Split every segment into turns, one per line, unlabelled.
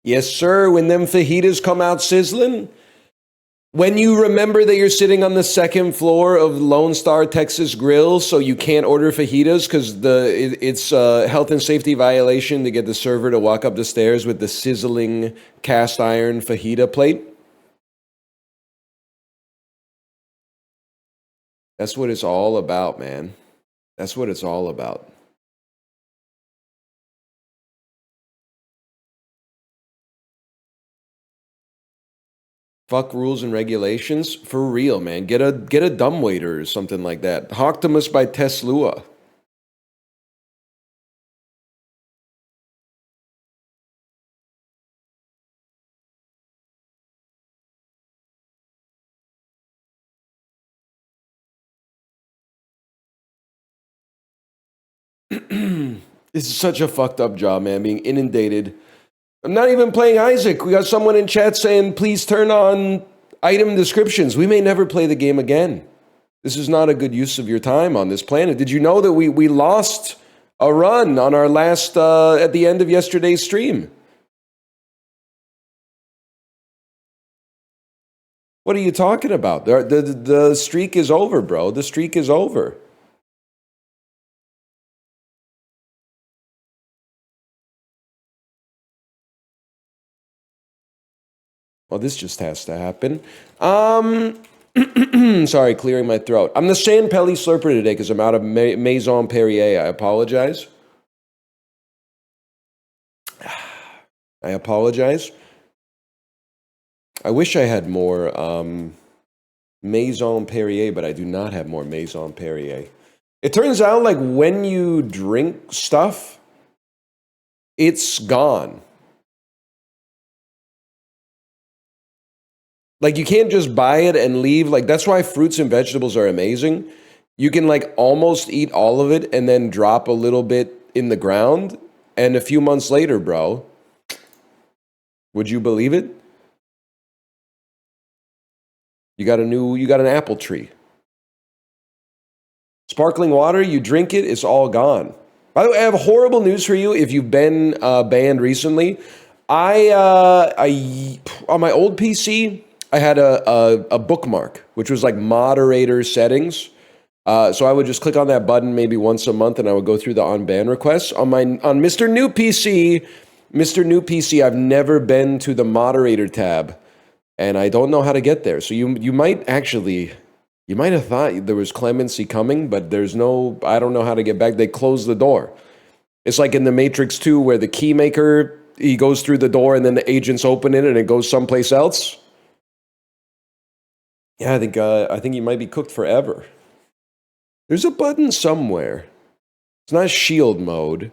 Yes, sir. When them fajitas come out sizzling, when you remember that you're sitting on the second floor of Lone Star Texas Grill, so you can't order fajitas because it's a health and safety violation to get the server to walk up the stairs with the sizzling cast iron fajita plate. That's what it's all about, man. That's what it's all about. Fuck rules and regulations for real, man. Get a dumbwaiter or something like that. Hoctimus by Teslua. This is such a fucked up job, man. Being inundated. I'm not even playing Isaac. We got someone in chat saying, please turn on item descriptions. We may never play the game again. This is not a good use of your time on this planet. Did you know that we lost a run on our last, at the end of yesterday's stream? What are you talking about? The streak is over, bro. The streak is over. Well, this just has to happen. Sorry, clearing my throat. I'm the same Pelly Slurper today because I'm out of Maison Perrier. I apologize. I apologize. I wish I had more Maison Perrier, but I do not have more Maison Perrier. It turns out, like, when you drink stuff, it's gone. Like, you can't just buy it and leave. Like, that's why fruits and vegetables are amazing. You can, like, almost eat all of it and then drop a little bit in the ground. And a few months later, bro, would you believe it? You got an apple tree. Sparkling water, you drink it, it's all gone. By the way, I have horrible news for you if you've been banned recently. I on my old PC, I had a bookmark, which was like moderator settings. So I would just click on that button maybe once a month, and I would go through the on-ban requests. On Mr. New PC, I've never been to the moderator tab, and I don't know how to get there. So you might have thought there was clemency coming, but I don't know how to get back. They closed the door. It's like in the Matrix 2 where the keymaker, he goes through the door and then the agents open it and it goes someplace else. Yeah, I think you might be cooked forever. There's a button somewhere. It's not shield mode.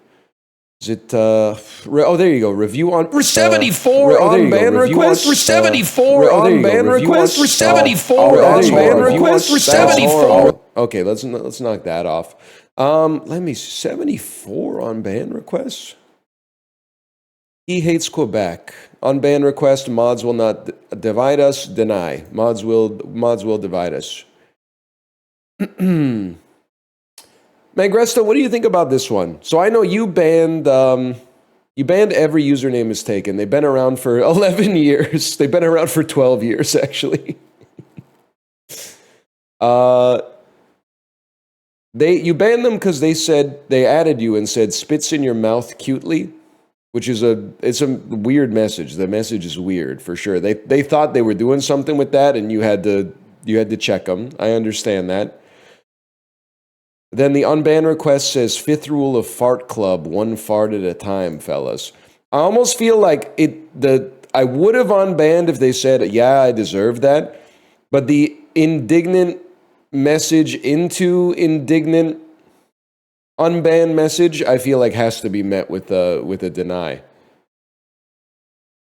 Is it, oh, there you go. Review on... We're 74 on ban requests. We're 74 on ban requests. We're 74 on ban requests. We're 74. Okay, let's knock that off. Let me... 74 on ban requests? He hates Quebec. On ban request, mods will not divide us. Deny. Mods will divide us. Magresta, what do you think about this one? So I know you banned every username is taken. They've been around for 11 years. They've been around for 12 years, actually. You banned them because they added you and said spits in your mouth cutely, which is it's a weird message. The message is weird for sure. They thought they were doing something with that, and you had to check them. I understand that. Then the unban request says, fifth rule of Fart Club, one fart at a time, fellas. I almost feel like I would have unbanned if they said, yeah, I deserve that. But the indignant message into indignant unban message, I feel like has to be met with a deny.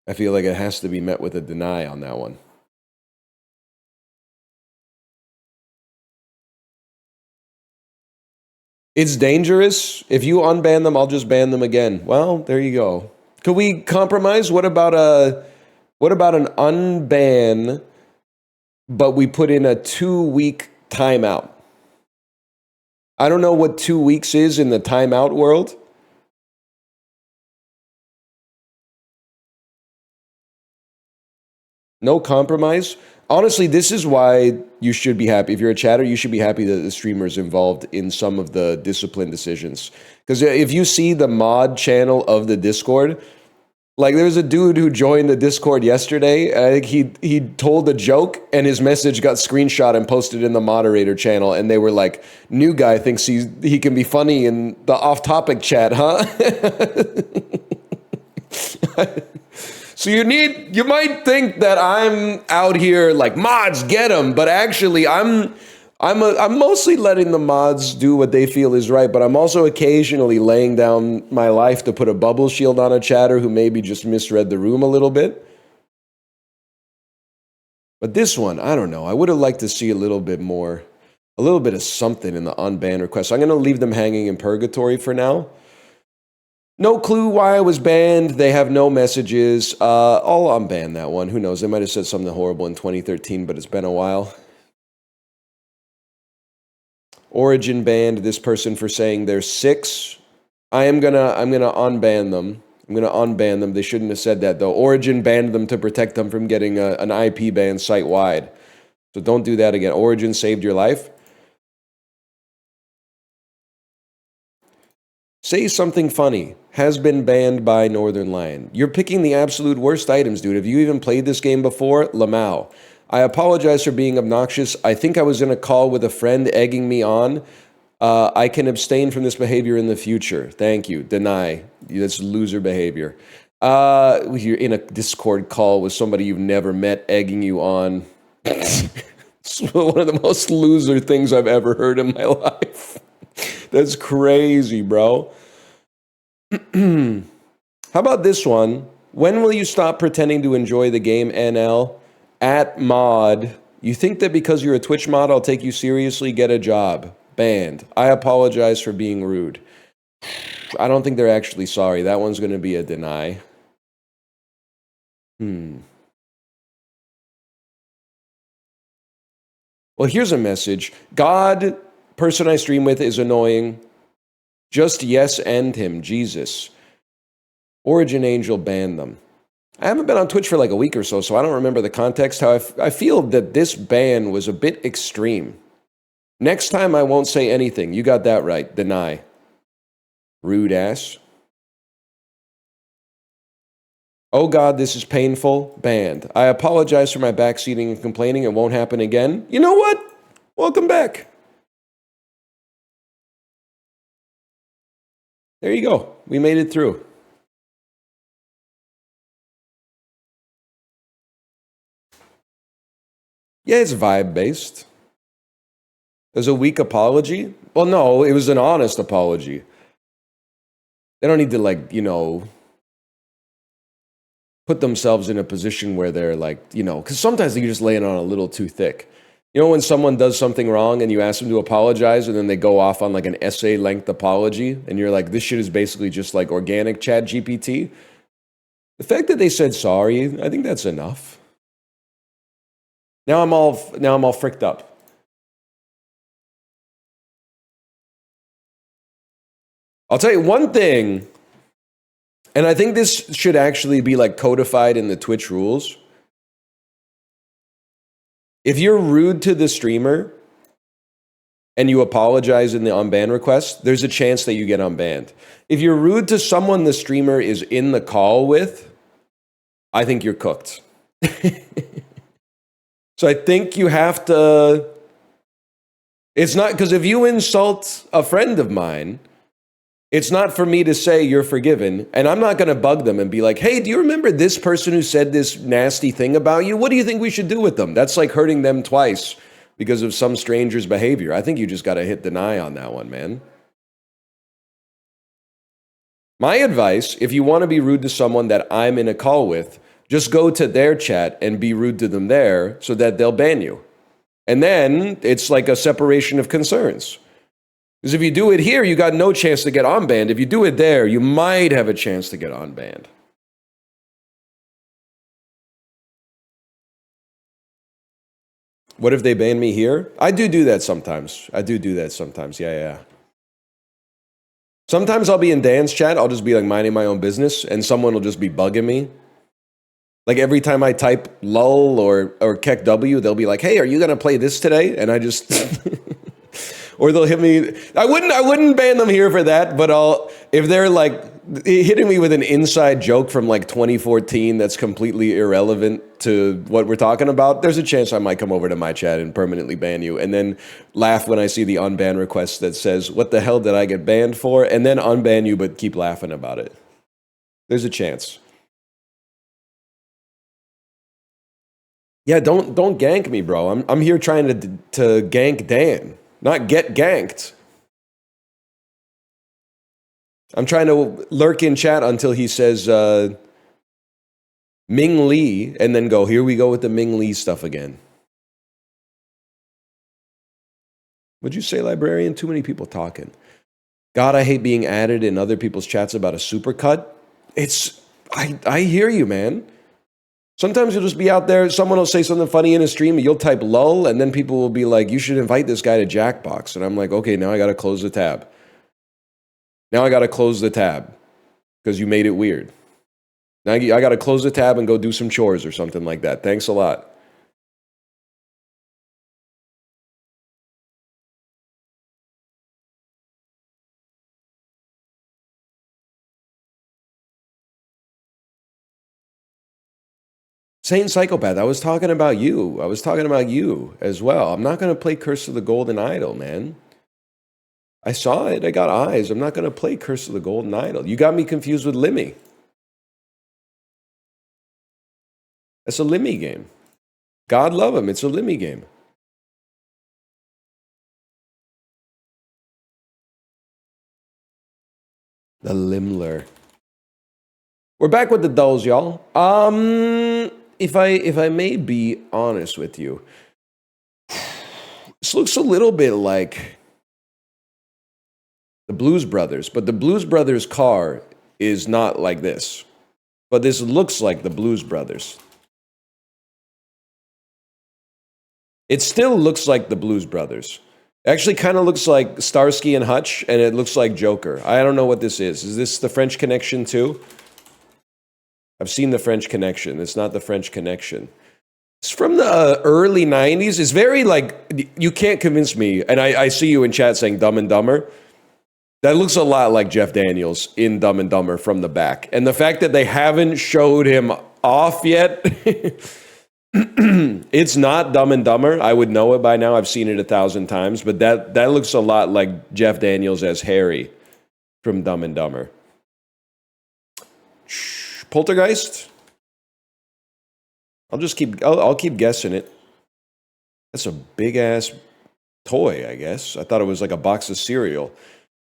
I feel like it has to be met with a deny on that one. It's dangerous. If you unban them, I'll just ban them again. Well, there you go. Could we compromise? What about an unban, but we put in a 2-week timeout? I don't know what 2 weeks is in the timeout world. No compromise. Honestly, this is why you should be happy. If you're a chatter, you should be happy that the streamer is involved in some of the discipline decisions. Because if you see the mod channel of the Discord, like there was a dude who joined the Discord yesterday. I think he told a joke and his message got screenshot and posted in the moderator channel. And they were like, "New guy thinks he can be funny in the off-topic chat, huh?" So you might think that I'm out here like mods get them, but actually I'm mostly letting the mods do what they feel is right, but I'm also occasionally laying down my life to put a bubble shield on a chatter who maybe just misread the room a little bit. But this one, I don't know. I would have liked to see a little bit more, a little bit of something in the unban request. So I'm going to leave them hanging in purgatory for now. No clue why I was banned. They have no messages. I'll unban that one. Who knows? They might have said something horrible in 2013, but it's been a while. Origin banned this person for saying they're 6. I'm gonna unban them. I'm gonna unban them. They shouldn't have said that though. Origin banned them to protect them from getting an IP ban site wide. So don't do that again. Origin saved your life. Say something funny. Has been banned by Northern Lion. You're picking the absolute worst items, dude. Have you even played this game before? Lamau. I apologize for being obnoxious. I think I was in a call with a friend egging me on. I can abstain from this behavior in the future. Thank you. Deny. That's loser behavior. You're in a Discord call with somebody you've never met egging you on. It's one of the most loser things I've ever heard in my life. That's crazy, bro. How about this one? When will you stop pretending to enjoy the game, NL? At mod. You think that because you're a Twitch mod, I'll take you seriously? Get a job. Banned. I apologize for being rude. I don't think they're actually sorry. That one's going to be a deny. Well, here's a message. God, person I stream with, is annoying. Just yes and him, Jesus. Origin Angel banned them. I haven't been on Twitch for like a week or so, so I don't remember the context. How I feel that this ban was a bit extreme. Next time I won't say anything. You got that right. Deny. Rude ass. Oh God, this is painful. Banned. I apologize for my backseating and complaining. It won't happen again. You know what? Welcome back. There you go. We made it through. Yeah, it's vibe-based. There's a weak apology? Well, no, it was an honest apology. They don't need to, like, you know, put themselves in a position where they're like, you know, because sometimes you just lay it on a little too thick. You know, when someone does something wrong and you ask them to apologize and then they go off on like an essay-length apology and you're like, this shit is basically just like organic Chat GPT. The fact that they said sorry, I think that's enough. Now I'm all fricked up. I'll tell you one thing, and I think this should actually be like codified in the Twitch rules. If you're rude to the streamer and you apologize in the unban request, there's a chance that you get unbanned. If you're rude to someone the streamer is in the call with, I think you're cooked. So I think you have to... It's not... Because if you insult a friend of mine, it's not for me to say you're forgiven, and I'm not going to bug them and be like, hey, do you remember this person who said this nasty thing about you? What do you think we should do with them? That's like hurting them twice because of some stranger's behavior. I think you just got to hit deny on that one, man. My advice, if you want to be rude to someone that I'm in a call with, just go to their chat and be rude to them there so that they'll ban you. And then it's like a separation of concerns. Because if you do it here, you got no chance to get unbanned. If you do it there, you might have a chance to get unbanned. What if they ban me here? I do that sometimes. Yeah. Sometimes I'll be in Dan's chat. I'll just be like minding my own business, and someone will just be bugging me. Like every time I type lull or kek w, they'll be like, "Hey, are you gonna play this today?" And I just, or they'll hit me. I wouldn't ban them here for that, but if they're like hitting me with an inside joke from like 2014 that's completely irrelevant to what we're talking about, there's a chance I might come over to my chat and permanently ban you, and then laugh when I see the unban request that says, "What the hell did I get banned for?" and then unban you, but keep laughing about it. There's a chance. Yeah, don't gank me, bro. I'm here trying to gank Dan, not get ganked. I'm trying to lurk in chat until he says Ming Lee, and then go, here we go with the Ming Lee stuff again. Would you say, librarian? Too many people talking. God, I hate being added in other people's chats about a supercut. I hear you, man. Sometimes you'll just be out there, someone will say something funny in a stream, and you'll type lull, and then people will be like, you should invite this guy to Jackbox. And I'm like, okay, now I got to close the tab. Now I got to close the tab because you made it weird. Now I got to close the tab and go do some chores or something like that. Thanks a lot. Sane Psychopath, I was talking about you. I was talking about you as well. I'm not going to play Curse of the Golden Idol, man. I saw it. I got eyes. I'm not going to play Curse of the Golden Idol. You got me confused with Limmy. That's a Limmy game. God love him. It's a Limmy game. The Limler. We're back with the dolls, y'all. If I may be honest with you, this looks a little bit like the Blues Brothers, but the Blues Brothers car is not like this. But this looks like the Blues Brothers. It still looks like the Blues Brothers. It actually kind of looks like Starsky and Hutch, and it looks like Joker. I don't know what this is. Is this the French Connection too? I've seen the French Connection. It's not the French Connection. It's from the early 90s. It's very like, you can't convince me. And I see you in chat saying Dumb and Dumber. That looks a lot like Jeff Daniels in Dumb and Dumber from the back. And the fact that they haven't showed him off yet, it's not Dumb and Dumber. I would know it by now. I've seen it 1,000 times. But that looks a lot like Jeff Daniels as Harry from Dumb and Dumber. Poltergeist? I'll keep guessing it. That's a big ass toy, I guess. I thought it was like a box of cereal.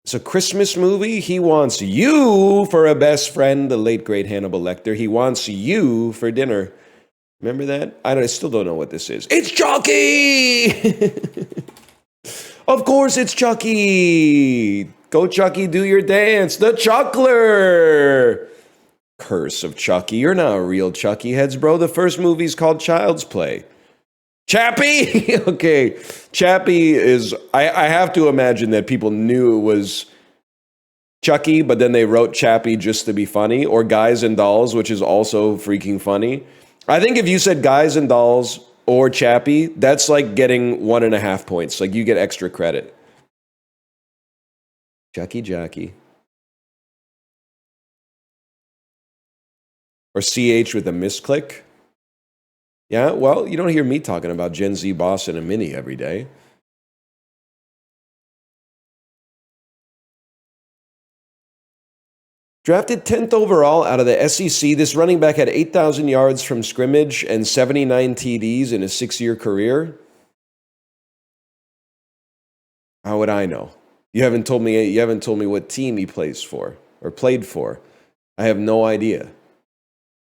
It's a Christmas movie. He wants you for a best friend, the late great Hannibal Lecter. He wants you for dinner. Remember that? I still don't know what this is. It's Chucky! Of course it's Chucky! Go Chucky, do your dance. The Chuckler! Curse of Chucky. You're not a real Chucky heads, bro. The first movie's called Child's Play. Chappie? Okay. Chappie is... I have to imagine that people knew it was Chucky, but then they wrote Chappie just to be funny. Or Guys and Dolls, which is also freaking funny. I think if you said Guys and Dolls or Chappie, that's like getting 1.5 points. Like you get extra credit. Chucky Jockey. Or CH with a misclick. Yeah, well, you don't hear me talking about Gen Z Boss and a Mini every day. Drafted 10th overall out of the SEC, this running back had 8,000 yards from scrimmage and 79 TDs in his 6-year career. How would I know? You haven't told me what team he plays for or played for. I have no idea.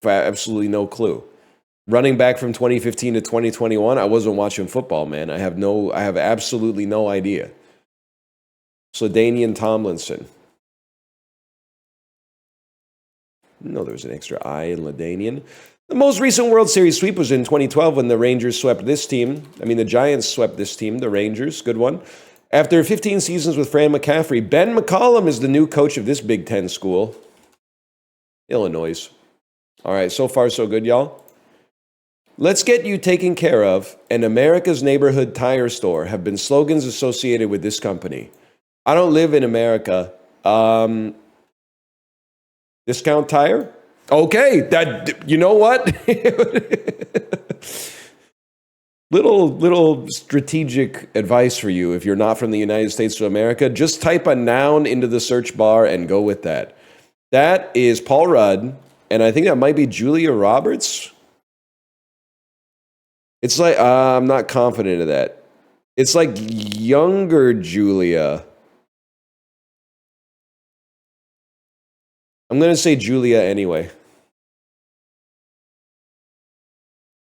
Absolutely no clue. Running back from 2015 to 2021, I wasn't watching football, man. I have absolutely no idea. Slidanian Tomlinson. No, there was an extra I in Ladanian. The most recent World Series sweep was in 2012 when the Rangers swept this team. The Giants swept this team, the Rangers. Good one. After 15 seasons with Fran McCaffrey, Ben McCollum is the new coach of this Big Ten school. Illinois. All right, so far so good, y'all. Let's get you taken care of, and America's neighborhood tire store have been slogans associated with this company. I don't live in America. Discount tire? Okay, that, you know what? Little strategic advice for you if you're not from the United States of America. Just type a noun into the search bar and go with that. That is Paul Rudd, and I think that might be Julia Roberts. It's like, I'm not confident of that. It's like younger Julia. I'm going to say Julia anyway.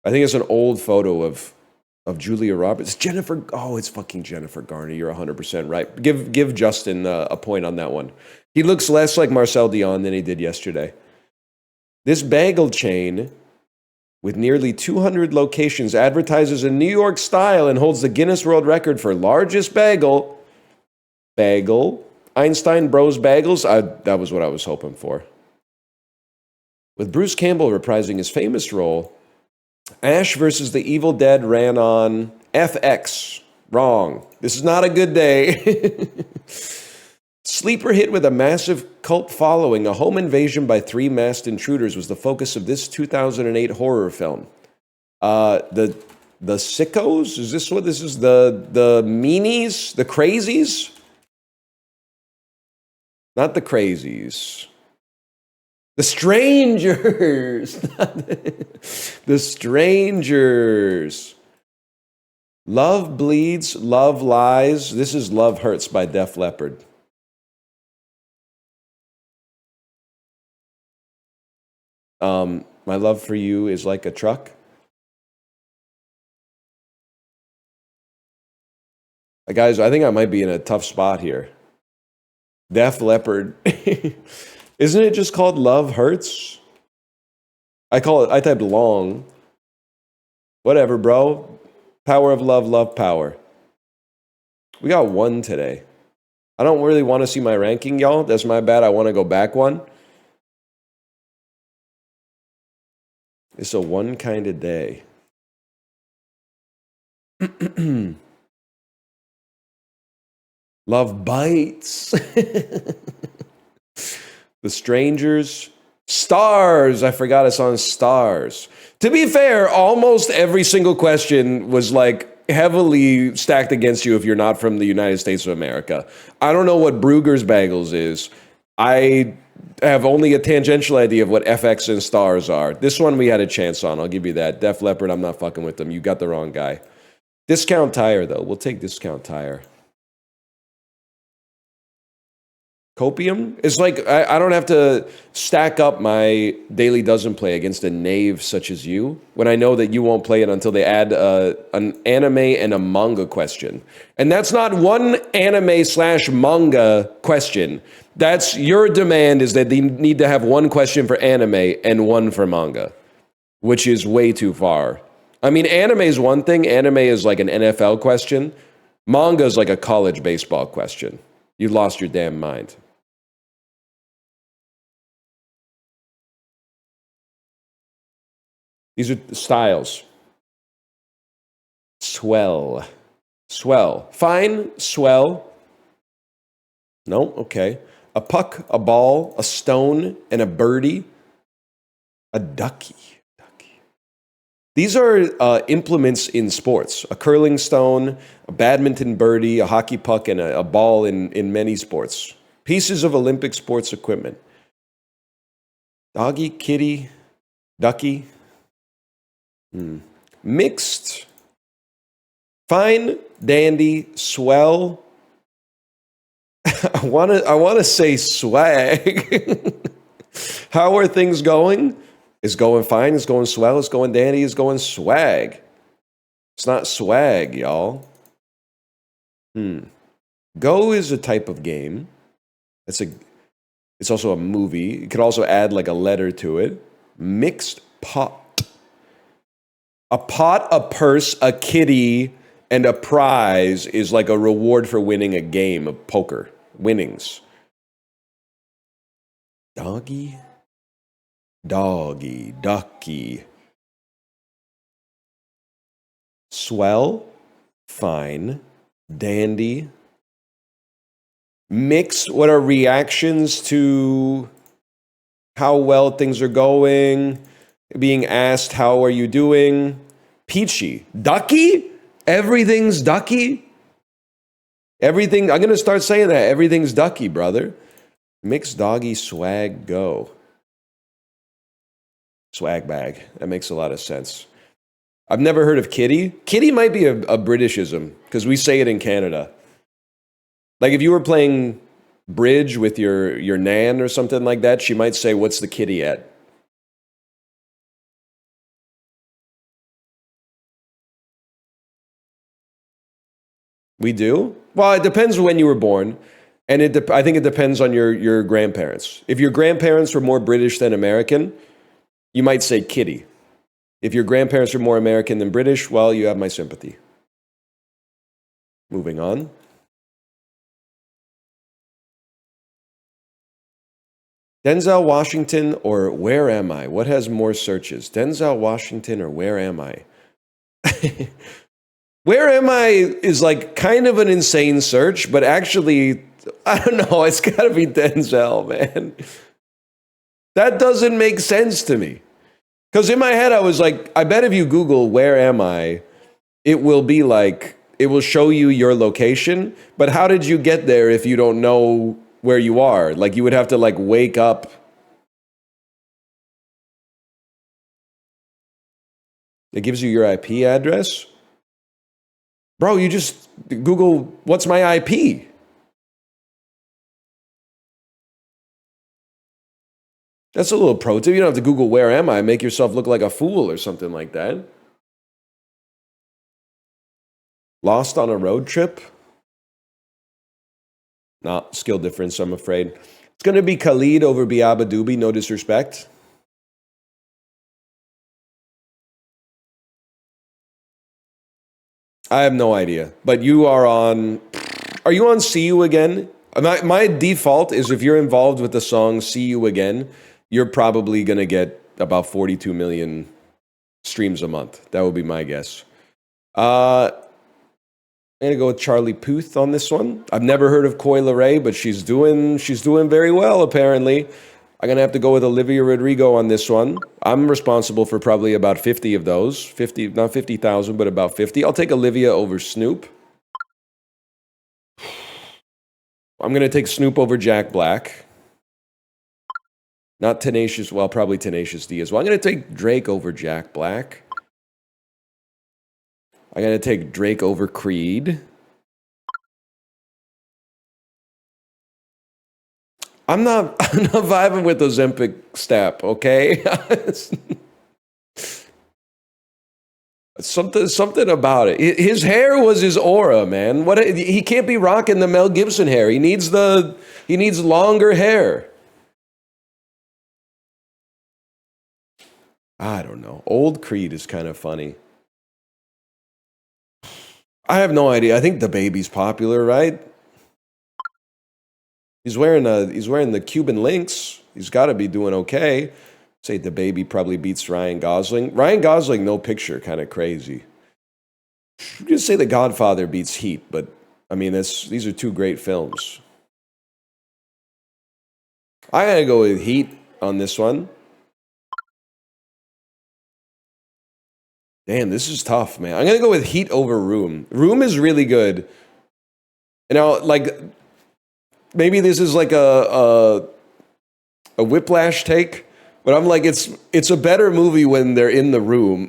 I think it's an old photo of Julia Roberts. Jennifer, oh, it's fucking Jennifer Garner. You're 100% right. Give Justin a point on that one. He looks less like Marcel Dion than he did yesterday. This bagel chain with nearly 200 locations advertises a New York style and holds the Guinness World Record for largest bagel. Einstein Bros Bagels. That was what I was hoping for. With Bruce Campbell reprising his famous role, Ash versus the Evil Dead ran on FX. Wrong. This is not a good day. Sleeper hit with a massive cult following. A home invasion by 3 masked intruders was the focus of this 2008 horror film. The Sickos? Is this what this is? The Meanies? The Crazies? Not the Crazies. The Strangers. The Strangers. Love Bleeds, Love Lies. This is Love Hurts by Def Leppard. My love for you is like a truck. Guys, I think I might be in a tough spot here. Def Leppard. Isn't it just called Love Hurts? I typed long. Whatever, bro. Power of love, love power. We got 1 today. I don't really want to see my ranking, y'all. That's my bad. I want to go back 1. It's a 1 kind of day. Love bites. The Strangers. Stars. I forgot it's on Stars. To be fair, almost every single question was like heavily stacked against you if you're not from the United States of America. I don't know what Brugger's Bagels is. I have only a tangential idea of what FX and Stars are. This one we had a chance on. I'll give you that. Def Leppard, I'm not fucking with them. You got the wrong guy. Discount Tire, though. We'll take Discount Tire. Copium? It's like I don't have to stack up my Daily Dozen play against a knave such as you when I know that you won't play it until they add an anime and a manga question. And that's not one anime/manga question. That's your demand is that they need to have 1 question for anime and 1 for manga, which is way too far. I mean, anime is one thing. Anime is like an NFL question. Manga is like a college baseball question. You lost your damn mind. These are the styles. Swell. Swell. Fine. Swell. No? Okay. A puck, a ball, a stone, and a birdie. A ducky. These are implements in sports. A curling stone, a badminton birdie, a hockey puck, and a ball in many sports. Pieces of Olympic sports equipment. Doggy, kitty, ducky. Mixed. Fine, dandy, swell. I wanna say swag. How are things going? It's going fine, it's going swell, it's going dandy, it's going swag. It's not swag, y'all. Go is a type of game. It's also a movie. You could also add like a letter to it. Mixed pot. A pot, a purse, a kitty, and a prize is like a reward for winning a game of poker. Winnings. Doggy. Doggy, ducky. Swell, fine, dandy. Mixed, what are reactions to how well things are going? Being asked, how are you doing? Peachy. Ducky? Everything's ducky? Everything, I'm going to start saying that. Everything's ducky, brother. Mixed doggy swag go. Swag bag. That makes a lot of sense. I've never heard of kitty. Kitty might be a Britishism because we say it in Canada. Like if you were playing bridge with your nan or something like that, she might say, "What's the kitty at?" We do? Well, it depends when you were born. And I think it depends on your grandparents. If your grandparents were more British than American, you might say kitty. If your grandparents are more American than British, well, you have my sympathy. Moving on. Denzel Washington or Where Am I? What has more searches? Denzel Washington or Where Am I? Where Am I is like kind of an insane search, but actually, I don't know, it's got to be Denzel, man. That doesn't make sense to me. Because in my head, I was like, I bet if you Google Where Am I, it will be like, it will show you your location. But how did you get there if you don't know where you are? Like, you would have to like wake up. It gives you your IP address? Bro, you just Google, what's my IP? That's a little pro tip. You don't have to Google where am I, make yourself look like a fool or something like that. Lost on a road trip? Not skill difference, I'm afraid. It's going to be Khalid over Biaba Doobie, no disrespect. I have no idea. But you are on... Are you on See You Again? My default is if you're involved with the song See You Again, you're probably going to get about 42 million streams a month. That would be my guess. I'm going to go with Charlie Puth on this one. I've never heard of Coi Leray, but she's doing very well, apparently. I'm going to have to go with Olivia Rodrigo on this one. I'm responsible for probably about 50 of those. 50, not 50,000, but about 50. I'll take Olivia over Snoop. I'm going to take Snoop over Jack Black. Not Tenacious, well, probably Tenacious D as well. I'm going to take Drake over Jack Black. I'm going to take Drake over Creed. I'm not vibing with Ozempic step, okay? Something about it. His hair was his aura, man. He can't be rocking the Mel Gibson hair. He needs longer hair. I don't know. Old Creed is kind of funny. I have no idea. I think the baby's popular, right? He's wearing the Cuban links. He's got to be doing okay. Say the baby probably beats Ryan Gosling. Ryan Gosling, no picture, kind of crazy. Just say The Godfather beats Heat, but I mean, these are two great films. I gotta go with Heat on this one. Damn, this is tough, man. I'm gonna go with Heat over Room. Room is really good. And now, like, maybe this is like a Whiplash take, but I'm like, it's a better movie when they're in the room.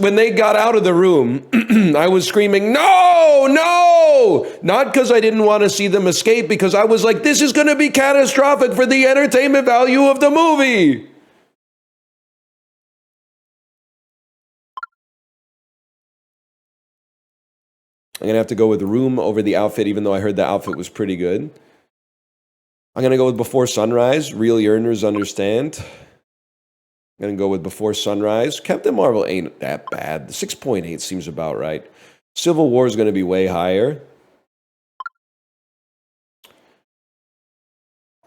When they got out of the room, I was screaming, no, no! Not because I didn't want to see them escape, because I was like, this is going to be catastrophic for the entertainment value of the movie. I'm going to have to go with Room over The Outfit, even though I heard The Outfit was pretty good. I'm going to go with Before Sunrise. Real Yearners understand. I'm going to go with Before Sunrise. Captain Marvel ain't that bad. The 6.8 seems about right. Civil War is going to be way higher.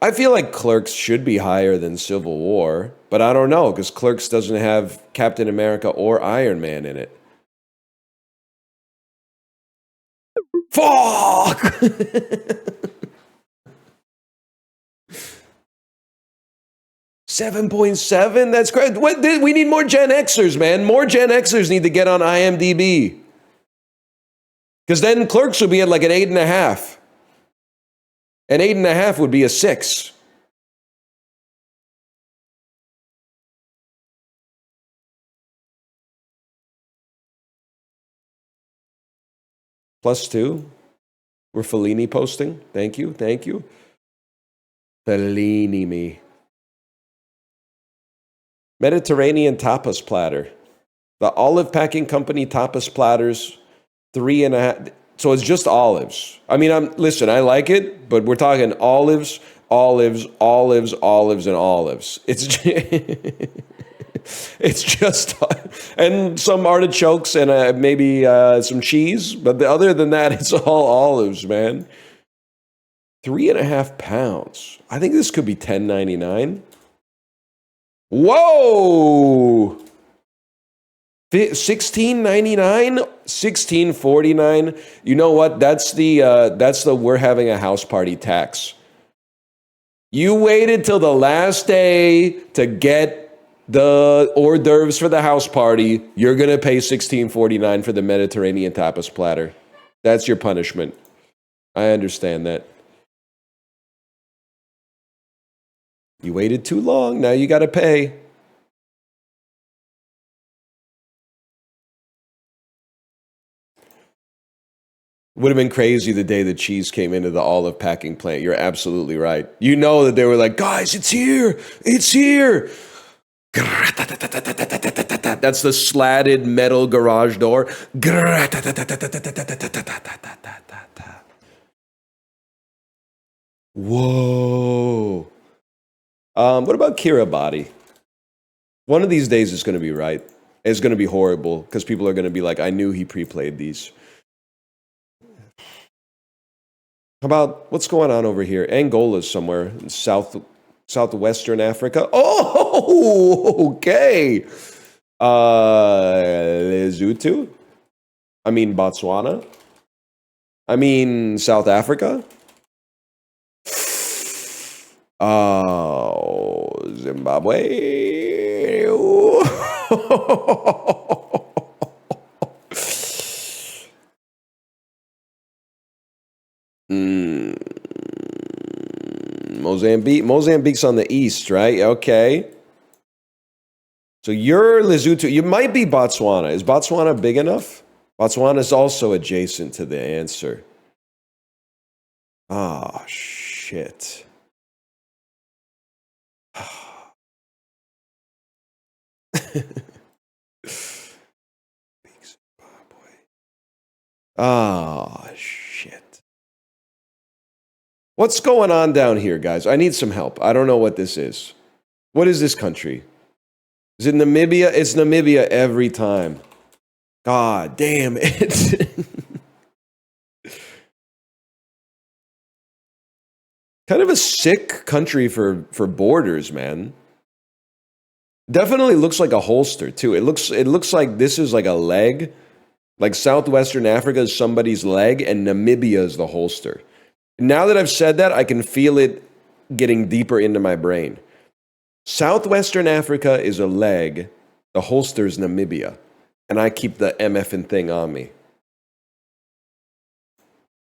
I feel like Clerks should be higher than Civil War, but I don't know because Clerks doesn't have Captain America or Iron Man in it. Fuck! 7.7? That's great. We need more Gen Xers, man. More Gen Xers need to get on IMDb. Because then Clerks would be at like an 8.5. An 8.5 would be a 6. +2. We're Fellini posting. Thank you. Thank you. Fellini me. Mediterranean tapas platter. The Olive Packing Company tapas platters, 3.5. So it's just olives. I mean, listen, I like it, but we're talking olives, olives, olives, olives, and olives. It's just, and some artichokes and maybe some cheese. But other than that, it's all olives, man. 3.5 pounds. I think this could be $10.99. Whoa! $16.99, $16.49. You know what? That's the we're having a house party tax. You waited till the last day to get the hors d'oeuvres for the house party. You're gonna pay $16.49 for the Mediterranean tapas platter. That's your punishment. I understand that. You waited too long. Now you gotta pay. Would have been crazy the day the cheese came into the olive packing plant. You're absolutely right. You know that they were like, guys, it's here. It's here. That's the slatted metal garage door. Whoa. What about Kiribati? One of these days it's going to be right. It's going to be horrible because people are going to be like, I knew he pre-played these. How about what's going on over here? Angola's somewhere in southwestern Africa. Oh, okay. Lesotho. I mean Botswana. I mean South Africa. Oh, Zimbabwe. Mozambique's on the east, right? Okay. So you're Lesotho. You might be Botswana. Is Botswana big enough? Botswana is also adjacent to the answer. Ah, shit. Ah, shit. What's going on down here, guys? I need some help. I don't know what this is. What is this country? Is it Namibia? It's Namibia every time. God damn it. Kind of a sick country for borders, man. Definitely looks like a holster, too. It looks like this is like a leg. Like Southwestern Africa is somebody's leg, and Namibia is the holster. Now that I've said that, I can feel it getting deeper into my brain. Southwestern Africa is a leg, the holster is Namibia, and I keep the MFing thing on me.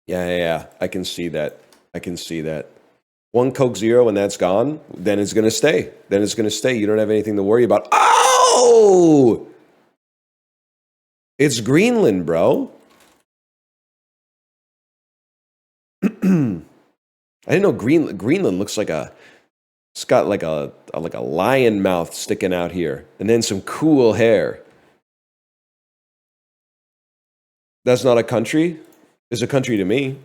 Yeah, I can see that. I can see that. One Coke Zero and that's gone, then it's going to stay. Then it's going to stay. You don't have anything to worry about. Oh! It's Greenland, bro. I didn't know Greenland looks like it's got like a lion mouth sticking out here, and then some cool hair. That's not a country. It's a country to me.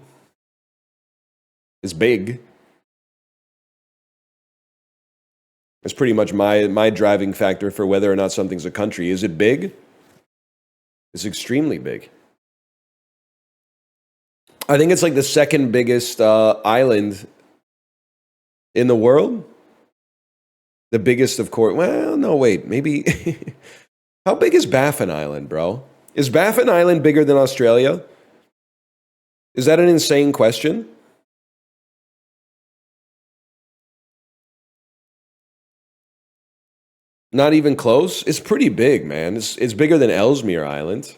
It's big. It's pretty much my driving factor for whether or not something's a country. Is it big? It's extremely big. I think it's like the second biggest island In the world? The biggest, of course. Well, no, wait. Maybe. How big is Baffin Island, bro? Is Baffin Island bigger than Australia? Is that an insane question? Not even close? It's pretty big, man. It's bigger than Ellesmere Island.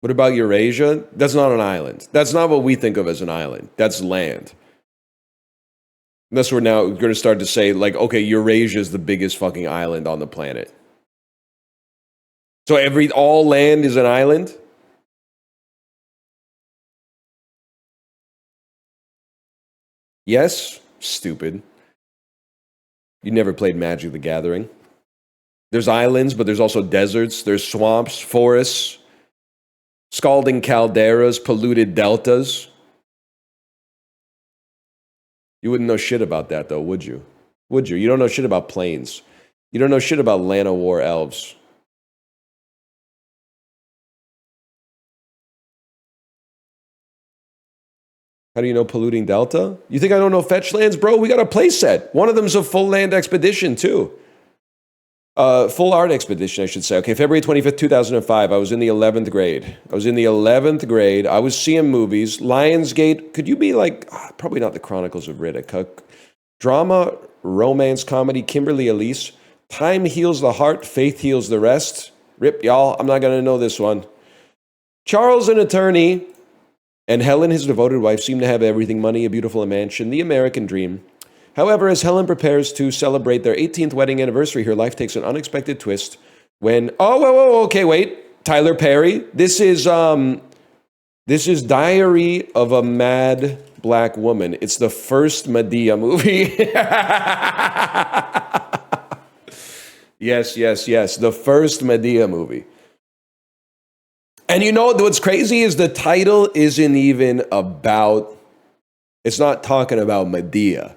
What about Eurasia? That's not an island. That's not what we think of as an island. That's land. Unless we're now going to start to say, like, okay, Eurasia is the biggest fucking island on the planet. So all land is an island? Yes? Stupid. You never played Magic the Gathering. There's islands, but there's also deserts. There's swamps, forests, scalding calderas, polluted deltas. You wouldn't know shit about that, though, would you? Would you? You don't know shit about plains. You don't know shit about Lana War elves. How do you know polluting delta? You think I don't know fetch lands? Bro, we got a play set. One of them's a full land expedition, too. Full art expedition, I should say. Okay, February 25th, 2005. I was in the 11th grade. I was seeing movies. Lionsgate. Could you be like, probably not the Chronicles of Riddick. Drama, romance, comedy, Kimberly Elise. Time heals the heart, faith heals the rest. Rip, y'all. I'm not going to know this one. Charles, an attorney, and Helen, his devoted wife, seem to have everything: money, a beautiful mansion, the American dream. However, as Helen prepares to celebrate their 18th wedding anniversary, her life takes an unexpected twist when... Oh, whoa, okay, wait. Tyler Perry. This is Diary of a Mad Black Woman. It's the first Medea movie. Yes. The first Medea movie. And you know what's crazy is the title isn't even about... It's not talking about Medea,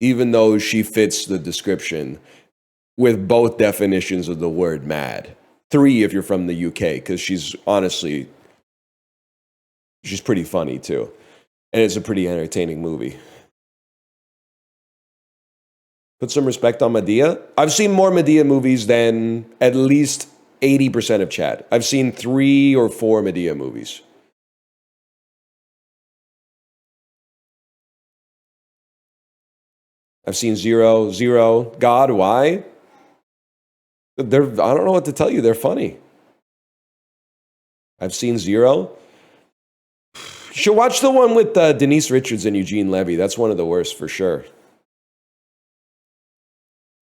even though she fits the description with both definitions of the word mad. 3 if you're from the UK, because she's pretty funny too. And it's a pretty entertaining movie. Put some respect on Medea. I've seen more Medea movies than at least 80% of chat. I've seen 3 or 4 Medea movies. I've seen Zero. God, why? I don't know what to tell you. They're funny. I've seen Zero. You should watch the one with Denise Richards and Eugene Levy. That's one of the worst for sure.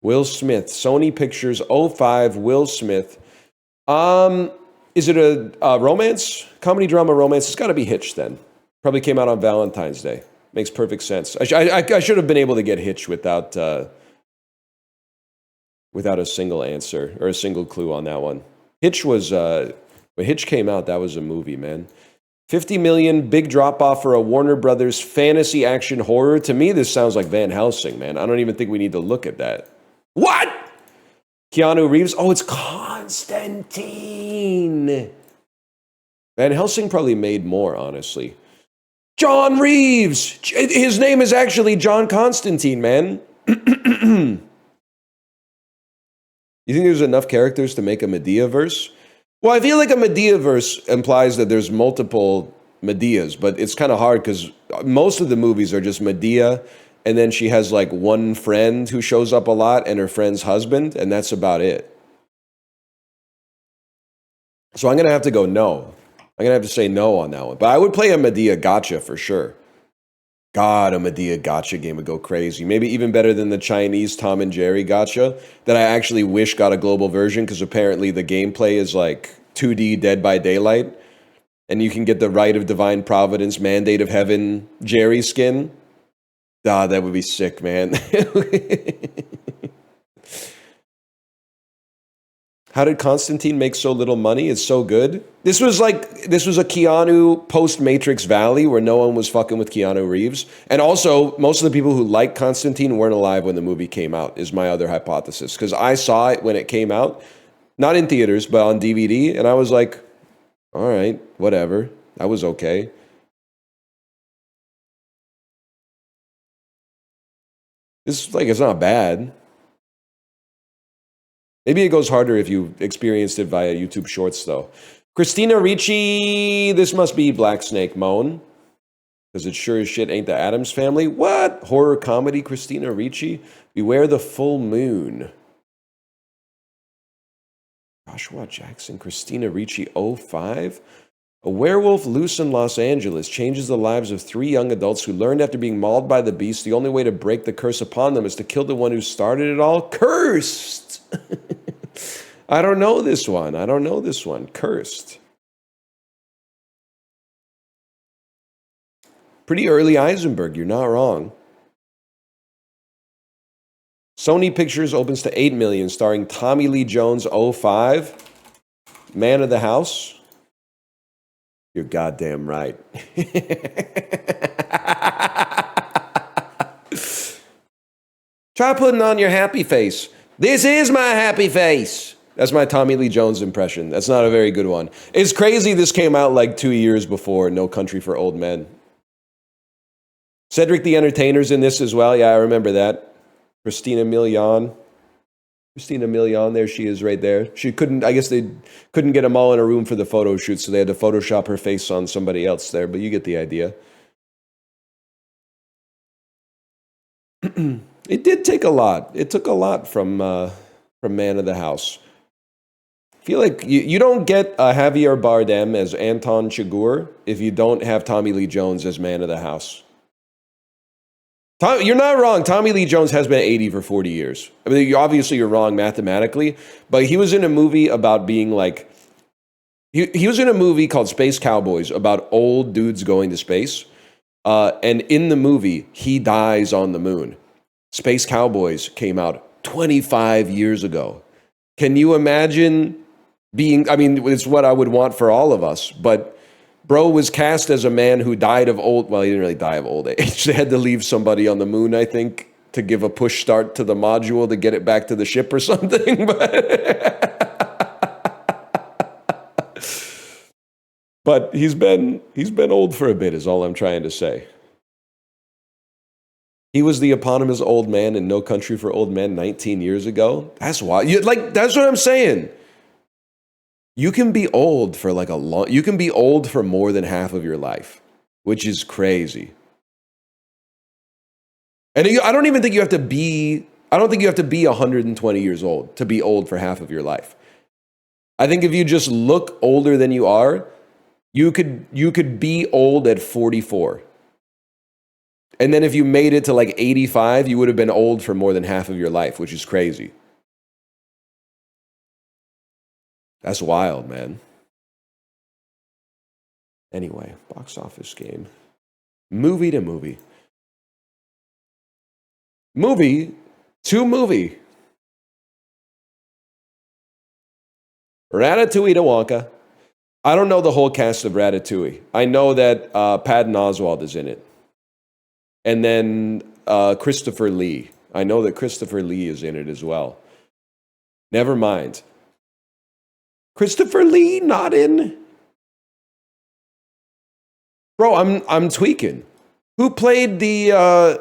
Will Smith, Sony Pictures, 05, Will Smith. Is it a romance? Comedy, drama, romance? It's got to be Hitch then. Probably came out on Valentine's Day. Makes perfect sense. I should have been able to get Hitch without a single answer or a single clue on that one. Hitch was when Hitch came out, that was a movie, man. 50 million, big drop off for a Warner Brothers fantasy action horror. To me, this sounds like Van Helsing, man. I don't even think we need to look at that. What? Keanu Reeves? Oh, it's Constantine. Van Helsing probably made more, honestly. John Reeves! His name is actually John Constantine, man. You think there's enough characters to make a Medea-verse? Well, I feel like a Medea-verse implies that there's multiple Medeas, but it's kind of hard because most of the movies are just Medea, and then she has like one friend who shows up a lot and her friend's husband, and that's about it. So I'm going to have to go no. I'm going to have to say no on that one. But I would play a Medea gotcha for sure. God, a Medea gotcha game would go crazy. Maybe even better than the Chinese Tom and Jerry gotcha that I actually wish got a global version because apparently the gameplay is like 2D Dead by Daylight. And you can get the Right of Divine Providence, Mandate of Heaven, Jerry skin. Ah, that would be sick, man. How did Constantine make so little money? It's so good. This was a Keanu post-Matrix Valley where no one was fucking with Keanu Reeves. And also, most of the people who liked Constantine weren't alive when the movie came out, is my other hypothesis. Because I saw it when it came out, not in theaters, but on DVD, and I was like, all right, whatever. That was okay. It's not bad. Maybe it goes harder if you experienced it via YouTube Shorts, though. Christina Ricci, this must be Black Snake Moan, because it sure as shit ain't the Addams Family. What? Horror comedy, Christina Ricci? Beware the Full Moon. Joshua Jackson, Christina Ricci, 05? A werewolf loose in Los Angeles changes the lives of 3 young adults who learned after being mauled by the beast the only way to break the curse upon them is to kill the one who started it all. Cursed! I don't know this one. Cursed. Pretty early Eisenberg, you're not wrong. Sony Pictures opens to $8 million, starring Tommy Lee Jones, 05. Man of the House. You're goddamn right. Try putting on your happy face. This is my happy face. That's my Tommy Lee Jones impression. That's not a very good one. It's crazy this came out like 2 years before No Country for Old Men. Cedric the Entertainer's in this as well. Yeah, I remember that. Christina Milian, there she is right there. I guess they couldn't get them all in a room for the photo shoot, so they had to Photoshop her face on somebody else there, but you get the idea. It did take a lot. It took a lot from Man of the House. I feel like you don't get Javier Bardem as Anton Chigurh if you don't have Tommy Lee Jones as Man of the House. You're not wrong. Tommy Lee Jones has been 80 for 40 years. I mean, obviously you're wrong mathematically, but he was in a movie about being like, he was in a movie called Space Cowboys about old dudes going to space. And in the movie, he dies on the moon. Space Cowboys came out 25 years ago. Can you imagine it's what I would want for all of us, but bro was cast as a man who died of he didn't really die of old age. They had to leave somebody on the moon, I think, to give a push start to the module to get it back to the ship or something. But he's been old for a bit, is all I'm trying to say. He was the eponymous old man in No Country for Old Men 19 years ago. That's why. That's what I'm saying. You can be old for you can be old for more than half of your life, which is crazy. And I don't think you have to be 120 years old to be old for half of your life. I think if you just look older than you are, you could be old at 44. And then if you made it to like 85, you would have been old for more than half of your life, which is crazy. That's wild, man. Anyway, box office game. Movie to movie. Movie to movie. Ratatouille to Wonka. I don't know the whole cast of Ratatouille. I know that Patton Oswalt is in it. And then Christopher Lee. I know that Christopher Lee is in it as well. Never mind. Christopher Lee not in? Bro, I'm tweaking. Who played the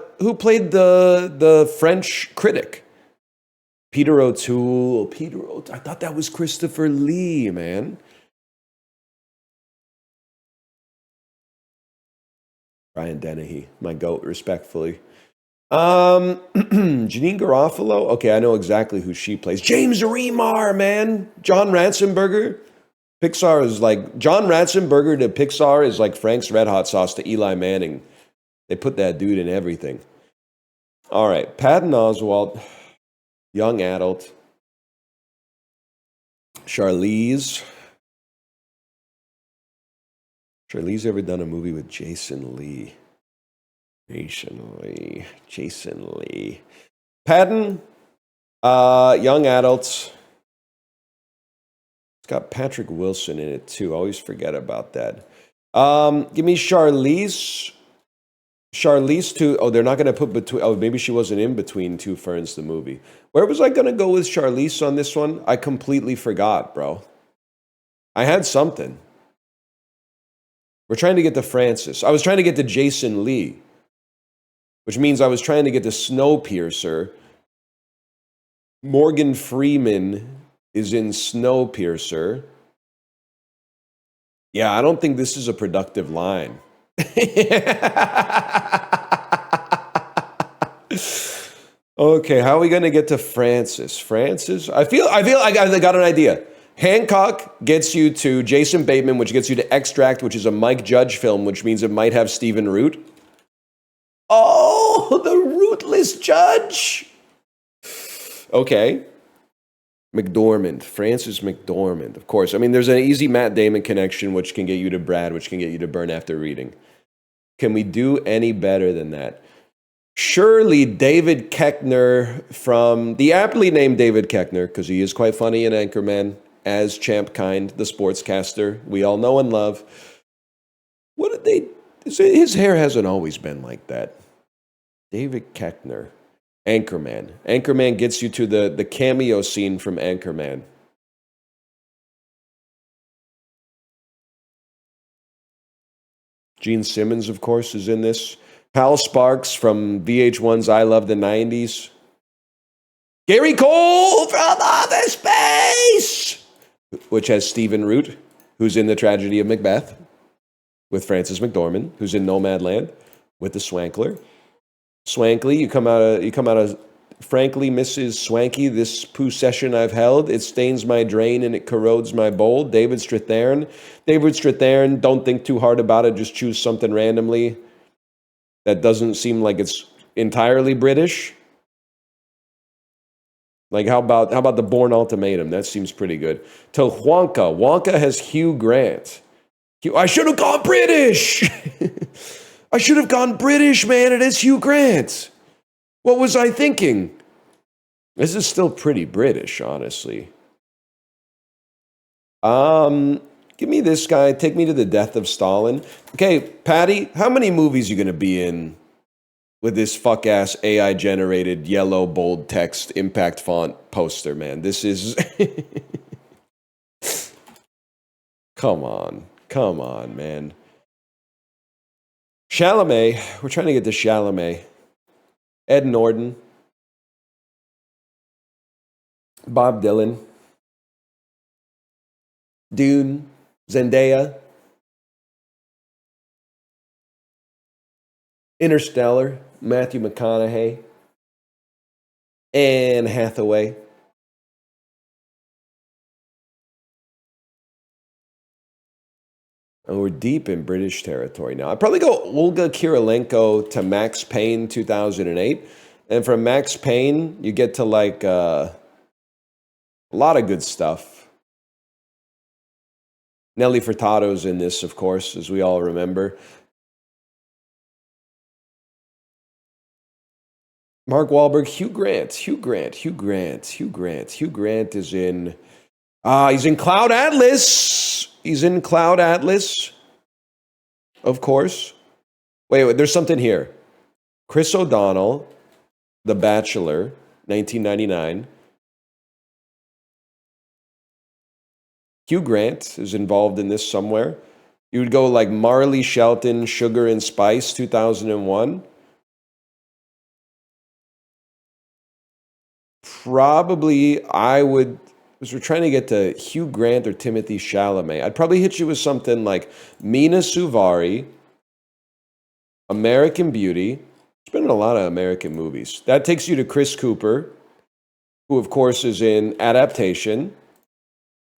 French critic? Peter O'Toole. I thought that was Christopher Lee, man. Brian Dennehy, my goat, respectfully. Janine Garofalo. Okay, I know exactly who she plays. James Remar, man. John Ratzenberger. Pixar is like John Ratzenberger to Pixar is like Frank's Red Hot Sauce to Eli Manning. They put that dude in everything. All right, Patton Oswalt, young adult. Charlize ever done a movie with Jason Lee? Jason Lee. Patton, young adults. It's got Patrick Wilson in it too. I always forget about that. Give me Charlize. Charlize to. Oh, they're not going to put between. Oh, maybe she wasn't in Between Two Ferns, the movie. Where was I going to go with Charlize on this one? I completely forgot, bro. I had something. We're trying to get to Francis. I was trying to get to Jason Lee. which means I was trying to get to Snowpiercer. Morgan Freeman is in Snowpiercer. Yeah, I don't think this is a productive line. Okay, how are we gonna get to Francis? Francis? I feel like I got an idea. Hancock gets you to Jason Bateman, which gets you to Extract, which is a Mike Judge film, which means it might have Stephen Root. Oh, the rootless judge. Okay. McDormand, Francis McDormand, of course. I mean, there's an easy Matt Damon connection, which can get you to Brad, which can get you to Burn After Reading. Can we do any better than that? Surely David Koechner from the aptly named David Koechner, because he is quite funny in Anchorman, as Champ Kind, the sportscaster we all know and love. What did they... His hair hasn't always been like that. David Koechner. Anchorman. Anchorman gets you to the cameo scene from Anchorman. Gene Simmons, of course, is in this. Hal Sparks from VH1's I Love the 90s. Gary Cole from Outer Space, which has Stephen Root, who's in The Tragedy of Macbeth, with Frances McDormand, who's in Nomadland, with the Swankler. Swankly, you come out of frankly, Mrs. Swanky, this poo session I've held, it stains my drain and it corrodes my bowl. David Strathairn. David Strathairn, don't think too hard about it, just choose something randomly that doesn't seem like it's entirely British. Like how about the Bourne Ultimatum? That seems pretty good. To Wonka. Wonka has Hugh Grant. I should have gone British. I should have gone British, man. It is Hugh Grant. What was I thinking? This is still pretty British, honestly. Give me this guy. Take me to the Death of Stalin. Okay, Patty, how many movies are you going to be in with this fuck-ass AI-generated yellow bold text impact font poster, man? This is... Come on, man. Chalamet. We're trying to get to Chalamet. Ed Norton. Bob Dylan. Dune. Zendaya. Interstellar. Matthew McConaughey. Anne Hathaway. And we're deep in British territory now. I'd probably go Olga Kurylenko to Max Payne 2008. And from Max Payne, you get to like a lot of good stuff. Nelly Furtado's in this, of course, as we all remember. Mark Wahlberg, Hugh Grant is in... he's in Cloud Atlas. He's in Cloud Atlas, of course. Wait, there's something here. Chris O'Donnell, The Bachelor, 1999. Hugh Grant is involved in this somewhere. You would go like Marley Shelton, Sugar and Spice, 2001. Probably I would... Because we're trying to get to Hugh Grant or Timothy Chalamet. I'd probably hit you with something like Mina Suvari, American Beauty. There's been a lot of American movies. That takes you to Chris Cooper, who, of course, is in Adaptation,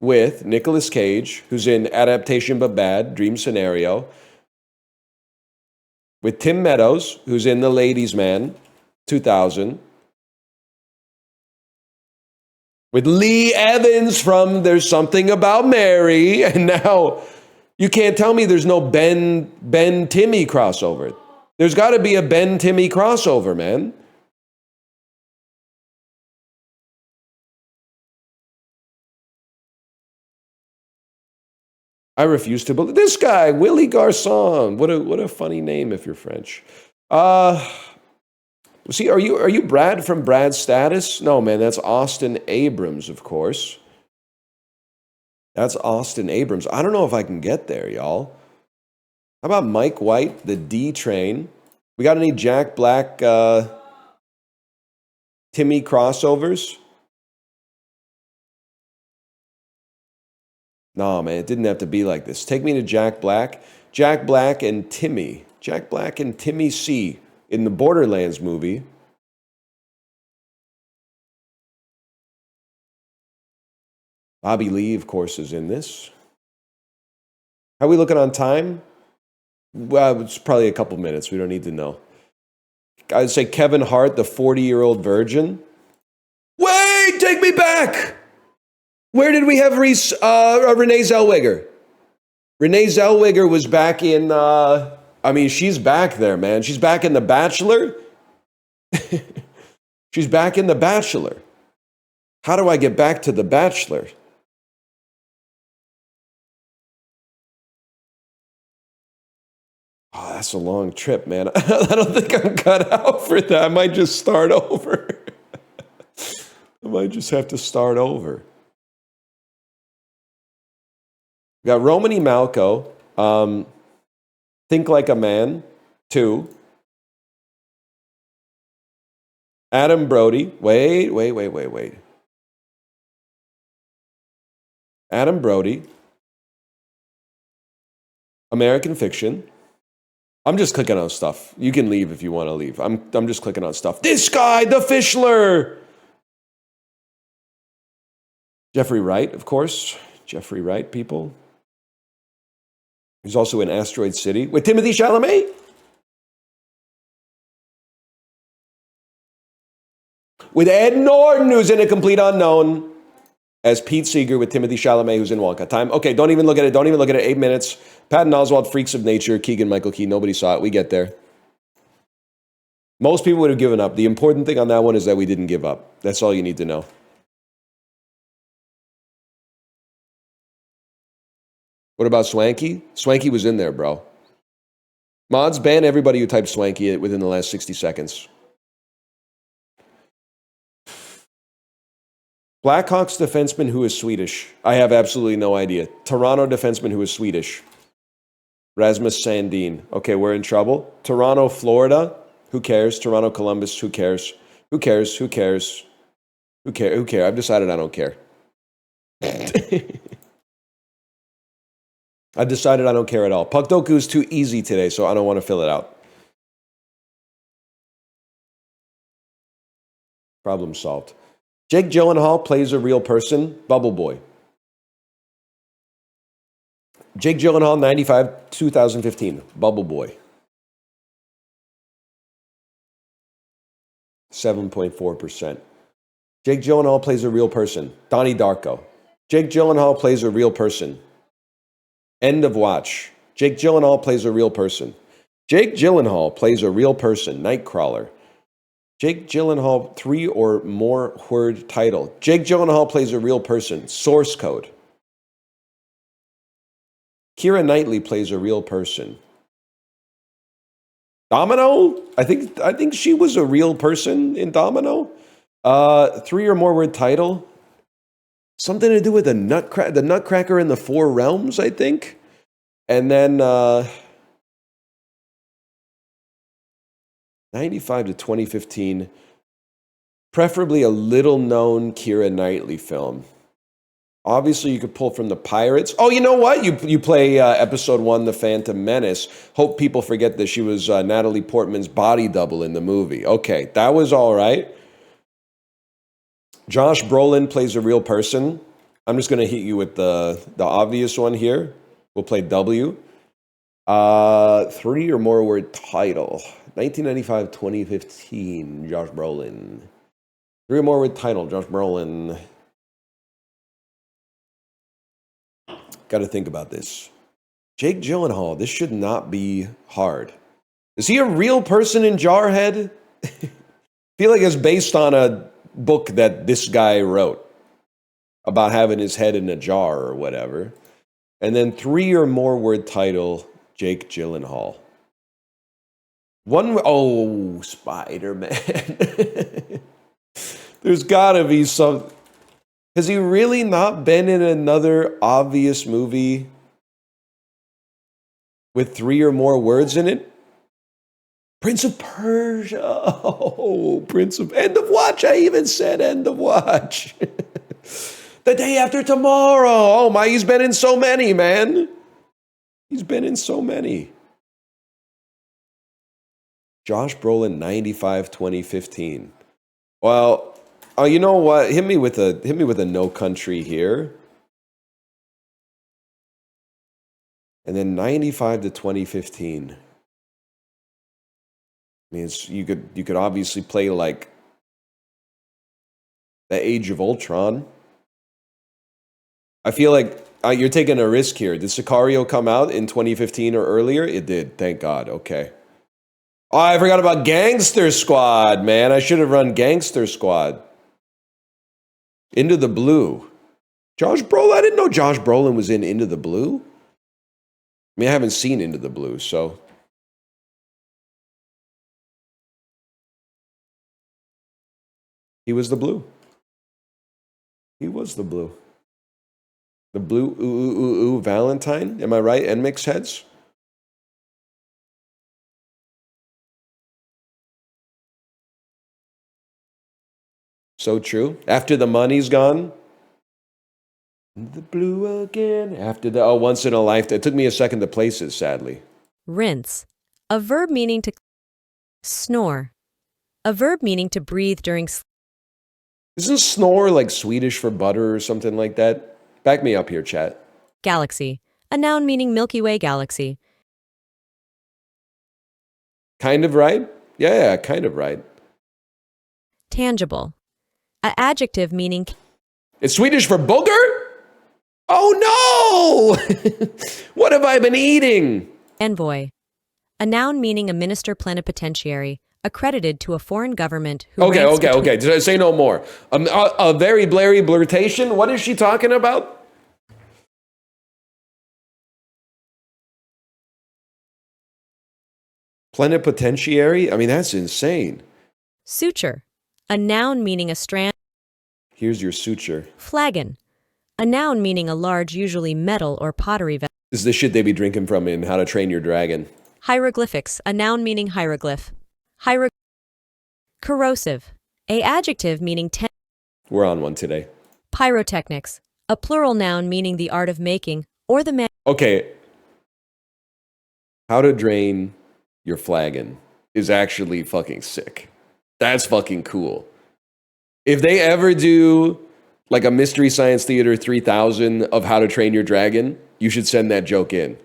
with Nicolas Cage, who's in Adaptation But Bad, Dream Scenario, with Tim Meadows, who's in The Ladies' Man, 2000, with Lee Evans from There's Something About Mary, and now you can't tell me there's no Ben Timmy crossover. There's got to be a Ben Timmy crossover, man. I refuse to believe this guy, Willie Garçon. What a funny name if you're French. See, are you Brad from Brad Status? No, man, that's Austin Abrams, of course. That's Austin Abrams. I don't know if I can get there, y'all. How about Mike White, the D Train? We got any Jack Black, Timmy crossovers? No, man, it didn't have to be like this. Take me to Jack Black. Jack Black and Timmy. Jack Black and Timmy C in the Borderlands movie. Bobby Lee, of course, is in this. How are we looking on time? Well, it's probably a couple minutes. We don't need to know. I'd say Kevin Hart, the 40-year-old virgin. Wait, take me back! Where did we have Renee Zellweger? Renee Zellweger was back in, she's back there, man. She's back in The Bachelor. She's back in The Bachelor. How do I get back to The Bachelor? Oh, that's a long trip, man. I don't think I'm cut out for that. I might just start over. I might just have to start over. We got Romany Malco, Think Like a Man, 2. Adam Brody. Wait. Adam Brody. American Fiction. I'm just clicking on stuff. You can leave if you want to leave. I'm just clicking on stuff. This guy, the Fischler. Jeffrey Wright, of course. Jeffrey Wright, people. He's also in Asteroid City with Timothée Chalamet. With Ed Norton, who's in A Complete Unknown, as Pete Seeger with Timothée Chalamet, who's in Wonka. Time. Okay, don't even look at it. 8 minutes. Patton Oswalt, Freaks of Nature, Keegan-Michael Key. Nobody saw it. We get there. Most people would have given up. The important thing on that one is that we didn't give up. That's all you need to know. What about Swanky? Swanky was in there, bro. Mods, ban everybody who typed Swanky within the last 60 seconds. Blackhawks defenseman who is Swedish. I have absolutely no idea. Toronto defenseman who is Swedish. Rasmus Sandin. Okay, we're in trouble. Toronto, Florida. Who cares? Toronto, Columbus. Who cares? Who cares? Who cares? Who cares? Who cares? I've decided I don't care. I've decided I don't care at all. Puckdoku is too easy today, so I don't want to fill it out. Problem solved. Jake Gyllenhaal plays a real person. Bubble Boy. Jake Gyllenhaal, 95, 2015. Bubble Boy. 7.4%. Jake Gyllenhaal plays a real person. Donnie Darko. Jake Gyllenhaal plays a real person. End of watch. Jake Gyllenhaal plays a real person. Jake Gyllenhaal plays a real person. Nightcrawler. Jake Gyllenhaal, 3 or more word title. Jake Gyllenhaal plays a real person. Source code. Keira Knightley plays a real person. Domino? I think she was a real person in Domino. 3 or more word title. Something to do with the Nutcracker in the Four Realms, I think. And then 95 to 2015. Preferably a little-known Keira Knightley film. Obviously, you could pull from the Pirates. Oh, you know what? You play episode 1, The Phantom Menace. Hope people forget that she was Natalie Portman's body double in the movie. Okay, that was all right. Josh Brolin plays a real person. I'm just going to hit you with the obvious one here. We'll play W. 3 or more word title. 1995, 2015. Josh Brolin. 3 or more word title. Josh Brolin. Got to think about this. Jake Gyllenhaal. This should not be hard. Is he a real person in Jarhead? I feel like it's based on a book that this guy wrote about having his head in a jar or whatever. And then 3 or more word title, Jake Gyllenhaal. Spider-Man. There's gotta be some. Has he really not been in another obvious movie with 3 or more words in it? Prince of Persia. Oh, End of Watch. I even said End of Watch. The Day After Tomorrow. Oh my, he's been in so many, man. He's been in so many. Josh Brolin, 95, 2015. Well, you know what? Hit me with a No Country here. And then 95 to 2015. I mean, you could obviously play like the Age of Ultron. I feel like you're taking a risk here. Did Sicario come out in 2015 or earlier? It did. Thank God. Okay. Oh, I forgot about Gangster Squad, man. I should have run Gangster Squad. Into the Blue. Josh Brolin? I didn't know Josh Brolin was in Into the Blue. I mean, I haven't seen Into the Blue, so. He was the Blue. He was the Blue. The Blue, ooh, Valentine. Am I right? NMIX heads? So true. After the money's gone. The blue again. After the, once in a lifetime. It took me a second to place it, sadly.
Rinse. A verb meaning to snore. A verb meaning to breathe during sleep.
Isn't snore like Swedish for butter or something like that? Back me up here, chat.
Galaxy. A noun meaning Milky Way galaxy.
Kind of right? Yeah, kind of right.
Tangible. An adjective meaning...
It's Swedish for booger? Oh no! What have I been eating?
Envoy. A noun meaning a minister plenipotentiary, accredited to a foreign government who...
Okay. Say no more. A very blurry blurtation? What is she talking about? Plenipotentiary? I mean, that's insane.
Suture. A noun meaning a strand...
Here's your suture.
Flagon. A noun meaning a large, usually metal or pottery vessel.
This is the shit they be drinking from in How to Train Your Dragon.
Hieroglyphics. A noun meaning hieroglyph. Corrosive. A adjective meaning...
We're on one today.
Pyrotechnics. A plural noun meaning the art of making or the...
Okay. How to drain your flagon is actually fucking sick. That's fucking cool. If they ever do like a Mystery Science Theater 3000 of How to Train Your Dragon, you should send that joke in.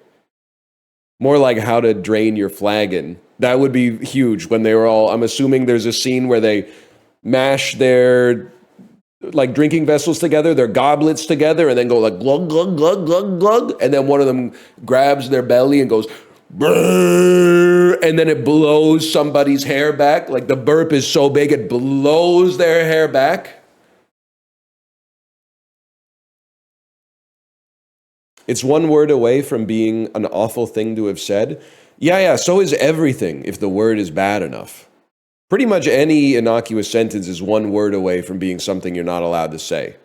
More like How to Drain Your Flagon. That would be huge when they were all, I'm assuming there's a scene where they mash their like drinking vessels together, their goblets together, and then go like glug, glug, glug, glug, glug. And then one of them grabs their belly and goes, brrr, and then it blows somebody's hair back. Like the burp is so big, it blows their hair back. It's one word away from being an awful thing to have said. Yeah, so is everything if the word is bad enough. Pretty much any innocuous sentence is one word away from being something you're not allowed to say.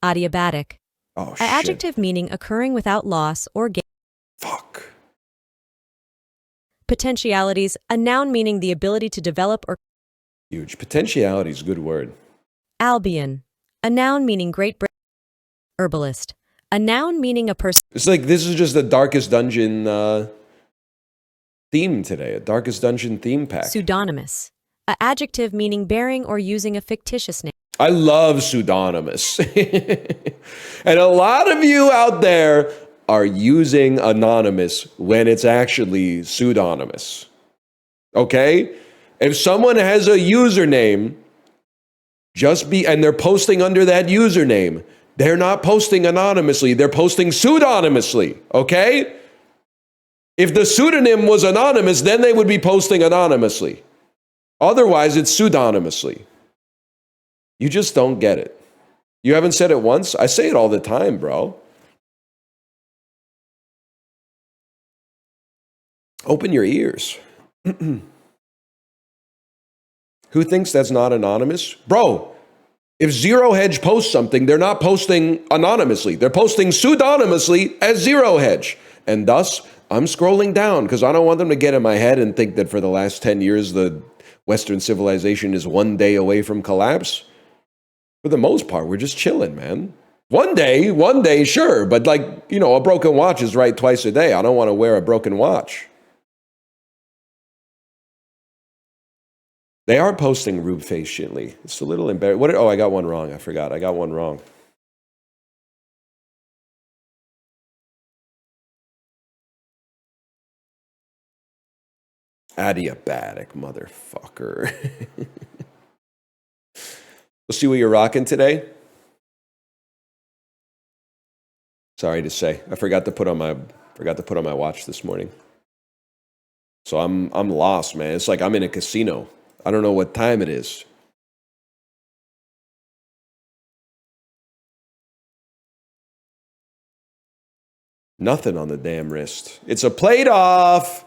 Adiabatic.
Oh, shit.
An adjective meaning occurring without loss or gain.
Fuck.
Potentialities. A noun meaning the ability to develop or...
Huge. Potentiality is a good word.
Albion. A noun meaning Great Britain. Herbalist. A noun meaning a person...
It's like this is just the Darkest Dungeon theme today. A Darkest Dungeon theme pack.
Pseudonymous. An adjective meaning bearing or using a fictitious name.
I love pseudonymous. And a lot of you out there are using anonymous when it's actually pseudonymous. Okay? If someone has a username, and they're posting under that username, they're not posting anonymously, they're posting pseudonymously, okay? If the pseudonym was anonymous, then they would be posting anonymously. Otherwise, it's pseudonymously. You just don't get it. You haven't said it once? I say it all the time, bro. Open your ears. Who thinks that's not anonymous? Bro, if Zero Hedge posts something, they're not posting anonymously. They're posting pseudonymously as Zero Hedge. And thus, I'm scrolling down because I don't want them to get in my head and think that for the last 10 years, the Western civilization is one day away from collapse. For the most part, we're just chilling, man. One day, sure. But like, a broken watch is right twice a day. I don't want to wear a broken watch. They are posting Rube face shitly. It's a little embarrassing. I got one wrong. I forgot. I got one wrong. Adiabatic, motherfucker. Let's see what you're rocking today. Sorry to say, I forgot to put on my watch this morning. So I'm lost, man. It's like I'm in a casino. I don't know what time it is. Nothing on the damn wrist. It's a plate off.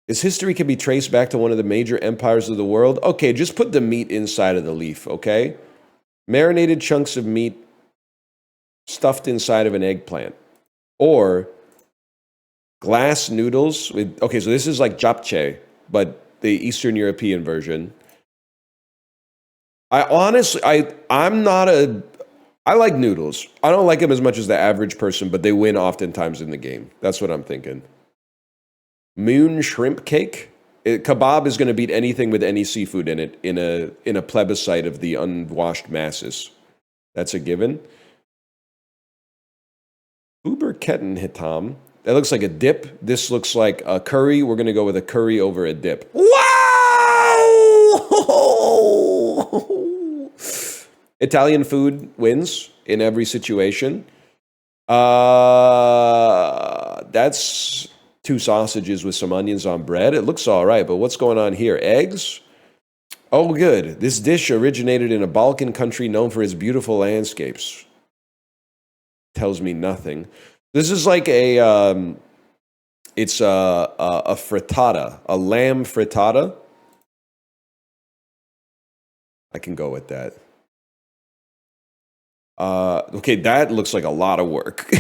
Its history can be traced back to one of the major empires of the world. Okay, just put the meat inside of the leaf, okay? Marinated chunks of meat stuffed inside of an eggplant. Or glass noodles with, okay, so this is like japchae, but the Eastern European version. I like noodles. I don't like them as much as the average person, but they win oftentimes in the game. That's what I'm thinking. Moon shrimp cake. Kebab is going to beat anything with any seafood in it in a plebiscite of the unwashed masses. That's a given. Uber Ketten Hitam. That looks like a dip. This looks like a curry. We're going to go with a curry over a dip. Wow! Italian food wins in every situation. That's 2 sausages with some onions on bread. It looks all right, but what's going on here? Eggs? Oh, good. This dish originated in a Balkan country known for its beautiful landscapes. Tells me nothing. This is like it's a frittata, a lamb frittata. I can go with that. Okay, that looks like a lot of work.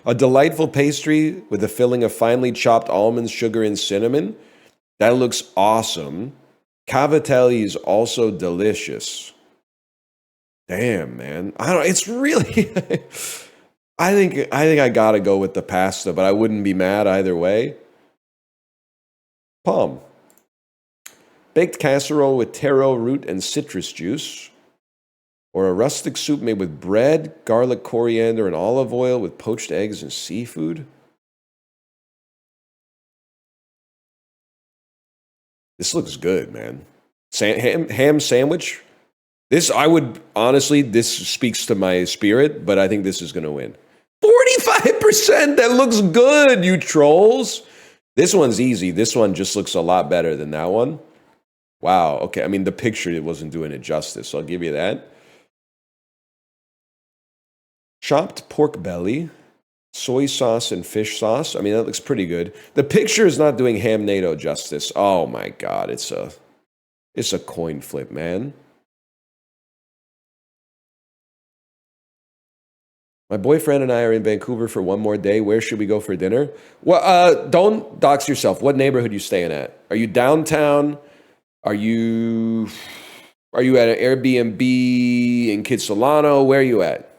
A delightful pastry with a filling of finely chopped almonds, sugar, and cinnamon. That looks awesome. Cavatelli is also delicious. Damn, man. It's really I think I gotta go with the pasta, but I wouldn't be mad either way. Palm. Baked casserole with taro root and citrus juice. Or a rustic soup made with bread, garlic, coriander, and olive oil with poached eggs and seafood. This looks good, man. Ham sandwich. This speaks to my spirit, but I think this is going to win. 45%! That looks good, you trolls! This one's easy. This one just looks a lot better than that one. Wow, okay. I mean, the picture, it wasn't doing it justice, so I'll give you that. Chopped pork belly, soy sauce and fish sauce. I mean, that looks pretty good. The picture is not doing Hamnado justice. Oh my God, it's a coin flip, man. My boyfriend and I are in Vancouver for one more day. Where should we go for dinner? Well, don't dox yourself. What neighborhood you staying at? Are you downtown? Are you at an Airbnb in Kitsilano? Where are you at?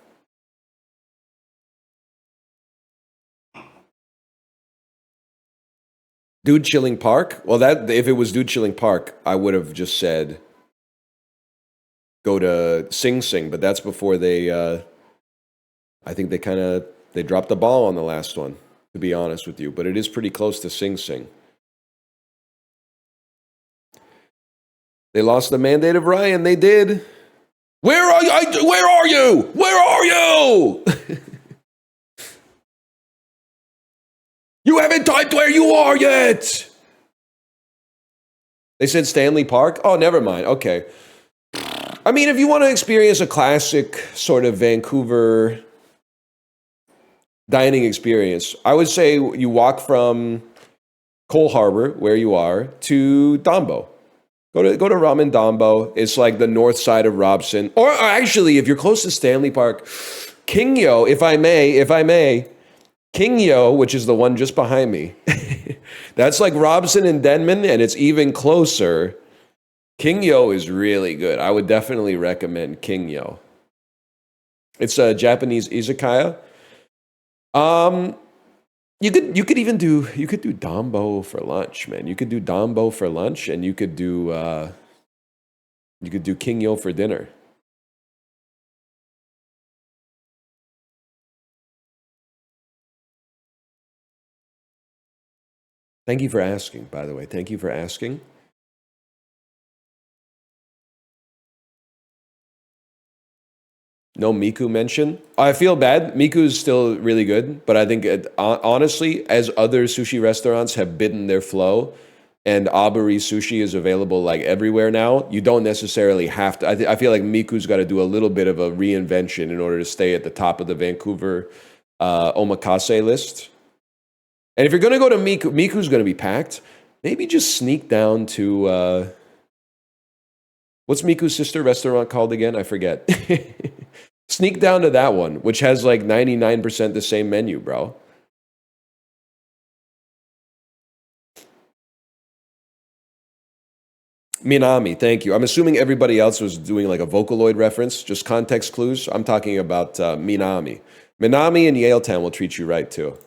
Dude Chilling Park? Well, that if it was Dude Chilling Park, I would have just said go to Sing Sing, but that's before they I think they dropped the ball on the last one, to be honest with you, but it is pretty close to Sing Sing. They lost the mandate of Ryan, they did. Where are you? Where are you? Where are you? You haven't typed where you are yet. They said Stanley Park? Oh, never mind. Okay. I mean, if you want to experience a classic sort of Vancouver dining experience, I would say you walk from Cole Harbor, where you are, to Dumbo. Go to Ramen Dombo. It's like the north side of Robson. Or actually, if you're close to Stanley Park, Kingyo, if I may, Kingyo, which is the one just behind me. That's like Robson and Denman, and it's even closer. Kingyo is really good. I would definitely recommend Kingyo. It's a Japanese izakaya. You could even do Dombo for lunch, man. You could do Dombo for lunch, and you could do Kingyo for dinner. Thank you for asking, by the way. Thank you for asking. No Miku mention. I feel bad. Miku is still really good, but I think honestly, as other sushi restaurants have bitten their flow, and Aburi sushi is available like everywhere now, you don't necessarily have to. I feel like Miku's got to do a little bit of a reinvention in order to stay at the top of the Vancouver omakase list. And if you're going to go to Miku, Miku's going to be packed. Maybe just sneak down to what's Miku's sister restaurant called again? I forget. Sneak down to that one, which has like 99% the same menu, bro. Minami, thank you. I'm assuming everybody else was doing like a Vocaloid reference, just context clues. I'm talking about Minami. Minami and Yaletown will treat you right too.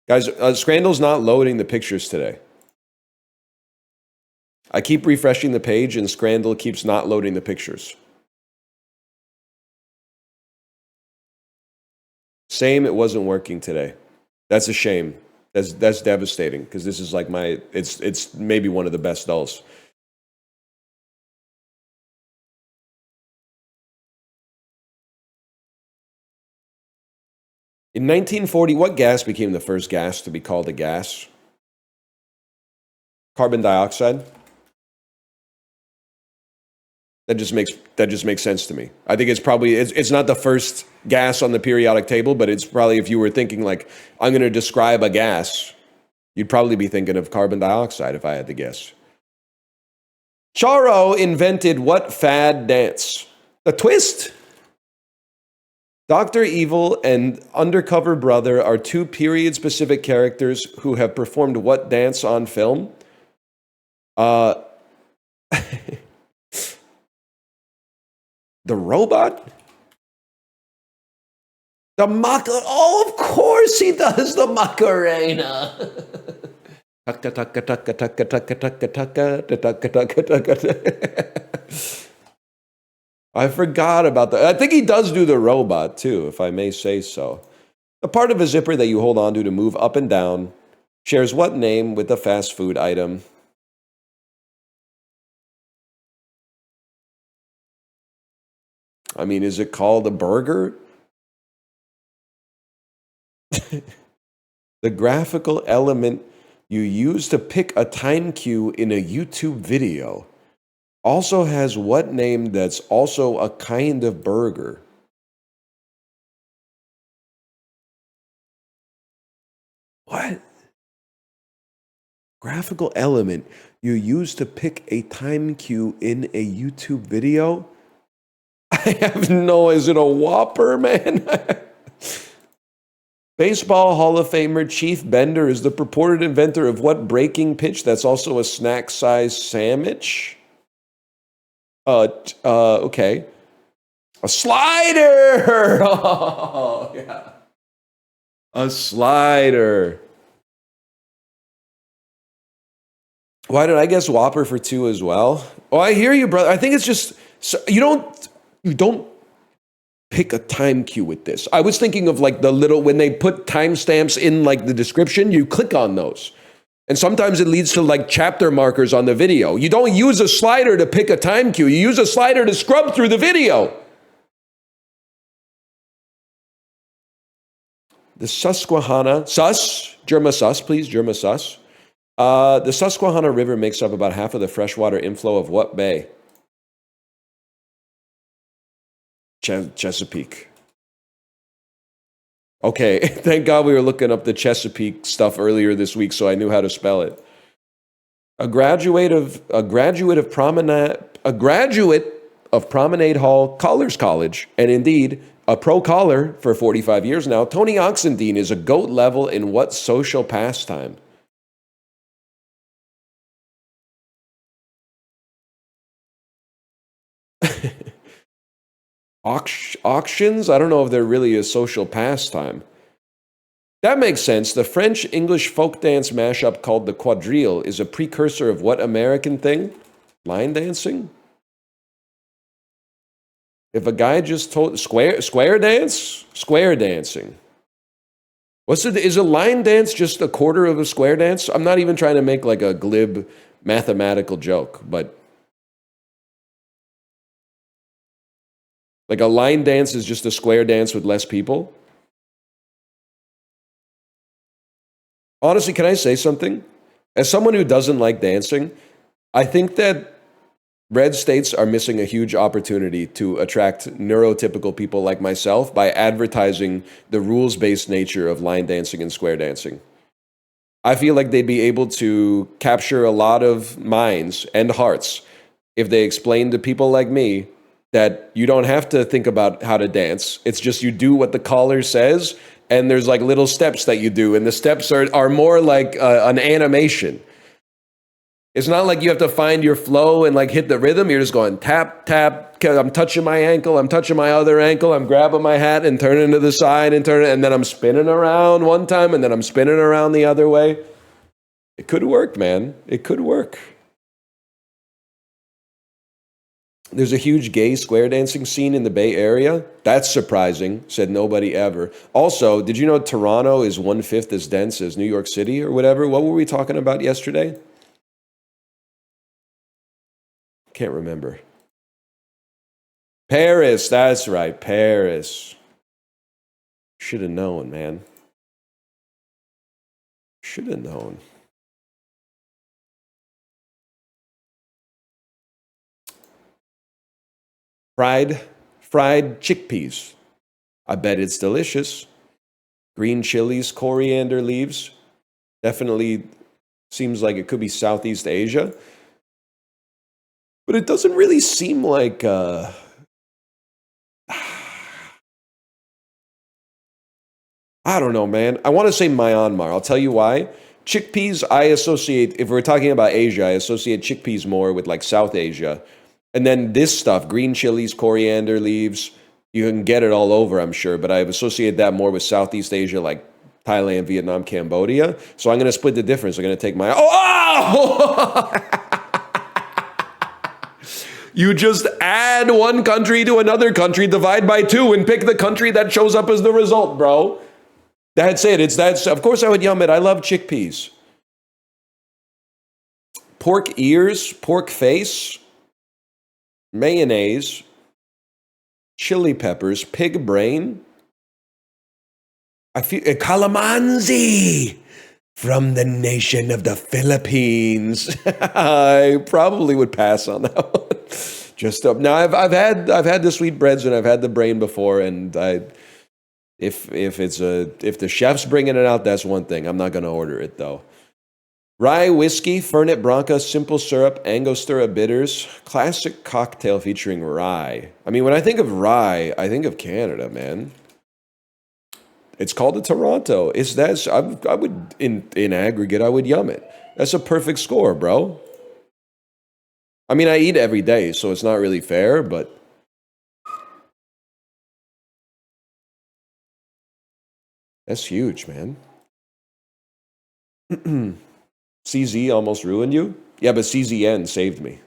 Guys, Scrandal's not loading the pictures today. I keep refreshing the page and Scrandal keeps not loading the pictures. Same, it wasn't working today. That's a shame. That's devastating because this is like it's maybe one of the best dolls. In 1940, what gas became the first gas to be called a gas? Carbon dioxide. That just makes sense to me. I think it's not the first gas on the periodic table, but it's probably, if you were thinking like, I'm going to describe a gas, you'd probably be thinking of carbon dioxide if I had to guess. Charo invented what fad dance? A twist? Dr. Evil and Undercover Brother are two period-specific characters who have performed what dance on film? The robot? The Macarena. Oh, of course he does the Macarena. I forgot about that. I think he does do the robot too, if I may say so. The part of a zipper that you hold on to move up and down shares what name with the fast food item? I mean, is it called a burger? The graphical element you use to pick a time cue in a YouTube video also has what name that's also a kind of burger? What? Graphical element you use to pick a time cue in a YouTube video? I have no, is it a Whopper, man? Baseball Hall of Famer Chief Bender is the purported inventor of what breaking pitch that's also a snack-sized sandwich? Okay. A slider! Oh, yeah. A slider. Why did I guess Whopper for 2 as well? Oh, I hear you, brother. I think it's just, you don't pick a time cue with this. I was thinking of like the little, when they put timestamps in like the description, you click on those. And sometimes it leads to like chapter markers on the video. You don't use a slider to pick a time cue. You use a slider to scrub through the video. The Susquehanna, Germa sus, please, Germa sus. The Susquehanna River makes up about half of the freshwater inflow of what bay? Chesapeake. Okay, thank God we were looking up the Chesapeake stuff earlier this week, so I knew how to spell it. A graduate of Promenade Hall Collars College, and indeed a pro collar for 45 years now, Tony Oxendine is a GOAT level in what social pastime? Auctions? I don't know if they're really a social pastime. That makes sense. The French-English folk dance mashup called the quadrille is a precursor of what American thing? Line dancing? If a guy just told square dance? Square dancing. Is a line dance just a quarter of a square dance? I'm not even trying to make like a glib mathematical joke, but like a line dance is just a square dance with less people? Honestly, can I say something? As someone who doesn't like dancing, I think that red states are missing a huge opportunity to attract neurotypical people like myself by advertising the rules-based nature of line dancing and square dancing. I feel like they'd be able to capture a lot of minds and hearts if they explained to people like me that you don't have to think about how to dance. It's just you do what the caller says, and there's like little steps that you do, and the steps are more like an animation. It's not like you have to find your flow and like hit the rhythm. You're just going tap, tap. I'm touching my ankle. I'm touching my other ankle. I'm grabbing my hat and turning to the side and turning, and then I'm spinning around one time and then I'm spinning around the other way. It could work, man. It could work. There's a huge gay square dancing scene in the Bay Area. That's surprising, said nobody ever. Also, did you know Toronto is 1/5 as dense as New York City or whatever? What were we talking about yesterday? Can't remember. Paris, that's right, Paris. Should have known, man. Should have known. Fried chickpeas. I bet it's delicious. Green chilies, coriander leaves. Definitely seems like it could be Southeast Asia. But it doesn't really seem like I don't know, man. I want to say Myanmar. I'll tell you why. Chickpeas, I associate, if we're talking about Asia, I associate chickpeas more with like South Asia. And then this stuff, green chilies, coriander leaves, you can get it all over, I'm sure. But I associate that more with Southeast Asia, like Thailand, Vietnam, Cambodia. So I'm going to split the difference. I'm going to take my... Oh! You just add one country to another country, divide by 2, and pick the country that shows up as the result, bro. That's it. Of course I would yum it. I love chickpeas. Pork ears, pork face, mayonnaise, chili peppers, pig brain. I feel calamansi from the nation of the Philippines. I probably would pass on that one. Just up now. I've had the sweetbreads and I've had the brain before, and if the chef's bringing it out, that's one thing. I'm not gonna order it though. Rye whiskey, Fernet Branca, simple syrup, Angostura bitters, classic cocktail featuring rye. I mean, when I think of rye, I think of Canada, man. It's called a Toronto. I would in aggregate, I would yum it. That's a perfect score, bro. I mean, I eat every day, so it's not really fair, but that's huge, man. CZ almost ruined you? Yeah, but CZN saved me.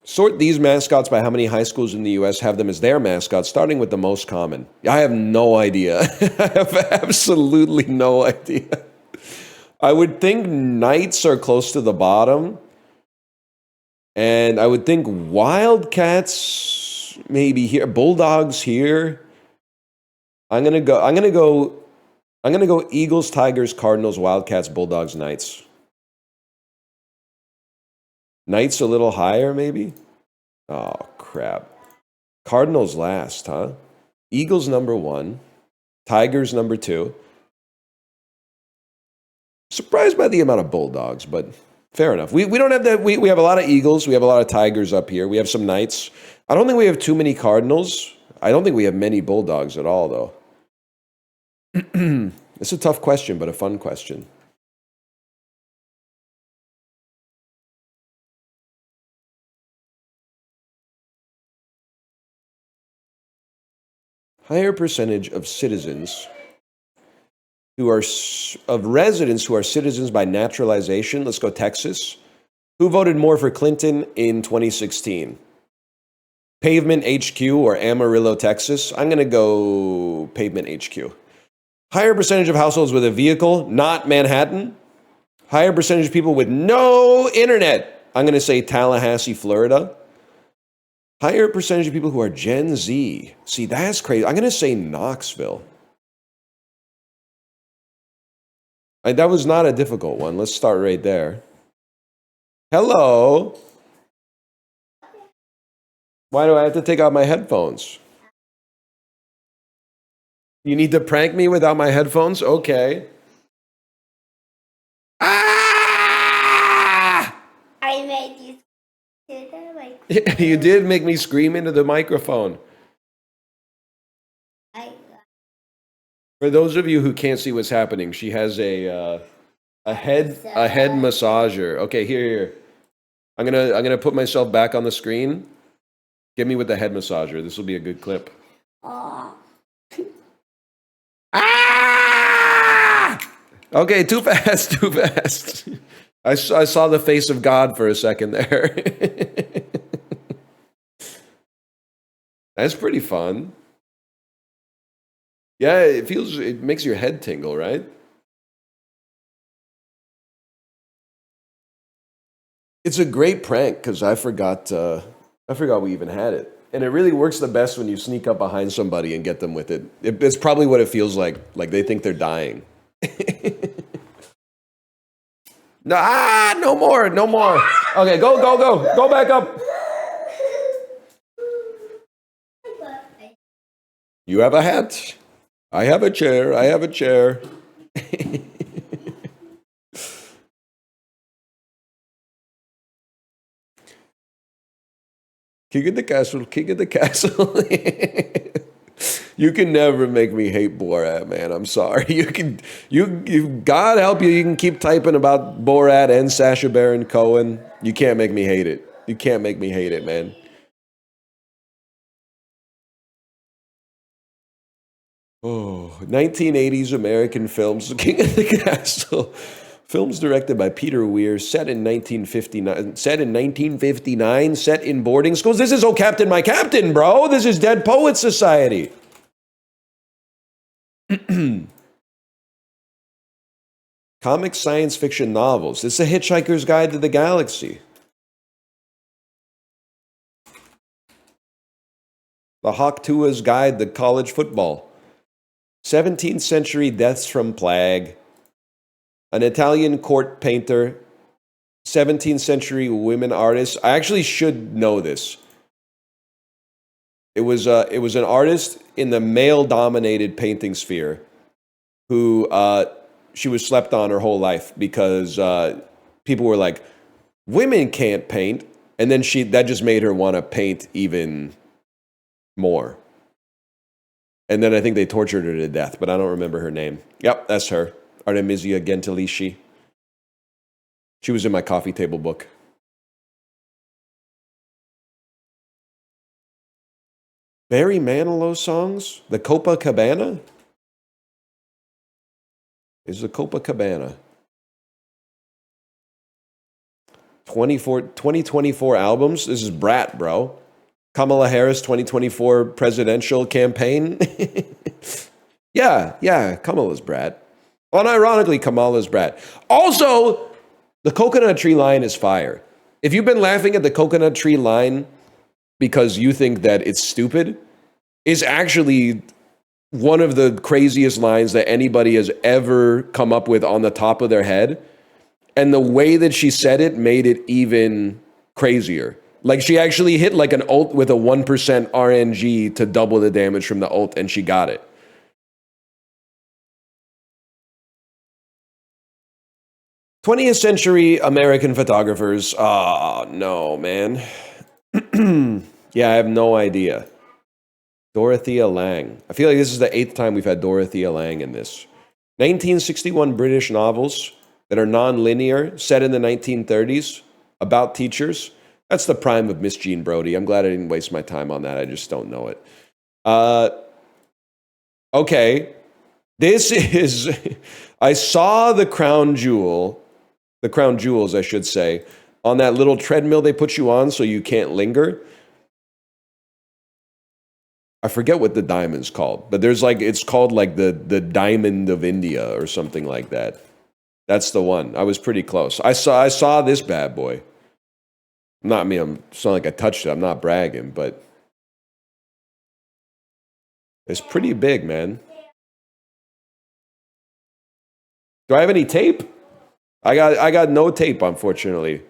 Sort these mascots by how many high schools in the US have them as their mascots, starting with the most common. I have no idea. I have absolutely no idea. I would think Knights are close to the bottom. And I would think Wildcats maybe here, Bulldogs here. I'm gonna go Eagles, Tigers, Cardinals, Wildcats, Bulldogs, Knights. Knights a little higher, maybe? Oh, crap. Cardinals last, huh? Eagles number 1. Tigers number 2. Surprised by the amount of bulldogs, but fair enough. We don't have that. We have a lot of eagles. We have a lot of tigers up here. We have some knights. I don't think we have too many cardinals. I don't think we have many bulldogs at all, though. It's a tough question, but a fun question. Higher percentage of citizens who are of residents who are citizens by naturalization. Let's go Texas. Who voted more for Clinton in 2016? Pavement HQ or Amarillo, Texas? I'm going to go Pavement HQ. Higher percentage of households with a vehicle, not Manhattan. Higher percentage of people with no internet. I'm going to say Tallahassee, Florida. Higher percentage of people who are Gen Z. See, that's crazy. I'm going to say Knoxville. That was not a difficult one. Let's start right there. Hello. Why do I have to take out my headphones? You need to prank me without my headphones? Okay. Ah!
I made you do that, like
You did make me scream into the microphone. For those of you who can't see what's happening, she has a head massager. Okay, here. I'm gonna put myself back on the screen. Get me with the head massager. This will be a good clip.
oh,
Ah! Okay, too fast, too fast. I saw the face of God for a second there. That's pretty fun. Yeah, it makes your head tingle, right? It's a great prank because I forgot we even had it. And it really works the best when you sneak up behind somebody and get them with it. It's probably what it feels like they think they're dying. No more. Okay, go back up. You have a hat. I have a chair. King of the castle. You can never make me hate Borat, man. I'm sorry. God help you. You can keep typing about Borat and Sacha Baron Cohen. You can't make me hate it. You can't make me hate it, man. Oh, 1980s American films. King of the Castle. Films directed by Peter Weir, set in 1959, set in boarding schools. This is Oh Captain, My Captain, bro. This is Dead Poets Society. Comic science fiction novels. This is A Hitchhiker's Guide to the Galaxy. The Hawk Tua's Guide to College Football. 17th Century Deaths from Plague. An Italian court painter. 17th century women artists. I actually should know this. It was an artist in the male-dominated painting sphere who she was slept on her whole life because people were like, women can't paint, and then that just made her want to paint even more. And then I think they tortured her to death, but I don't remember her name. Yep, that's her. Artemisia Gentileschi. She was in my coffee table book. Barry Manilow songs? The Copacabana? Is the Copacabana. 2024 albums? This is Brat, bro. Kamala Harris 2024 presidential campaign? Yeah, Kamala's Brat. Unironically, Kamala's Brat. Also, the coconut tree line is fire. If you've been laughing at the coconut tree line because you think that it's stupid, it's actually one of the craziest lines that anybody has ever come up with on the top of their head. And the way that she said it made it even crazier. Like she actually hit like an ult with a 1% RNG to double the damage from the ult, and she got it. 20th century American photographers. Oh, no, man. Yeah, I have no idea. Dorothea Lange. I feel like this is the 8th time we've had Dorothea Lange in this. 1961 British novels that are non-linear, set in the 1930s, about teachers. That's the prime of Miss Jean Brodie. I'm glad I didn't waste my time on that. I just don't know it. Okay. This is... I saw the crown jewels, I should say, on that little treadmill they put you on so you can't linger. I forget what the diamond's called, but there's like, it's called like the Diamond of India or something like that. That's the one. I was pretty close. I saw this bad boy. Not me, it's not like I touched it. I'm not bragging, but it's pretty big, man. Do I have any tape? I got no tape, unfortunately.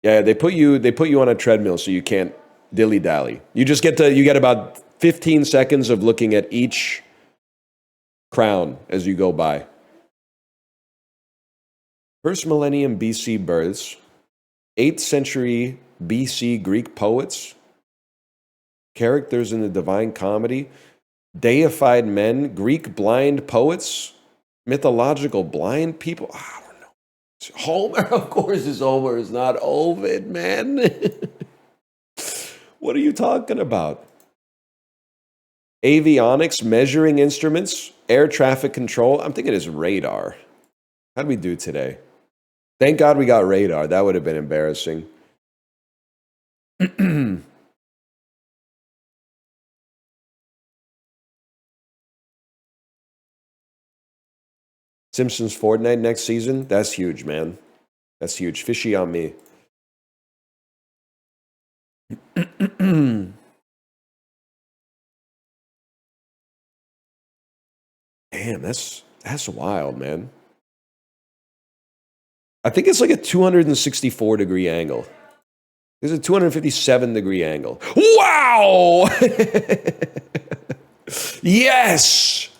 Yeah, they put you on a treadmill so you can't dilly-dally. You get about 15 seconds of looking at each crown as you go by. First millennium BC births, 8th century BC Greek poets, characters in the Divine Comedy, deified men, Greek blind poets, mythological blind people. I don't know. Homer, of course, Homer is not Ovid, man. What are you talking about? Avionics, measuring instruments, air traffic control. I'm thinking it's radar. How'd we do today? Thank God we got radar. That would have been embarrassing. Simpsons Fortnite next season? That's huge, man. That's huge. Fishy on me. Damn, that's wild, man. I think it's like a 264 degree angle. There's a 257 degree angle. Wow! Yes!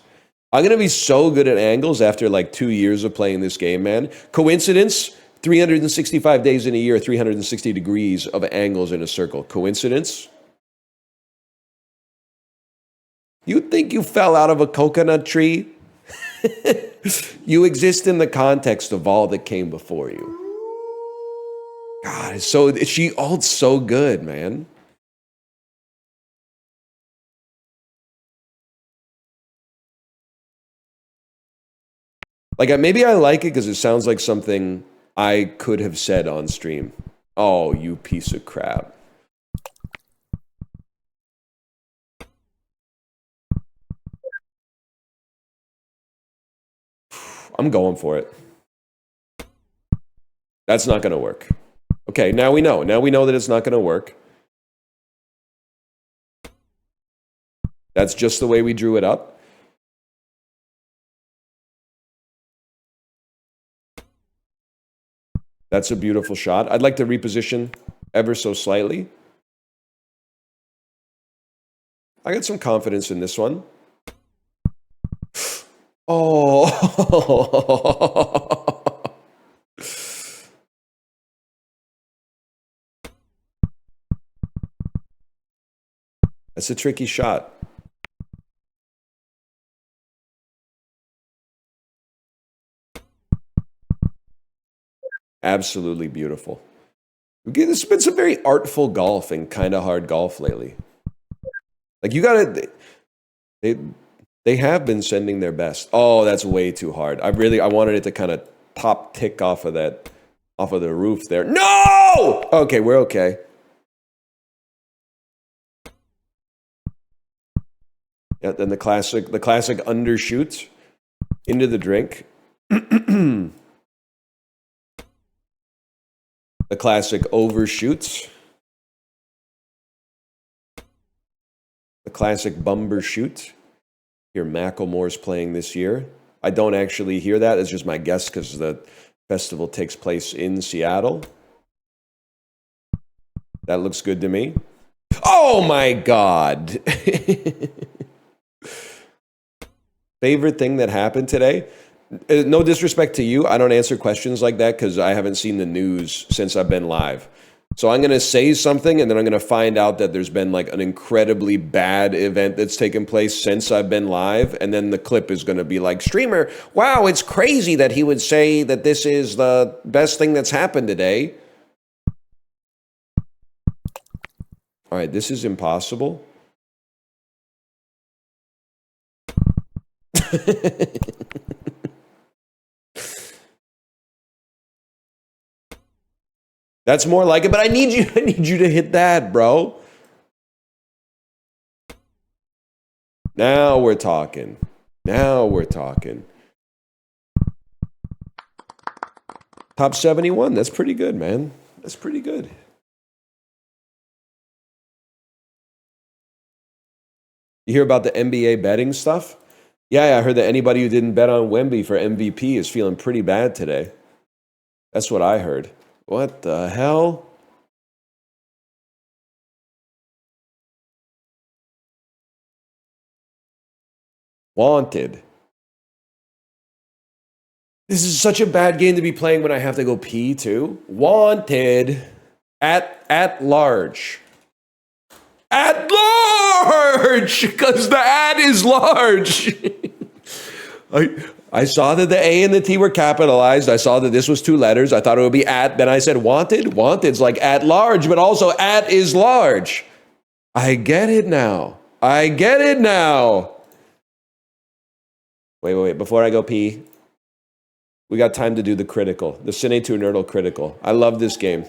I'm going to be so good at angles after like 2 years of playing this game, man. Coincidence? 365 days in a year, 360 degrees of angles in a circle. Coincidence? You think you fell out of a coconut tree? You exist in the context of all that came before you. God, she ults so good, man. Like, maybe I like it because it sounds like something I could have said on stream. Oh, you piece of crap. I'm going for it. That's not going to work. Okay, now we know. Now we know that it's not going to work. That's just the way we drew it up. That's a beautiful shot. I'd like to reposition ever so slightly. I got some confidence in this one. Oh. That's a tricky shot. Absolutely beautiful. There's been some very artful golf and kind of hard golf lately. Like, you gotta... They have been sending their best. Oh, that's way too hard. I wanted it to kind of top tick off of the roof there. No! Okay, we're okay. Yeah, then the classic undershoot into the drink. The classic overshoots. The classic bumper shoot. Hear Macklemore's playing this year. I don't actually hear that. It's just my guess because the festival takes place in Seattle. That looks good to me. Oh my God. Favorite thing that happened today? No disrespect to you. I don't answer questions like that because I haven't seen the news since I've been live. So I'm going to say something and then I'm going to find out that there's been like an incredibly bad event that's taken place since I've been live. And then the clip is going to be like, streamer, wow, it's crazy that he would say that this is the best thing that's happened today. All right, this is impossible. That's more like it, but I need you to hit that, bro. Now we're talking. Now we're talking. Top 71. That's pretty good, man. That's pretty good. You hear about the NBA betting stuff? Yeah, I heard that anybody who didn't bet on Wemby for MVP is feeling pretty bad today. That's what I heard. What the hell? Wanted. This is such a bad game to be playing when I have to go pee too. Wanted. At large. At large! Because the ad is large. I saw that the A and the T were capitalized. I saw that this was 2 letters. I thought it would be at. Then I said wanted. Wanted's like at large, but also at is large. I get it now. I get it now. Wait. Before I go pee, we got time to do the critical. The Cine to Nerdle critical. I love this game.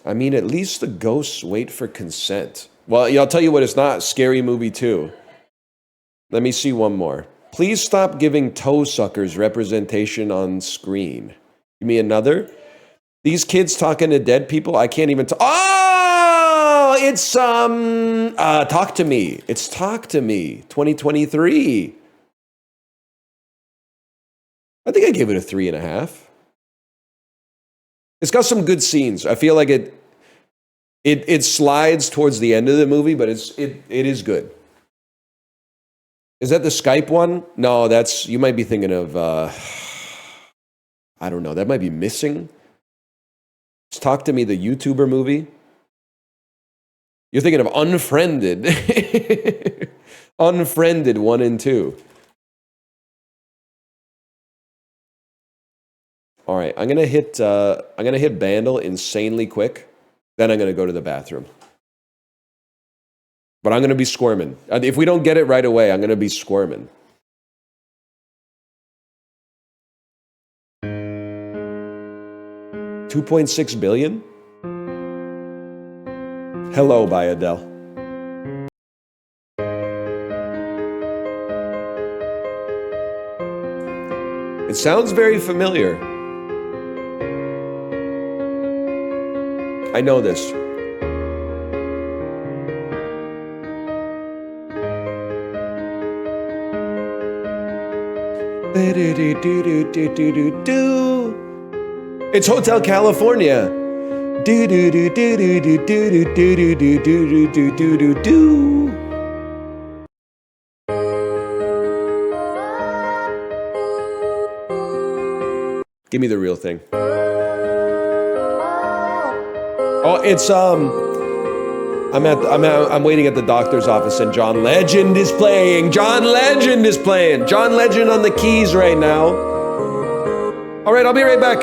I mean, at least the ghosts wait for consent. Well, I'll tell you what it's not. Scary Movie 2. Let me see one more. Please stop giving toe suckers representation on screen. Give me another. These kids talking to dead people. I can't even talk. Oh, it's Talk to Me. It's Talk to Me 2023. I think I gave it a 3.5. It's got some good scenes. I feel like it slides towards the end of the movie, but it is good. Is that the Skype one? No, you might be thinking of, I don't know. That might be Missing. It's Talk to Me, the YouTuber movie. You're thinking of Unfriended. Unfriended 1 and 2. All right, I'm gonna hit Bandle insanely quick. Then I'm gonna go to the bathroom. But I'm gonna be squirming. If we don't get it right away, I'm gonna be squirming. $2.6 billion? Hello by Adele. It sounds very familiar. I know this. It's Hotel California. Give me the real thing. Oh, it's I'm waiting at the doctor's office and John Legend is playing. John Legend is playing. John Legend on the keys right now. All right, I'll be right back.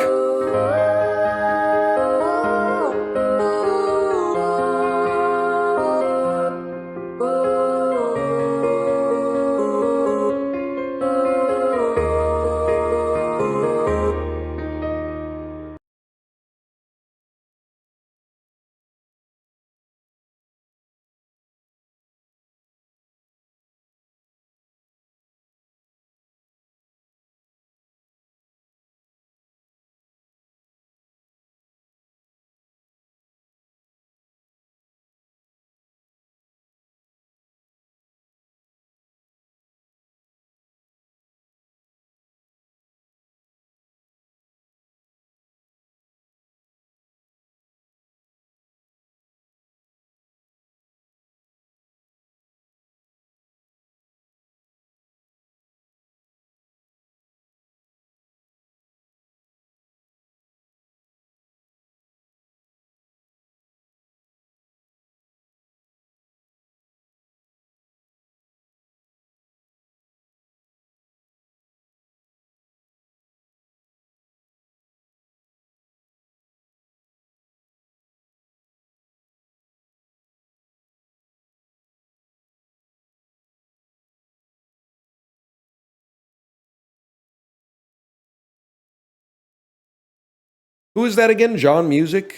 Who is that again? John Music?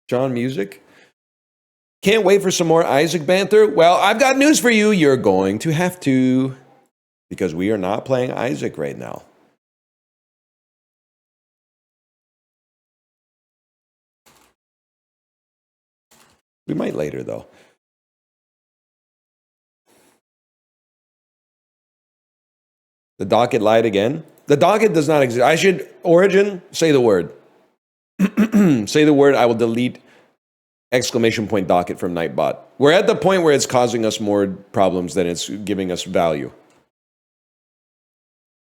John Music? Can't wait for some more Isaac banter? Well, I've got news for you. You're going to have to. Because we are not playing Isaac right now. We might later, though. The docket lied again. The docket does not exist. I should, Origin, say the word. Say the word, I will delete exclamation point docket from Nightbot. We're at the point where it's causing us more problems than it's giving us value.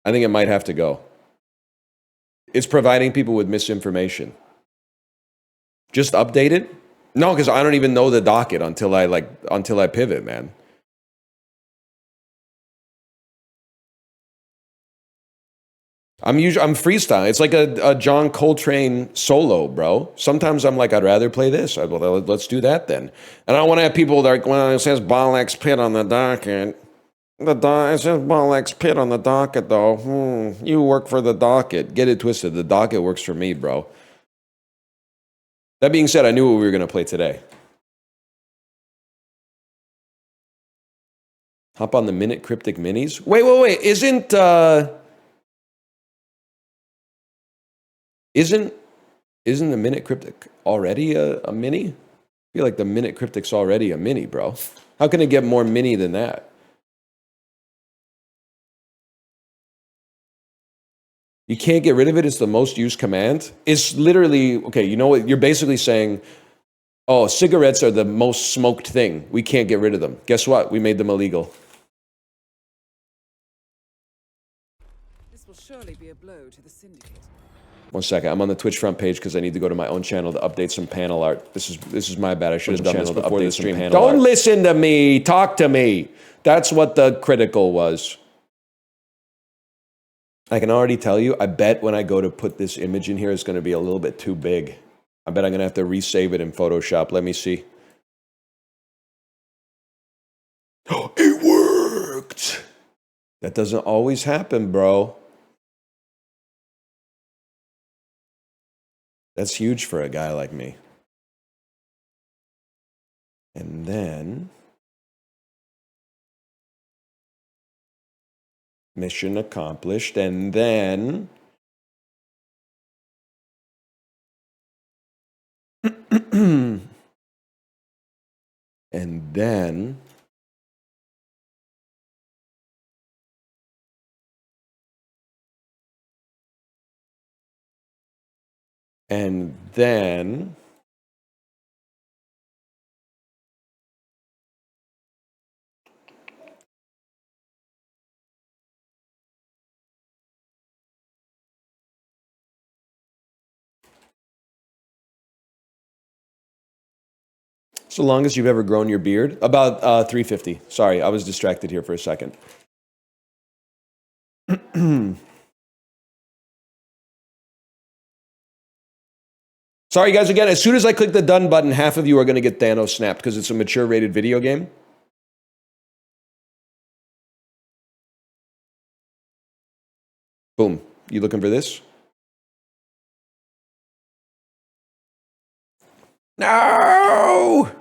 I think it might have to go. It's providing people with misinformation. Just update it? No, because I don't even know the docket until I pivot, man. I'm freestyle. It's like a John Coltrane solo, bro. Sometimes I'm like, I'd rather play this. Let's do that then. And I don't want to have people that are, well, it says Ball X Pit on the docket. It says Ball X Pit on the docket, though. You work for the docket. Get it twisted. The docket works for me, bro. That being said, I knew what we were going to play today. Hop on the Minute Cryptic Minis. Wait. Isn't the Minute Cryptic already a mini? I feel like the Minute Cryptic's already a mini, bro. How can it get more mini than that? You can't get rid of it. It's the most used command. It's literally, okay, you know what? You're basically saying, oh, cigarettes are the most smoked thing. We can't get rid of them. Guess what? We made them illegal.
This will surely be a blow to the syndicate.
1 second. I'm on the Twitch front page because I need to go to my own channel to update some panel art. This is my bad. I should have done this before the stream. Don't listen to me. Talk to me. That's what the critical was. I can already tell you, I bet when I go to put this image in here, it's going to be a little bit too big. I bet I'm going to have to resave it in Photoshop. Let me see. Oh, it worked! That doesn't always happen, bro. That's huge for a guy like me. And then... mission accomplished, and then... and then... and then... So longest you've ever grown your beard? About 350. Sorry, I was distracted here for a second. Sorry, guys, again, as soon as I click the done button, half of you are going to get Thanos snapped because it's a mature rated video game. Boom. You looking for this? No!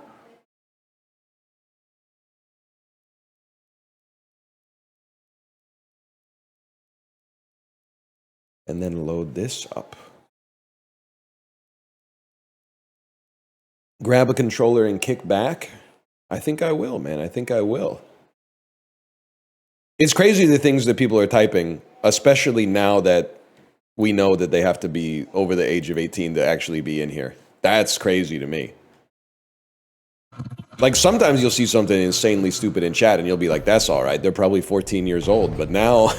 And then load this up. Grab a controller and kick back? I think I will, man. I think I will. It's crazy the things that people are typing, especially now that we know that they have to be over the age of 18 to actually be in here. That's crazy to me. Like, sometimes you'll see something insanely stupid in chat and you'll be like, that's all right. They're probably 14 years old. But now,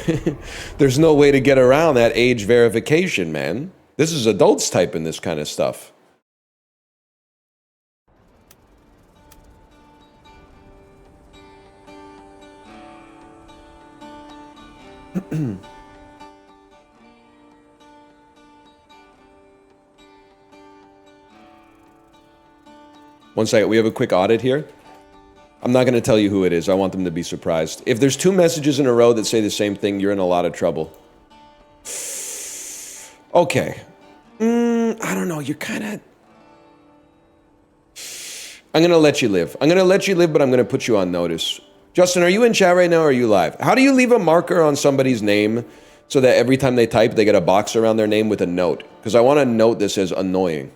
there's no way to get around that age verification, man. This is adults typing this kind of stuff. One second, we have a quick audit here. I'm not going to tell you who it is. I want them to be surprised. If there's 2 messages in a row that say the same thing, you're in a lot of trouble. Okay. I don't know. You're kind of... I'm going to let you live. I'm going to let you live, but I'm going to put you on notice. Justin, are you in chat right now or are you live? How do you leave a marker on somebody's name so that every time they type, they get a box around their name with a note? Because I want a note that says annoying.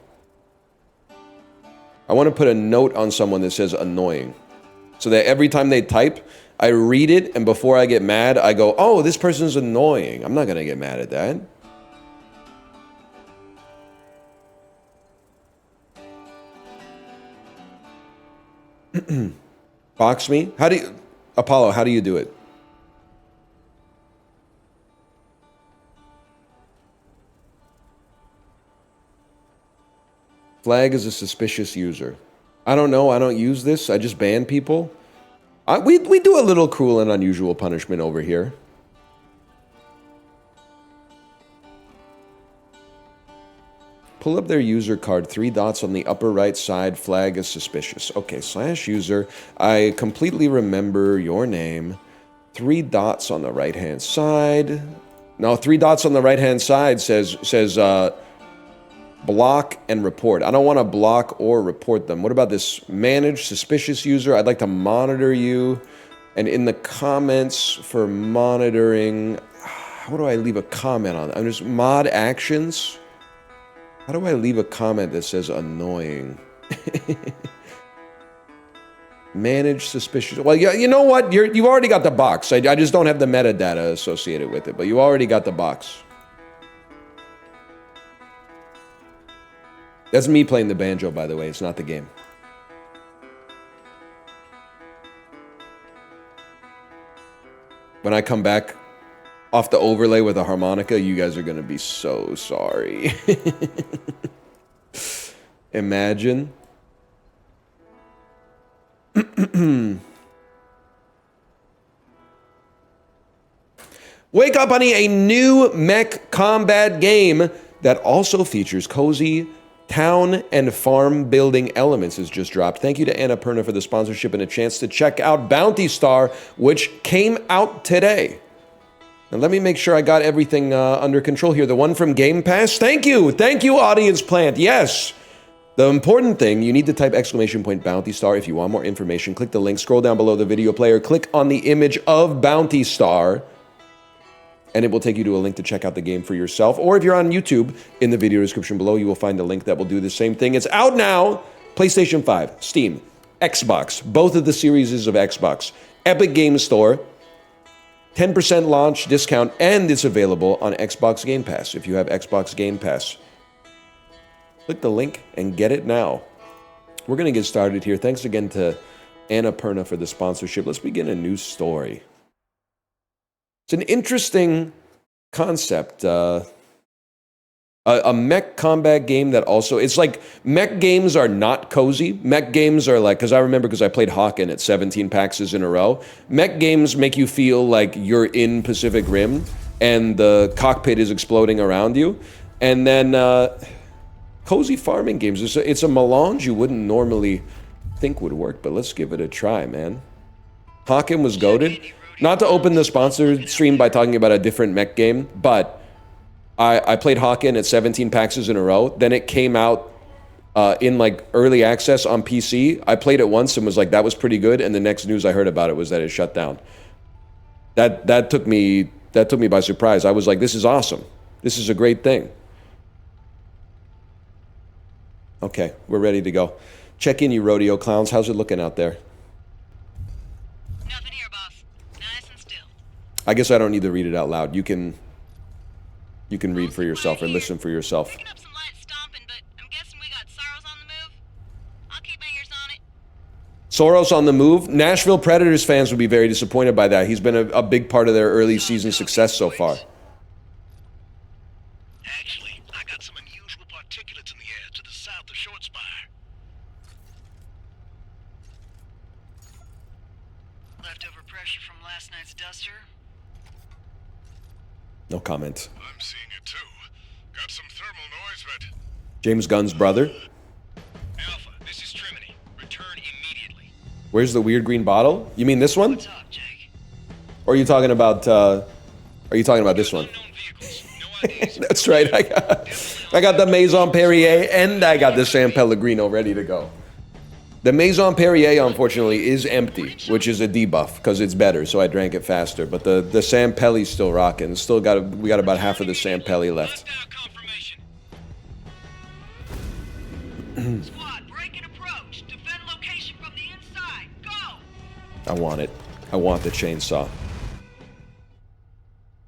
I want to put a note on someone that says annoying. So that every time they type, I read it, and before I get mad, I go, oh, this person's annoying. I'm not going to get mad at that. Box me? How do you... Apollo, how do you do it? Flag is a suspicious user. I don't know. I don't use this. I just ban people. We do a little cruel and unusual punishment over here. Pull up their user card. 3 dots on the upper right side. Flag is suspicious. Okay, /user. I completely remember your name. 3 dots on the right-hand side. No, 3 dots on the right-hand side says block and report. I don't want to block or report them. What about this? Manage suspicious user. I'd like to monitor you. And in the comments for monitoring, how do I leave a comment on that? I'm just mod actions. How do I leave a comment that says annoying? Manage suspicious. Well, yeah, you know what? You've already got the box. I just don't have the metadata associated with it, but you already got the box. That's me playing the banjo, by the way. It's not the game. When I come back off the overlay with a harmonica, you guys are going to be so sorry. Imagine. Wake up, honey, a new mech combat game that also features cozy town and farm building elements has just dropped. Thank you to Annapurna for the sponsorship and a chance to check out Bounty Star, which came out today. And let me make sure I got everything under control here. The one from Game Pass. Thank you, Audience Plant. Yes. The important thing, you need to type !Bounty Star if you want more information. Click the link, scroll down below the video player, click on the image of Bounty Star, and it will take you to a link to check out the game for yourself. Or if you're on YouTube, in the video description below, you will find a link that will do the same thing. It's out now. PlayStation 5, Steam, Xbox, both of the series of Xbox, Epic Games Store, 10% launch discount, and it's available on Xbox Game Pass if you have Xbox Game Pass. Click the link and get it now. We're going to get started here. Thanks again to Annapurna for the sponsorship. Let's begin a new story. It's an interesting concept. A mech combat game that also... It's like mech games are not cozy. Mech games are like... Because I remember because I played Hawken at 17 PAXs in a row. Mech games make you feel like you're in Pacific Rim and the cockpit is exploding around you. And then cozy farming games. It's a melange you wouldn't normally think would work, but let's give it a try, man. Hawken was goated. Not to open the sponsored stream by talking about a different mech game, but... I played Hawken at 17 PAXs in a row. Then it came out in like early access on PC. I played it once and was like, that was pretty good. And the next news I heard about it was that it shut down. That took me by surprise. I was like, this is awesome. This is a great thing. Okay, we're ready to go. Check in, you rodeo clowns. How's it looking out there?
Nothing here, boss. Nice and still.
I guess I don't need to read it out loud. You can read for yourself or listen for yourself.
Picking up some light stomping, but I'm guessing we got Sorrows on the move. I'll keep my ears on it.
Soros on the move. Nashville Predators fans would be very disappointed by that. He's been a big part of their early season success so far.
Actually, I got some unusual particulates in the air to the south of Short Spire.
Leftover pressure from last night's duster.
No comment.
I'm seeing it too. Got some thermal noise, but...
James Gunn's brother.
Alpha, this is Trimony. Return immediately.
Where's the weird green bottle? You mean this one?
What's up, Jake?
Or are you talking about this one?
Unknown vehicles. No
That's right. I got the Maison Perrier and I got the San Pellegrino ready to go. The Maison Perrier, unfortunately, is empty, which is a debuff because it's better, so I drank it faster. But the San Pelly's still rocking. We got about half of the San Pelly left.
Squad, break and approach. Defend location from the inside. Go!
I want it. I want the chainsaw.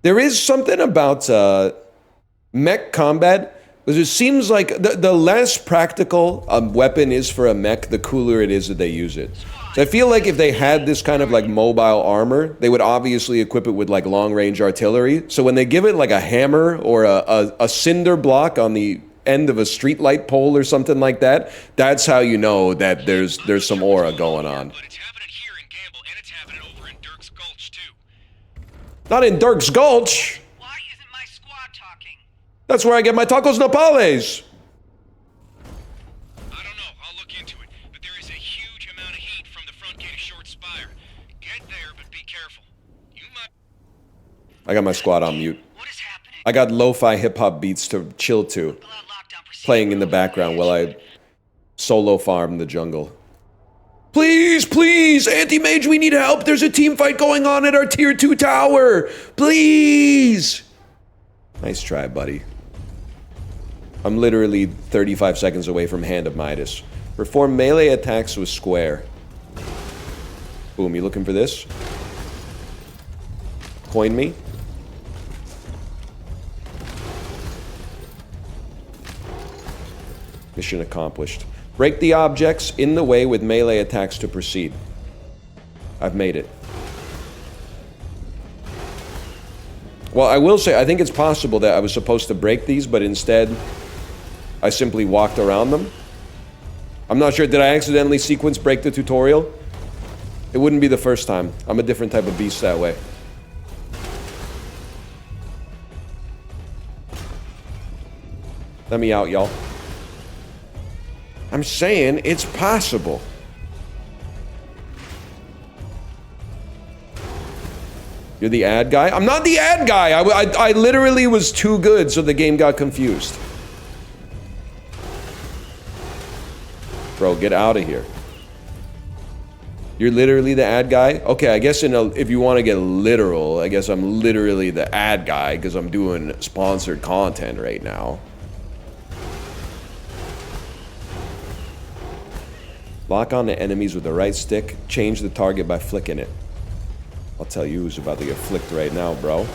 There is something about mech combat, because it seems like the less practical a weapon is for a mech, the cooler it is that they use it. So I feel like if they had this kind of like mobile armor, they would obviously equip it with like long-range artillery. So when they give it like a hammer or a cinder block on the end of a streetlight pole or something like that, that's how you know that there's some aura going on.
But it's happening here in Gamble, and it's happening over in Dirk's Gulch, too.
Not in Dirk's Gulch.
Why isn't my squad talking?
That's where I get my tacos napales.
I don't know. I'll look into it. But there is a huge amount of heat from the front gate of Short Spire. Get there, but be careful. You might...
I got my squad on mute.
What is happening?
I got lo-fi hip-hop beats to chill to,
Allow lockdown procedure.
playing in the background while I solo farm the jungle. Please, please, Anti-Mage, we need help. There's a team fight going on at our tier 2 tower. Please. Nice try, buddy. I'm literally 35 seconds away from Hand of Midas. Perform melee attacks with square. Boom, you looking for this? Coin me. Mission accomplished. Break the objects in the way with melee attacks to proceed. I've made it. Well, I will say, I think it's possible that I was supposed to break these, but instead, I simply walked around them. I'm not sure, did I accidentally sequence break the tutorial? It wouldn't be the first time. I'm a different type of beast that way. Let me out, y'all. I'm saying it's possible. You're the ad guy? I'm not the ad guy! I literally was too good, so the game got confused. Bro, get out of here. You're literally the ad guy? Okay, I guess if you want to get literal, I guess I'm literally the ad guy because I'm doing sponsored content right now. Lock on to enemies with the right stick. Change the target by flicking it. I'll tell you who's about to get flicked right now, bro.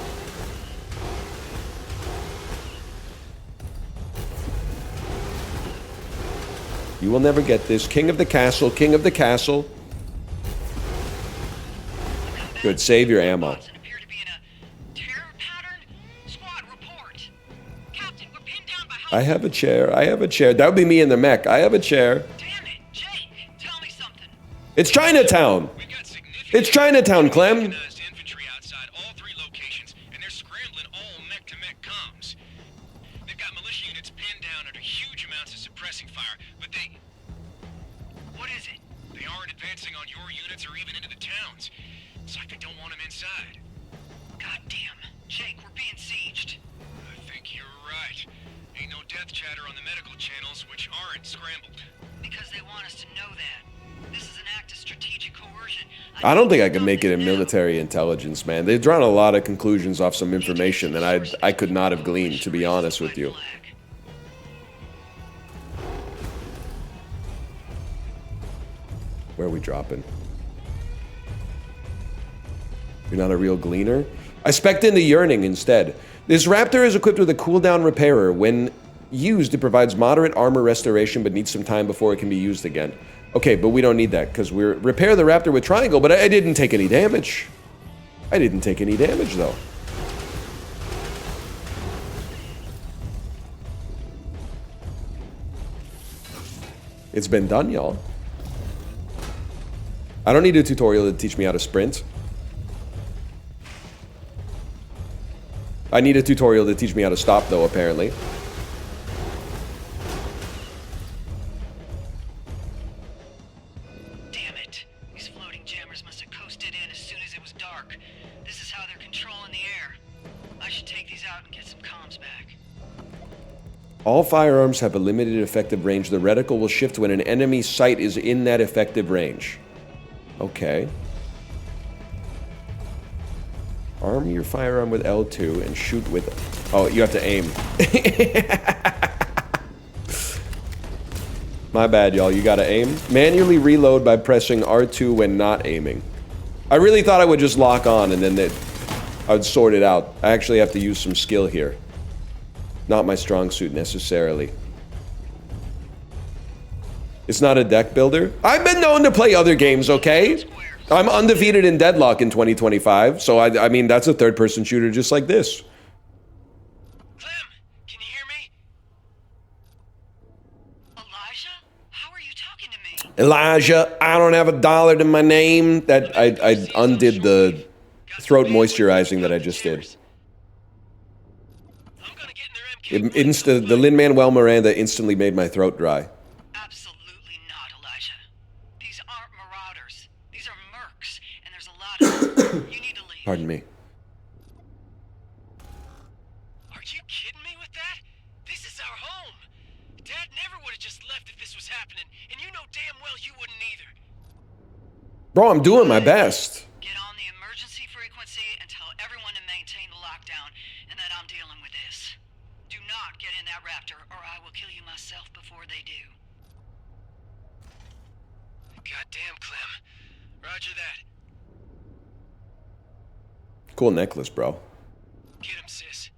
You will never get this. King of the castle, king of the castle. Good, save your ammo.
Appear to be in a terror pattern. Squad, report. Captain, we're pinned down by
I have a chair, I have a chair. That would be me in the mech. I have a chair.
Damn it, Jake, tell me something.
It's Chinatown.
We got significant...
It's Chinatown, Clem.
...mechanized infantry outside all 3 locations, and they're scrambling all mech-to-mech comms. They've got militia units pinned down under huge amounts of suppressing fire, but they... What is it? They aren't advancing on your units or even into the towns. It's like they don't want them inside.
Goddamn, Jake, we're being sieged.
I think you're right. Ain't no death chatter on the medical channels, which aren't scrambled.
Because they want us to know that. This is an act of strategic coercion.
I don't think I could make it in military intelligence, man. They've drawn a lot of conclusions off some information that I could not have gleaned, to be honest with you. Where are we dropping? You're not a real gleaner? I spec'd into Yearning instead. This Raptor is equipped with a cooldown repairer. When used, it provides moderate armor restoration, but needs some time before it can be used again. Okay, but we don't need that, because we're repair the Raptor with Triangle, but I didn't take any damage. I didn't take any damage, though. It's been done, y'all. I don't need a tutorial to teach me how to sprint. I need a tutorial to teach me how to stop, though, apparently.
Damn it. These floating jammers must have coasted in as soon as it was dark. This is how they're controlling the air. I should take these out and get some comms back.
All firearms have a limited effective range. The reticle will shift when an enemy sight is in that effective range. Okay. Arm your firearm with L2 and shoot with... Oh, you have to aim. My bad, y'all. You gotta aim. Manually reload by pressing R2 when not aiming. I really thought I would just lock on and then I would sort it out. I actually have to use some skill here. Not my strong suit necessarily. It's not a deck builder. I've been known to play other games, okay? I'm undefeated in Deadlock in 2025, so I mean, that's a third-person shooter just like this.
Clem, can you hear me? Elijah? How are you talking to me?
Elijah, I don't have $1 to my name. That I undid the throat moisturizing that I just did.
I'm gonna get in their MK.
The Lin-Manuel Miranda instantly made my throat dry.
Absolutely not, Elijah. These aren't marauders. These are mercs, and there's a lot of them. You need to leave.
Pardon me.
Are you kidding me with that? This is our home. Dad never would have just left if this was happening, and you know damn well you wouldn't either.
Bro, I'm doing my best.
Get on the emergency frequency and tell everyone to maintain the lockdown, and that I'm dealing with this. Do not get in that raptor, or I will kill you myself before they do. Goddamn, Clem. Roger that.
Cool necklace, bro.
Get him, sis.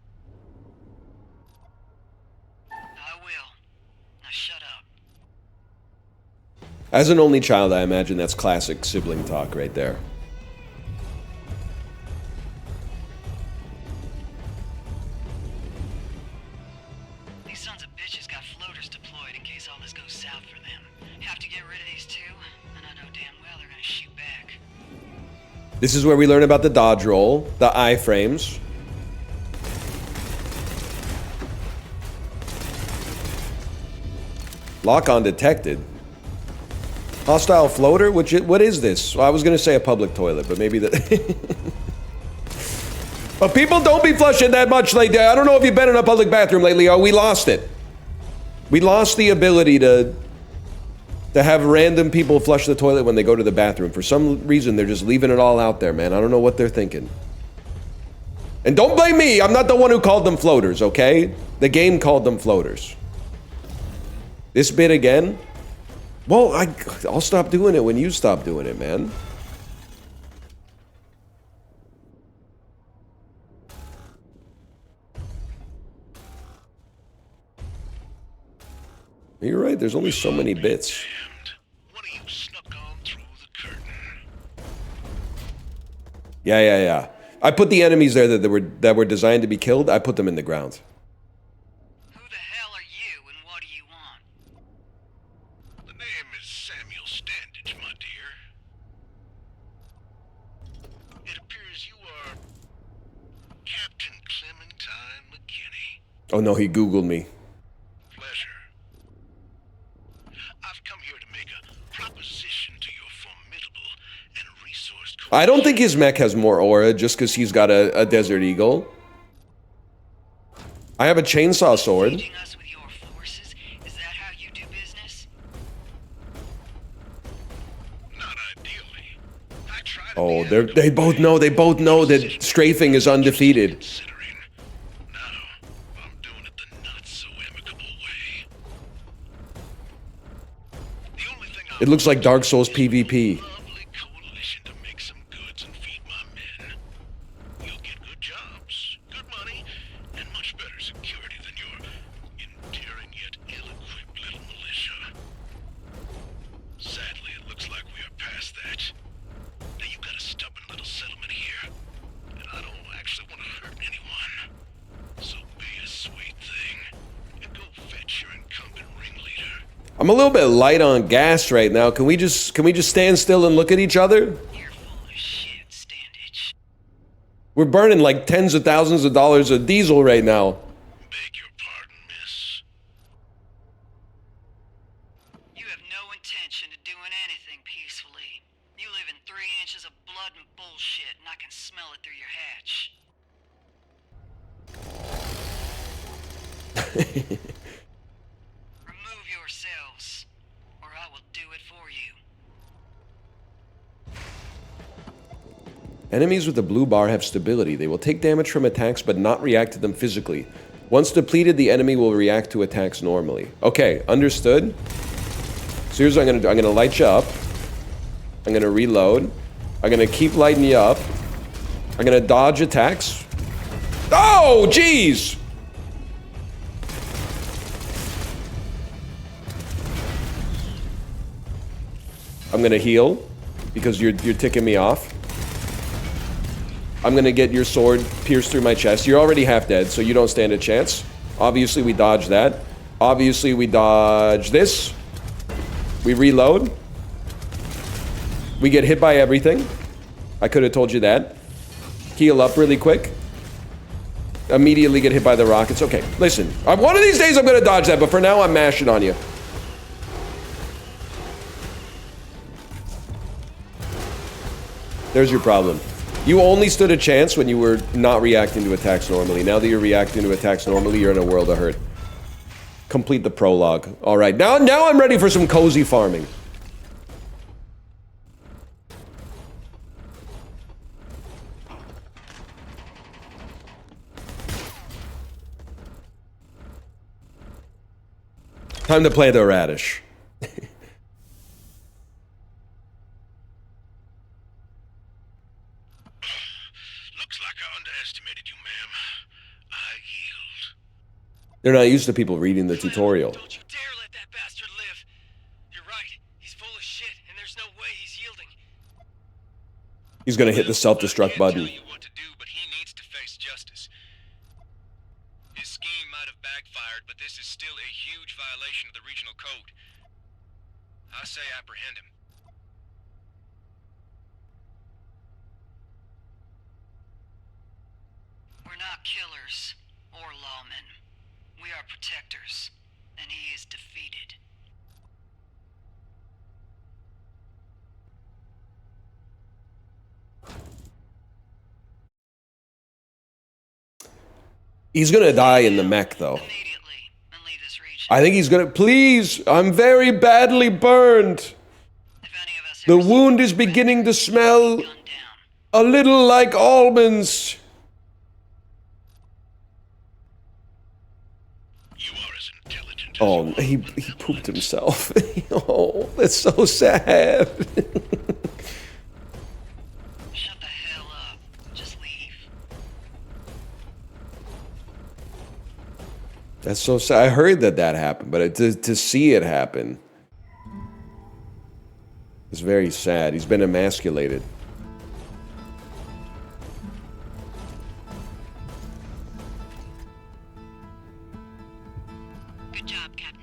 I will. Now shut up.
As an only child, I imagine that's classic sibling talk right there.
These sons of bitches got floaters deployed in case all this goes south for them. Have to get rid of these two, and I know damn well they're gonna shoot back.
This is where we learn about the dodge roll, the iframes. Lock on detected. Hostile floater? What is this? Well, I was gonna say a public toilet, but maybe that... But people don't be flushing that much lately. I don't know if you've been in a public bathroom lately. Oh, we lost it. We lost the ability to have random people flush the toilet when they go to the bathroom. For some reason, they're just leaving it all out there, man. I don't know what they're thinking. And don't blame me. I'm not the one who called them floaters, okay? The game called them floaters. This bit again? Well, I'll stop doing it when you stop doing it, man. You're right, there's only so many bits.
One of you snuck on through the curtain.
Yeah. I put the enemies there that were designed to be killed, I put them in the ground.
Who the hell are you, and what do you want?
The name is Samuel Standage, my dear. It appears you are Captain Clementine McKinney.
Oh no, he Googled me.
Pleasure. I've come here to make a proposition to your formidable and resourced...
I don't think his mech has more aura just because he's got a Desert Eagle. I have a chainsaw sword.
Feeding us with your forces? Is that how you do business?
Not ideally. I try to
Oh,
be
they both know that strafing is undefeated.
considering. Now, I'm doing it the not so amicable way. The only thing I
It looks like Dark Souls PvP.
lovely coalition to make some goods and feed my men. You'll get good jobs, good money, and much better security than your endearing yet ill-equipped little militia. Sadly, it looks like we are past that. Now you've got a stubborn little settlement here, and I don't actually want to hurt anyone. So be a sweet thing, and go fetch your incumbent ringleader.
I'm a little bit light on gas right now. Can we just stand still and look at each other?
You're full of shit, Standage.
We're burning like tens of thousands of dollars of diesel right now.
Beg your pardon, miss.
You have no intention of doing anything peacefully. You live in 3 inches of blood and bullshit, and I can smell it through your hatch. Remove yourselves, or I will do it for you.
Enemies with the blue bar have stability. They will take damage from attacks but not react to them physically. Once depleted, the enemy will react to attacks normally. Okay, understood. So here's what I'm gonna do. I'm gonna light you up. I'm gonna reload. I'm gonna keep lighting you up. I'm gonna dodge attacks. Oh, jeez! I'm gonna heal because you're ticking me off. I'm gonna get your sword pierced through my chest. You're already half dead, so you don't stand a chance. Obviously, we dodge that. Obviously, we dodge this. We reload. We get hit by everything. I could have told you that. Heal up really quick. Immediately get hit by the rockets. Okay, listen. One of these days I'm gonna dodge that, but for now I'm mashing on you. There's your problem. You only stood a chance when you were not reacting to attacks normally. Now that you're reacting to attacks normally, you're in a world of hurt. Complete the prologue. All right, now I'm ready for some cozy farming. Time to play the radish. They're not used to people reading the tutorial.
Don't you dare let that bastard live. You're right. He's full of shit, and there's no way he's yielding.
He's gonna hit the self-destruct button.
I can't tell you what to do, but he needs to face justice. His scheme might have backfired, but this is still a huge violation of the regional code. I say apprehend him.
We're not killers or lawmen. We are protectors, and he is defeated.
He's gonna die in the mech, though.
Immediately, and leave this region.
I think he's gonna. Please, I'm very badly burned.
If any of us
The
ever see
wound
you
is beginning to
gunned
smell
down.
a little like almonds.
You are as intelligent as
Oh, he pooped himself. Oh, that's so sad.
Shut the hell up. Just leave.
That's so sad. I heard that happened, but to see it happen is very sad. He's been emasculated.
Good job, Captain.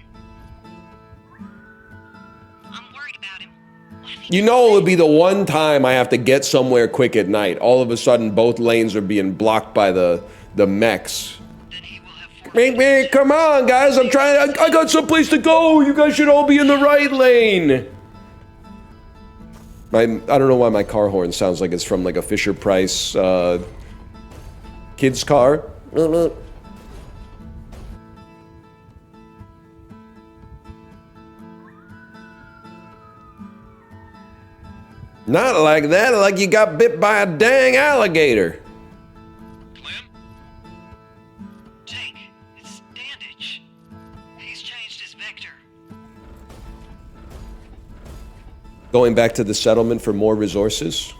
I'm worried about him. What if he
You know, it would be the one time I have to get somewhere quick at night. All of a sudden, both lanes are being blocked by the mechs.
then he will have
Man, come on, guys! I'm trying. I got someplace to go. You guys should all be in the right lane. I don't know why my car horn sounds like it's from like a Fisher Price kid's car. Not like that, like you got bit by a dang alligator.
Clem?
Jake, it's Dandage. He's changed his vector.
Going back to the settlement for more resources.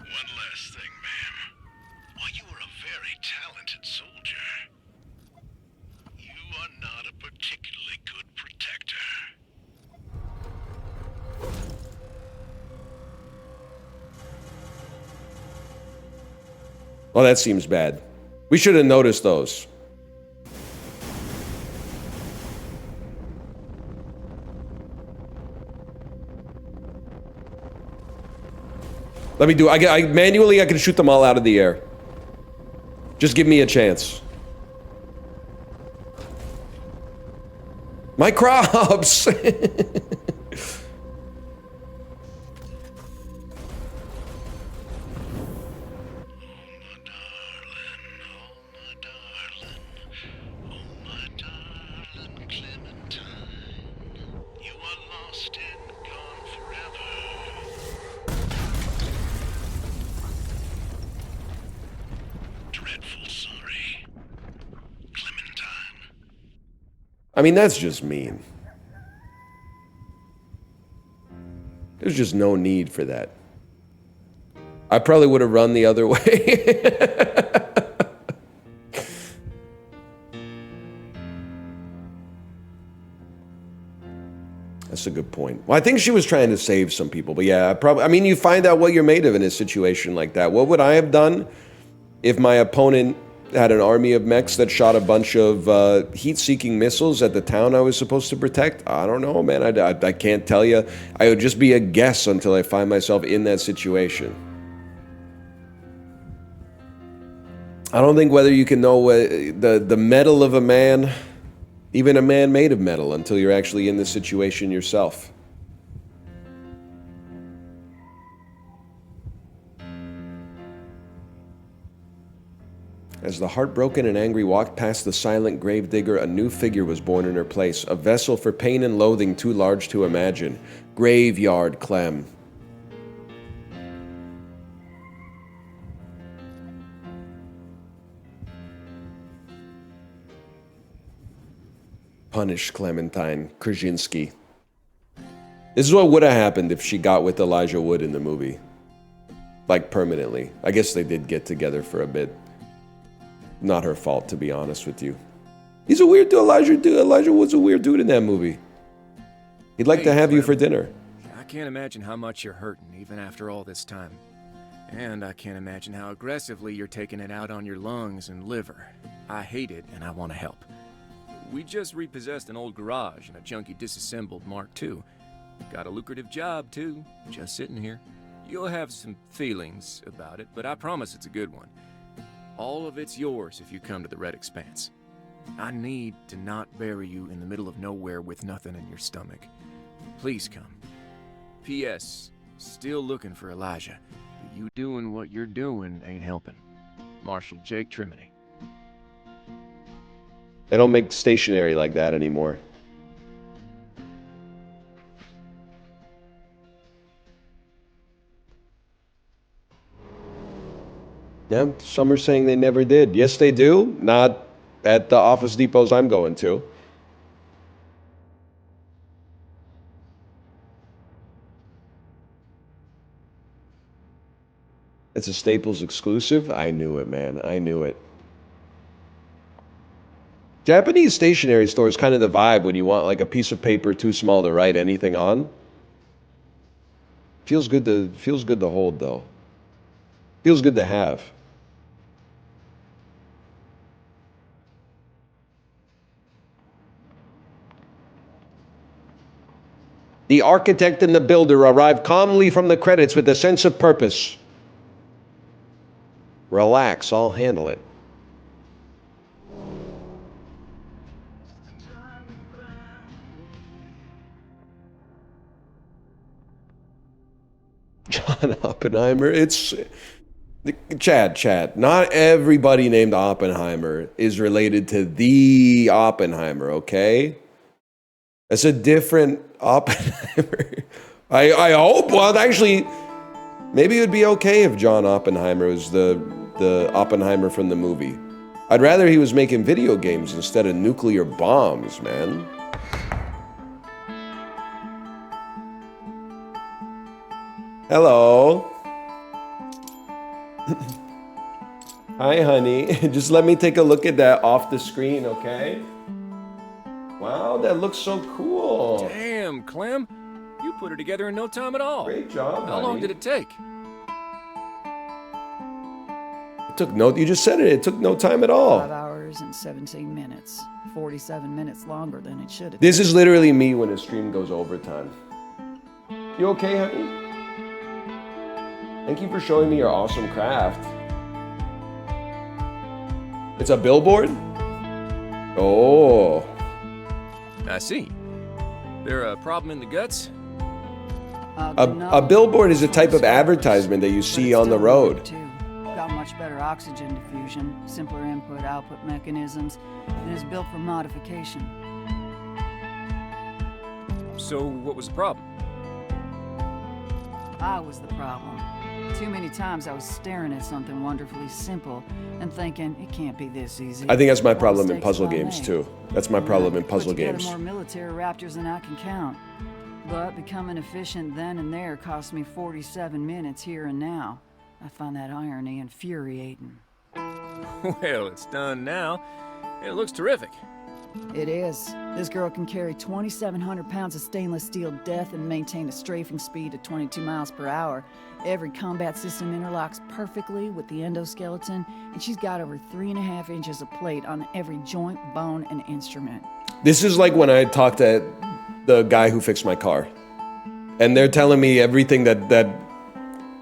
One last thing, ma'am. While you are a very talented soldier, you are not a particularly good protector.
Oh, that seems bad. We should have noticed those. Let me do. I manually I can shoot them all out of the air. Just give me a chance. My crops! I mean, that's just mean. There's just no need for that. I probably would have run the other way. That's a good point. Well, I think she was trying to save some people, but yeah, I mean, you find out what you're made of in a situation like that. What would I have done if my opponent had an army of mechs that shot a bunch of heat-seeking missiles at the town I was supposed to protect? I don't know, man. I can't tell you. I would just be a guess until I find myself in that situation. I don't think whether you can know the metal of a man, even a man made of metal, until you're actually in this situation yourself. As the heartbroken and angry walked past the silent gravedigger, a new figure was born in her place, a vessel for pain and loathing too large to imagine. Graveyard Clem. Punish Clementine Krasinski. This is what would have happened if she got with Elijah Wood in the movie. Like, permanently. I guess they did get together for a bit. Not her fault, to be honest with you. He's a weird dude. Elijah Wood's a weird dude in that movie. He'd like to have you for dinner.
I can't imagine how much you're hurting, even after all this time. And I can't imagine how aggressively you're taking it out on your lungs and liver. I hate it, and I want to help. We just repossessed an old garage and a junky disassembled Mark II. Got a lucrative job, too, just sitting here. You'll have some feelings about it, but I promise it's a good one. All of it's yours if you come to the Red Expanse. I need to not bury you in the middle of nowhere with nothing in your stomach. Please come. P.S. Still looking for Elijah, but you doing what you're doing ain't helping. Marshal Jake Trimony.
They don't make stationery like that anymore. Yeah, some are saying they never did. Yes, they do. Not at the Office Depots I'm going to. It's a Staples exclusive? I knew it, man. I knew it. Japanese stationery store is kind of the vibe when you want like a piece of paper too small to write anything on. Feels good to hold though. Feels good to have. The architect and the builder arrive calmly from the credits with a sense of purpose. Relax, I'll handle it. John Oppenheimer, it's... Chad, not everybody named Oppenheimer is related to the Oppenheimer, okay? That's a different Oppenheimer. I hope, well, actually, maybe it would be okay if John Oppenheimer was the Oppenheimer from the movie. I'd rather he was making video games instead of nuclear bombs, man. Hello. Hi, honey. Just let me take a look at that off the screen, okay? Wow, that looks so cool.
Damn, Clem. You put it together in no time at all.
Great job,
How long did it take?
It took no, you just said it. It took no time at all.
5 hours and 17 minutes. 47 minutes longer than it should have.
This is literally me when a stream goes overtime. You okay, honey? Thank you for showing me your awesome craft. It's a billboard? Oh.
I see. There a problem in the guts?
A billboard is a type of advertisement that you see on the road.
Got much better oxygen diffusion, simpler input-output mechanisms, and is built for modification.
So what was the problem?
I was the problem. Too many times I was staring at something wonderfully simple and thinking, it can't be this easy.
I think that's my
All
problem in
mistakes
puzzle
I
games
made.
too. That's my problem in puzzle
Put together
games.
more military raptors than I can count. But becoming efficient then and there cost me 47 minutes here and now. I find that irony infuriating.
Well, it's done now. It looks terrific.
It is. This girl can carry 2,700 pounds of stainless steel death and maintain a strafing speed of 22 miles per hour. Every combat system interlocks perfectly with the endoskeleton, and she's got over 3.5 inches of plate on every joint, bone, and instrument.
This is like when I talked to the guy who fixed my car. And they're telling me everything that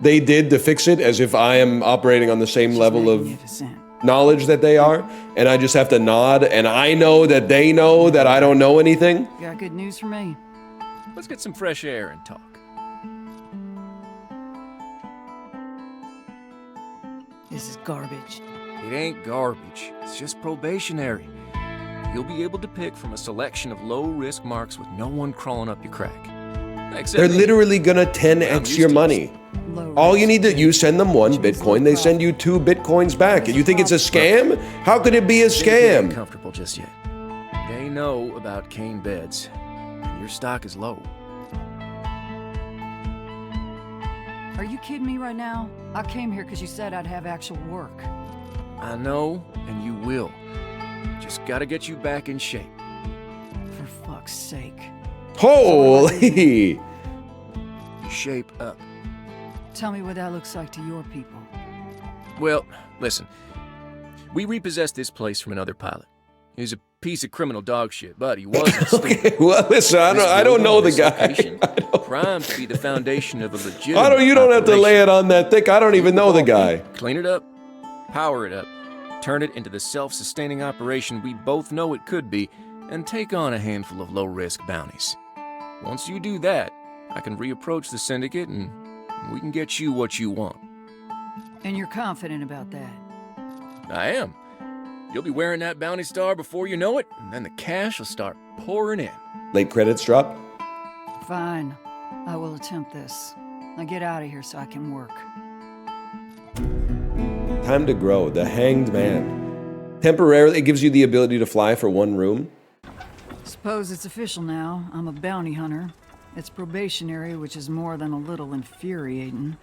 they did to fix it as if I am operating on the same
She's
level of
magnificent.
knowledge that they are. And I just have to nod, and I know that they know that I don't know anything.
Got good news for me.
Let's get some fresh air and talk.
This is garbage.
It ain't garbage. It's just probationary. You'll be able to pick from a selection of low-risk marks with no one crawling up your crack. Except
They're
me.
literally gonna
I'm
10x
used
your
to
money.
Low
All you
risk.
need to, you send them one Bitcoin, they send you 2 Bitcoins back. And you think it's a scam? How could it be a
They ain't
scam?
comfortable just yet. They know about cane beds, and your stock is low.
Are you kidding me right now? I came here because you said I'd have actual work.
I know, and you will. Just gotta get you back in shape.
For fuck's sake.
Holy!
Shape up.
Tell me what that looks like to your people.
Well, listen. We repossessed this place from another pilot. He was a piece of criminal dog shit, but he wasn't stupid.
Okay, well, listen, I don't know the guy.
Primed to be the foundation of a legitimate
You don't have to lay
operation.
it on that thick. I don't even know the guy.
Clean it up, power it up, turn it into the self-sustaining operation we both know it could be, and take on a handful of low-risk bounties. Once you do that, I can reapproach the syndicate and we can get you what you want.
And you're confident about that?
I am. You'll be wearing that bounty star before you know it, and then the cash will start pouring in.
Late credits drop.
Fine. I will attempt this. Now get out of here so I can work.
Time to grow. The Hanged Man. Temporarily, it gives you the ability to fly for 1 room.
Suppose it's official now. I'm a bounty hunter. It's probationary, which is more than a little infuriating.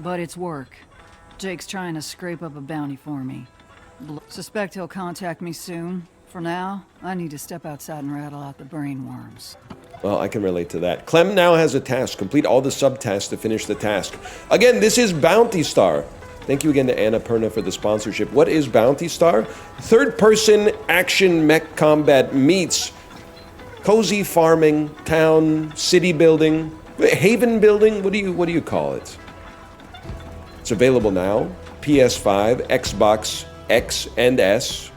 But it's work. Jake's trying to scrape up a bounty for me. Suspect he'll contact me soon. For now, I need to step outside and rattle out the brain worms.
Well, I can relate to that. Clem now has a task. Complete all the subtasks to finish the task. Again, this is Bounty Star. Thank you again to Anna Perna for the sponsorship. What is Bounty Star? Third-person action mech combat meets cozy farming, town, city building, haven building. What do you call it? It's available now. PS5, Xbox X and S,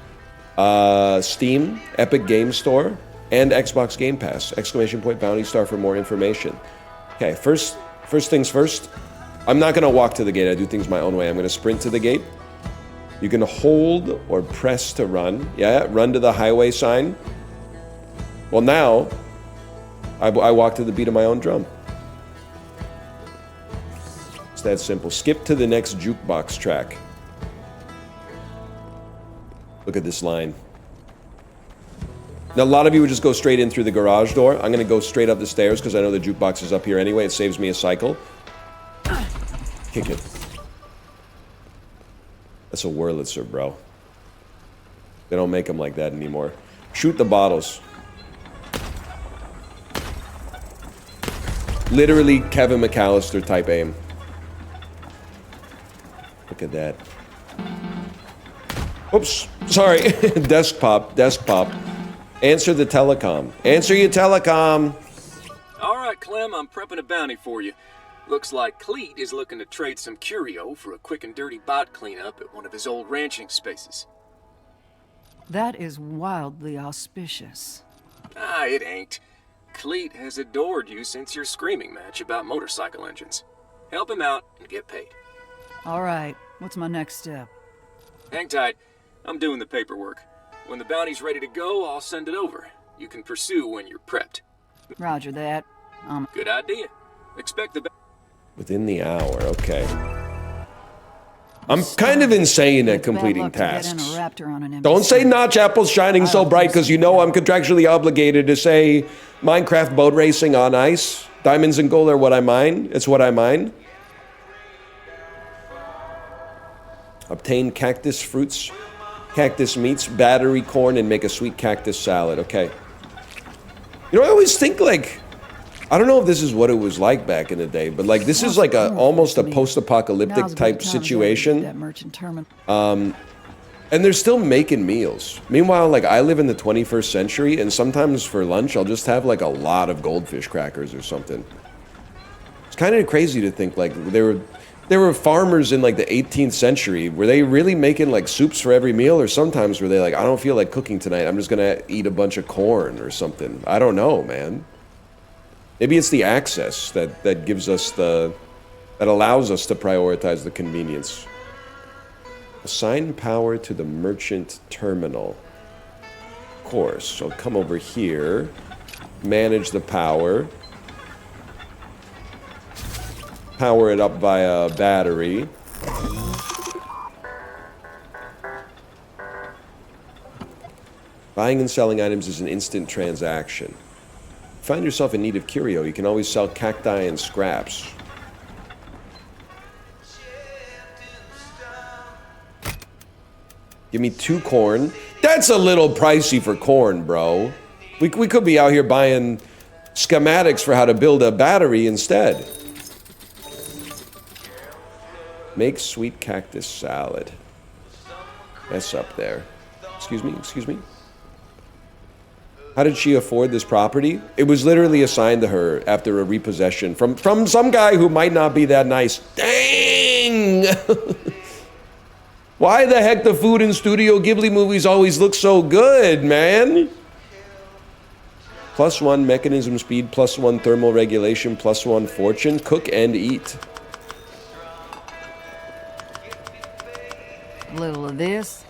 Steam, Epic Game Store, and Xbox Game Pass. ! Bounty Star for more information. Okay, first things first. I'm not gonna walk to the gate. I do things my own way. I'm gonna sprint to the gate. You can hold or press to run. Yeah, run to the highway sign. Well, now I walk to the beat of my own drum. It's that simple. Skip to the next jukebox track. Look at this line. Now, a lot of you would just go straight in through the garage door. I'm going to go straight up the stairs because I know the jukebox is up here anyway. It saves me a cycle. Kick it. That's a Wurlitzer, bro. They don't make them like that anymore. Shoot the bottles. Literally Kevin McAllister type aim. Look at that. Oops, sorry. Desk pop. Answer the telecom. Answer your telecom.
All right, Clem, I'm prepping a bounty for you. Looks like Cleet is looking to trade some curio for a quick and dirty bot cleanup at one of his old ranching spaces.
That is wildly auspicious.
Ah, it ain't. Cleet has adored you since your screaming match about motorcycle engines. Help him out and get paid.
All right, what's my next step?
Hang tight. I'm doing the paperwork. When the bounty's ready to go, I'll send it over. You can pursue when you're prepped.
Roger that.
Good idea. Expect the...
Within the hour, okay. I'm kind of insane at
It's bad
completing
luck to get in a
tasks.
raptor on an empty
Don't say
stomach.
notch apples shining so bright, because you know I'm contractually obligated to say Minecraft boat racing on ice. Diamonds and gold are what I mine. It's what I mine. Obtain cactus fruits, cactus meats, battery corn, and make a sweet cactus salad. Okay. You know, I always think, like, I don't know if this is what it was like back in the day, but like this is like a almost a post-apocalyptic type situation.
That merchant terminal.
And they're still making meals. Meanwhile, like I live in the 21st century, and sometimes for lunch I'll just have like a lot of goldfish crackers or something. It's kind of crazy to think like there were farmers in like the 18th century. Were they really making like soups for every meal, or sometimes were they like, I don't feel like cooking tonight, I'm just gonna eat a bunch of corn or something? I don't know, man. Maybe it's the access that gives us that allows us to prioritize the convenience. Assign power to the merchant terminal. Of course, so come over here, manage the power. Power it up via battery. Buying and selling items is an instant transaction. Find yourself in need of curio, you can always sell cacti and scraps. Give me 2 corn. That's a little pricey for corn, bro. We could be out here buying schematics for how to build a battery instead. Make sweet cactus salad. That's up there. Excuse me, excuse me. How did she afford this property? It was literally assigned to her after a repossession from some guy who might not be that nice. Dang! Why the heck the food in Studio Ghibli movies always look so good, man? +1 mechanism speed, +1 thermal regulation, +1 fortune. Cook and eat.
A little of this.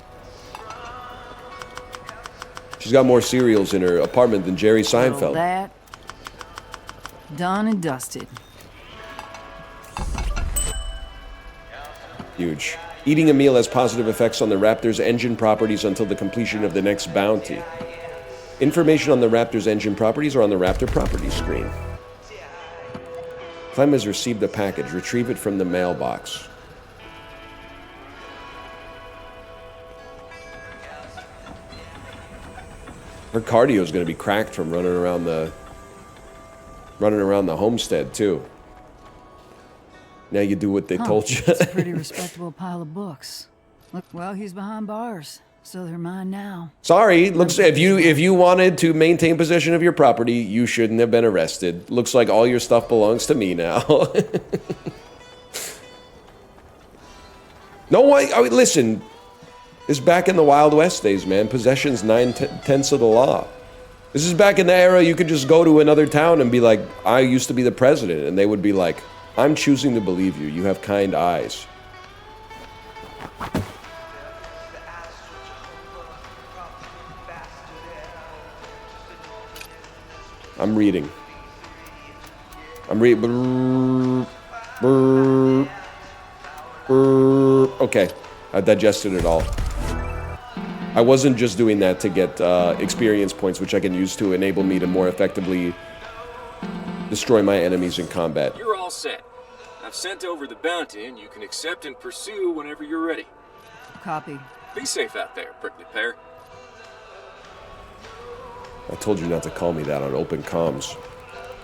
She's got more cereals in her apartment than Jerry
Little of
Seinfeld.
that. Done and dusted.
Huge. Eating a meal has positive effects on the Raptor's engine properties until the completion of the next bounty. Information on the Raptor's engine properties are on the Raptor property screen. Clem has received a package. Retrieve it from the mailbox. Her cardio is going to be cracked from running around the homestead too. Now you do what they told you.
It's a pretty respectable pile of books. Look, well, he's behind bars, so they're mine now.
Sorry, looks if you wanted to maintain possession of your property, you shouldn't have been arrested. Looks like all your stuff belongs to me now. No, I mean, listen. This is back in the Wild West days, man. Possession's 9/10 of the law. This is back in the era you could just go to another town and be like, I used to be the president. And they would be like, I'm choosing to believe you. You have kind eyes. I'm reading. Okay, I digested it all. I wasn't just doing that to get experience points, which I can use to enable me to more effectively destroy my enemies in combat.
You're all set. I've sent over the bounty, and you can accept and pursue whenever you're ready.
Copy.
Be safe out there, prickly pear.
I told you not to call me that on open comms.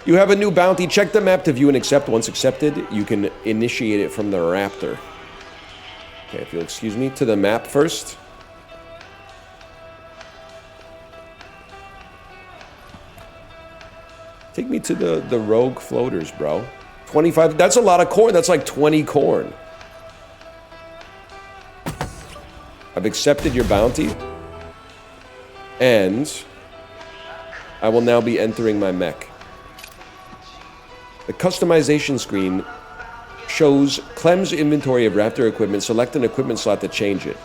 You have a new bounty. Check the map to view and accept. Once accepted, you can initiate it from the Raptor. Okay, if you'll excuse me, to the map first. Take me to the rogue floaters, bro. 25, that's a lot of corn. That's like 20 corn. I've accepted your bounty. And I will now be entering my mech. The customization screen shows Clem's inventory of Raptor equipment. Select an equipment slot to change it.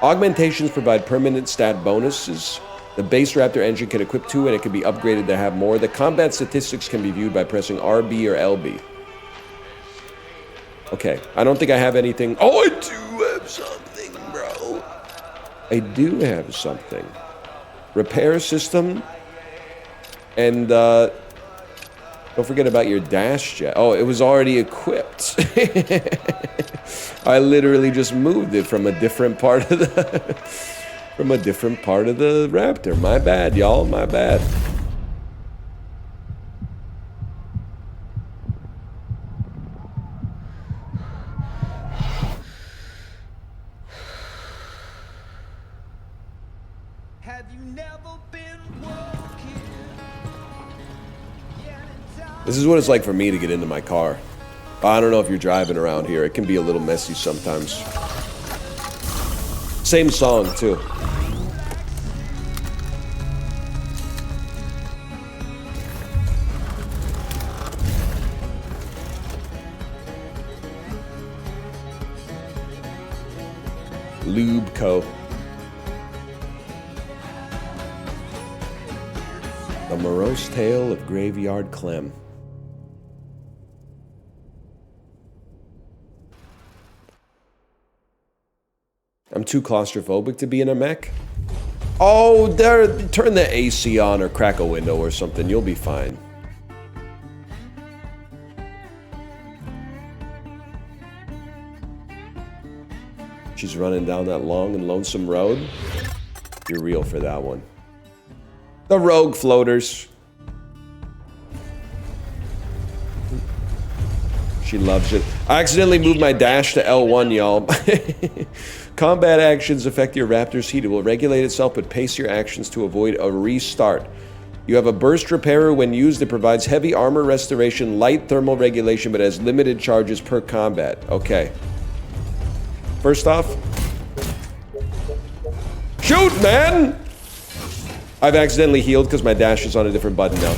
Augmentations provide permanent stat bonuses. The base Raptor engine can equip 2 and it can be upgraded to have more. The combat statistics can be viewed by pressing RB or LB. Okay, I don't think I have anything. Oh, I do have something, bro. I do have something. Repair system. And, don't forget about your dash jet. Oh, it was already equipped. I literally just moved it from a different part of the... from a different part of the Raptor. My bad, y'all. My bad. This is what it's like for me to get into my car. I don't know if you're driving around here. It can be a little messy sometimes. Same song, too. Lube Co. The Morose Tale of Graveyard Clem. I'm too claustrophobic to be in a mech. Oh, there! Turn the AC on or crack a window or something. You'll be fine. She's running down that long and lonesome road. You're real for that one. The rogue floaters. She loves it. I accidentally moved my dash to L1, y'all. Combat actions affect your Raptor's heat. It will regulate itself but pace your actions to avoid a restart. You have a burst repairer. When used, it provides heavy armor restoration, light thermal regulation, but has limited charges per combat. Okay. First off, shoot, man! I've accidentally healed because my dash is on a different button now.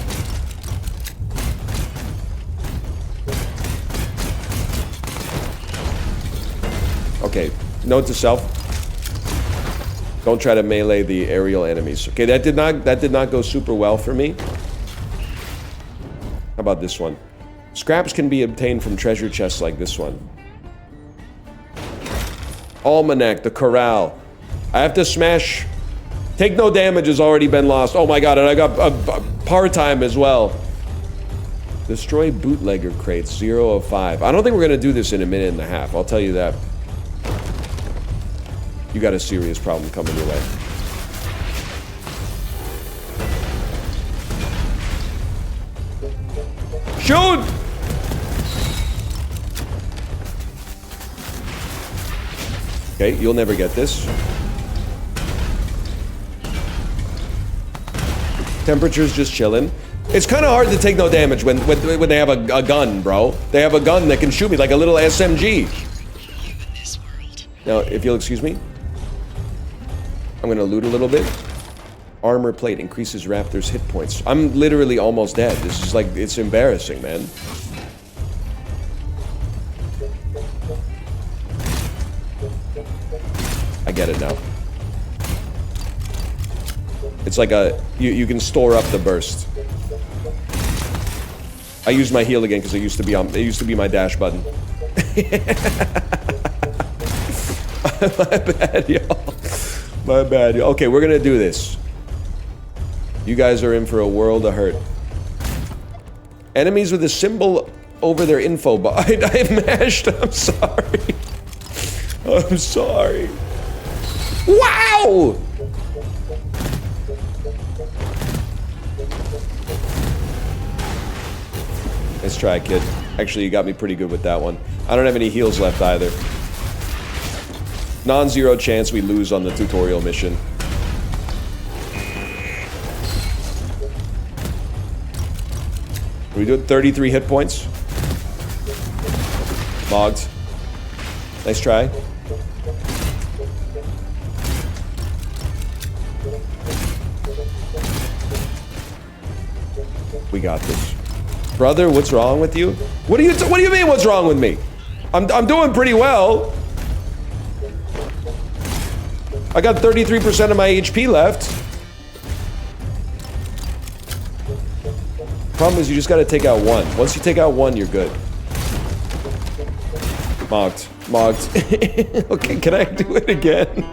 Okay, note to self. Don't try to melee the aerial enemies. Okay, that did not go super well for me. How about this one? Scraps can be obtained from treasure chests like this one. Almanac, the corral. I have to smash. Take no damage has already been lost. Oh my god, and I got a part-time as well. Destroy bootlegger crates, 0 of 5. I don't think we're gonna do this in a minute and a half, I'll tell you that. You got a serious problem coming your way. Shoot! Okay, you'll never get this. Temperature's just chilling. It's kind of hard to take no damage when they have a gun, bro. They have a gun that can shoot me like a little SMG. Now, if you'll excuse me, I'm gonna loot a little bit. Armor plate increases Raptor's hit points. I'm literally almost dead. This is like, it's embarrassing, man. I get it now. It's like a, you can store up the burst. I used my heal again because it used to be my dash button. My bad, y'all. My bad, y'all. Okay, we're gonna do this. You guys are in for a world of hurt. Enemies with a symbol over their info bar. I mashed. I'm sorry. I'm sorry. Wow! Nice try, kid. Actually, you got me pretty good with that one. I don't have any heals left either. Non-zero chance we lose on the tutorial mission. Are we doing 33 hit points? Logged. Nice try. We got this. Brother, what's wrong with you? What do you mean what's wrong with me? I'm doing pretty well. I got 33% of my HP left. Problem is you just gotta take out one. Once you take out one, you're good. Mogged. Okay, can I do it again?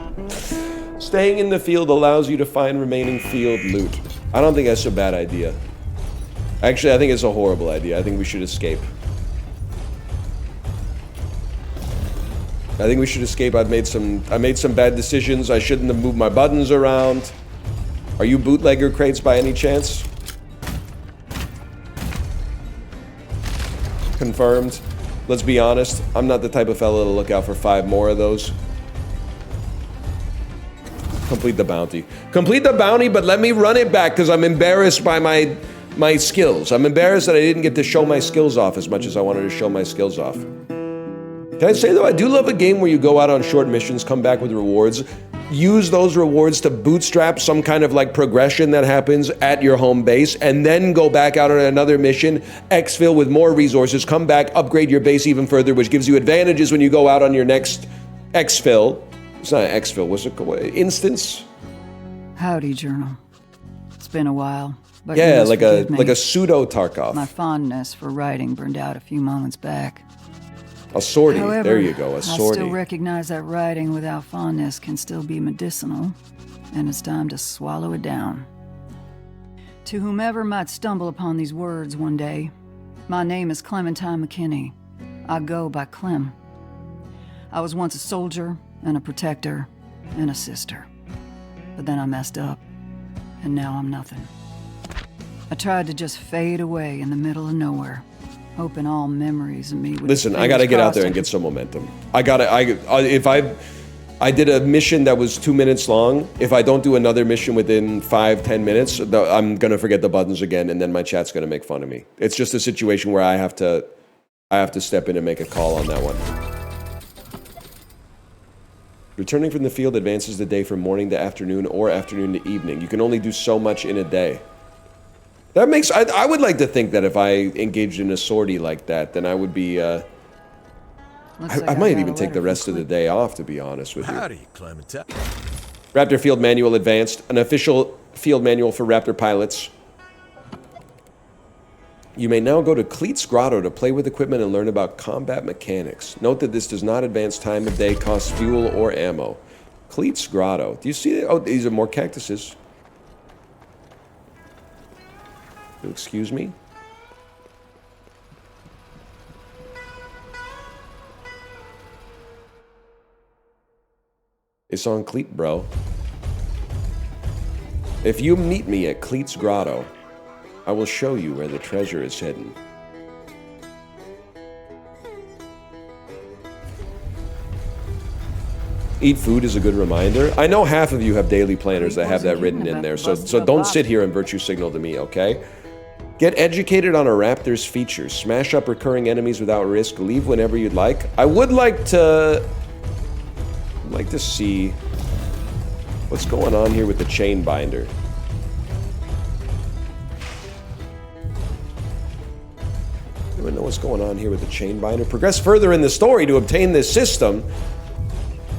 Staying in the field allows you to find remaining field loot. I don't think that's a bad idea. Actually, I think it's a horrible idea. I think we should escape. I think we should escape. I made some bad decisions. I shouldn't have moved my buttons around. Are you bootlegger crates by any chance? Confirmed. Let's be honest. I'm not the type of fellow to look out for 5 more of those. Complete the bounty. Complete the bounty, but let me run it back because I'm embarrassed by my skills. I'm embarrassed that I didn't get to show my skills off as much as I wanted to show my skills off. Can I say, though, I do love a game where you go out on short missions, come back with rewards, use those rewards to bootstrap some kind of like progression that happens at your home base, and then go back out on another mission, exfil with more resources, come back, upgrade your base even further, which gives you advantages when you go out on your next exfil. It's not an exfil, what's it called? Instance?
Howdy, Journal. It's been a while, but
yeah,
you must forgive me.
like a pseudo Tarkov.
My fondness for writing burned out a few moments back.
A sortie.
However,
There you go, a
I
sortie.
still recognize that writing without fondness can still be medicinal, and it's time to swallow it down. To whomever might stumble upon these words one day, my name is Clementine McKinney. I go by Clem. I was once a soldier, and a protector, and a sister. But then I messed up, and now I'm nothing. I tried to just fade away in the middle of nowhere, hoping all memories of me would...
Listen, I gotta get out there and get some momentum. If I did a mission that was 2 minutes long, if I don't do another mission within 5-10 minutes, I'm gonna forget the buttons again, and then my chat's gonna make fun of me. It's just a situation where I have to step in and make a call on that one. Returning from the field advances the day from morning to afternoon or afternoon to evening. You can only do so much in a day. That makes... I would like to think that if I engaged in a sortie like that, then I would be... I might even take the rest of the day off, to be honest with you.
Howdy, Clementine.
Raptor Field Manual Advanced, an official field manual for Raptor pilots. You may now go to Cleet's Grotto to play with equipment and learn about combat mechanics. Note that this does not advance time of day, cost fuel, or ammo. Cleet's Grotto. Do you see it? Oh, these are more cactuses. You'll excuse me? It's on Cleet, bro. If you meet me at Cleet's Grotto, I will show you where the treasure is hidden. Eat food is a good reminder. I know half of you have daily planners that have that written in there, so don't sit here and virtue signal to me, okay? Get educated on a raptor's features. Smash up recurring enemies without risk. Leave whenever you'd like. I would like to... see what's going on here with the chain binder. Anyone know what's going on here with the chain binder? Progress further in the story to obtain this system.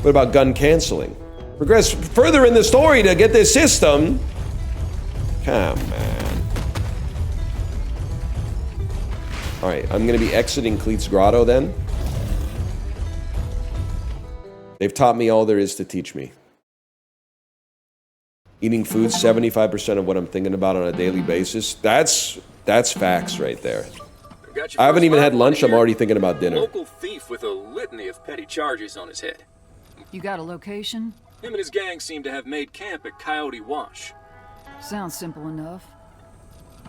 What about gun canceling? Progress further in the story to get this system. Come on. Alright, I'm going to be exiting Cleet's Grotto then. They've taught me all there is to teach me. Eating food, 75% of what I'm thinking about on a daily basis. That's facts right there. I haven't even had lunch, I'm already thinking about dinner.
Local thief with a litany of petty charges on his head.
You got a location?
Him and his gang seem to have made camp at Coyote Wash.
Sounds simple enough.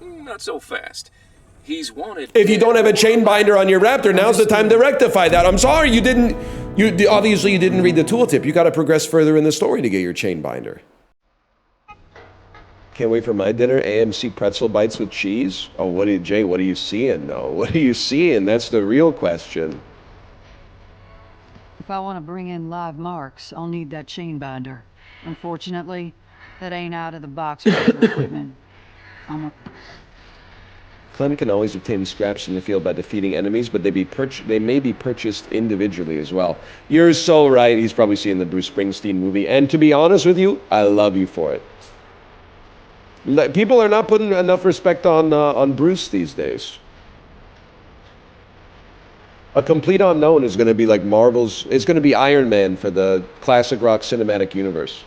Not so fast. He's wanted...
If you don't have a chain binder on your Raptor, now's the time to rectify that. I'm sorry, obviously you didn't read the tooltip. You gotta progress further in the story to get your chain binder. Can't wait for my dinner. AMC pretzel bites with cheese. Oh, Jay, what are you seeing, though? What are you seeing? That's the real question.
If I want to bring in live marks, I'll need that chain binder. Unfortunately, that ain't out of the box for equipment.
Clem can always obtain scraps in the field by defeating enemies, but they may be purchased individually as well. You're so right. He's probably seen the Bruce Springsteen movie. And to be honest with you, I love you for it. People are not putting enough respect on Bruce these days. A Complete Unknown is going to be like Marvel's... It's going to be Iron Man for the classic rock cinematic universe.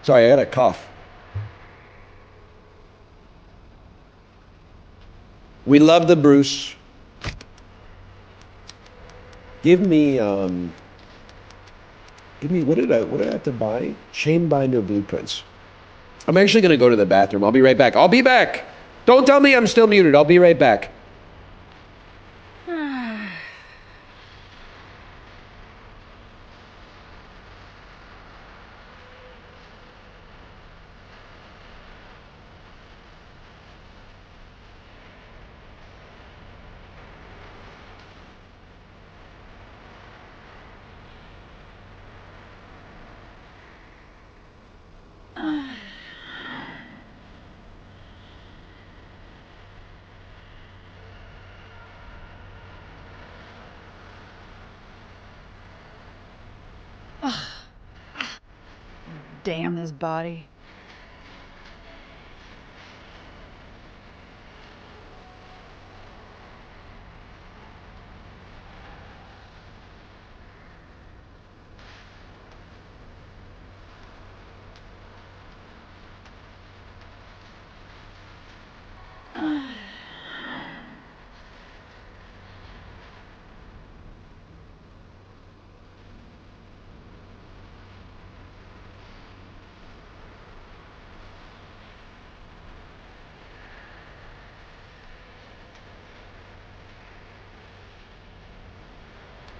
Sorry, I got a cough. We love the Bruce. Give me, what did I have to buy? Chain binder blueprints. I'm actually going to go to the bathroom. I'll be right back. I'll be back. Don't tell me I'm still muted. I'll be right back.
Damn this body.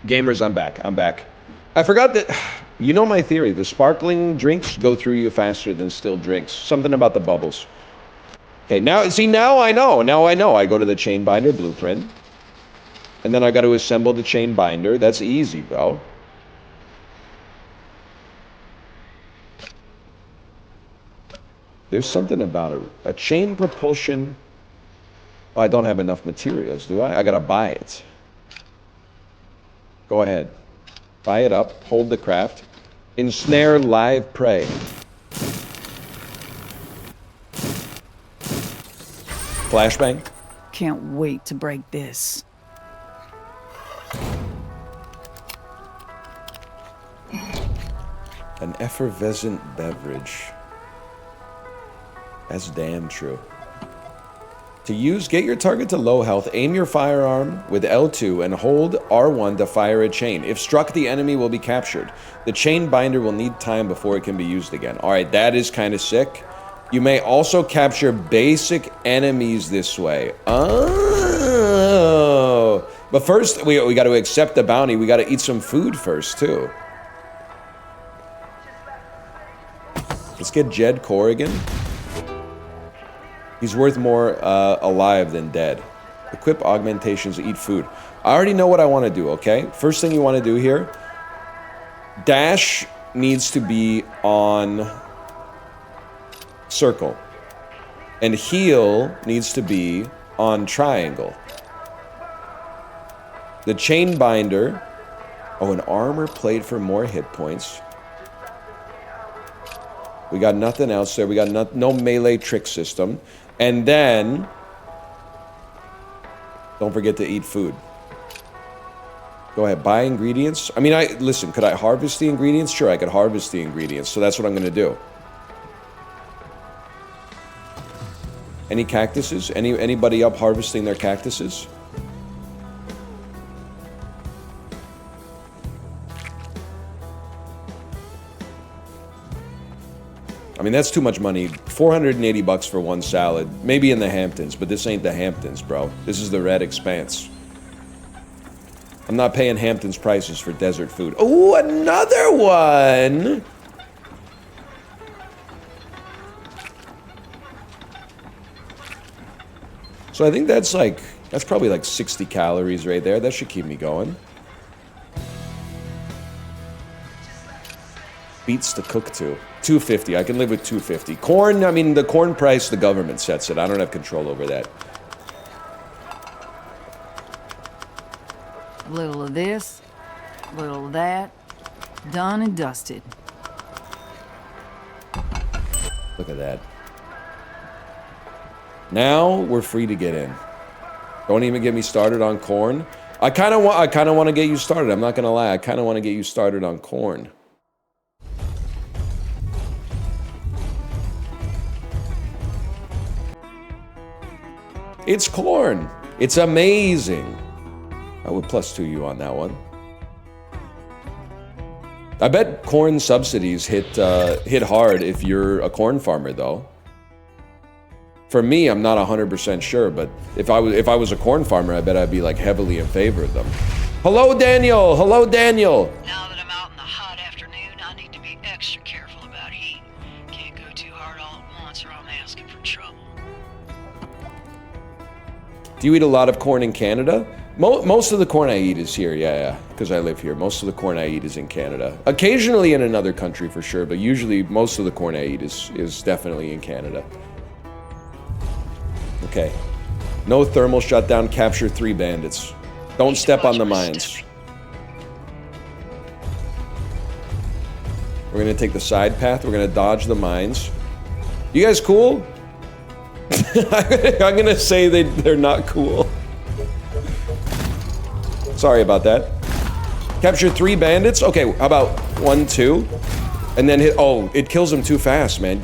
Gamers, I'm back. I'm back. I forgot that, you know my theory, the sparkling drinks go through you faster than still drinks. Something about the bubbles. Okay, now, see, now I know. Now I know. I go to the chain binder blueprint. And then I got to assemble the chain binder. That's easy, bro. There's something about a chain propulsion. Oh, I don't have enough materials, do I? I got to buy it. Go ahead. Buy it up. Hold the craft. Ensnare live prey. Flashbang.
Can't wait to break this.
An effervescent beverage. That's damn true. To use, get your target to low health, aim your firearm with L2 and hold R1 to fire a chain. If struck, the enemy will be captured. The chain binder will need time before it can be used again. Alright, that is kind of sick. You may also capture basic enemies this way. Oh. But first, we got to accept the bounty. We got to eat some food first, too. Let's get Jed Corrigan. He's worth more alive than dead. Equip augmentations, eat food. I already know what I want to do, okay? First thing you want to do here, dash needs to be on circle. And heal needs to be on triangle. The chain binder, oh, an armor plate for more hit points. We got nothing else there. We got no melee trick system. And then, don't forget to eat food. Go ahead, buy ingredients. I mean, listen, could I harvest the ingredients? Sure, I could harvest the ingredients. So that's what I'm going to do. Any cactuses? Anybody up harvesting their cactuses? I mean, that's too much money. 480 bucks for one salad. Maybe in the Hamptons, but this ain't the Hamptons, bro. This is the Red Expanse. I'm not paying Hamptons prices for desert food. Oh, another one! So I think that's probably like 60 calories right there. That should keep me going. beets to cook to? 250. I can live with 250. Corn, I mean, the corn price, the government sets it. I don't have control over that.
A little of this, a little of that. Done and dusted.
Look at that. Now we're free to get in. Don't even get me started on corn. I kind of want to get you started. I'm not gonna lie. I kind of want to get you started on corn. It's corn. It's amazing. I would +2 you on that one. I bet corn subsidies hit hard if you're a corn farmer, though. For me, I'm not 100% sure, but if I was a corn farmer, I bet I'd be like heavily in favor of them. Hello, Daniel. Hello, Daniel.
Now that I'm out in the hot afternoon, I need to be extra careful about heat. Can't go too hard all at once or I'm asking for trouble.
Do you eat a lot of corn in Canada? Most of the corn I eat is here, yeah, because I live here. Most of the corn I eat is in Canada. Occasionally in another country for sure, but usually most of the corn I eat is definitely in Canada. Okay. No thermal shutdown, capture 3 bandits. Don't step on the mines. We're gonna take the side path, we're gonna dodge the mines. You guys cool? I'm gonna say they're not cool. Sorry about that. Capture 3 bandits? Okay, how about 1, 2? And then hit, oh, it kills them too fast, man.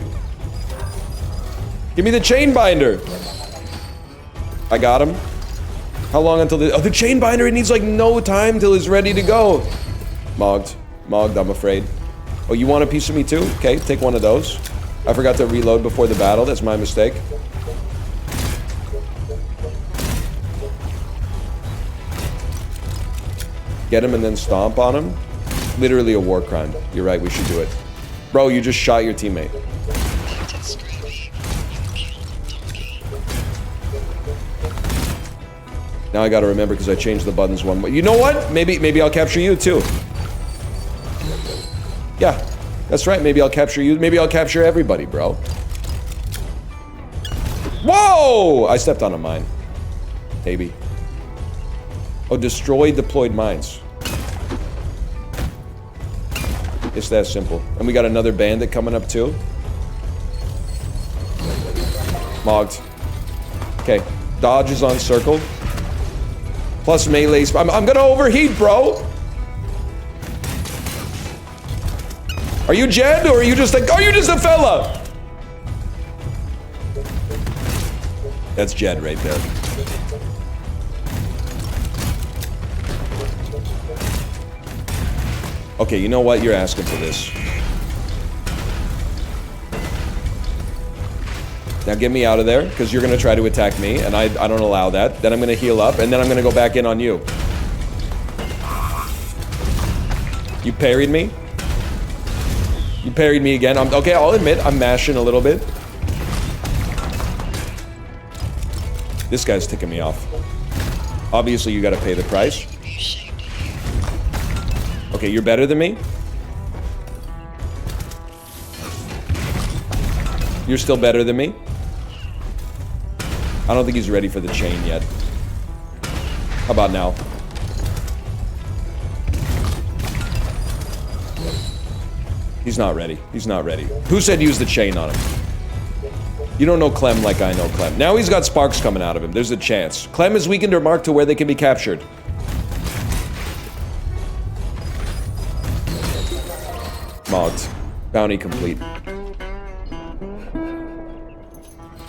Give me the chain binder. I got him. How long until the chain binder, it needs like no time till it's ready to go. Mogged, I'm afraid. Oh, you want a piece of me too? Okay, take one of those. I forgot to reload before the battle, that's my mistake. Get him and then stomp on him. Literally a war crime. You're right, we should do it. Bro, you just shot your teammate. Now I gotta remember because I changed the buttons one way. You know what? Maybe I'll capture you too. Yeah, that's right. Maybe I'll capture you. Maybe I'll capture everybody, bro. Whoa! I stepped on a mine. Maybe. Oh, destroy deployed mines. It's that simple. And we got another bandit coming up too. Mogged. Okay. Dodge is on circle. Plus melee. I'm gonna overheat, bro. Are you Jed or are you just a fella? That's Jed right there. Okay, you know what? You're asking for this. Now get me out of there, because you're going to try to attack me, and I don't allow that. Then I'm going to heal up, and then I'm going to go back in on you. You parried me? You parried me again. Okay, I'll admit, I'm mashing a little bit. This guy's ticking me off. Obviously, you got to pay the price. Okay, you're better than me? You're still better than me? I don't think he's ready for the chain yet. How about now? He's not ready. He's not ready. Who said use the chain on him? You don't know Clem like I know Clem. Now he's got sparks coming out of him. There's a chance. Clem is weakened or marked to where they can be captured. Mogged. Bounty complete.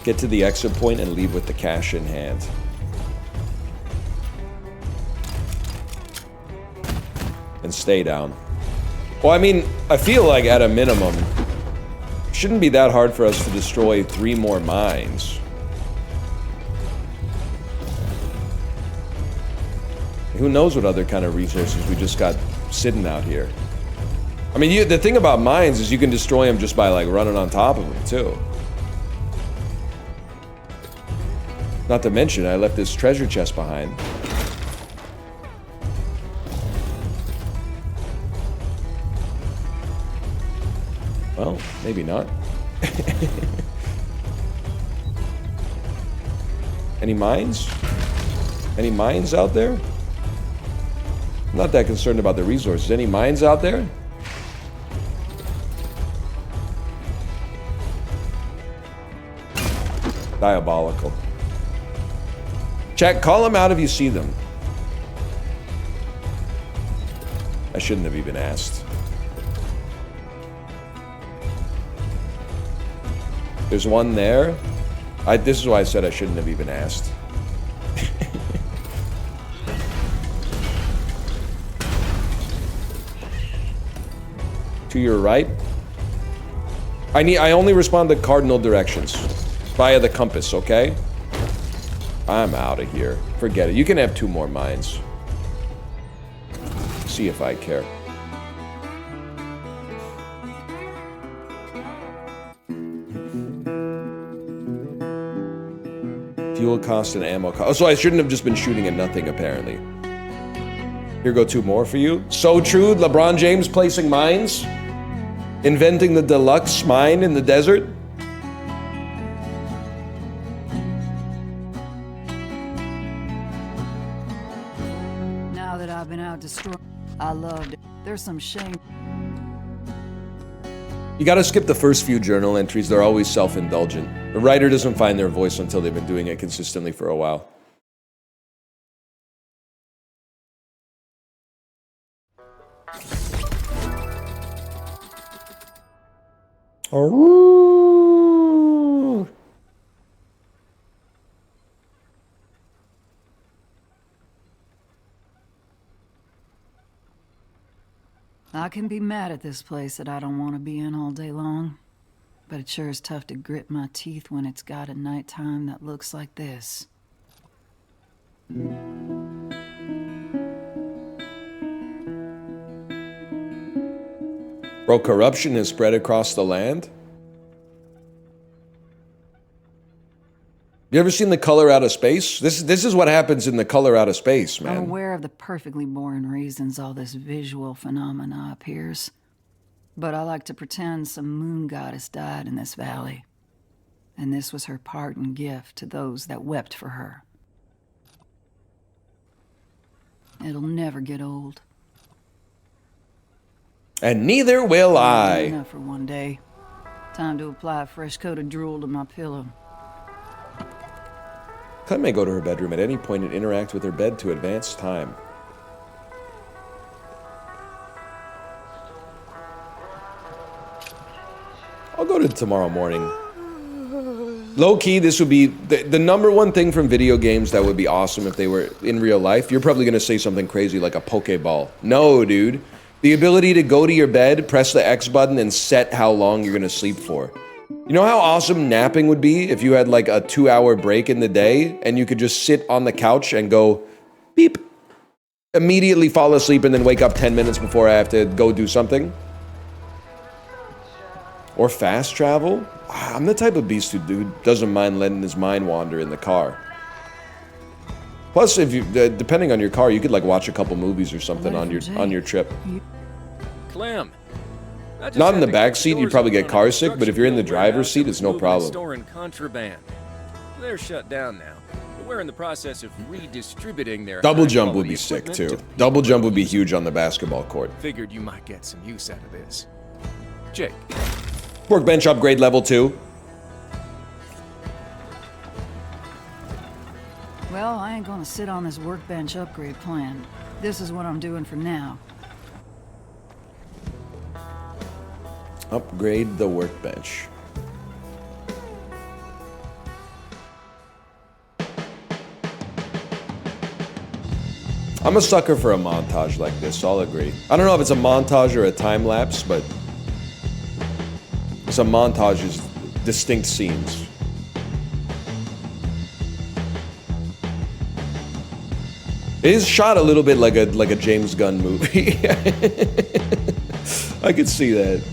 Get to the exit point and leave with the cash in hand. And stay down. Well, I mean, I feel like at a minimum, it shouldn't be that hard for us to destroy 3 more mines. Who knows what other kind of resources we just got sitting out here. I mean, the thing about mines is you can destroy them just by, like, running on top of them, too. Not to mention, I left this treasure chest behind. Maybe not. Any mines? Any mines out there? I'm not that concerned about the resources. Any mines out there? Diabolical. Chat, call them out if you see them. I shouldn't have even asked. There's one there. This is why I said I shouldn't have even asked. To your right. I only respond to cardinal directions via the compass, okay? I'm out of here. Forget it. You can have 2 more mines. See if I care. Fuel cost and ammo cost. Oh, so I shouldn't have just been shooting at nothing, apparently. Here go 2 more for you. So true, LeBron James placing mines? Inventing the deluxe mine in the desert?
Now that I've been out destroying, I loved it. There's some shame.
You gotta skip the first few journal entries. They're always self-indulgent. The writer doesn't find their voice until they've been doing it consistently for a while. Oh.
I can be mad at this place that I don't want to be in all day long, but it sure is tough to grit my teeth when it's got a nighttime that looks like this.
Bro, corruption has spread across the land? You ever seen The Color Out of Space? This is what happens in The Color Out of Space, man.
I'm aware of the perfectly boring reasons all this visual phenomena appears, but I like to pretend some moon goddess died in this valley, and this was her parting gift to those that wept for her. It'll never get old.
And neither will I.
Enough for one day. Time to apply a fresh coat of drool to my pillow.
Clem may go to her bedroom at any point and interact with her bed to advance time. I'll go to tomorrow morning. Low-key, this would be the number one thing from video games that would be awesome if they were in real life. You're probably going to say something crazy like a Pokeball. No, dude. The ability to go to your bed, press the X button, and set how long you're going to sleep for. You know how awesome napping would be if you had like a 2-hour break in the day and you could just sit on the couch and go beep, immediately fall asleep and then wake up 10 minutes before I have to go do something? Or fast travel? I'm the type of beast who doesn't mind letting his mind wander in the car. Plus, if you depending on your car, you could like watch a couple movies or something on your trip.
Clem.
Not in the back seat, you'd probably get car sick, but if you're in the driver's seat, it's no problem.
Storing contraband. They're shut down now. But we're in the process of redistributing their
Double jump would be sick too. Double jump would be huge on the basketball court.
Figured you might get some use out of this. Jake.
Workbench upgrade level 2.
Well, I ain't gonna sit on this workbench upgrade plan. This is what I'm doing for now.
Upgrade the workbench. I'm a sucker for a montage like this, I'll agree. I don't know if it's a montage or a time lapse, but some montages, distinct scenes. It is shot a little bit like a James Gunn movie. I could see that.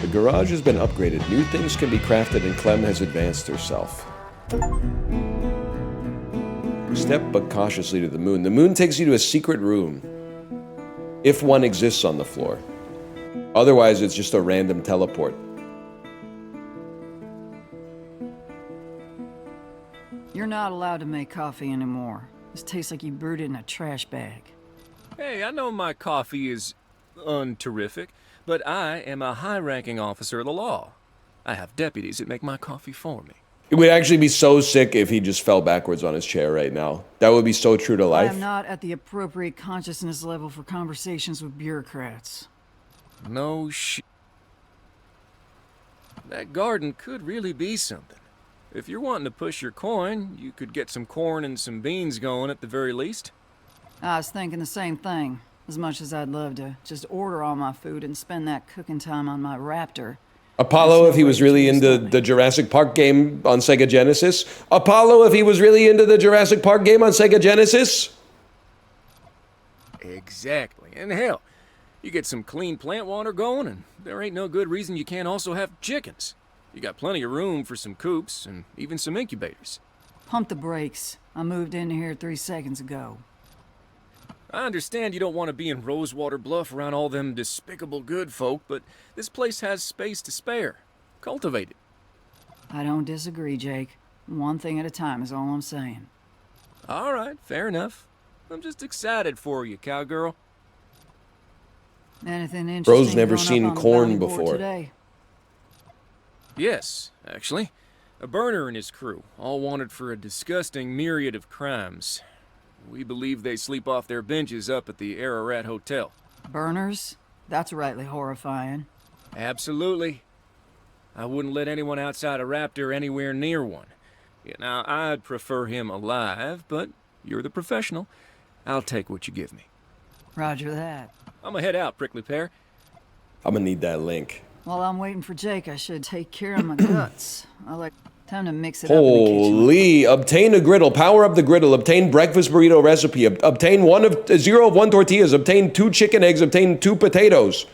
The garage has been upgraded. New things can be crafted and Clem has advanced herself. Step but cautiously to the moon. The moon takes you to a secret room. If one exists on the floor. Otherwise, it's just a random teleport.
You're not allowed to make coffee anymore. This tastes like you brewed it in a trash bag.
Hey, I know my coffee is unterrific, but I am a high-ranking officer of the law. I have deputies that make my coffee for me.
It would actually be so sick if he just fell backwards on his chair right now. That would be so true to
I
life.
am not at the appropriate consciousness level for conversations with bureaucrats.
No shit. That garden could really be something. If you're wanting to push your coin, you could get some corn and some beans going at the very least.
I was thinking the same thing. As much as I'd love to just order all my food and spend that cooking time on my Raptor.
Apollo, if he was really into the Jurassic Park game on Sega Genesis. Apollo, if he was really into the Jurassic Park game on Sega Genesis.
Exactly. And hell, you get some clean plant water going, and there ain't no good reason you can't also have chickens. You got plenty of room for some coops and even some incubators.
Pump the brakes. I moved in here 3 seconds ago.
I understand you don't want to be in Rosewater Bluff around all them despicable good folk, but this place has space to spare. Cultivate it.
I don't disagree, Jake. One thing at a time is all I'm saying.
All right, fair enough. I'm just excited for you, cowgirl.
Anything interesting
Bro's never
going up
seen
on the
corn
bounty board
before.
Today?
Yes, actually. A burner and his crew, all wanted for a disgusting myriad of crimes. We believe they sleep off their benches up at the Ararat Hotel.
Burners? That's rightly horrifying.
Absolutely. I wouldn't let anyone outside a Raptor anywhere near one. Yeah, now, I'd prefer him alive, but you're the professional. I'll take what you give me.
Roger that.
I'm gonna head out, prickly pear.
I'm gonna need that link.
While I'm waiting for Jake, I should take care of my guts. Time to mix it up in the kitchen.
Holy! Obtain a griddle. Power up the griddle. Obtain breakfast burrito recipe. Obtain 0 of 1 tortillas. Obtain 2 chicken eggs. Obtain 2 potatoes.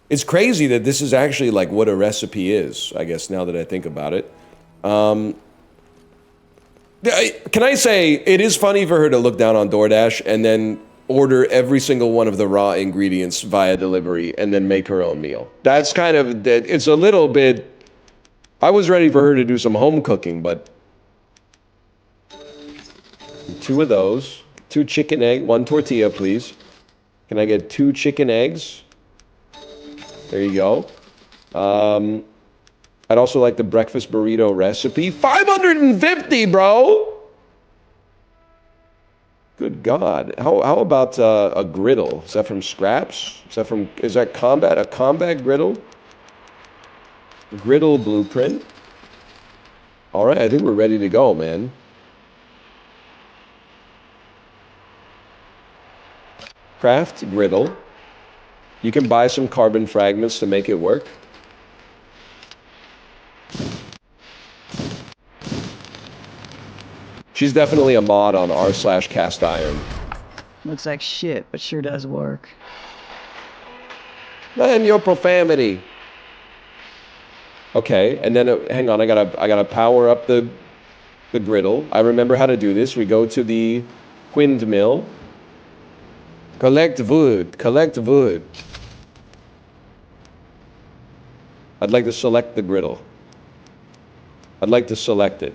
It's crazy that this is actually like what a recipe is, I guess, now that I think about it. Can I say, it is funny for her to look down on DoorDash and then order every single one of the raw ingredients via delivery and then make her own meal. That's kind of, it's a little bit, I was ready for her to do some home cooking, but 2 of those, 2 chicken egg, 1 tortilla, please. Can I get 2 chicken eggs? There you go. I'd also like the breakfast burrito recipe. 550, bro! Good God. How about a griddle? Is that from scraps? Is that combat? A combat griddle? Griddle blueprint. All right, I think we're ready to go, man. Craft griddle. You can buy some carbon fragments to make it work. She's definitely a mod on r/cast iron.
Looks like shit, but sure does work.
Man, your profanity. Okay, and then hang on, I gotta power up the griddle. I remember how to do this. We go to the windmill. Collect wood. Collect wood. I'd like to select the griddle. I'd like to select it.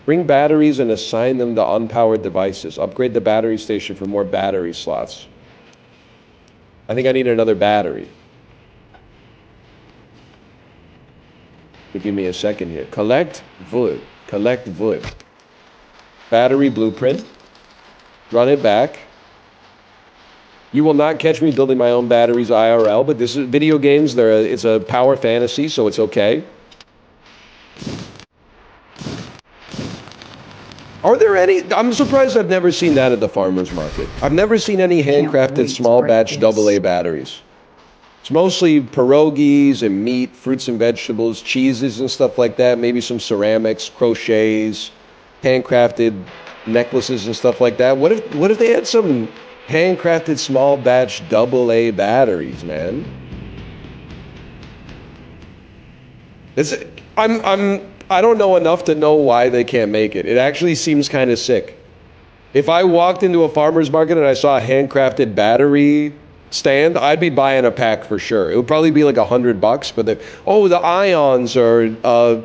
Bring batteries and assign them to unpowered devices. Upgrade the battery station for more battery slots. I think I need another battery. Give me a second here. Collect wood. Collect wood. Battery blueprint. Run it back. You will not catch me building my own batteries IRL, but this is video games. It's a power fantasy, so it's okay. Are there any? I'm surprised I've never seen that at the farmer's market. I've never seen any handcrafted small batch AA batteries. It's mostly pierogies and meat, fruits and vegetables, cheeses and stuff like that. Maybe some ceramics, crochets, handcrafted necklaces and stuff like that. What if they had some handcrafted small batch AA batteries, man? I don't know enough to know why they can't make it. It actually seems kind of sick. If I walked into a farmer's market and I saw a handcrafted battery stand, I'd be buying a pack for sure. It would probably be like $100, but the ions are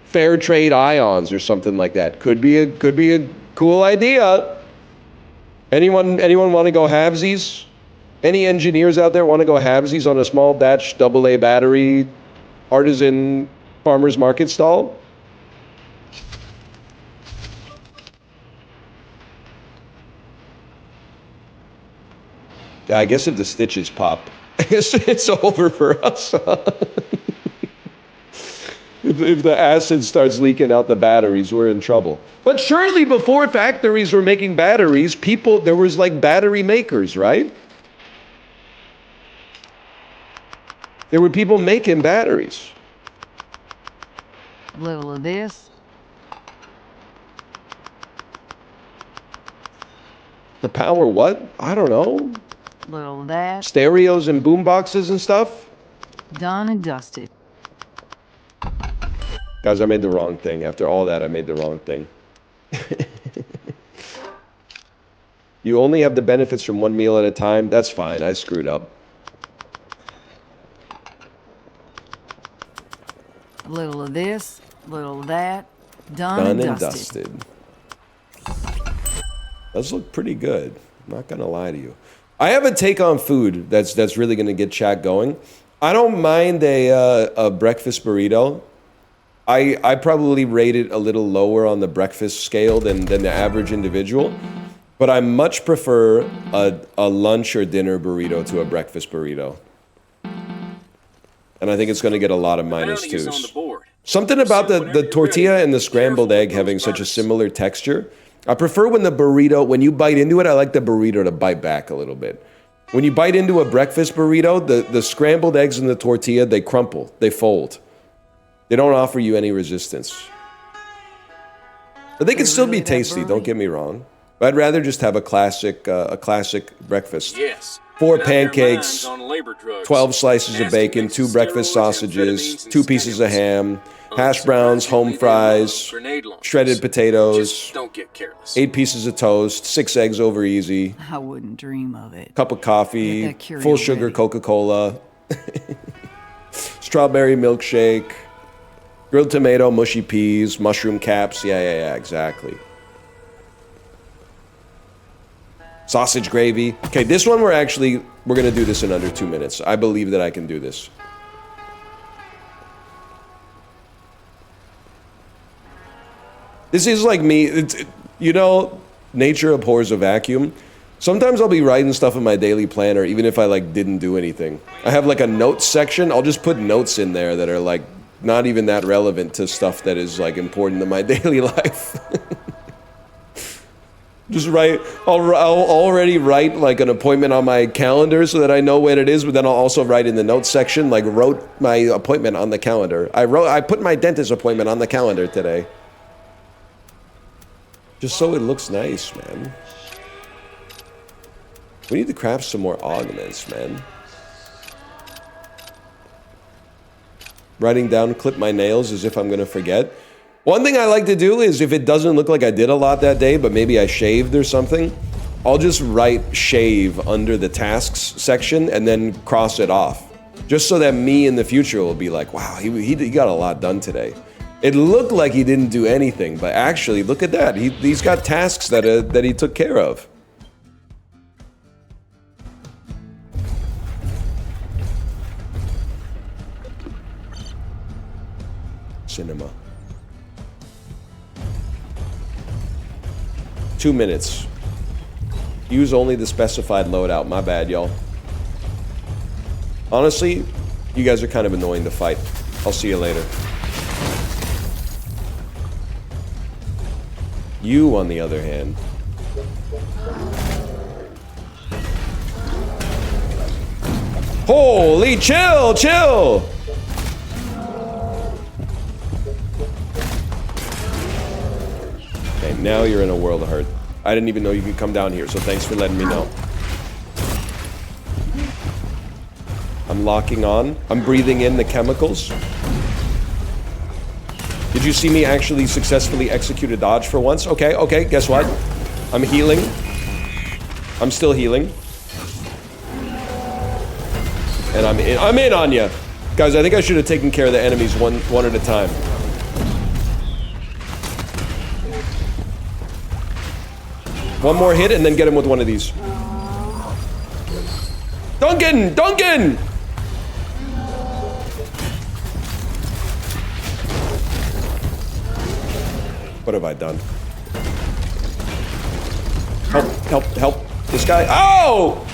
fair trade ions or something like that. Could be a cool idea. Anyone want to go halvesies? Any engineers out there want to go halvesies on a small batch AA battery artisan farmer's market stall? Yeah, I guess if the stitches pop, it's over for us. If the acid starts leaking out the batteries, we're in trouble. But surely before factories were making batteries, there was like battery makers, right? There were people making batteries.
A little of this.
The power what? I don't know.
A little of that.
Stereos and boomboxes and stuff?
Done and dusted.
Guys, I made the wrong thing. After all that, I made the wrong thing. You only have the benefits from one meal at a time. That's fine. I screwed up.
A little of this, a little of that. Done and dusted.
Does look pretty good. I'm not gonna lie to you. I have a take on food that's really gonna get chat going. I don't mind a breakfast burrito. I probably rate it a little lower on the breakfast scale than the average individual, but I much prefer a lunch or dinner burrito to a breakfast burrito. And I think it's going to get a lot of minus twos. Something about the tortilla and the scrambled egg having such a similar texture. I prefer when when you bite into it, I like the burrito to bite back a little bit. When you bite into a breakfast burrito, the scrambled eggs and the tortilla, they crumple, they fold. They don't offer you any resistance. But they can still be tasty, don't get me wrong. But I'd rather just have a classic breakfast.
Yes.
4 pancakes, 12 slices of bacon, 2 breakfast sausages, 2 pieces of ham, hash browns, home fries, shredded potatoes, 8 pieces of toast, 6 eggs over easy,
I wouldn't dream of it.
cup of coffee,
Get that Curio
full sugar
ready.
Coca-Cola, strawberry milkshake, grilled tomato, mushy peas, mushroom caps. Yeah, exactly. Sausage gravy. Okay, this one we're gonna do this in under 2 minutes. I believe that I can do this. This is like me, nature abhors a vacuum. Sometimes I'll be writing stuff in my daily planner even if I didn't do anything. I have a notes section. I'll just put notes in there that are not even that relevant to stuff that is important to my daily life. Just I'll already write an appointment on my calendar so that I know when it is, but then I'll also write in the notes section, wrote my appointment on the calendar. I put my dentist appointment on the calendar today. Just so it looks nice, man. We need to craft some more augments, man. Writing down, clip my nails as if I'm gonna forget. One thing I like to do is if it doesn't look like I did a lot that day, but maybe I shaved or something, I'll just write shave under the tasks section and then cross it off. Just so that me in the future will be like, wow, he got a lot done today. It looked like he didn't do anything, but actually, look at that. He's got tasks that he took care of. Cinema. 2 minutes. Use only the specified loadout. My bad, y'all. Honestly, you guys are kind of annoying to fight. I'll see you later. You, on the other hand. Holy, chill! Okay, now you're in a world of hurt. I didn't even know you could come down here, so thanks for letting me know. I'm locking on. I'm breathing in the chemicals. Did you see me actually successfully execute a dodge for once? Okay, guess what? I'm healing. I'm still healing. And I'm in on you. Guys, I think I should have taken care of the enemies one at a time. One more hit and then get him with one of these. Duncan! Duncan! What have I done? Help, help, help. This guy. Oh!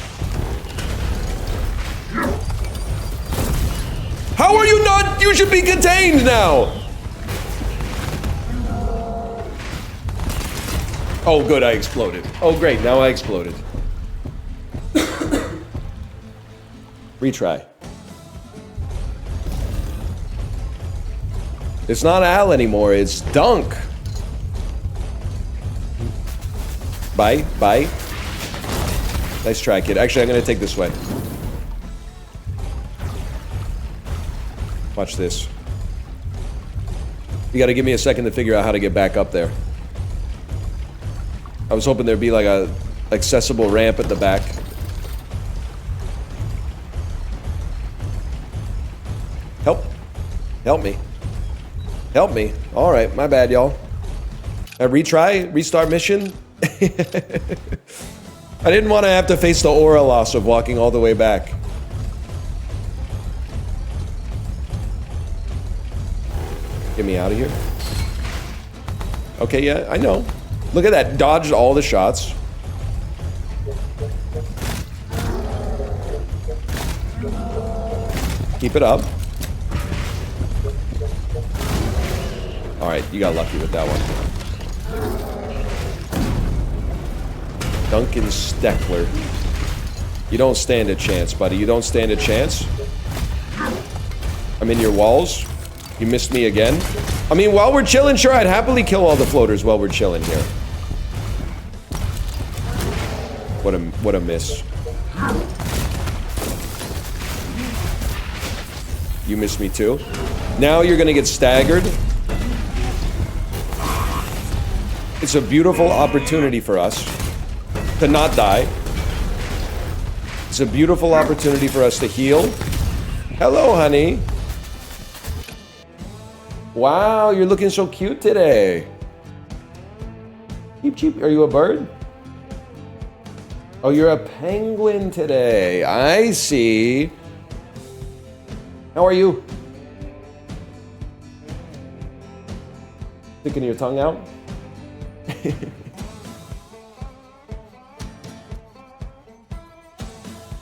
How are you not? You should be contained now. Oh, good, I exploded. Oh, great, now I exploded. Retry. It's not Al anymore, it's Dunk. Bye, bye. Nice try, kid. Actually, I'm gonna take this way. Watch this. You gotta give me a second to figure out how to get back up there. I was hoping there'd be like a accessible ramp at the back. Help. Help me. Help me. Alright, my bad, y'all. Retry? Restart mission? I didn't want to have to face the aura loss of walking all the way back. Get me out of here. Okay, yeah, I know. Look at that. Dodged all the shots. Keep it up. Alright, you got lucky with that one. Duncan Steckler. You don't stand a chance, buddy. You don't stand a chance. I'm in your walls. You missed me again. I mean, while we're chilling, sure, I'd happily kill all the floaters while we're chilling here. What a miss. You missed me too. Now you're gonna get staggered. It's a beautiful opportunity for us to not die. It's a beautiful opportunity for us to heal. Hello, honey. Wow, you're looking so cute today. Cheep, cheep. Are you a bird? Oh, you're a penguin today. I see. How are you? Sticking your tongue out?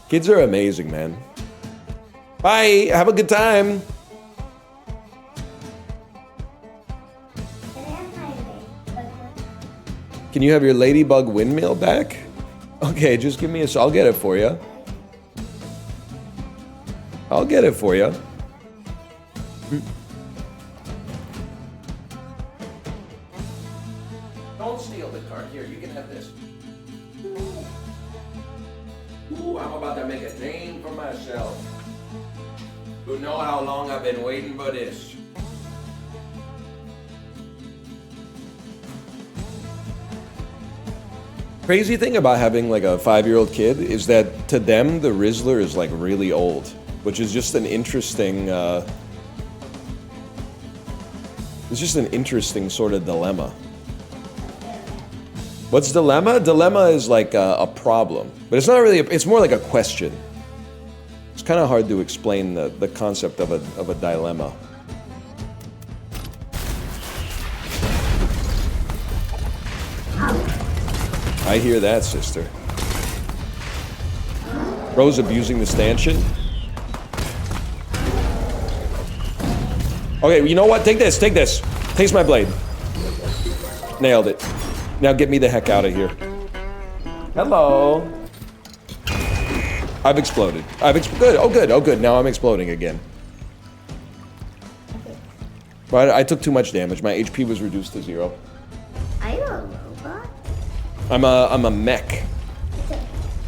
Kids are amazing, man. Bye. Have a good time. Can you have your ladybug windmill back? Okay, just give me a... I'll get it for you. I'll get it for you. Don't steal the card. Here, you can have this. Ooh, I'm about to make a name for myself. You know how long I've been waiting for this. Crazy thing about having like a 5-year-old kid is that to them the Rizzler is like really old, which is just an interesting it's just an interesting sort of dilemma. What's dilemma? Dilemma is like a problem, but it's not really it's more like a question. It's kind of hard to explain the concept of a dilemma. I hear that, sister. Bro's abusing the stanchion. Okay, you know what? Take this, take this. Taste my blade. Nailed it. Now get me the heck out of here. Hello. I've exploded. Good. Oh, good. Oh, good. Now I'm exploding again. But I took too much damage. My HP was reduced to 0.
Are you a robot?
I'm a mech.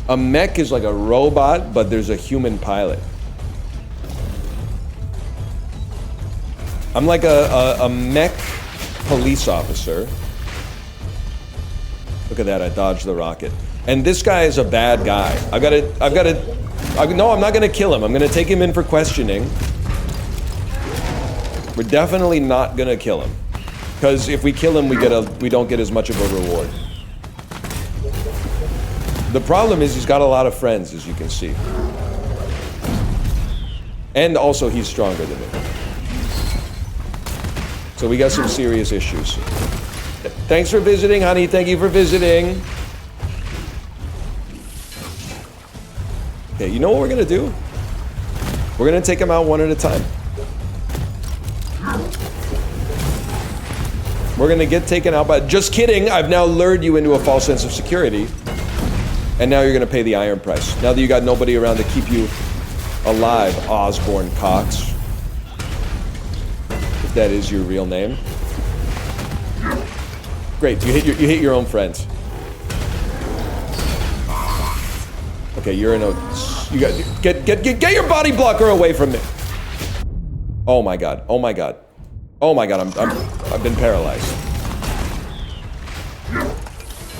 A mech is like a robot, but there's a human pilot. I'm like a mech police officer. Look at that, I dodged the rocket. And this guy is a bad guy. I've got to No, I'm not gonna kill him. I'm gonna take him in for questioning. We're definitely not gonna kill him. Because if we kill him, we don't get as much of a reward. The problem is he's got a lot of friends, as you can see. And also he's stronger than me. So we got some serious issues. Thanks for visiting, honey. Thank you for visiting. Okay, you know what we're gonna do? We're gonna take him out one at a time. We're gonna get taken out by... Just kidding! I've now lured you into a false sense of security. And now you're gonna pay the iron price. Now that you got nobody around to keep you alive, Osborne Cox. If that is your real name. Great, you hit your own friends. Okay, you're in a... You got... Get your body blocker away from me! Oh my god, oh my god. Oh my god, I've been paralyzed.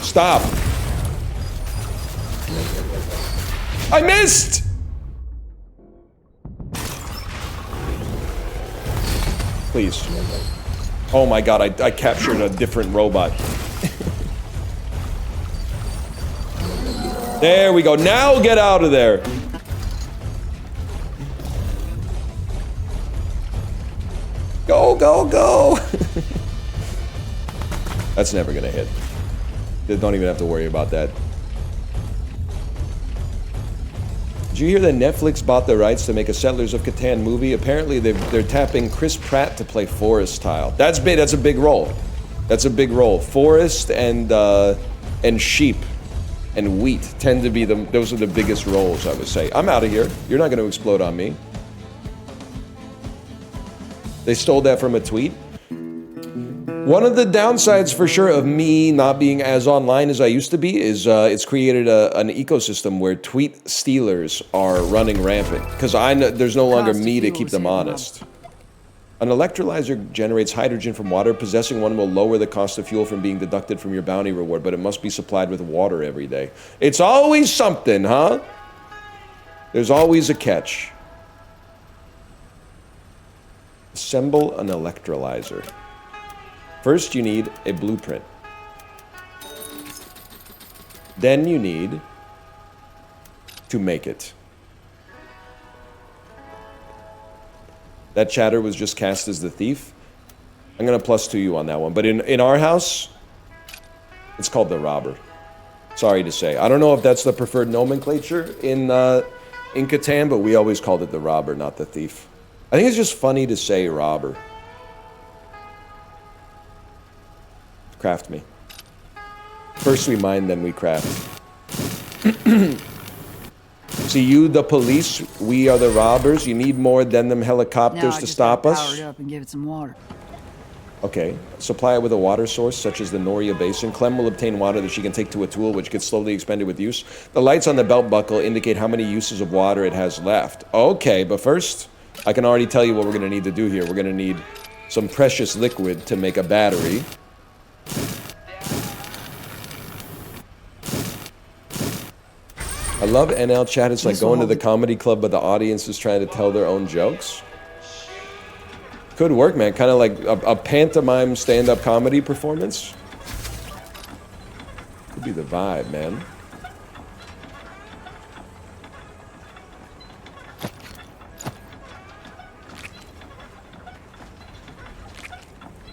Stop! I missed! Please. Oh my god, I captured a different robot. There we go. Now get out of there. Go, go, go. That's never gonna hit. They don't even have to worry about that. Did you hear that Netflix bought the rights to make a Settlers of Catan movie? Apparently they're tapping Chris Pratt to play Forrest Tile. That's big. That's a big role. That's a big role. Forrest and sheep and wheat tend to be those are the biggest roles, I would say. I'm out of here. You're not going to explode on me. They stole that from a tweet. One of the downsides, for sure, of me not being as online as I used to be is it's created an ecosystem where tweet stealers are running rampant. Because there's no longer me to keep them honest. An electrolyzer generates hydrogen from water. Possessing one will lower the cost of fuel from being deducted from your bounty reward, but it must be supplied with water every day. It's always something, huh? There's always a catch. Assemble an electrolyzer. First, you need a blueprint. Then you need to make it. That chatter was just cast as the thief. I'm gonna +2 you on that one. But in our house, it's called the robber. Sorry to say. I don't know if that's the preferred nomenclature in Catan, but we always called it the robber, not the thief. I think it's just funny to say robber. Craft me. First we mine, then we craft. See, you, the police, we are the robbers. You need more than them helicopters to stop us.
Power it up and give it some water.
Okay. Supply it with a water source, such as the Noria Basin. Clem will obtain water that she can take to a tool, which gets slowly expended with use. The lights on the belt buckle indicate how many uses of water it has left. Okay, but first, I can already tell you what we're going to need to do here. We're going to need some precious liquid to make a battery. I love NL chat. It's like going to the comedy club, but the audience is trying to tell their own jokes. Could work, man. Kind of like a pantomime stand-up comedy performance. Could be the vibe, man.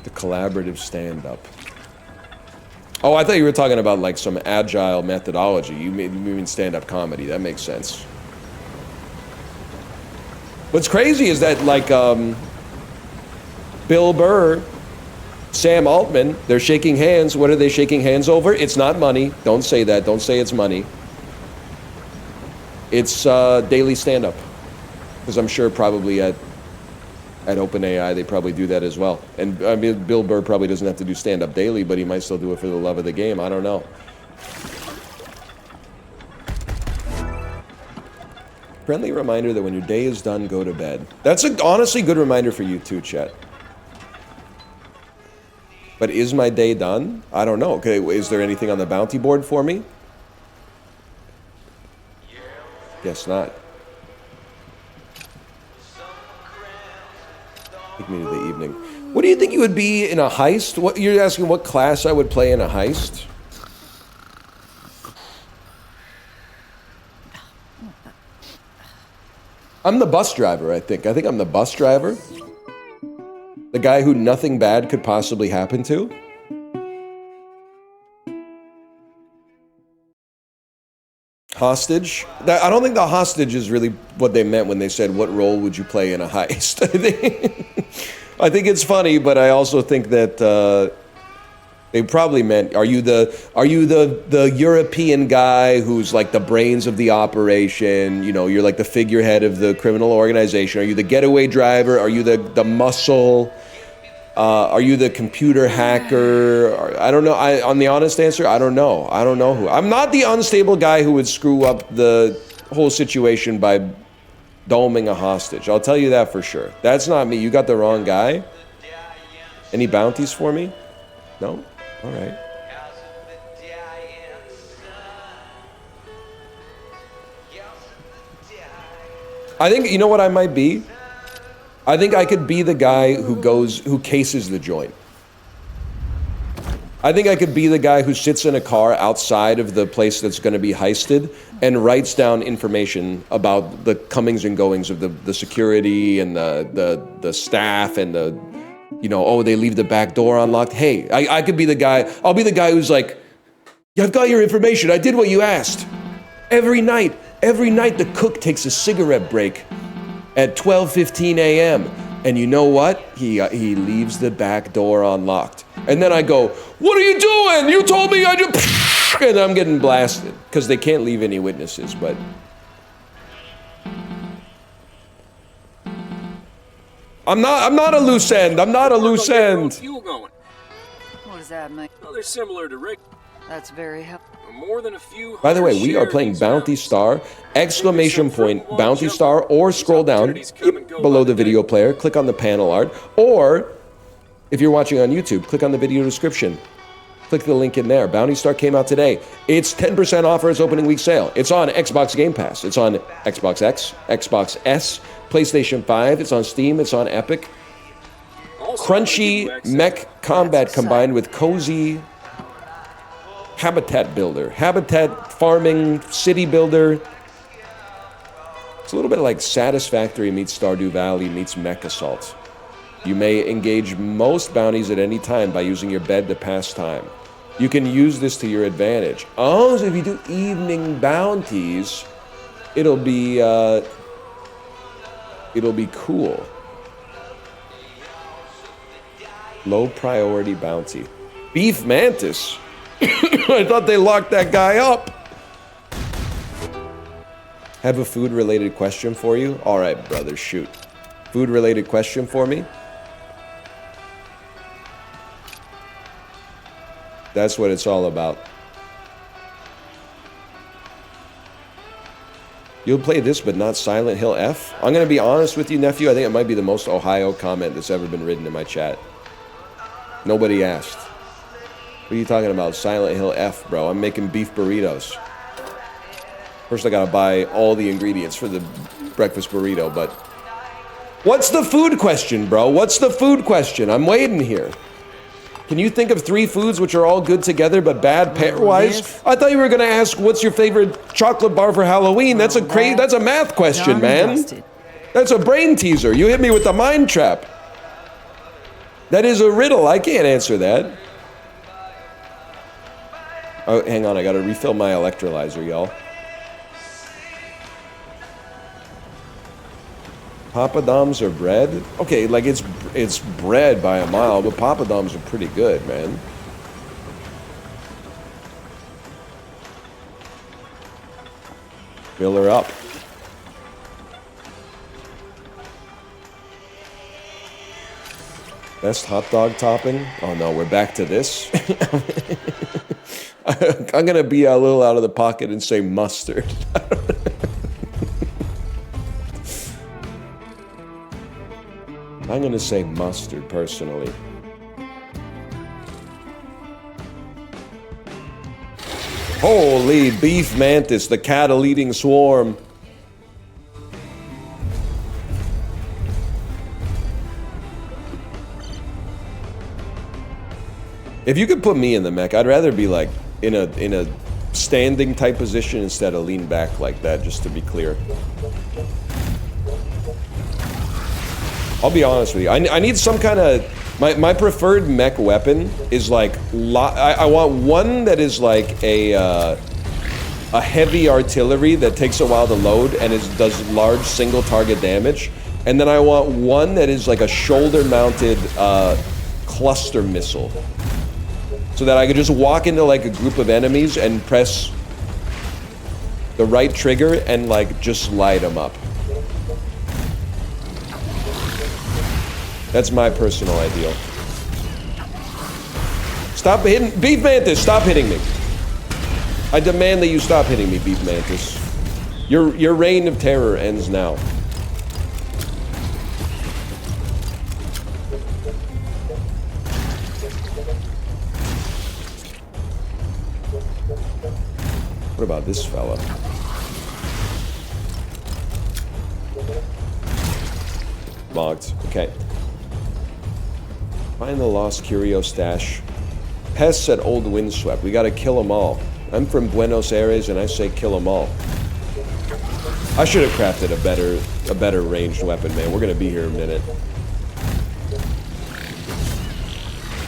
The collaborative stand-up. Oh, I thought you were talking about like some agile methodology. You mean stand-up comedy. That makes sense. What's crazy is that like Bill Burr, Sam Altman, they're shaking hands. What are they shaking hands over? It's not money. Don't say that. Don't say it's money. It's daily stand-up. Because I'm sure probably at OpenAI, they probably do that as well. And I mean, Bill Burr probably doesn't have to do stand-up daily, but he might still do it for the love of the game. I don't know. Friendly reminder that when your day is done, go to bed. That's a honestly good reminder for you too, chat. But is my day done? I don't know. Okay, is there anything on the bounty board for me? Guess not. Take me to the evening. What do you think you would be in a heist? What you're asking? What class I would play in a heist? I'm the bus driver. I think I'm the bus driver. The guy who nothing bad could possibly happen to. Hostage? I don't think the hostage is really what they meant when they said, what role would you play in a heist? I think it's funny, but I also think that they probably meant, are you the European guy who's like the brains of the operation? You know, you're like the figurehead of the criminal organization. Are you the getaway driver? Are you the muscle? Are you the computer hacker? I don't know. On the honest answer, I don't know. I don't know who. I'm not the unstable guy who would screw up the whole situation by doming a hostage. I'll tell you that for sure. That's not me. You got the wrong guy. Any bounties for me? No? All right. I think, you know what I might be? I think I could be the guy who cases the joint. I think I could be the guy who sits in a car outside of the place that's going to be heisted and writes down information about the comings and goings of the security and the staff and oh, they leave the back door unlocked. Hey, I could be the guy. I'll be the guy who's like, yeah, I've got your information. I did what you asked. Every night the cook takes a cigarette break at 12:15 a.m. And you know what? He leaves the back door unlocked. And then I go, what are you doing? You told me I do. And I'm getting blasted because they can't leave any witnesses. But I'm not a loose end. I'm not a loose end.
Fuel going.
What does that mean?
Well, they're similar to rig.
That's very helpful.
More than a few.
By the way, we are playing Bounty Star, exclamation point, Bounty Star, or scroll down below the video player, click on the panel art, or if you're watching on YouTube, click on the video description. Click the link in there. Bounty Star came out today. It's 10% off for its opening week sale. It's on Xbox Game Pass. It's on Xbox X, Xbox S, PlayStation 5. It's on Steam. It's on Epic. Crunchy mech combat combined with cozy habitat builder, habitat farming, city builder. It's a little bit like Satisfactory meets Stardew Valley meets Mech Assault. You may engage most bounties at any time by using your bed to pass time. You can use this to your advantage. Oh, so if you do evening bounties, it'll be cool. Low priority bounty. Beef mantis. I thought they locked that guy up. Have a food-related question for you? All right, brother, shoot. Food-related question for me? That's what it's all about. You'll play this, but not Silent Hill F? I'm going to be honest with you, nephew. I think it might be the most Ohio comment that's ever been written in my chat. Nobody asked. What are you talking about? Silent Hill F, bro. I'm making beef burritos. First, I gotta buy all the ingredients for the breakfast burrito, but... What's the food question, bro? What's the food question? I'm waiting here. Can you think of 3 foods which are all good together but bad pair-wise? I thought you were gonna ask, what's your favorite chocolate bar for Halloween? That's a math question, man. That's a brain teaser. You hit me with the mind trap. That is a riddle. I can't answer that. Oh, hang on, I gotta refill my electrolyzer, y'all. Papadums are bread? Okay, like it's bread by a mile, but papadums are pretty good, man. Fill her up. Best hot dog topping? Oh no, we're back to this. I'm gonna be a little out of the pocket and say mustard. I'm gonna say mustard personally. Holy beef mantis, the cattle-eating swarm. If you could put me in the mech, I'd rather be like in a standing type position instead of lean back like that, just to be clear. I'll be honest with you. I need some kind of... My preferred mech weapon is like... I want one that is like a heavy artillery that takes a while to load and does large single target damage. And then I want one that is like a shoulder-mounted cluster missile. So that I could just walk into like a group of enemies and press the right trigger and like just light them up. That's my personal ideal. Stop hitting... Beef Mantis, stop hitting me. I demand that you stop hitting me, Beef Mantis. Your reign of terror ends now. What about this fella? Logged. Okay. Find the lost curio stash. Pests at Old Windswept. We gotta kill them all. I'm from Buenos Aires and I say kill them all. I should have crafted a better ranged weapon, man. We're gonna be here a minute.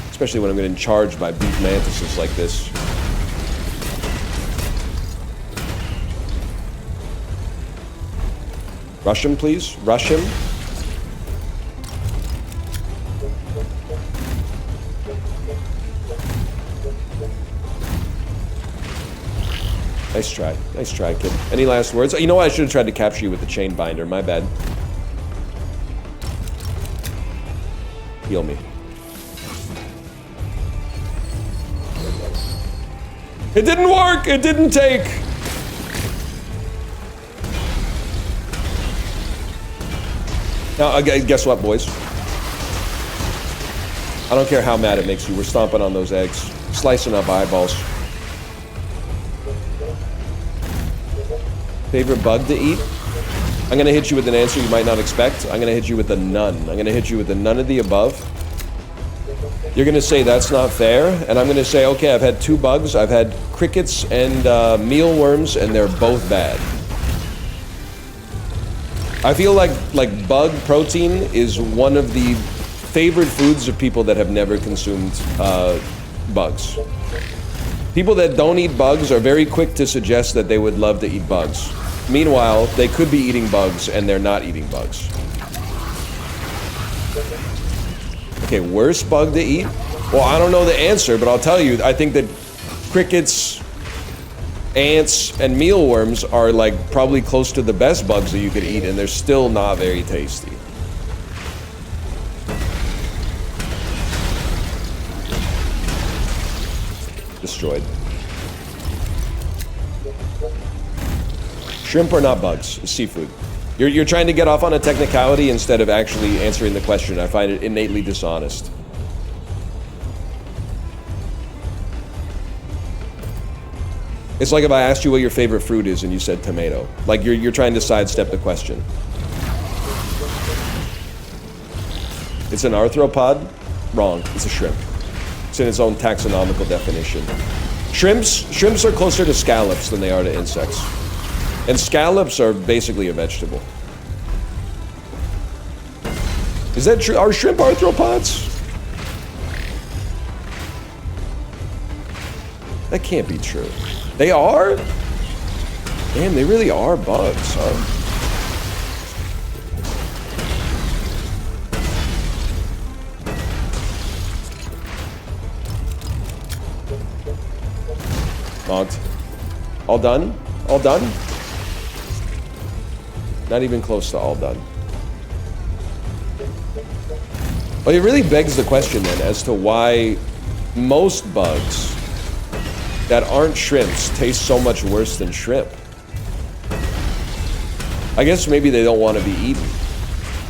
Especially when I'm getting charged by beef mantises like this. Rush him, please. Rush him. Nice try. Nice try, kid. Any last words? You know what? I should have tried to capture you with the chain binder. My bad. Heal me. It didn't work! It didn't take! Now, guess what, boys? I don't care how mad it makes you. We're stomping on those eggs. Slicing up eyeballs. Favorite bug to eat? I'm gonna hit you with an answer you might not expect. I'm gonna hit you with a none. I'm gonna hit you with a none of the above. You're gonna say that's not fair, and I'm gonna say, okay, I've had 2 bugs. I've had crickets and mealworms, and they're both bad. I feel like bug protein is one of the favorite foods of people that have never consumed bugs. People that don't eat bugs are very quick to suggest that they would love to eat bugs. Meanwhile, they could be eating bugs and they're not eating bugs. Okay, worst bug to eat? Well, I don't know the answer, but I'll tell you, I think that crickets, ants, and mealworms are like probably close to the best bugs that you could eat, and they're still not very tasty. Destroyed. Shrimp are not bugs, it's seafood. You're trying to get off on a technicality instead of actually answering the question. I find it innately dishonest. It's like if I asked you what your favorite fruit is and you said tomato. Like you're trying to sidestep the question. It's an arthropod? Wrong, it's a shrimp. It's in its own taxonomical definition. Shrimps are closer to scallops than they are to insects. And scallops are basically a vegetable. Is that true? Are shrimp arthropods? That can't be true. They are? Damn, they really are bugs, huh? Logged. All done? All done? Not even close to all done. Well, it really begs the question then as to why most bugs that aren't shrimps taste so much worse than shrimp. I guess maybe they don't want to be eaten.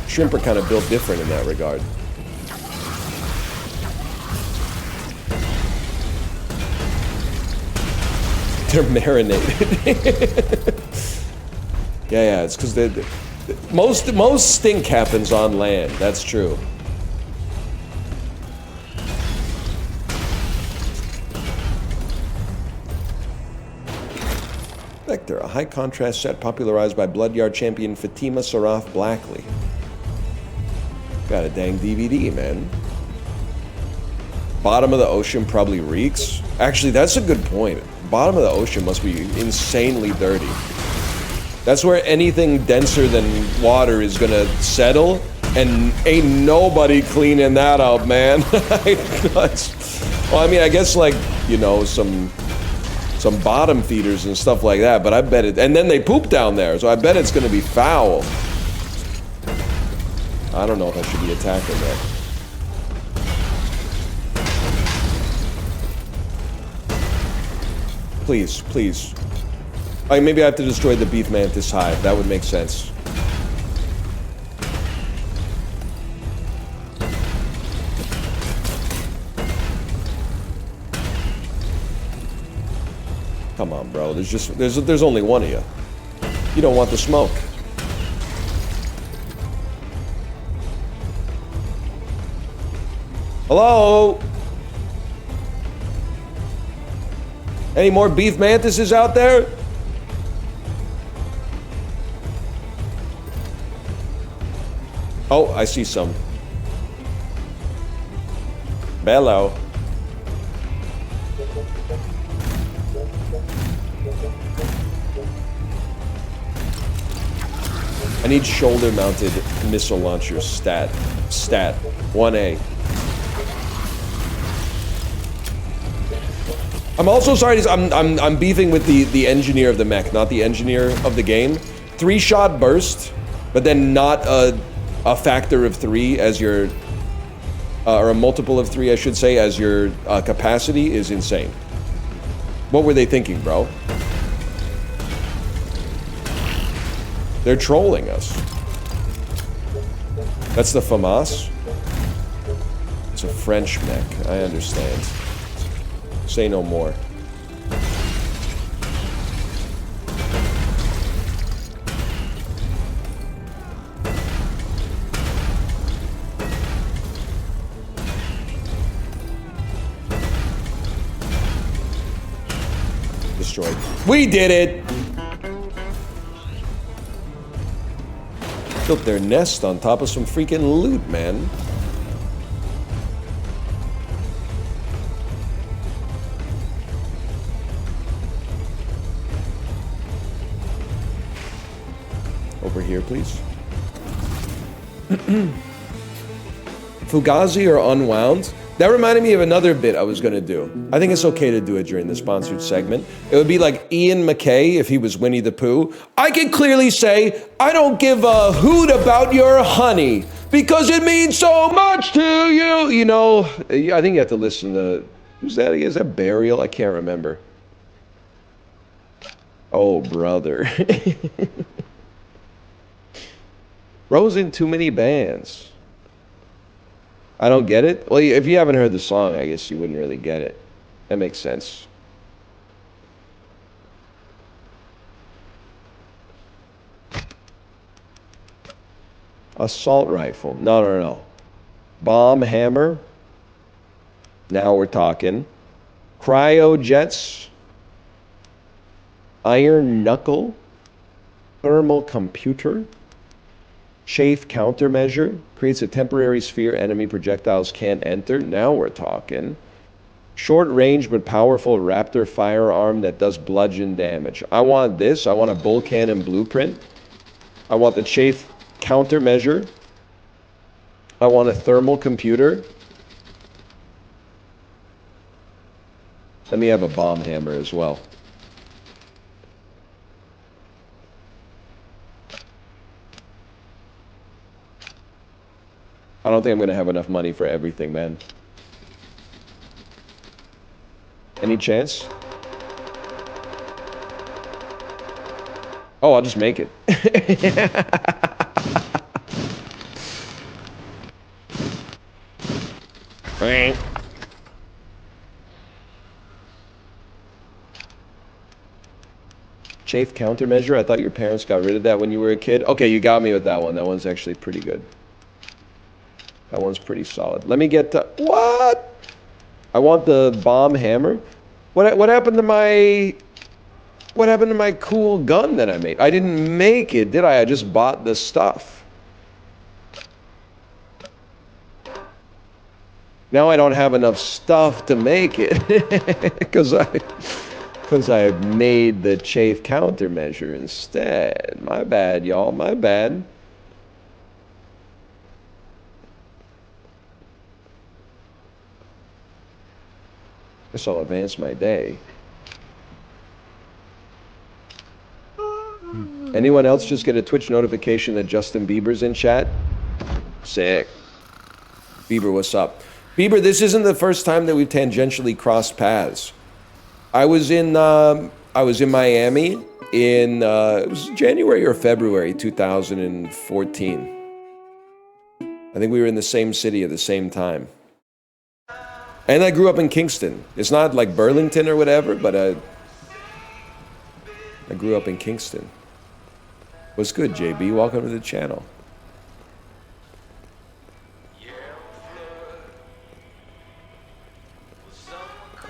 Shrimp are kind of built different in that regard. They're marinated. Yeah, it's because most stink happens on land. That's true. Nectar, a high contrast set popularized by Bloodyard champion Fatima Saraf Blackley. Got a dang DVD, man. Bottom of the ocean probably reeks. Actually, that's a good point. Bottom of the ocean must be insanely dirty. That's where anything denser than water is gonna settle, and ain't nobody cleaning that up, man. Well, I mean, I guess like, you know, some bottom feeders and stuff like that, but I bet it, and then they poop down there, so I bet it's gonna be foul. I don't know if I should be attacking that. Please, please. Like, maybe I have to destroy the beef mantis hive. That would make sense. Come on, bro. There's only one of you. You don't want the smoke. Hello? Any more beef mantises out there? Oh, I see some. Bello. I need shoulder-mounted missile launcher stat 1A. I'm also sorry. I'm beefing with the engineer of the mech, not the engineer of the game. 3-shot burst, but then not a factor of 3 as your, or a multiple of 3, I should say, as your capacity is insane. What were they thinking, bro? They're trolling us. That's the FAMAS? It's a French mech, I understand. Say no more. Destroyed. We did it! Built their nest on top of some freaking loot, man. Over here, please. Fugazi or unwound? That reminded me of another bit I was gonna do. I think it's okay to do it during the sponsored segment. It would be like Ian McKay if he was Winnie the Pooh. I can clearly say, I don't give a hoot about your honey because it means so much to you. You know, I think you have to listen to, who's that again? Is that Burial? I can't remember. Oh, brother. Bro's in too many bands. I don't get it. Well, if you haven't heard the song, I guess you wouldn't really get it. That makes sense. Assault rifle. No. Bomb hammer. Now we're talking. Cryojets. Iron knuckle. Thermal computer. Chafe countermeasure. Creates a temporary sphere enemy projectiles can't enter. Now we're talking. Short range but powerful raptor firearm that does bludgeon damage. I want this. I want a bull cannon blueprint. I want the chafe countermeasure. I want a thermal computer. Let me have a bomb hammer as well. I don't think I'm gonna have enough money for everything, man. Any chance? Oh, I'll just make it. Chafe countermeasure? I thought your parents got rid of that when you were a kid. Okay, you got me with that one. That one's actually pretty good. That one's pretty solid. Let me get to... What? I want the bomb hammer. What happened to my... What happened to my cool gun that I made? I didn't make it, did I? I just bought the stuff. Now I don't have enough stuff to make it because I made the chafe countermeasure instead. My bad, y'all. My bad. Guess I'll advance my day. Anyone else just get a Twitch notification that Justin Bieber's in chat? Sick. Bieber, what's up? Bieber, this isn't the first time that we've tangentially crossed paths. I was in Miami in it was January or February 2014. I think we were in the same city at the same time. And I grew up in Kingston. It's not like Burlington or whatever, but I grew up in Kingston. What's good, JB? Welcome to the channel.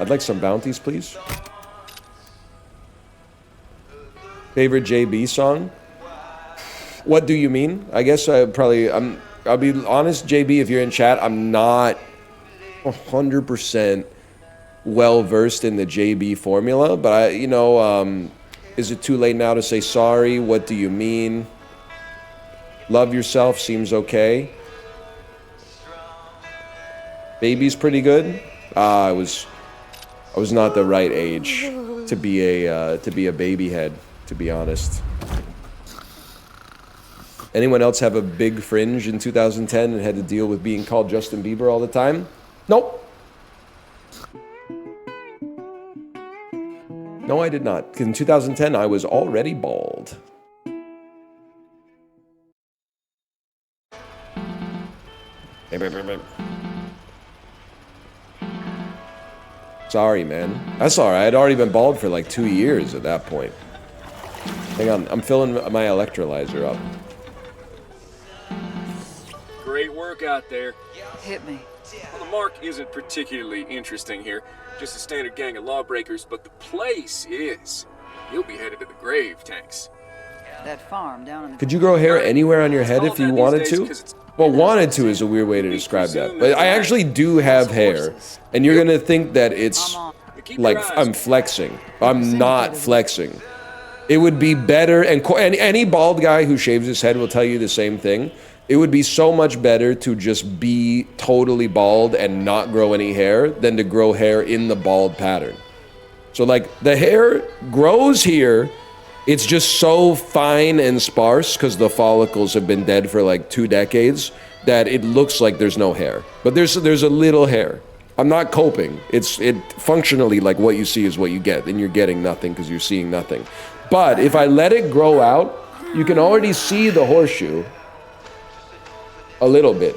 I'd like some bounties, please. Favorite JB song? What do you mean? I guess I'll be honest, JB, if you're in chat, I'm not 100% well versed in the JB formula, but is it too late now to say sorry? What do you mean? Love yourself seems okay. Baby's pretty good. I was not the right age to be a baby head, to be honest. Anyone else have a big fringe in 2010 and had to deal with being called Justin Bieber all the time? Nope. No, I did not. In 2010, I was already bald. Sorry, man. That's all right. I'd already been bald for like 2 years at that point. Hang on, I'm filling my electrolyzer up.
Great work out there.
Hit me.
Well, the mark isn't particularly interesting here. Just a standard gang of lawbreakers, but the place is. You'll be headed to the grave, Tanks.
That farm down in the...
Could you grow hair anywhere on your head if you wanted to? Well, wanted to is a weird way to describe that. But I actually do have hair. And you're going to think that it's like I'm flexing. I'm not flexing. It would be better, and any bald guy who shaves his head will tell you the same thing. It would be so much better to just be totally bald and not grow any hair than to grow hair in the bald pattern. So like the hair grows here, it's just so fine and sparse because the follicles have been dead for like 2 decades that it looks like there's no hair. But there's a little hair. I'm not coping. It functionally, like what you see is what you get, and you're getting nothing because you're seeing nothing. But if I let it grow out, you can already see the horseshoe a little bit.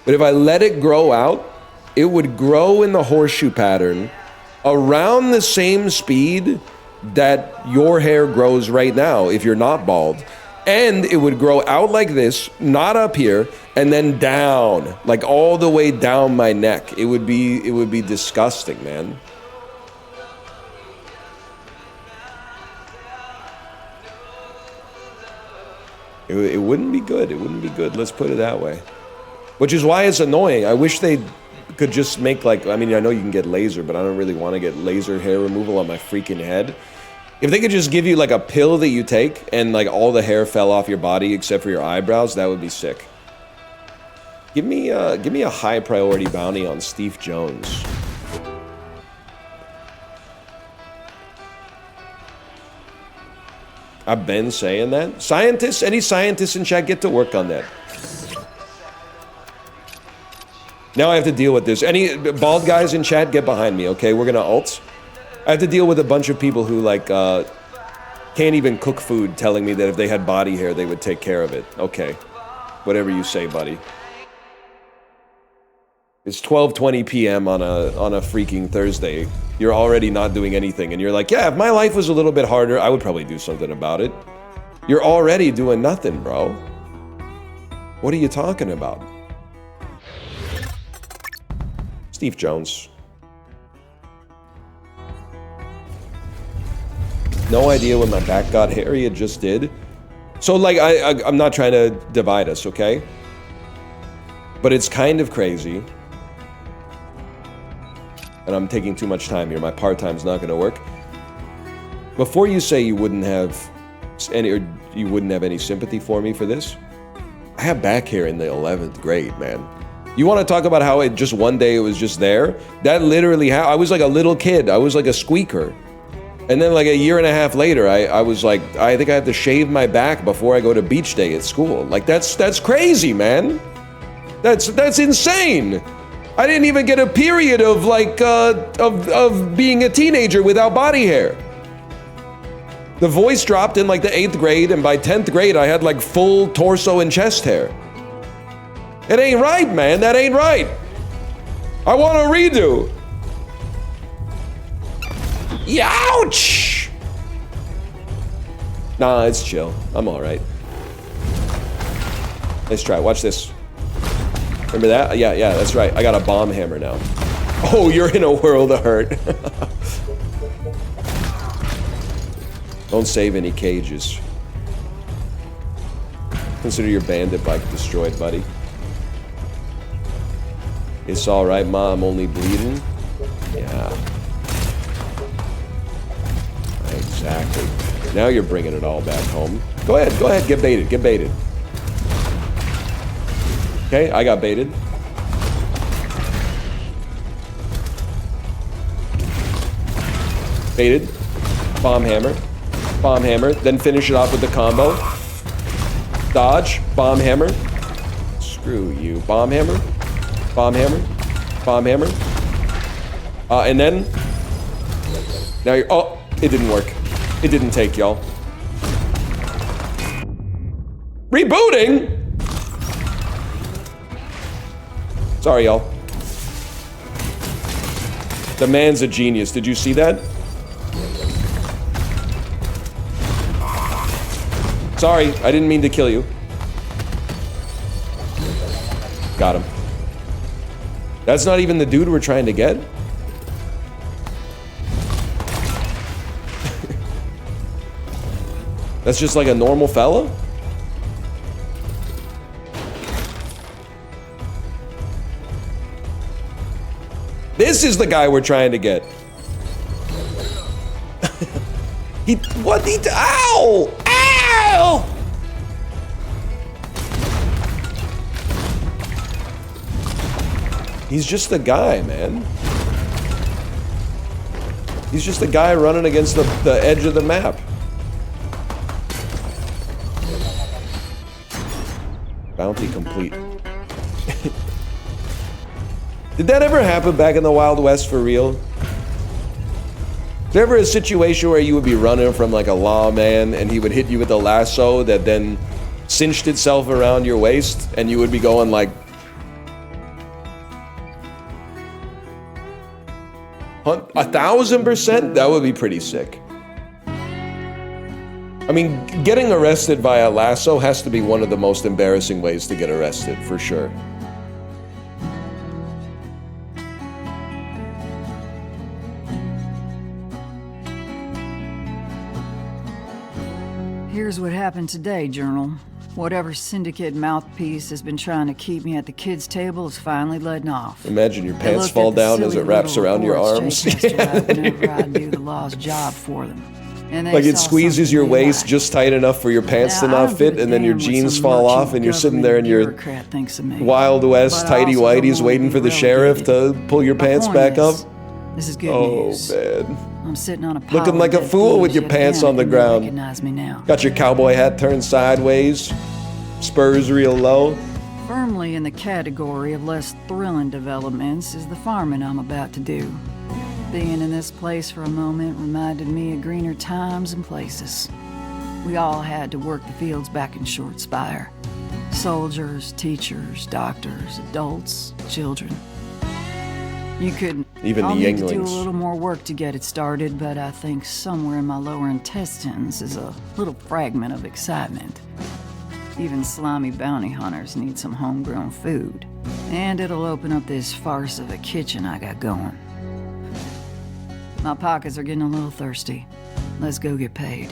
But if I let it grow out, it would grow in the horseshoe pattern around the same speed that your hair grows right now if you're not bald. And it would grow out like this, not up here, and then down, like all the way down my neck. It would be disgusting, man. It wouldn't be good. It wouldn't be good. Let's put it that way. Which is why it's annoying. I wish they could just make like, I mean, I know you can get laser, but I don't really want to get laser hair removal on my freaking head. If they could just give you like a pill that you take and like all the hair fell off your body except for your eyebrows, that would be sick. Give me a high priority bounty on Steve Jones. I've been saying that. Scientists, any scientists in chat, get to work on that. Now I have to deal with this. Any bald guys in chat, get behind me, okay? We're gonna ult. I have to deal with a bunch of people who like can't even cook food, telling me that if they had body hair, they would take care of it. Okay, whatever you say, buddy. It's 12:20 p.m. on a freaking Thursday. You're already not doing anything, and you're like, yeah, if my life was a little bit harder, I would probably do something about it. You're already doing nothing, bro. What are you talking about? Steve Jones. No idea when my back got hairy, it just did. So, like, I'm not trying to divide us, okay? But it's kind of crazy. And I'm taking too much time here. My part-time's not gonna work. Before you say you wouldn't have any sympathy for me for this, I had back hair in the 11th grade, man. You want to talk about how it just one day it was just there? That literally I was like a little kid. I was like a squeaker. And then like a year and a half later, I was like, I think I have to shave my back before I go to beach day at school. Like that's crazy, man. That's insane. I didn't even get a period of like of being a teenager without body hair. The voice dropped in like the 8th grade, and by 10th grade I had like full torso and chest hair. It ain't right, man. That ain't right. I want a redo. Ouch! Nah, it's chill. I'm alright. Let's try it. Watch this. Remember that? Yeah, that's right. I got a bomb hammer now. Oh, you're in a world of hurt. Don't save any cages. Consider your bandit bike destroyed, buddy. It's alright, Ma. I'm only bleeding. Yeah. Exactly. Now you're bringing it all back home. Go ahead, get baited. Okay, I got baited. Baited. Bomb hammer, then finish it off with the combo. Dodge, bomb hammer. Screw you. Bomb hammer. And then... Now you're... Oh, it didn't work. It didn't take, y'all. Rebooting? Sorry, y'all. The man's a genius. Did you see that? Sorry, I didn't mean to kill you. Got him. That's not even the dude we're trying to get? That's just like a normal fella? This is the guy we're trying to get. Ow! Ow! He's just a guy, man. He's just a guy running against the edge of the map. Bounty complete. Did that ever happen back in the Wild West for real? Is there ever a situation where you would be running from like a lawman and he would hit you with a lasso that then cinched itself around your waist and you would be going like 1,000%? That would be pretty sick. I mean, getting arrested by a lasso has to be one of the most embarrassing ways to get arrested, for sure.
Here's what happened today, Journal. Whatever syndicate mouthpiece has been trying to keep me at the kids' table is finally letting off.
Imagine your pants fall down as it wraps around your arms.
Whenever I do the law's job for them. And
like it squeezes your waist just tight enough for your pants to not fit, and then your jeans fall off, and you're sitting there in your Wild West tighty whities waiting for the sheriff to pull your pants back up.
This is good news.
Oh man.
I'm sitting on a pile
looking like a fool with your pants on the ground.
Recognize me now.
Got your cowboy hat turned sideways, spurs real low.
Firmly in the category of less thrilling developments is the farming I'm about to do. Being in this place for a moment reminded me of greener times and places. We all had to work the fields back in Short Spire. Soldiers, teachers, doctors, adults, children. You couldn't.
Even
I'll
the
need to
younglings.
do a little more work to get it started, but I think somewhere in my lower intestines is a little fragment of excitement. Even slimy bounty hunters need some homegrown food. And it'll open up this farce of a kitchen I got going. My pockets are getting a little thirsty. Let's go get paid.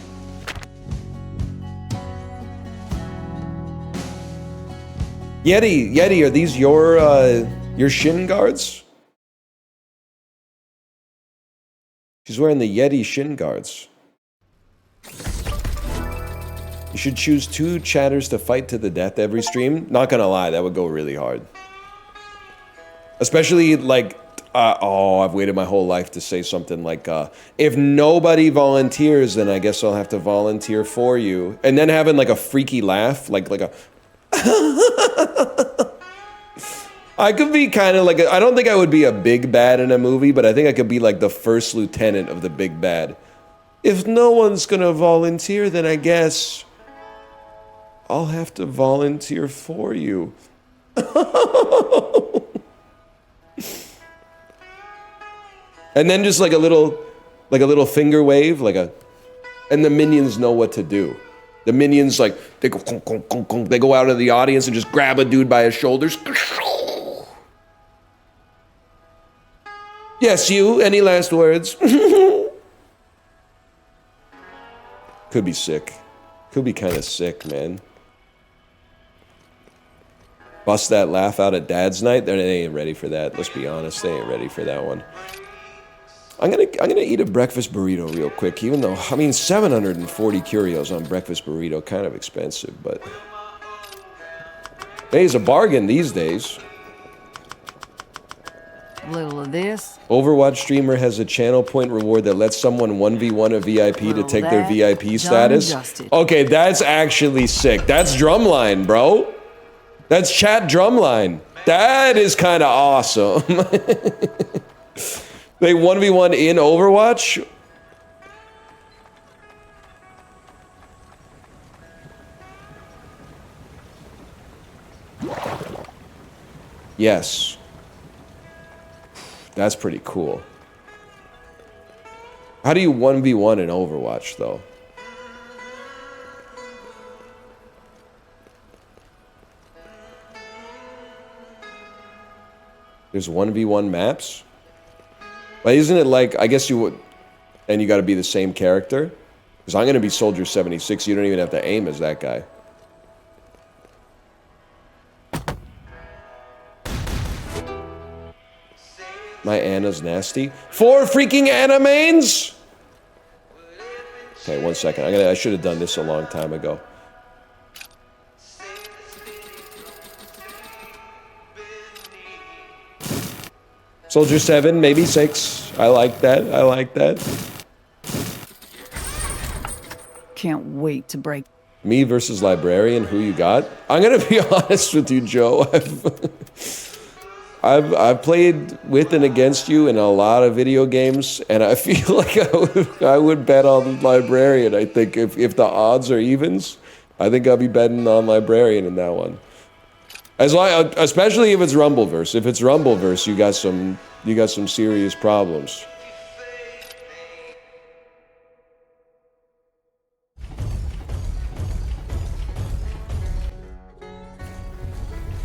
Yeti, are these your shin guards? She's wearing the Yeti shin guards. You should choose 2 chatters to fight to the death every stream. Not gonna lie, that would go really hard. Especially like, I've waited my whole life to say something like, if nobody volunteers, then I guess I'll have to volunteer for you. And then having like a freaky laugh, like a... I could be kind of like, I don't think I would be a big bad in a movie, but I think I could be like the first lieutenant of the big bad. If no one's gonna volunteer, then I guess I'll have to volunteer for you. And then just like a little finger wave, and the minions know what to do. The minions, like, they go, kong, kong, kong, kong. They go out of the audience and just grab a dude by his shoulders. Yes, you. Any last words? Could be sick. Could be kind of sick, man. Bust that laugh out at Dad's night. They ain't ready for that. Let's be honest. They ain't ready for that one. I'm gonna eat a breakfast burrito real quick, even though, I mean, 740 curios on breakfast burrito, kind of expensive, but hey, it's a bargain these days.
A little of this.
Overwatch streamer has a channel point reward that lets someone 1v1 a VIP to take their VIP status. Okay, that's actually sick. That's drumline, bro. That's chat drumline. That is kind of awesome. They 1v1 in Overwatch? Yes. That's pretty cool. How do you 1v1 in Overwatch, though? There's 1v1 maps? But isn't it like, I guess you would, and you gotta be the same character? Because I'm gonna be Soldier 76, you don't even have to aim as that guy. My Anna's nasty. 4 freaking Anna mains? Okay, 1 second. I should have done this a long time ago. Soldier 7, maybe 6. I like that. I like that.
Can't wait to break.
Me versus Librarian, who you got? I'm gonna be honest with you, Joe. I've played with and against you in a lot of video games, and I feel like I would bet on Librarian. I think if the odds are evens, I think I'll be betting on Librarian in that one. Especially if it's Rumbleverse. If it's Rumbleverse, you got some serious problems.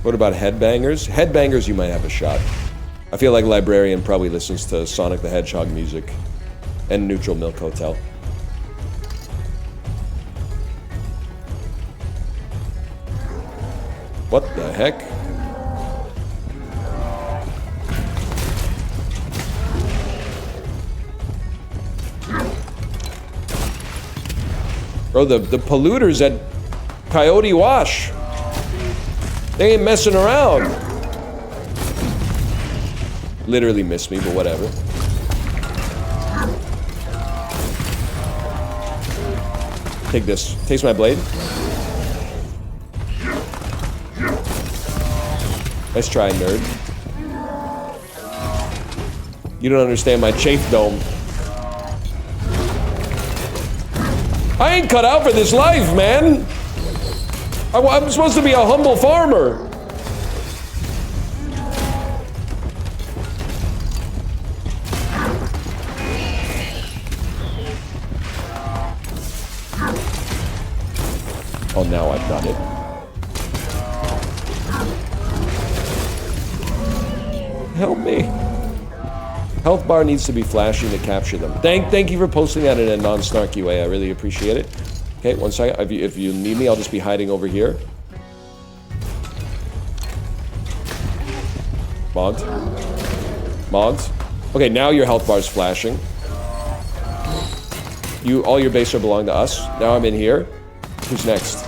What about Headbangers? Headbangers, you might have a shot. I feel like Librarian probably listens to Sonic the Hedgehog music and Neutral Milk Hotel. What the heck? Bro, the polluters at Coyote Wash. They ain't messing around. Literally missed me, but whatever. Take this. Taste my blade. Nice try, nerd. You don't understand my chafe dome. I ain't cut out for this life, man. I'm supposed to be a humble farmer. Oh, now I've done it. Help me. Health bar needs to be flashing to capture them. Thank you for posting that in a non-snarky way. I really appreciate it. Okay, one second. If you need me, I'll just be hiding over here. Mogged. Mogged. Okay, now your health bar's flashing. All your base are belong to us. Now I'm in here. Who's next?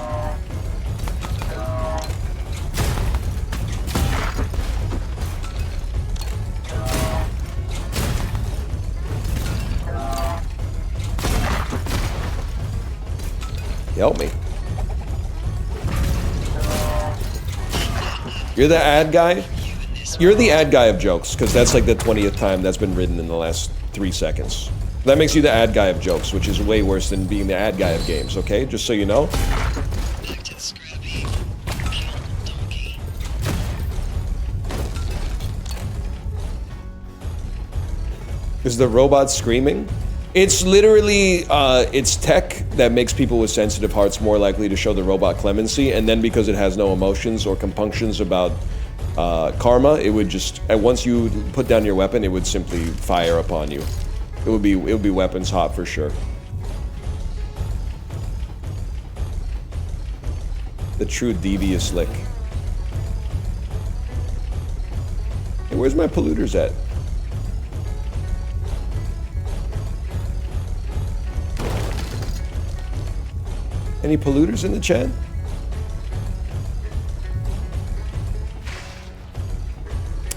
Help me. You're the ad guy? You're the ad guy of jokes, because that's like the 20th time that's been written in the last 3 seconds. That makes you the ad guy of jokes, which is way worse than being the ad guy of games, okay? Just so you know.
Back to the scrappy. Donkey.
Is the robot screaming? It's literally, it's tech that makes people with sensitive hearts more likely to show the robot clemency, and then because it has no emotions or compunctions about karma, it would just, once you put down your weapon, it would simply fire upon you. It would be weapons hot for sure. The true devious lick. Hey, where's my polluters at? Any polluters in the chat?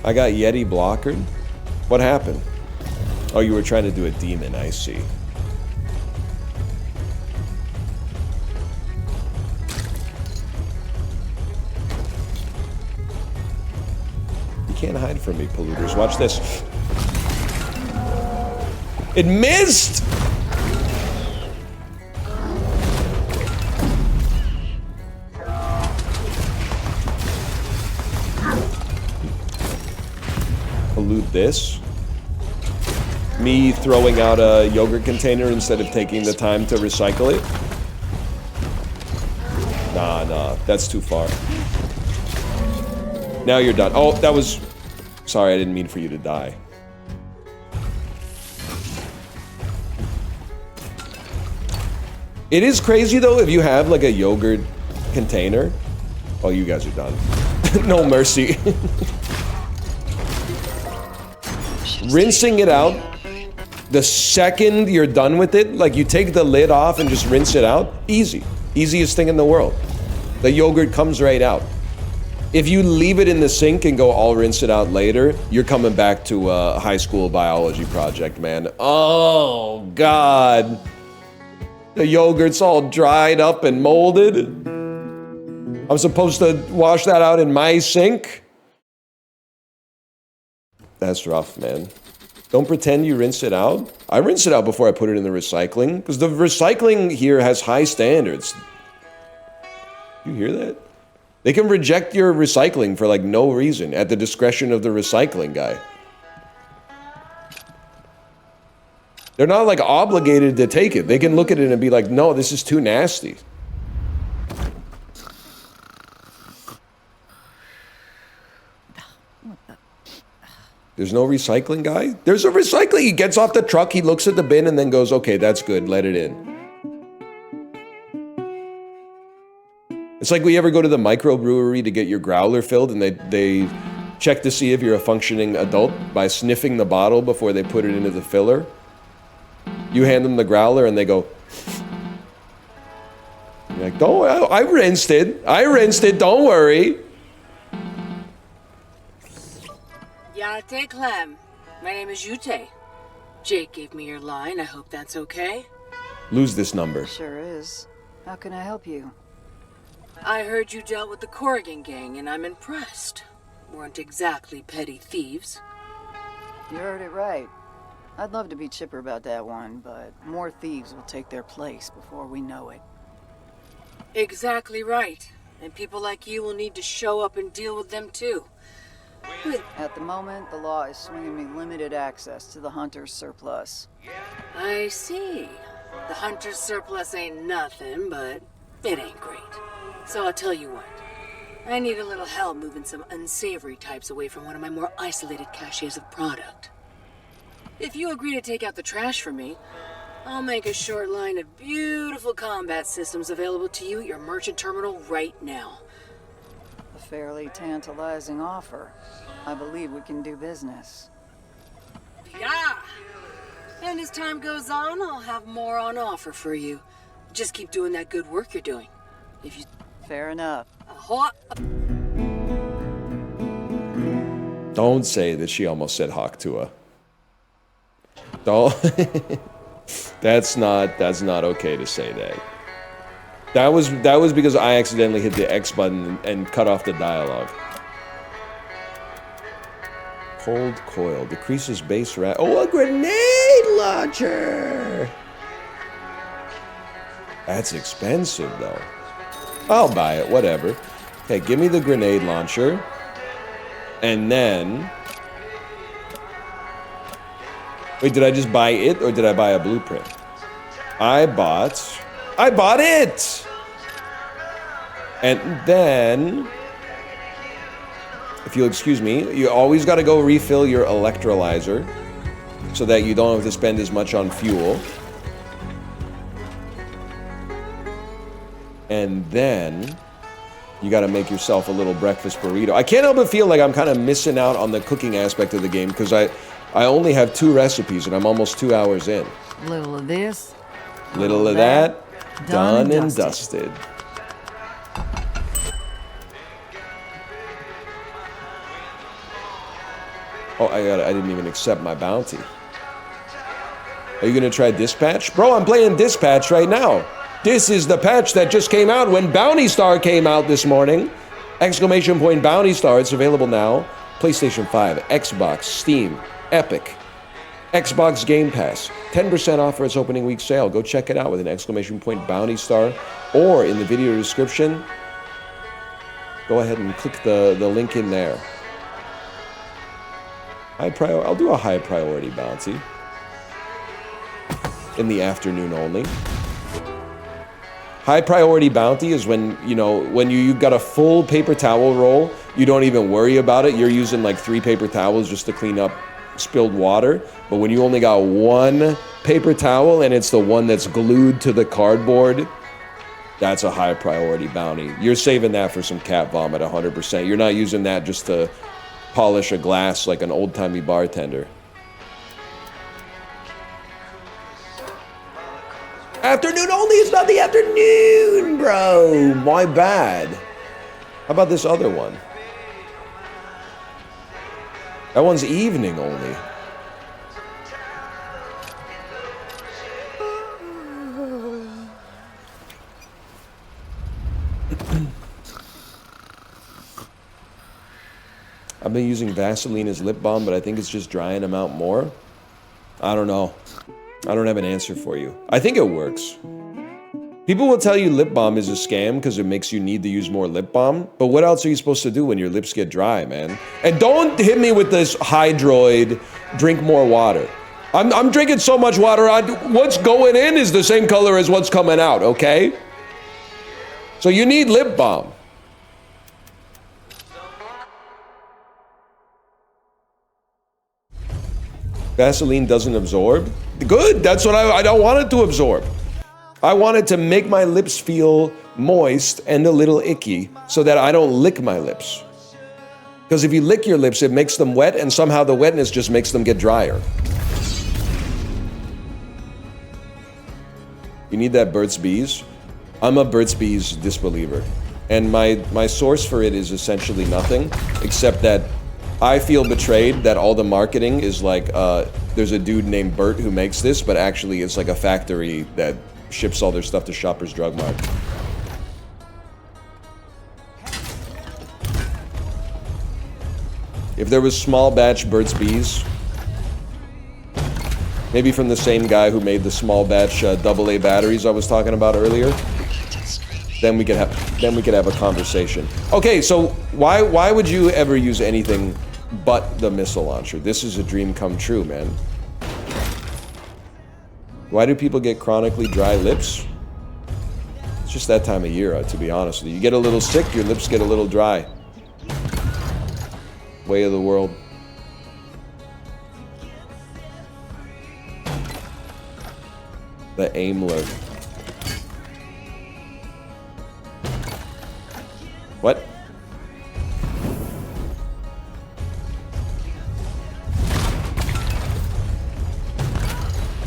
I got Yeti blockered. What happened? Oh, you were trying to do a demon, I see. You can't hide from me, polluters. Watch this. It missed! Pollute this. Me throwing out a yogurt container instead of taking the time to recycle it. Nah, that's too far. Now you're done. Oh, that was... Sorry, I didn't mean for you to die. It is crazy, though, if you have, like, a yogurt container. Oh, you guys are done. No mercy. Rinsing it out, the second you're done with it, like you take the lid off and just rinse it out, easy. Easiest thing in the world. The yogurt comes right out. If you leave it in the sink and go, I'll rinse it out later, you're coming back to a high school biology project, man. Oh, God. The yogurt's all dried up and molded. I'm supposed to wash that out in my sink? That's rough, man. Don't pretend you rinse it out. I rinse it out before I put it in the recycling, because the recycling here has high standards. You hear that? They can reject your recycling for like no reason, at the discretion of the recycling guy. They're not like obligated to take it. They can look at it and be like, no, this is too nasty. There's no recycling guy? There's a recycling. He gets off the truck, he looks at the bin and then goes, okay, that's good, let it in. It's like we ever go to the microbrewery to get your growler filled and they check to see if you're a functioning adult by sniffing the bottle before they put it into the filler. You hand them the growler and they go, you're like, don't worry, I rinsed it, don't worry.
Yate Clem. My name is Jute. Jake gave me your line. I hope that's okay.
Lose this number.
Sure is. How can I help you?
I heard you dealt with the Corrigan gang, and I'm impressed. Weren't exactly petty thieves.
You heard it right. I'd love to be chipper about that one, but more thieves will take their place before we know it.
Exactly right. And people like you will need to show up and deal with them too.
At the moment, the law is swinging me limited access to the Hunter's surplus.
I see. The Hunter's surplus ain't nothing, but it ain't great. So I'll tell you what. I need a little help moving some unsavory types away from one of my more isolated caches of product. If you agree to take out the trash for me, I'll make a short line of beautiful combat systems available to you at your merchant terminal right now.
A fairly tantalizing offer. I believe we can do business.
Yeah! And as time goes on, I'll have more on offer for you. Just keep doing that good work you're doing. If you...
Fair enough.
Don't say that she almost said Hawk Tua. Don't. That's not okay to say that. That was because I accidentally hit the X button and cut off the dialogue. Cold coil decreases base rat. Oh, a grenade launcher. That's expensive though. I'll buy it, whatever. Okay, give me the grenade launcher. And then... Wait, did I just buy it or did I buy a blueprint? I bought it! And then... If you'll excuse me, you always gotta go refill your electrolyzer so that you don't have to spend as much on fuel. And then you gotta make yourself a little breakfast burrito. I can't help but feel like I'm kind of missing out on the cooking aspect of the game because I only have 2 recipes and I'm almost 2 hours in.
Little of this.
Little of that. Done and dusted. Oh, I didn't even accept my bounty. Are you gonna try Dispatch? Bro, I'm playing Dispatch right now. This is the patch that just came out when Bounty Star came out this morning. Exclamation point Bounty Star. It's available now. PlayStation 5, Xbox, Steam, Epic, Xbox Game Pass. 10% off for its opening week sale. Go check it out with an exclamation point Bounty Star or in the video description. Go ahead and click the link in there. I'll do a high priority bounty. In the afternoon only. High priority bounty is when, when you've got a full paper towel roll, you don't even worry about it. You're using like 3 paper towels just to clean up spilled water. But when you only got 1 paper towel and it's the one that's glued to the cardboard, that's a high priority bounty. You're saving that for some cat vomit 100%. You're not using that just to polish a glass like an old-timey bartender. Afternoon only? It's not the afternoon, bro. My bad. How about this other one? That one's evening only. I've been using Vaseline as lip balm, but I think it's just drying them out more. I don't know. I don't have an answer for you. I think it works. People will tell you lip balm is a scam because it makes you need to use more lip balm. But what else are you supposed to do when your lips get dry, man? And don't hit me with this Hydroid, drink more water. I'm drinking so much water, what's going in is the same color as what's coming out, okay? So you need lip balm. Vaseline doesn't absorb? Good, that's what I don't want it to absorb. I want it to make my lips feel moist and a little icky so that I don't lick my lips. Because if you lick your lips, it makes them wet and somehow the wetness just makes them get drier. You need that Burt's Bees? I'm a Burt's Bees disbeliever. And my source for it is essentially nothing, except that I feel betrayed that all the marketing is like, there's a dude named Bert who makes this, but actually it's like a factory that ships all their stuff to Shoppers Drug Mart. If there was small batch Burt's Bees, maybe from the same guy who made the small batch AA batteries I was talking about earlier, then we could have a conversation. Okay, so why would you ever use anything but the missile launcher? This is a dream come true, man. Why do people get chronically dry lips? It's just that time of year, to be honest with you. You get a little sick, your lips get a little dry. Way of the world. The Aimler. What?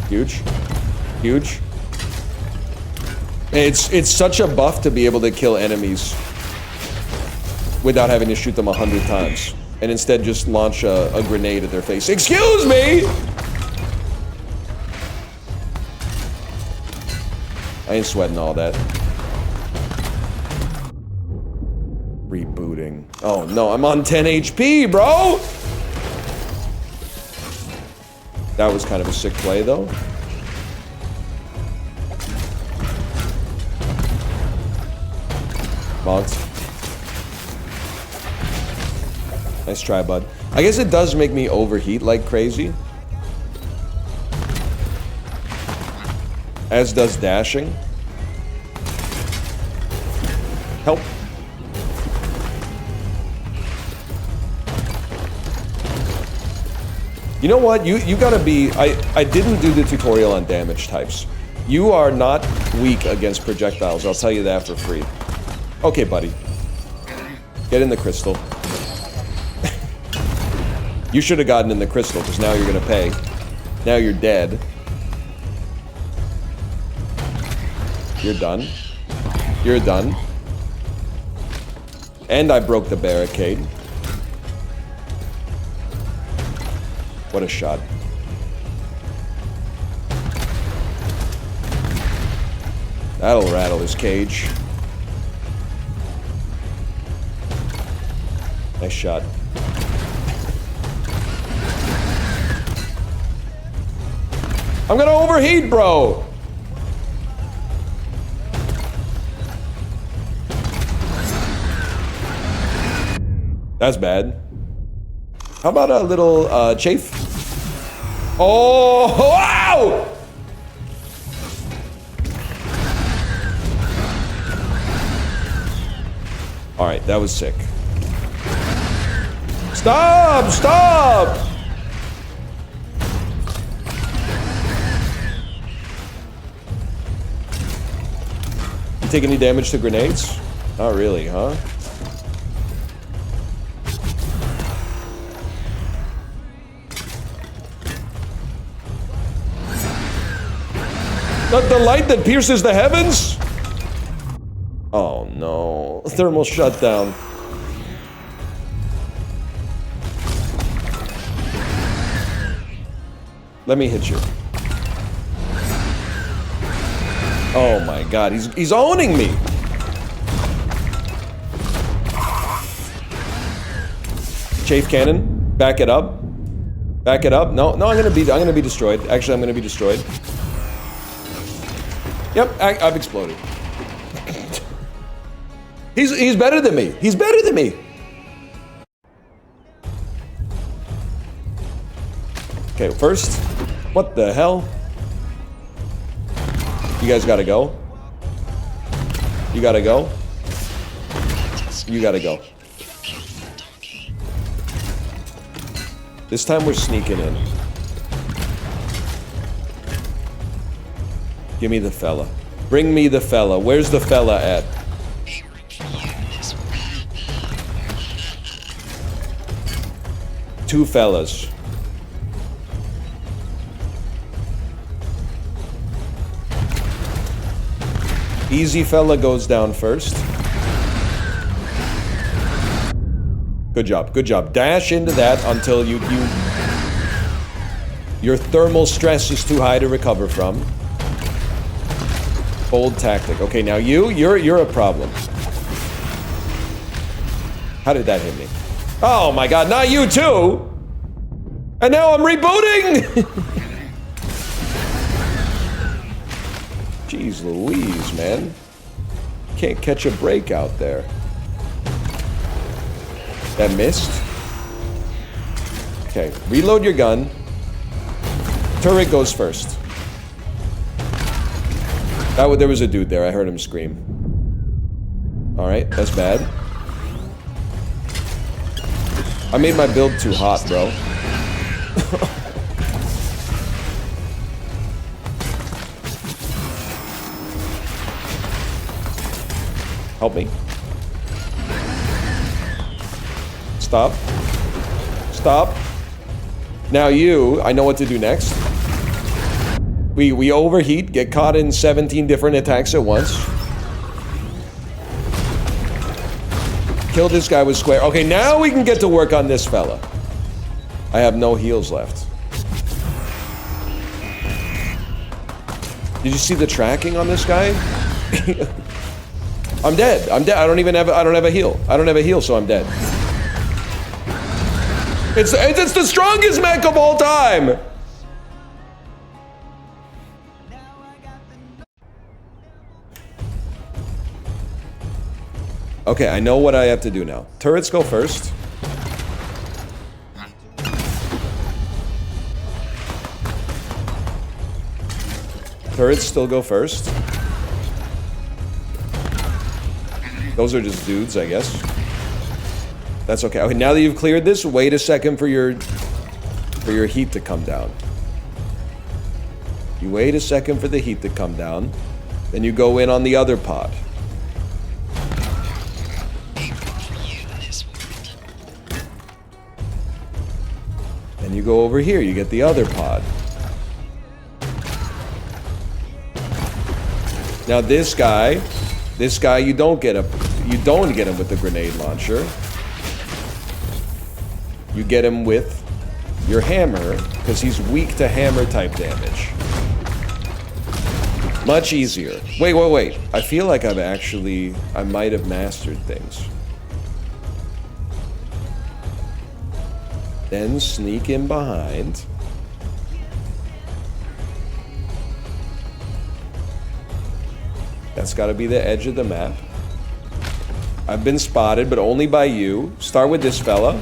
Huge. Huge. It's such a buff to be able to kill enemies without having to shoot them 100 times. And instead just launch a grenade at their face. Excuse me! I ain't sweating all that. Rebooting. Oh no, I'm on 10 HP, bro! That was kind of a sick play, though. Monked. Nice try, bud. I guess it does make me overheat like crazy. As does dashing. Help. You know what? You gotta be... I didn't do the tutorial on damage types. You are not weak against projectiles. I'll tell you that for free. Okay, buddy. Get in the crystal. You should have gotten in the crystal, because now you're gonna pay. Now you're dead. You're done. You're done. And I broke the barricade. What a shot. That'll rattle his cage. Nice shot. I'm gonna overheat, bro! That's bad. How about a little, chafe? Oh, wow! Alright, that was sick. Stop! Stop! You take any damage to grenades? Not really, huh? The light that pierces the heavens? Oh no. Thermal shutdown. Let me hit you. Oh my god, he's owning me. Chafe cannon, back it up. Back it up. No, I'm gonna be destroyed. Actually, I'm gonna be destroyed. Yep, I've exploded. He's better than me. He's better than me. Okay, first, what the hell? You guys gotta go. You gotta go. You gotta go. This time we're sneaking in. Give me the fella. Bring me the fella. Where's the fella at? Two fellas. Easy fella goes down first. Good job, good job. Dash into that until your thermal stress is too high to recover from. Bold tactic. Okay, now you're a problem. How did that hit me? Oh my god, not you too! And now I'm rebooting! Jeez Louise, man. Can't catch a break out there. That missed? Okay, reload your gun. Turret goes first. There was a dude there, I heard him scream. Alright, that's bad. I made my build too hot, bro. Help me. Stop. Stop. Now you, I know what to do next. We overheat, get caught in 17 different attacks at once. Kill this guy with square. Okay, now we can get to work on this fella. I have no heals left. Did you see the tracking on this guy? I'm dead. I'm dead. I don't have a heal. I don't have a heal, so I'm dead. It's the strongest mech of all time. Okay, I know what I have to do now. Turrets go first. Turrets still go first. Those are just dudes, I guess. That's okay. Okay, now that you've cleared this, wait a second for your heat to come down. You wait a second for the heat to come down. Then you go in on the other pod. Then you go over here, you get the other pod. Now this guy, you don't get him with the grenade launcher. You get him with your hammer, because he's weak to hammer type damage. Much easier. Wait. I feel like I might have mastered things. Then sneak in behind. That's got to be the edge of the map. I've been spotted, but only by you. Start with this fella.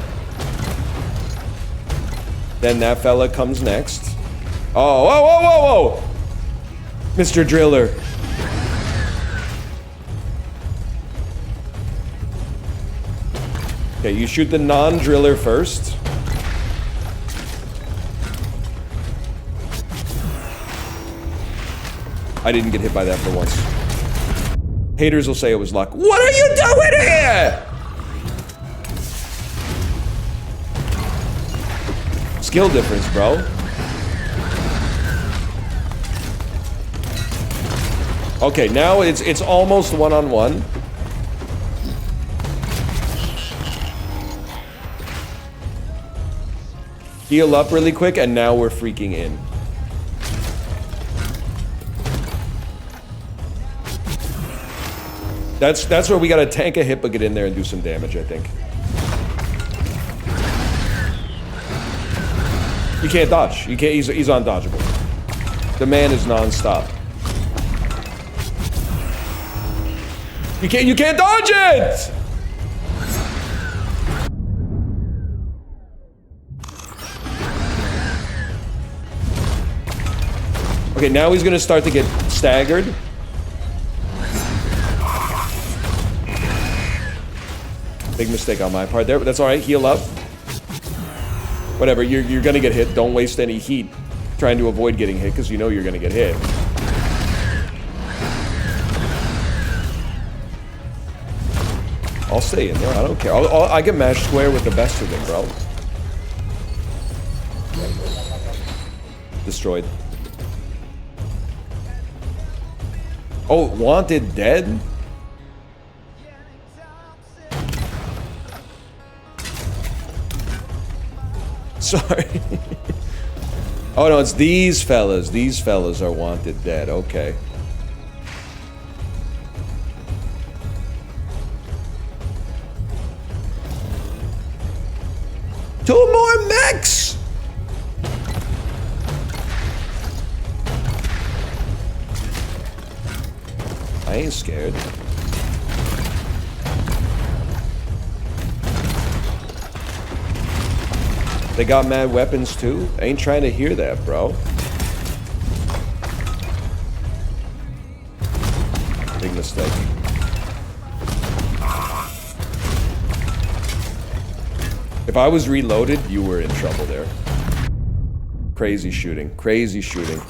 Then that fella comes next. Oh, whoa! Mr. Driller. Okay, you shoot the non-driller first. I didn't get hit by that for once. Haters will say it was luck. What are you doing here? Skill difference, bro. Okay, now it's almost one-on-one. Heal up really quick, and now we're freaking in. That's where we gotta tank a hit, but get in there and do some damage, I think. You can't dodge. You can't. He's undodgeable. The man is non-stop. You can't dodge it! Okay, now he's gonna start to get staggered. Big mistake on my part there, but that's alright. Heal up. Whatever, you're gonna get hit. Don't waste any heat trying to avoid getting hit, because you know you're gonna get hit. I'll stay in there. I don't care. I can mash square with the best of them, bro. Destroyed. Oh, wanted dead? Sorry. Oh no, it's these fellas. These fellas are wanted dead. Okay. Two more mechs! I ain't scared. They got mad weapons too? I ain't trying to hear that, bro. Big mistake. If I was reloaded, you were in trouble there. Crazy shooting. Crazy shooting.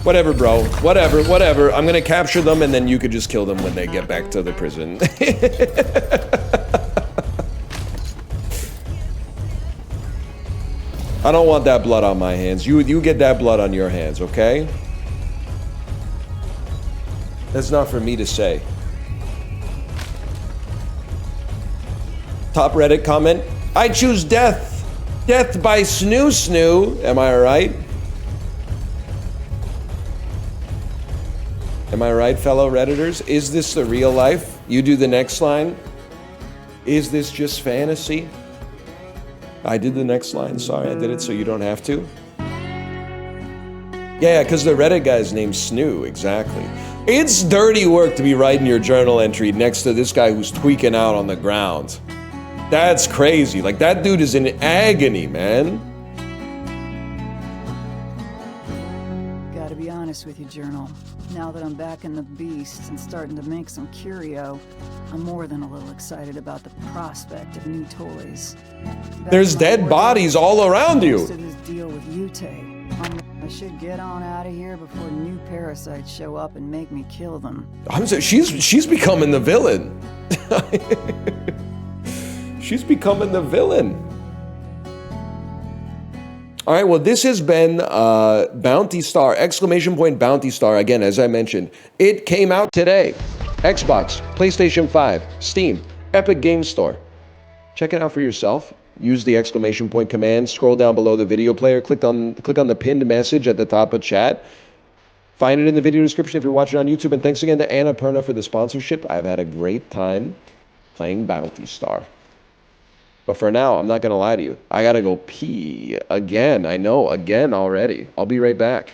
Whatever, bro. Whatever, whatever. I'm gonna capture them and then you could just kill them when they get back to the prison. I don't want that blood on my hands. You get that blood on your hands, okay? That's not for me to say. Top Reddit comment. I choose death. Death by Snoo Snoo. Am I right? Am I right, fellow Redditors? Is this the real life? You do the next line. Is this just fantasy? I did the next line. Sorry, I did it so you don't have to. Yeah, because the Reddit guy's name's Snoo. Exactly. It's dirty work to be writing your journal entry next to this guy who's tweaking out on the ground. That's crazy. Like, that dude is in agony, man.
Gotta be honest with you, Journal. Now that I'm back in the beast and starting to make some curio, I'm more than a little excited about the prospect of new toys.
There's dead bodies all around you.
To this deal with Yute. I should get on out of here before new parasites show up and make me kill them.
She's becoming the villain. She's becoming the villain. All right, well, this has been Bounty Star, exclamation point Bounty Star. Again, as I mentioned, it came out today. Xbox, PlayStation 5, Steam, Epic Games Store. Check it out for yourself. Use the exclamation point command. Scroll down below the video player. Click on the pinned message at the top of chat. Find it in the video description if you're watching on YouTube. And thanks again to Anna Perna for the sponsorship. I've had a great time playing Bounty Star. But for now, I'm not going to lie to you. I got to go pee again. I know, again already. I'll be right back.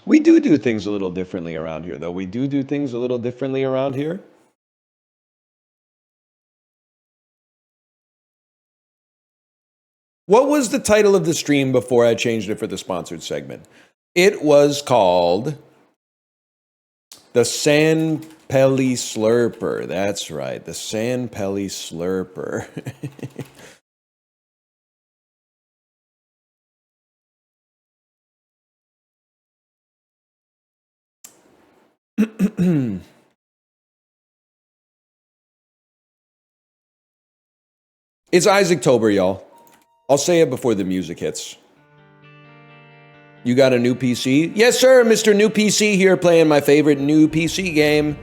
We do things a little differently around here, though. We do things a little differently around here. What was the title of the stream before I changed it for the sponsored segment? It was called the Pelly Slurper. That's right, the Pelly Slurper. It's Isaac Tober, y'all. I'll say it before the music hits. You got a new PC? Yes, sir, Mr. New PC here, playing my favorite new PC game,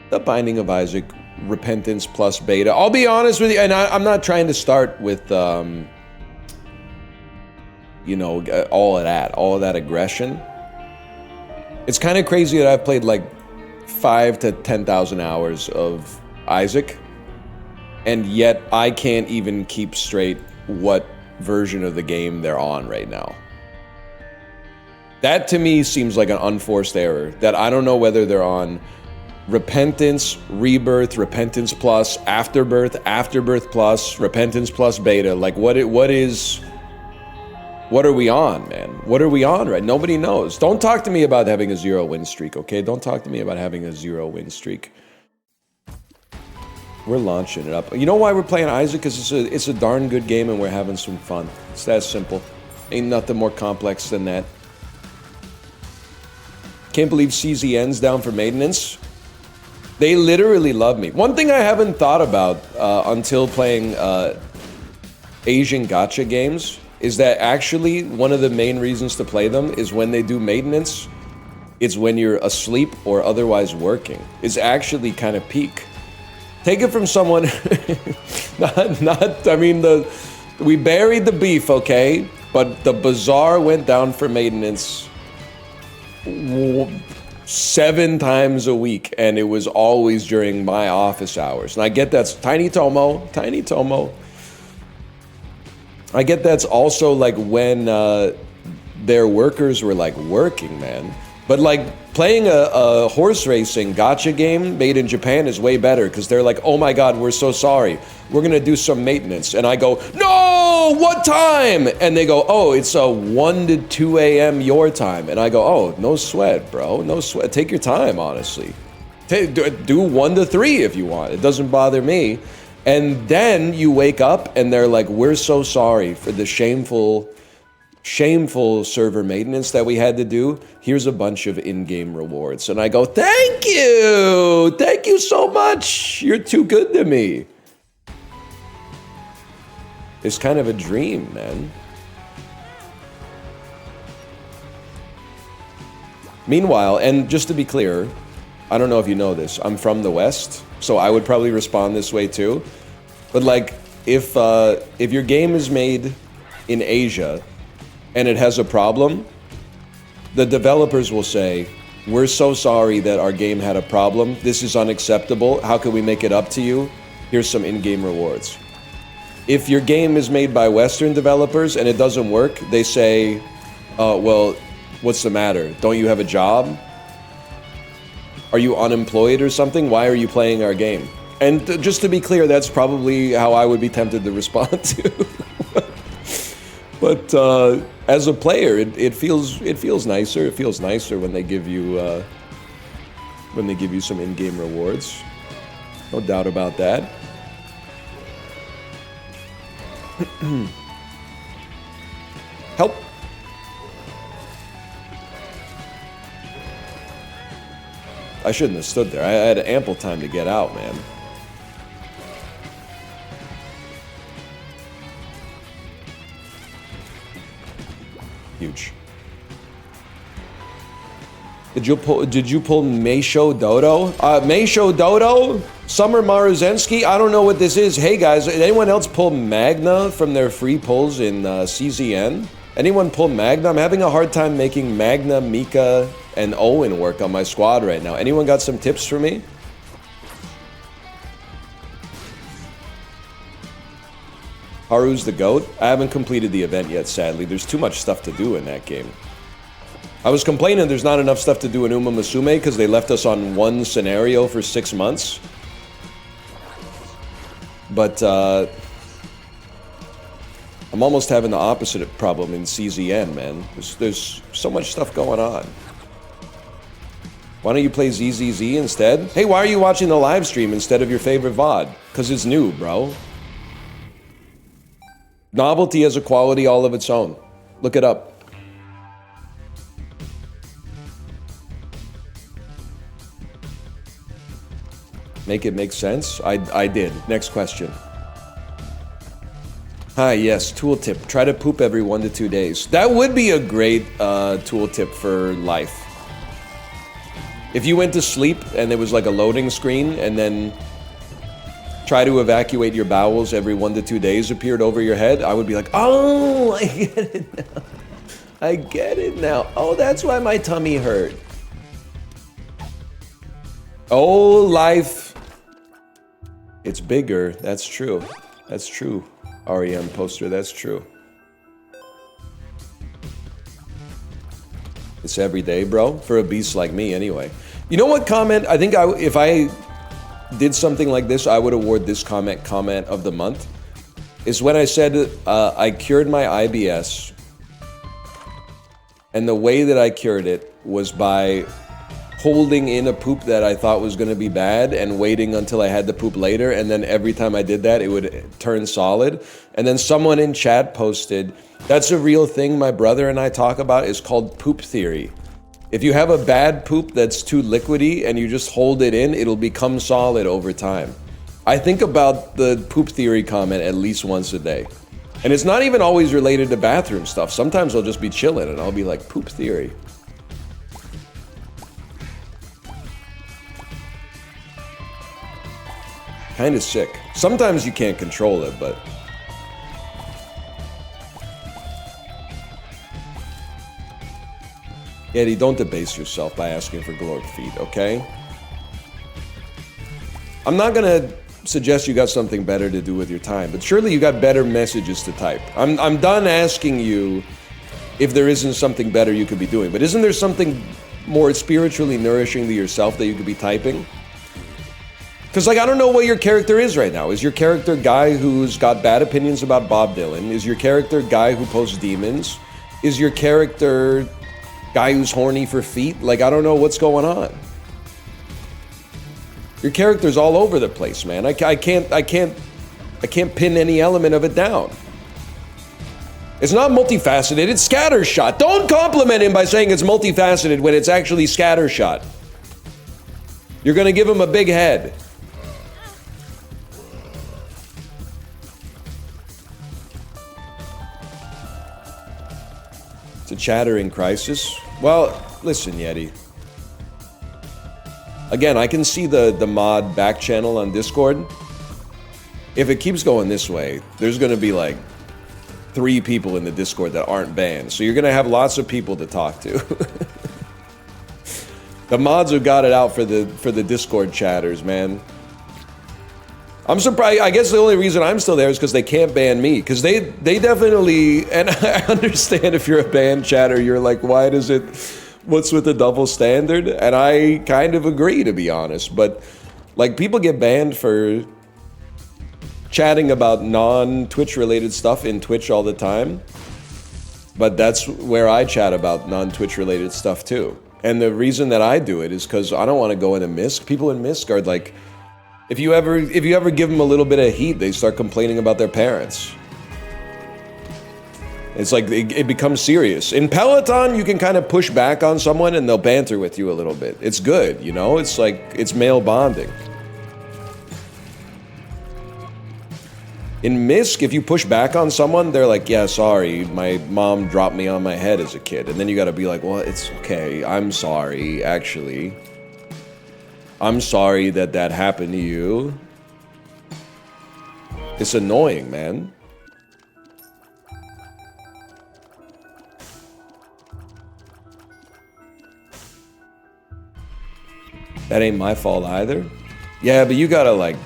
The Binding of Isaac, Repentance plus beta. I'll be honest with you, and I'm not trying to start with, you know, all of that aggression. It's kind of crazy that I've played like 5 to 10,000 hours of Isaac, and yet I can't even keep straight what version of the game they're on right now. That to me seems like an unforced error, that I don't know whether they're on Repentance, Rebirth, Repentance Plus, Afterbirth, Afterbirth Plus, Repentance Plus Beta. Like, what are we on, man? What are we on, right? Nobody knows. Don't talk to me about having a 0 win streak, okay? Don't talk to me about having a 0 win streak. We're launching it up. You know why we're playing Isaac? Because it's a darn good game and we're having some fun. It's that simple. Ain't nothing more complex than that. Can't believe CZN's down for maintenance. They literally love me. One thing I haven't thought about until playing Asian gacha games is that actually one of the main reasons to play them is when they do maintenance, it's when you're asleep or otherwise working. It's actually kind of peak. Take it from someone, I mean, we buried the beef, okay? But the bazaar went down for maintenance 7 times a week, and it was always during my office hours. And I get that's Tiny Tomo. I get that's also like when their workers were like working, man. But like playing a horse racing gacha game made in Japan is way better because they're like, oh my god, we're so sorry. We're gonna do some maintenance. And I go, no, what time? And they go, oh, it's 1 to 2 a.m. your time. And I go, oh, no sweat, bro. No sweat. Take your time, honestly. Do 1 to 3 if you want. It doesn't bother me. And then you wake up and they're like, we're so sorry for the shameful server maintenance that we had to do. Here's a bunch of in-game rewards. And I go, thank you! Thank you so much! You're too good to me. It's kind of a dream, man. Meanwhile, and just to be clear, I don't know if you know this, I'm from the West, so I would probably respond this way too. But like, if your game is made in Asia and it has a problem, the developers will say, we're so sorry that our game had a problem. This is unacceptable. How can we make it up to you? Here's some in-game rewards. If your game is made by Western developers and it doesn't work, they say, well, what's the matter? Don't you have a job? Are you unemployed or something? Why are you playing our game? And just to be clear, that's probably how I would be tempted to respond to. But as a player, it feels nicer. It feels nicer when they give you some in-game rewards. No doubt about that. Help. I shouldn't have stood there. I had ample time to get out, man. Huge. Did you pull Meisho Dodo? Meisho Dodo? Summer Maruzensky? I don't know what this is. Hey guys, did anyone else pull Magna from their free pulls in CZN? Anyone pull Magna? I'm having a hard time making Magna, Mika, and Owen work on my squad right now. Anyone got some tips for me? Haru's the GOAT? I haven't completed the event yet, sadly. There's too much stuff to do in that game. I was complaining there's not enough stuff to do in Uma Musume because they left us on one scenario for 6 months. But, I'm almost having the opposite problem in CZN, man. There's so much stuff going on. Why don't you play ZZZ instead? Hey, why are you watching the live stream instead of your favorite VOD? Because it's new, bro. Novelty has a quality all of its own. Look it up. Make it make sense? I did. Next question. Ah, yes, tooltip. Try to poop every 1 to 2 days. That would be a great tooltip for life. If you went to sleep and there was like a loading screen and then try to evacuate your bowels every 1 to 2 days appeared over your head, I would be like, oh, I get it now. I get it now. Oh, that's why my tummy hurt. Oh, life. It's bigger. That's true. That's true. REM poster, that's true. It's every day, bro. For a beast like me, anyway. You know what comment? I think if I did something like this, I would award this comment of the month. Is when I said I cured my IBS. And the way that I cured it was by holding in a poop that I thought was going to be bad and waiting until I had to poop later. And then every time I did that, it would turn solid. And then someone in chat posted, that's a real thing my brother and I talk about. It's called poop theory. If you have a bad poop that's too liquidy and you just hold it in, it'll become solid over time. I think about the poop theory comment at least once a day. And it's not even always related to bathroom stuff. Sometimes I'll just be chilling and I'll be like, poop theory. Kind of sick. Sometimes you can't control it, but... Eddie, don't debase yourself by asking for glory feed, okay? I'm not gonna suggest you got something better to do with your time, but surely you got better messages to type. I'm done asking you if there isn't something better you could be doing, but isn't there something more spiritually nourishing to yourself that you could be typing? Because, like, I don't know what your character is right now. Is your character guy who's got bad opinions about Bob Dylan? Is your character guy who posts demons? Is your character guy who's horny for feet? Like, I don't know what's going on. Your character's all over the place, man. I can't pin any element of it down. It's not multifaceted, it's scattershot. Don't compliment him by saying it's multifaceted when it's actually scattershot. You're gonna give him a big head. It's a chattering crisis. Well, listen, Yeti. Again, I can see the mod back channel on Discord. If it keeps going this way, there's gonna be like 3 people in the Discord that aren't banned. So you're gonna have lots of people to talk to. The mods have got it out for the Discord chatters, man. I'm surprised. I guess the only reason I'm still there is because they can't ban me. Because they definitely, and I understand if you're a banned chatter, you're like, why does it, what's with the double standard? And I kind of agree, to be honest. But like, people get banned for chatting about non-Twitch related stuff in Twitch all the time. But that's where I chat about non-Twitch related stuff too. And the reason that I do it is because I don't want to go into MISC. People in MISC are like, if you ever give them a little bit of heat, they start complaining about their parents. It's like it becomes serious. In Peloton, you can kind of push back on someone and they'll banter with you a little bit. It's good, you know? It's like, it's male bonding. In MISC, if you push back on someone, they're like, yeah, sorry, my mom dropped me on my head as a kid. And then you gotta be like, well, it's okay, I'm sorry, actually. I'm sorry that that happened to you. It's annoying, man. That ain't my fault either. Yeah, but you gotta like,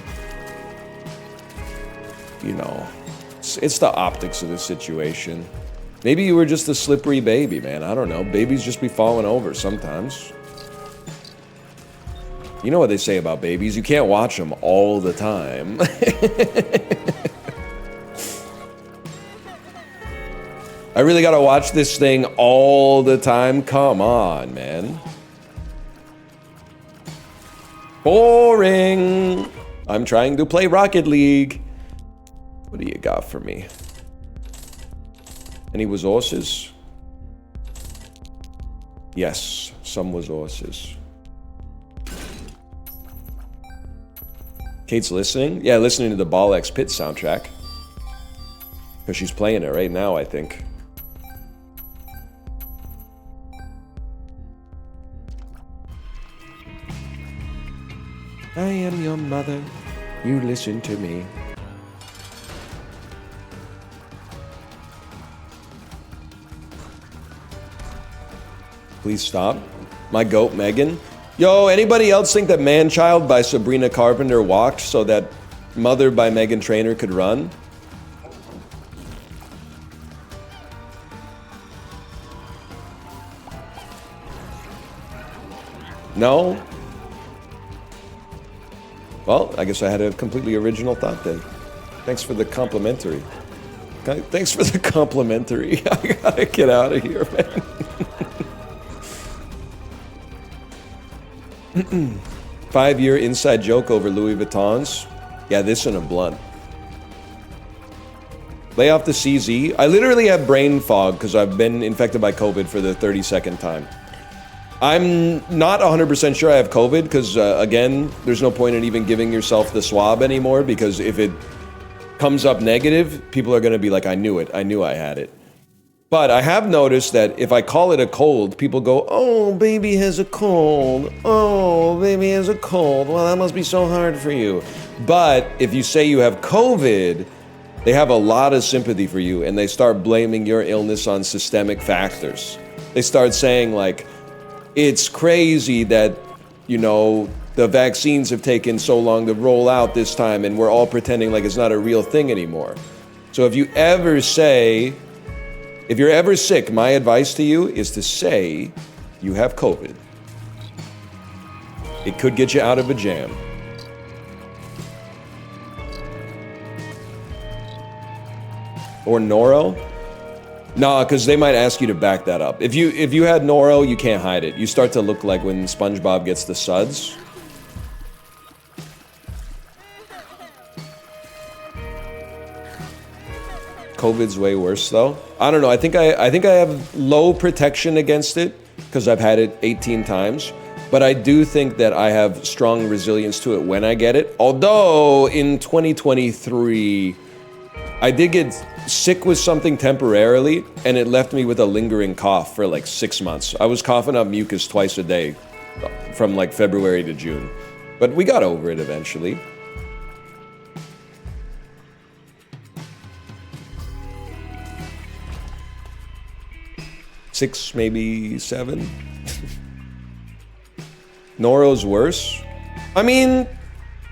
you know, it's the optics of the situation. Maybe you were just a slippery baby, man. I don't know. Babies just be falling over sometimes. You know what they say about babies? You can't watch them all the time. I really gotta watch this thing all the time? Come on, man. Boring. I'm trying to play Rocket League. What do you got for me? Any resources? Yes, some resources. Kate's listening? Yeah, listening to the Ball X Pit soundtrack. Because she's playing it right now, I think. I am your mother. You listen to me. Please stop. My goat, Megan. Yo, anybody else think that Man-Child by Sabrina Carpenter walked so that Mother by Megan Trainor could run? No? Well, I guess I had a completely original thought then. Thanks for the complimentary. Thanks for the complimentary. I gotta get out of here, man. 5-year inside joke over Louis Vuittons. Yeah, this and a blunt. Lay off the CZ. I literally have brain fog because I've been infected by COVID for the 32nd time. I'm not 100% sure I have COVID because, again, there's no point in even giving yourself the swab anymore because if it comes up negative, people are going to be like, I knew it. I knew I had it. But I have noticed that if I call it a cold, people go, oh, baby has a cold. Oh, baby has a cold. Well, that must be so hard for you. But if you say you have COVID, they have a lot of sympathy for you and they start blaming your illness on systemic factors. They start saying like, it's crazy that, you know, the vaccines have taken so long to roll out this time and we're all pretending like it's not a real thing anymore. So if you're ever sick, my advice to you is to say you have COVID. It could get you out of a jam. Or Noro? Nah, because they might ask you to back that up. If you had Noro, you can't hide it. You start to look like when SpongeBob gets the suds. COVID's way worse though. I don't know. I think I have low protection against it because I've had it 18 times. But I do think that I have strong resilience to it when I get it. Although in 2023, I did get sick with something temporarily, and it left me with a lingering cough for like 6 months. I was coughing up mucus twice a day from like February to June. But we got over it eventually. Six, maybe 7. Noro's worse. I mean,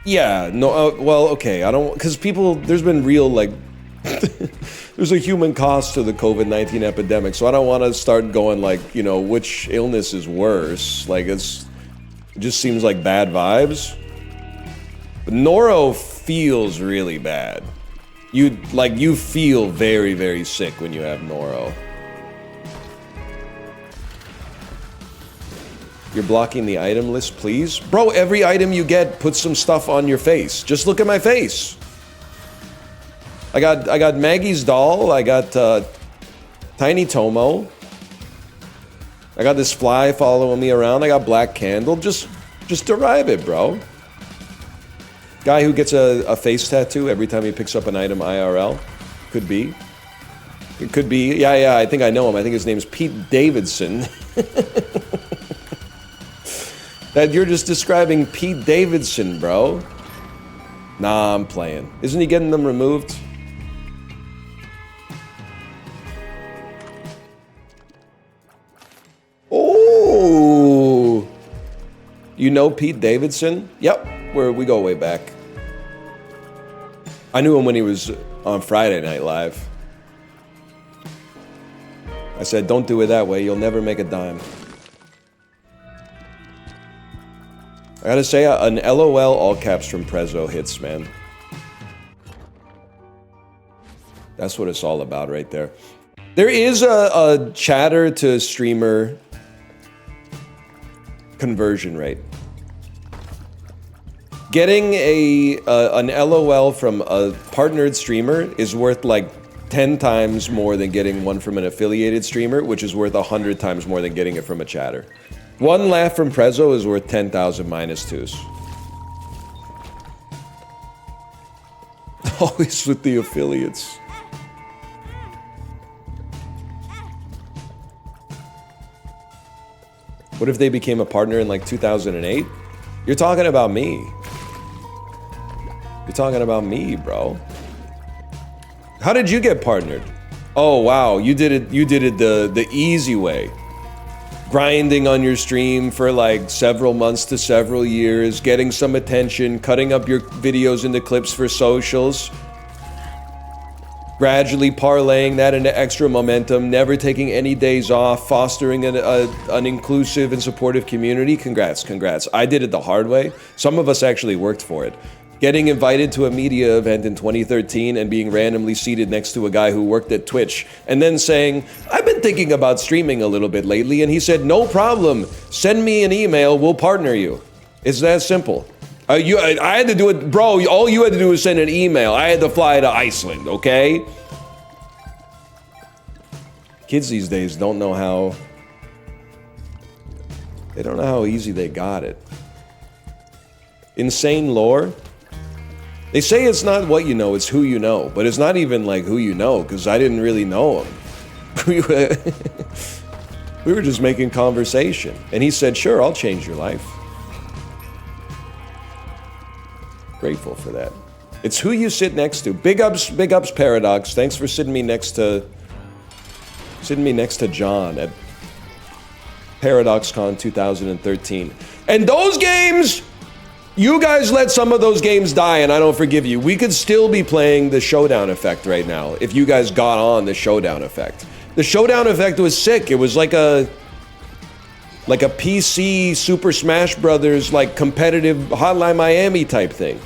yeah, no, well, okay, I don't, because people, there's been real, like, there's a human cost to the COVID-19 epidemic, so I don't want to start going, like, you know, which illness is worse. Like, it just seems like bad vibes. But Noro feels really bad. You feel very, very sick when you have Noro. You're blocking the item list, please? Bro, every item you get puts some stuff on your face. Just look at my face. I got Maggie's doll. I got Tiny Tomo. I got this fly following me around. I got Black Candle. Just derive it, bro. Guy who gets a face tattoo every time he picks up an item IRL. Could be. It could be. Yeah, I think I know him. I think his name's Pete Davidson. That you're just describing Pete Davidson, bro. Nah, I'm playing. Isn't he getting them removed? Oh! You know Pete Davidson? Yep, we go way back. I knew him when he was on Friday Night Live. I said, don't do it that way, you'll never make a dime. I gotta say, an LOL all caps from Prezzo hits, man. That's what it's all about right there. There is a chatter to streamer conversion rate. Getting an LOL from a partnered streamer is worth like 10 times more than getting one from an affiliated streamer, which is worth 100 times more than getting it from a chatter. One laugh from Prezzo is worth 10,000 -2s. Always with the affiliates. What if they became a partner in like 2008? You're talking about me. You're talking about me, bro. How did you get partnered? Oh wow, you did it the easy way. Grinding on your stream for like several months to several years, getting some attention, cutting up your videos into clips for socials, gradually parlaying that into extra momentum, never taking any days off, fostering an inclusive and supportive community. Congrats, congrats. I did it the hard way. Some of us actually worked for it. Getting invited to a media event in 2013 and being randomly seated next to a guy who worked at Twitch, and then saying, I've been thinking about streaming a little bit lately, and he said, no problem, send me an email, we'll partner you. It's that simple. I had to do it, bro, all you had to do was send an email. I had to fly to Iceland, okay? Kids these days don't know how, they don't know how easy they got it. Insane lore. They say it's not what you know, it's who you know. But it's not even like who you know, because I didn't really know him. We were just making conversation. And he said, sure, I'll change your life. Grateful for that. It's who you sit next to. Big ups, Paradox. Thanks for sitting me next to John at ParadoxCon 2013. And those games, you guys let some of those games die and I don't forgive you. We could still be playing the Showdown Effect right now if you guys got on the Showdown Effect. The Showdown Effect was sick. It was like a PC Super Smash Brothers, like competitive Hotline Miami type thing.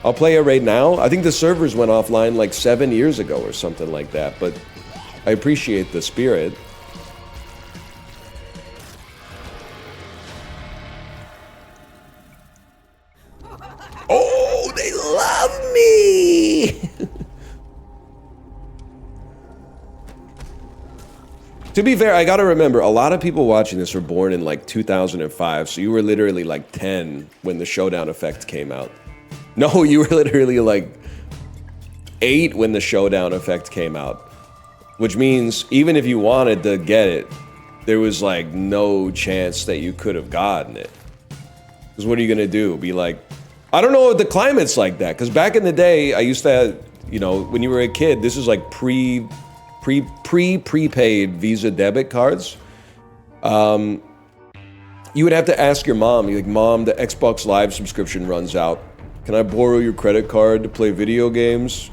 I'll play it right now. I think the servers went offline like 7 years ago or something like that, but I appreciate the spirit. Oh, they love me! To be fair, I gotta remember, a lot of people watching this were born in like 2005, so you were literally like 10 when the Showdown Effect came out. No, you were literally like 8 when the Showdown Effect came out. Which means, even if you wanted to get it, there was like no chance that you could have gotten it. Because what are you gonna do? Be like, I don't know if the climate's like that, because back in the day, I used to have, you know, when you were a kid, this is like prepaid Visa debit cards. You would have to ask your mom, you're like, Mom, the Xbox Live subscription runs out. Can I borrow your credit card to play video games?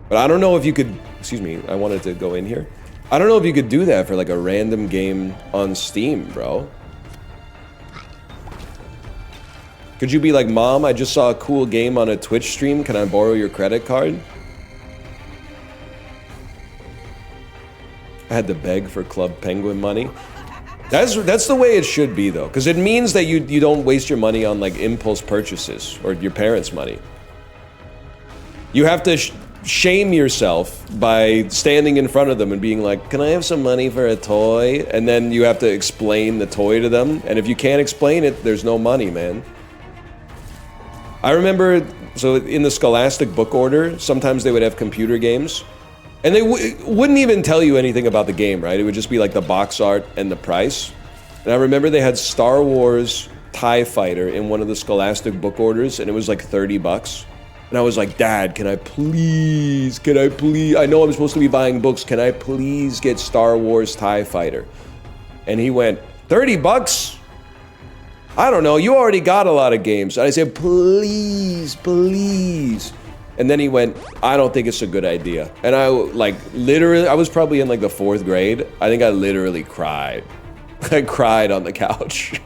But I don't know if you could, excuse me, I wanted to go in here. I don't know if you could do that for like a random game on Steam, bro. Could you be like, Mom, I just saw a cool game on a Twitch stream. Can I borrow your credit card? I had to beg for Club Penguin money. That's the way it should be, though. Because it means that you don't waste your money on, like, impulse purchases. Or your parents' money. You have to shame yourself by standing in front of them and being like, can I have some money for a toy? And then you have to explain the toy to them. And if you can't explain it, there's no money, man. I remember, so in the Scholastic book order, sometimes they would have computer games. And they wouldn't even tell you anything about the game, right? It would just be like the box art and the price. And I remember they had Star Wars TIE Fighter in one of the Scholastic book orders, and it was like $30. And I was like, Dad, can I please, I know I'm supposed to be buying books, can I please get Star Wars TIE Fighter? And he went, $30? I don't know, you already got a lot of games. And I said, please, please. And then he went, I don't think it's a good idea. And I, like, literally, I was probably in, like, the 4th grade. I think I literally cried. I cried on the couch.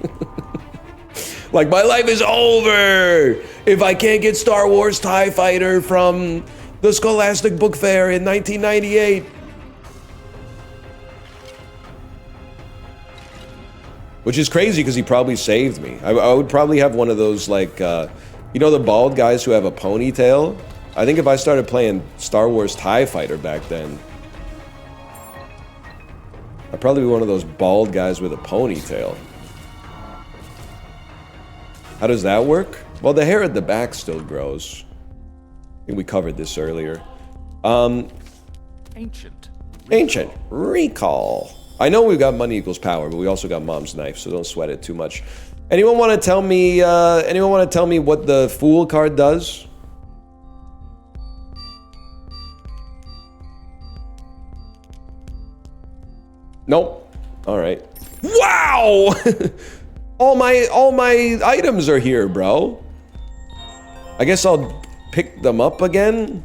Like, my life is over if I can't get Star Wars TIE Fighter from the Scholastic Book Fair in 1998. Which is crazy because he probably saved me. I would probably have one of those, like, you know the bald guys who have a ponytail? I think if I started playing Star Wars TIE Fighter back then, I'd probably be one of those bald guys with a ponytail. How does that work? Well, the hair at the back still grows. I think we covered this earlier. Ancient Recall. I know we've got money equals power, but we also got mom's knife, so don't sweat it too much. Anyone want to tell me? Anyone want to tell me what the Fool card does? Nope. All right. Wow! all my items are here, bro. I guess I'll pick them up again.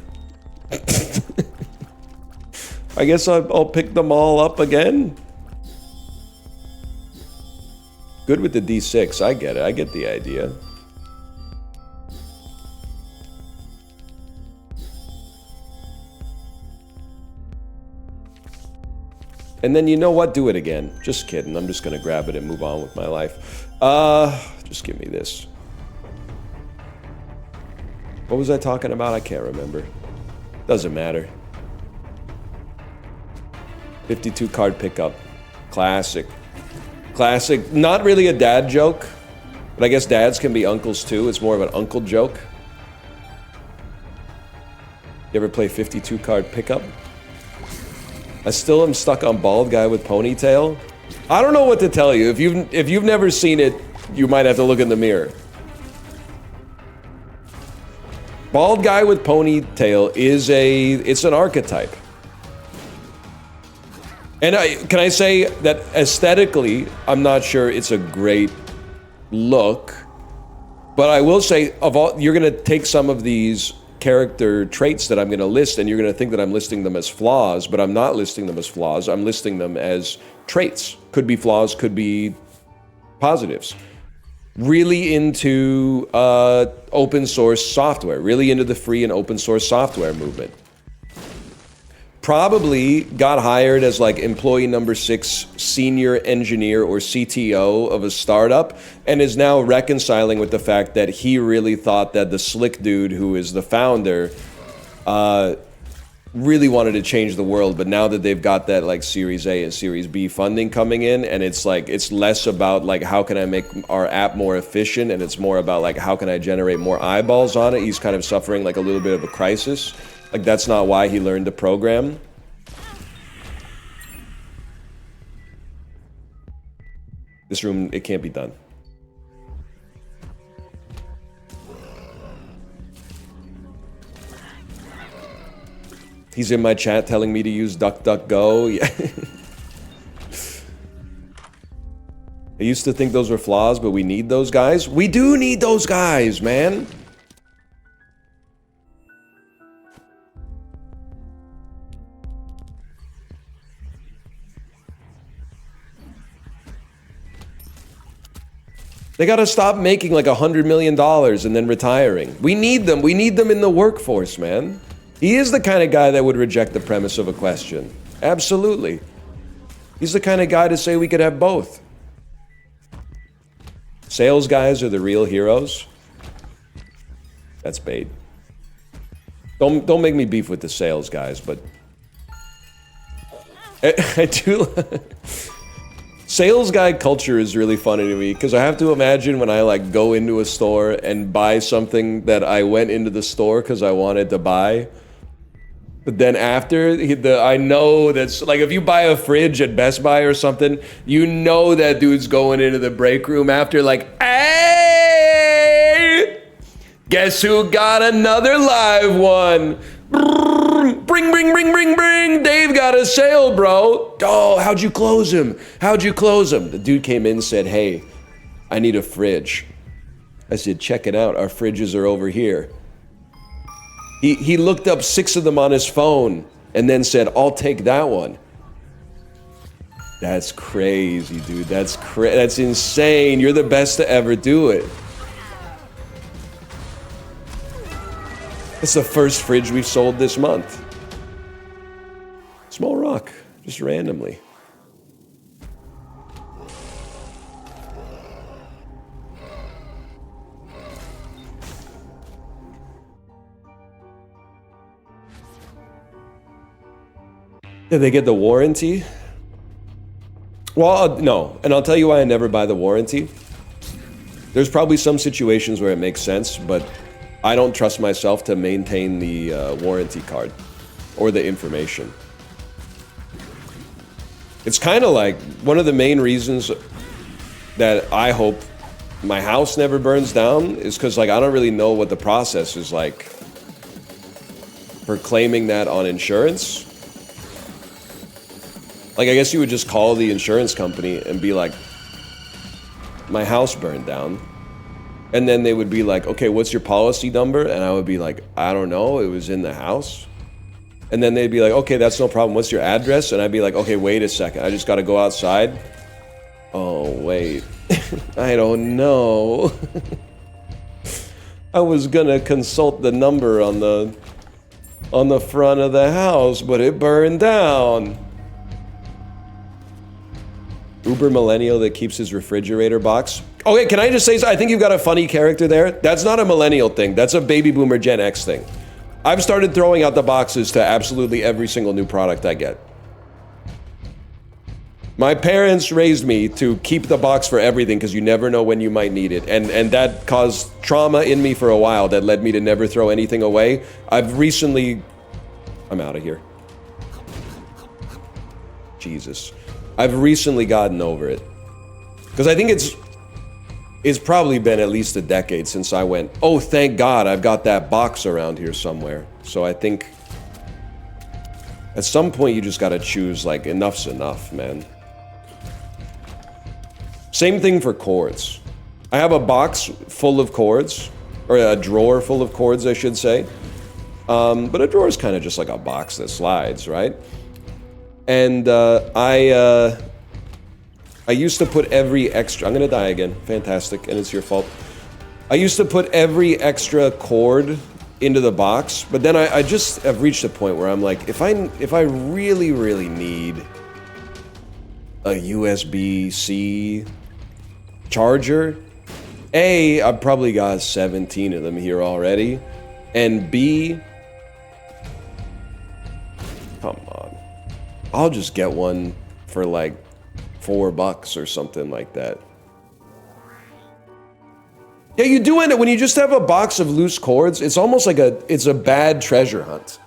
I guess I'll pick them all up again. Good with the D6. I get it. I get the idea. And then you know what? Do it again. Just kidding. I'm just gonna grab it and move on with my life. Just give me this. What was I talking about? I can't remember. Doesn't matter. 52 card pickup. Classic. Classic. Not really a dad joke, but I guess dads can be uncles too. It's more of an uncle joke. You ever play 52 card pickup? I still am stuck on bald guy with ponytail. I don't know what to tell you. If you've never seen it, you might have to look in the mirror. Bald guy with ponytail is it's an archetype. And can I say that aesthetically, I'm not sure it's a great look, but I will say you're gonna take some of these character traits that I'm gonna list and you're gonna think that I'm listing them as flaws, but I'm not listing them as flaws, I'm listing them as traits. Could be flaws, could be positives. Really into open source software, really into the free and open source software movement. Probably got hired as like employee number 6 senior engineer or CTO of a startup and is now reconciling with the fact that he really thought that the slick dude who is the founder really wanted to change the world, but now that they've got that like Series A and Series B funding coming in, and it's like it's less about like how can I make our app more efficient and it's more about like how can I generate more eyeballs on it. He's kind of suffering like a little bit of a crisis. Like, that's not why he learned to program. This room, it can't be done. He's in my chat telling me to use DuckDuckGo. Yeah. I used to think those were flaws, but we need those guys. We do need those guys, man. They gotta stop making like $100 million and then retiring. We need them. We need them in the workforce, man. He is the kind of guy that would reject the premise of a question. Absolutely. He's the kind of guy to say we could have both. Sales guys are the real heroes. That's bait. Don't make me beef with the sales guys, but I do. Sales guy culture is really funny to me because I have to imagine when I like go into a store and buy something that I went into the store because I wanted to buy. But then after, I know that's like if you buy a fridge at Best Buy or something, you know that dude's going into the break room after like, hey, guess who got another live one? Bring, bring, bring, bring, bring. Dave got a sale, bro. Oh, how'd you close him? How'd you close him? The dude came in and said, hey, I need a fridge. I said, check it out. Our fridges are over here. He looked up 6 of them on his phone and then said, I'll take that one. That's crazy, dude. That's insane. You're the best to ever do it. It's the first fridge we've sold this month. Small rock, just randomly. Did they get the warranty? Well, no, and I'll tell you why I never buy the warranty. There's probably some situations where it makes sense, but I don't trust myself to maintain the warranty card or the information. It's kind of like one of the main reasons that I hope my house never burns down is because, like, I don't really know what the process is like for claiming that on insurance. Like, I guess you would just call the insurance company and be like, my house burned down. And then they would be like, okay, what's your policy number? And I would be like, I don't know, it was in the house. And then they'd be like, okay, that's no problem. What's your address? And I'd be like, okay, wait a second. I just got to go outside. Oh, wait. I don't know. I was going to consult the number on the front of the house, but it burned down. Uber millennial that keeps his refrigerator box. Okay, can I just say, I think you've got a funny character there. That's not a millennial thing. That's a baby boomer Gen X thing. I've started throwing out the boxes to absolutely every single new product I get. My parents raised me to keep the box for everything because you never know when you might need it. And that caused trauma in me for a while that led me to never throw anything away. I'm out of here. Jesus. I've recently gotten over it. Because I think it's probably been at least a decade since I went, oh, thank God I've got that box around here somewhere. So I think at some point you just gotta choose, like, enough's enough, man. Same thing for cords. I have a box full of cords, or a drawer full of cords, I should say. But a drawer is kind of just like a box that slides, right? And I used to put every extra... I'm gonna die again. Fantastic, and it's your fault. I used to put every extra cord into the box, but then I just have reached a point where I'm like, if I really, really need a USB-C charger, A, I've probably got 17 of them here already, and B, come on, I'll just get one for like $4 or something like that. Yeah, you do end it when you just have a box of loose cords. It's almost like it's a bad treasure hunt.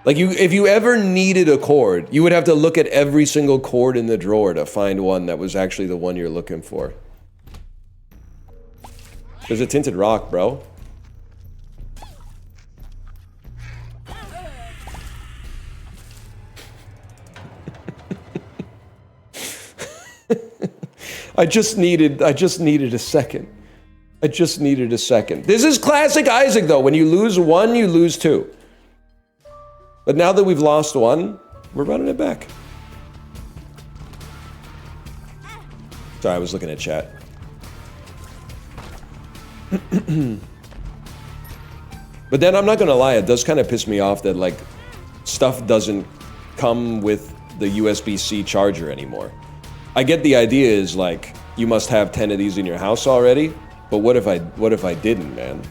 Like if you ever needed a cord, you would have to look at every single cord in the drawer to find one that was actually the one you're looking for. There's a tinted rock, bro. I just needed a second. I just needed a second. This is classic Isaac, though. When you lose one, you lose two. But now that we've lost one, we're running it back. Sorry, I was looking at chat. But then I'm not gonna lie, it does kind of piss me off that, like, stuff doesn't come with the USB-C charger anymore. I get the idea is, like, you must have 10 of these in your house already, but what if I didn't, man?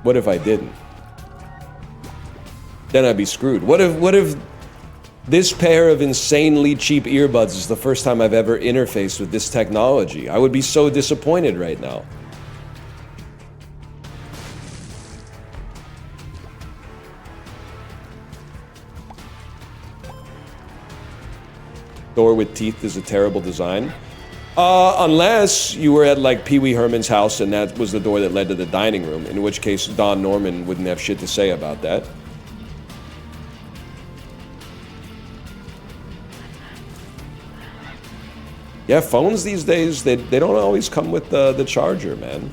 What if I didn't? Then I'd be screwed. What if this pair of insanely cheap earbuds is the first time I've ever interfaced with this technology? I would be so disappointed right now. Door with teeth is a terrible design. Unless you were at, like, Pee Wee Herman's house and that was the door that led to the dining room, in which case Don Norman wouldn't have shit to say about that. Yeah, phones these days, they don't always come with the charger, man.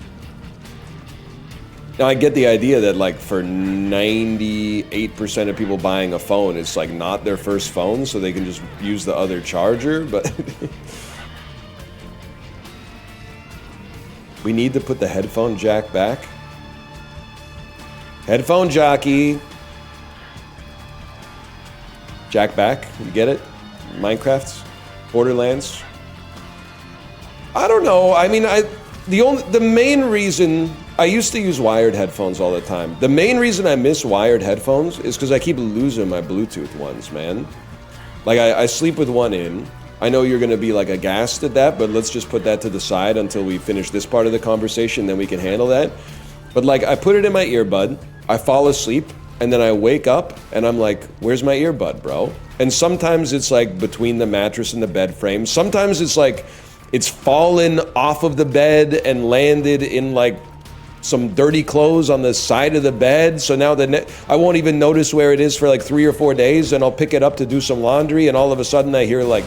Now, I get the idea that, like, for 98% of people buying a phone, it's, like, not their first phone, so they can just use the other charger, but... We need to put the headphone jack back. Headphone jockey. Jack back, you get it? Minecraft? Borderlands? I don't know, I mean, the main reason... I used to use wired headphones all the time. The main reason I miss wired headphones is because I keep losing my Bluetooth ones, man. Like, I sleep with one in. I know you're gonna be, like, aghast at that, but let's just put that to the side until we finish this part of the conversation, then we can handle that. But, like, I put it in my earbud, I fall asleep, and then I wake up and I'm like, where's my earbud, bro? And sometimes it's like between the mattress and the bed frame. Sometimes it's like it's fallen off of the bed and landed in like some dirty clothes on the side of the bed. So now I won't even notice where it is for like 3 or 4 days, and I'll pick it up to do some laundry, and all of a sudden I hear like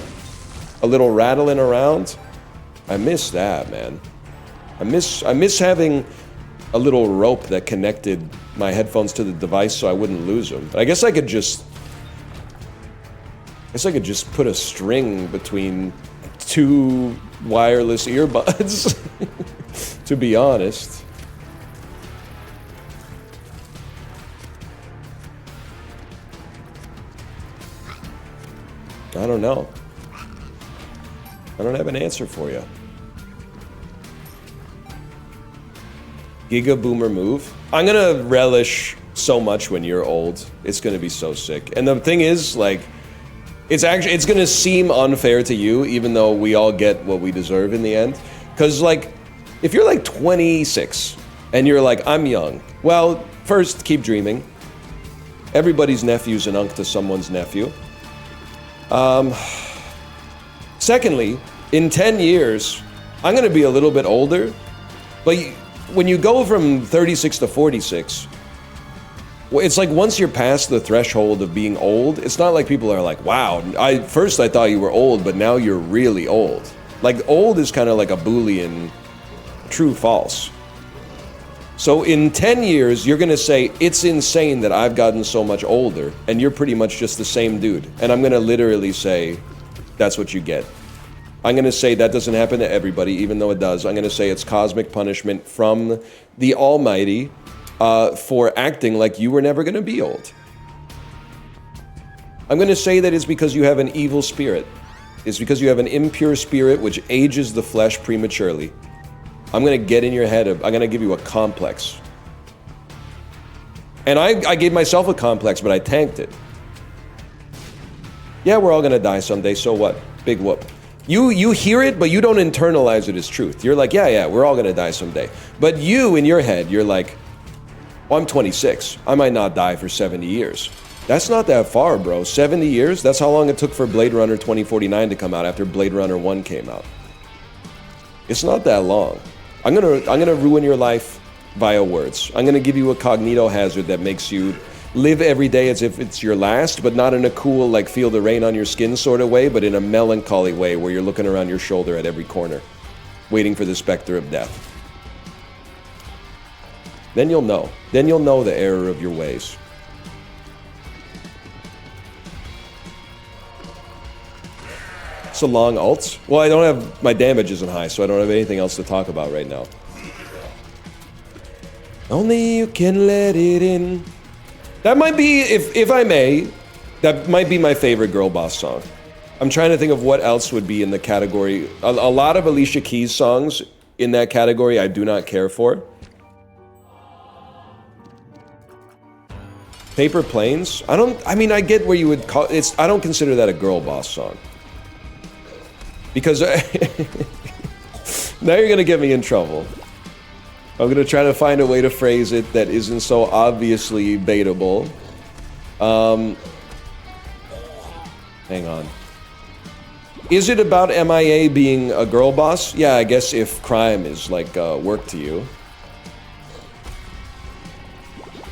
a little rattling around. I miss that, man. I miss having a little rope that connected my headphones to the device so I wouldn't lose them. But I guess I could just put a string between 2 wireless earbuds, to be honest. I don't know. I don't have an answer for you. Giga Boomer move. I'm gonna relish so much when you're old. It's gonna be so sick. And the thing is, like, it's gonna seem unfair to you, even though we all get what we deserve in the end. Cause like, if you're like 26 and you're like, I'm young. Well, first, keep dreaming. Everybody's nephew's an uncle to someone's nephew. Secondly, in 10 years, I'm gonna be a little bit older, but when you go from 36 to 46, it's like once you're past the threshold of being old, it's not like people are like, wow, first I thought you were old, but now you're really old. Like, old is kind of like a Boolean true false. So in 10 years, you're gonna say, it's insane that I've gotten so much older, and you're pretty much just the same dude. And I'm gonna literally say, that's what you get. I'm gonna say that doesn't happen to everybody, even though it does. I'm gonna say it's cosmic punishment from the Almighty for acting like you were never gonna be old. I'm gonna say that it's because you have an evil spirit. It's because you have an impure spirit which ages the flesh prematurely. I'm gonna get in your head. I'm gonna give you a complex. And I gave myself a complex, but I tanked it. Yeah, we're all gonna die someday, so what? Big whoop. You hear it, but you don't internalize it as truth. You're like, yeah, we're all gonna die someday. But you, in your head, you're like, well, I'm 26. I might not die for 70 years. That's not that far, bro. 70 years? That's how long it took for Blade Runner 2049 to come out after Blade Runner 1 came out. It's not that long. I'm gonna ruin your life via words. I'm gonna give you a cognito hazard that makes you live every day as if it's your last, but not in a cool, like, feel the rain on your skin sort of way, but in a melancholy way where you're looking around your shoulder at every corner, waiting for the specter of death. Then you'll know. Then you'll know the error of your ways. So long ults? Well, I don't have, my damage isn't high, so I don't have anything else to talk about right now. Only you can let it in. That might be, if I may, that might be my favorite girl boss song. I'm trying to think of what else would be in the category. A lot of Alicia Keys songs in that category I do not care for. Paper Planes? I mean, I get where you would call it's. I don't consider that a girl boss song. Because now you're gonna get me in trouble. I'm gonna try to find a way to phrase it that isn't so obviously baitable. Hang on. Is it about MIA being a girl boss? Yeah, I guess if crime is like work to you.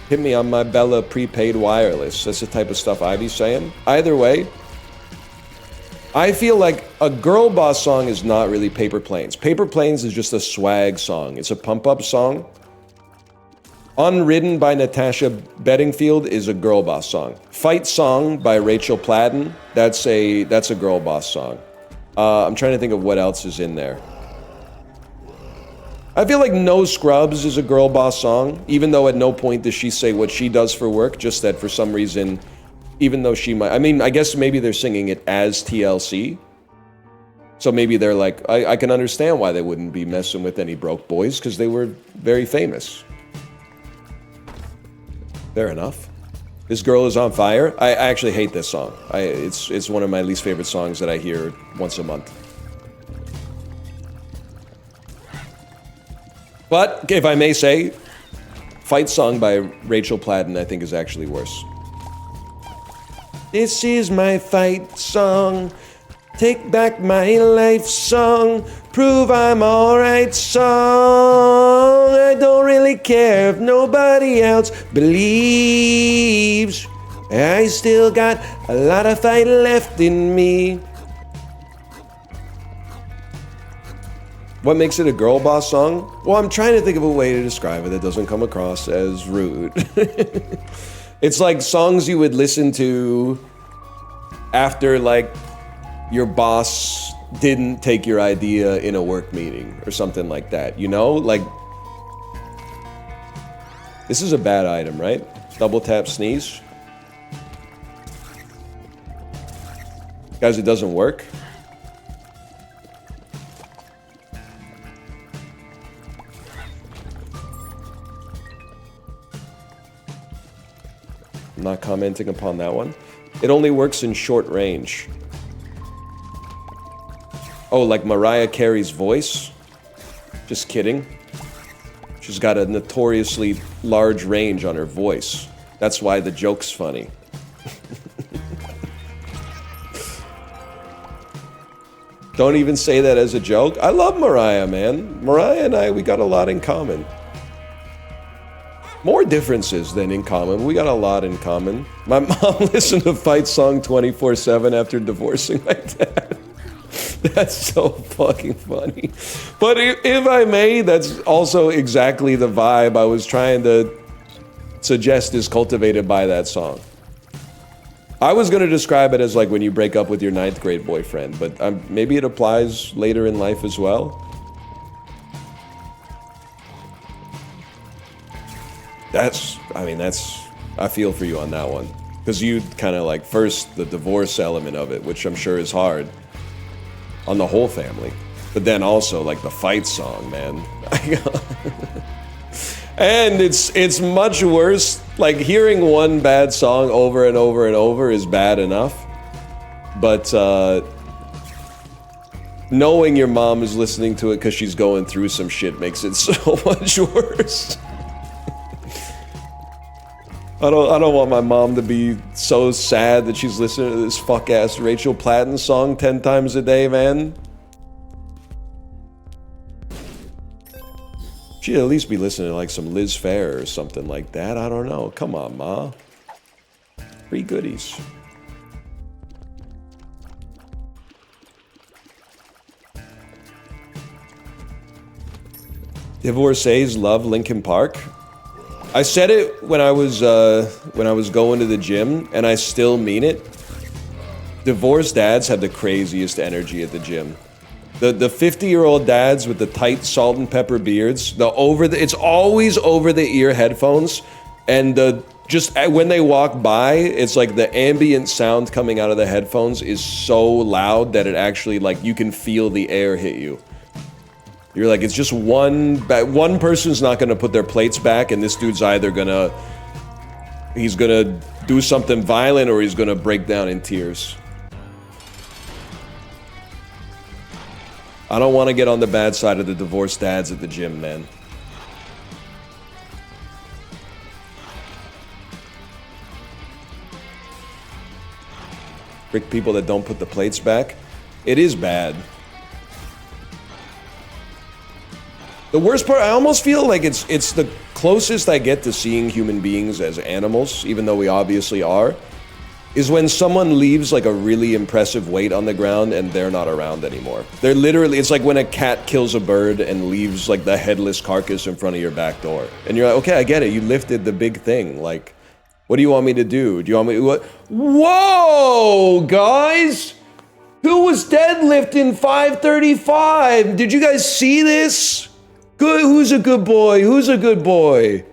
Hit me on my Bella prepaid wireless. That's the type of stuff I be saying. Either way, I feel like a girl boss song is not really Paper Planes. Paper Planes is just a swag song. It's a pump-up song. Unwritten by Natasha Bedingfield is a girl boss song. Fight Song by Rachel Platten, that's a girl boss song. I'm trying to think of what else is in there. I feel like No Scrubs is a girl boss song, even though at no point does she say what she does for work, just that for some reason, even though she might, I mean, I guess maybe they're singing it as TLC. So maybe they're like, I can understand why they wouldn't be messing with any broke boys, because they were very famous. Fair enough. This Girl Is on Fire. I actually hate this song. It's one of my least favorite songs that I hear once a month. But, if I may say, Fight Song by Rachel Platten, I think, is actually worse. This is my fight song. Take back my life song. Prove I'm alright song. I don't really care if nobody else believes. I still got a lot of fight left in me. What makes it a girl boss song? Well, I'm trying to think of a way to describe it that doesn't come across as rude. It's like songs you would listen to after, like, your boss didn't take your idea in a work meeting or something like that, you know? Like, this is a bad item, right? Double tap sneeze. Guys, it doesn't work. I'm not commenting upon that one. It only works in short range. Oh, like Mariah Carey's voice? Just kidding. She's got a notoriously large range on her voice. That's why the joke's funny. Don't even say that as a joke. I love Mariah, man. Mariah and I, we got a lot in common. More differences than in common. We got a lot in common. My mom listened to Fight Song 24/7 after divorcing my dad. That's so fucking funny. But if I may, that's also exactly the vibe I was trying to suggest is cultivated by that song. I was going to describe it as like when you break up with your 9th grade boyfriend, but maybe it applies later in life as well. I feel for you on that one. Because you kind of like, first, the divorce element of it, which I'm sure is hard on the whole family. But then also, like, the fight song, man. And it's much worse. Like, hearing one bad song over and over and over is bad enough. But, knowing your mom is listening to it because she's going through some shit makes it so much worse. I don't want my mom to be so sad that she's listening to this fuck-ass Rachel Platten song 10 times a day, man. She'd at least be listening to like some Liz Phair or something like that. I don't know. Come on, Ma. Free goodies. Divorcees love Linkin Park. I said it when I was going to the gym, and I still mean it. Divorced dads have the craziest energy at the gym. The 50-year-old dads with the tight salt and pepper beards, it's always over the ear headphones, and just when they walk by, it's like the ambient sound coming out of the headphones is so loud that it actually, like, you can feel the air hit you. You're like, it's just one person's not gonna put their plates back, and this dude's either he's gonna do something violent or he's gonna break down in tears. I don't want to get on the bad side of the divorced dads at the gym, man. Frick people that don't put the plates back. It is bad. The worst part, I almost feel like it's the closest I get to seeing human beings as animals, even though we obviously are, is when someone leaves like a really impressive weight on the ground and they're not around anymore. They're literally, it's like when a cat kills a bird and leaves like the headless carcass in front of your back door. And you're like, okay, I get it, you lifted the big thing. Like, what do you want me to do? Do you want me to, what? Whoa, guys! Who was deadlifting 535? Did you guys see this? Good, who's a good boy? Who's a good boy?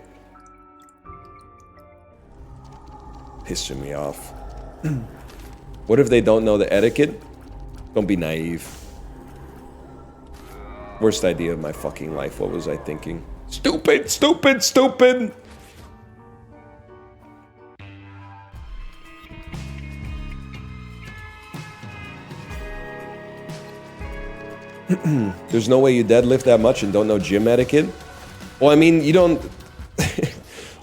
Pissing me off. What if they don't know the etiquette? Don't be naive. Worst idea of my fucking life. What was I thinking? Stupid, stupid, stupid! There's no way you deadlift that much and don't know gym etiquette? Well, I mean, you don't...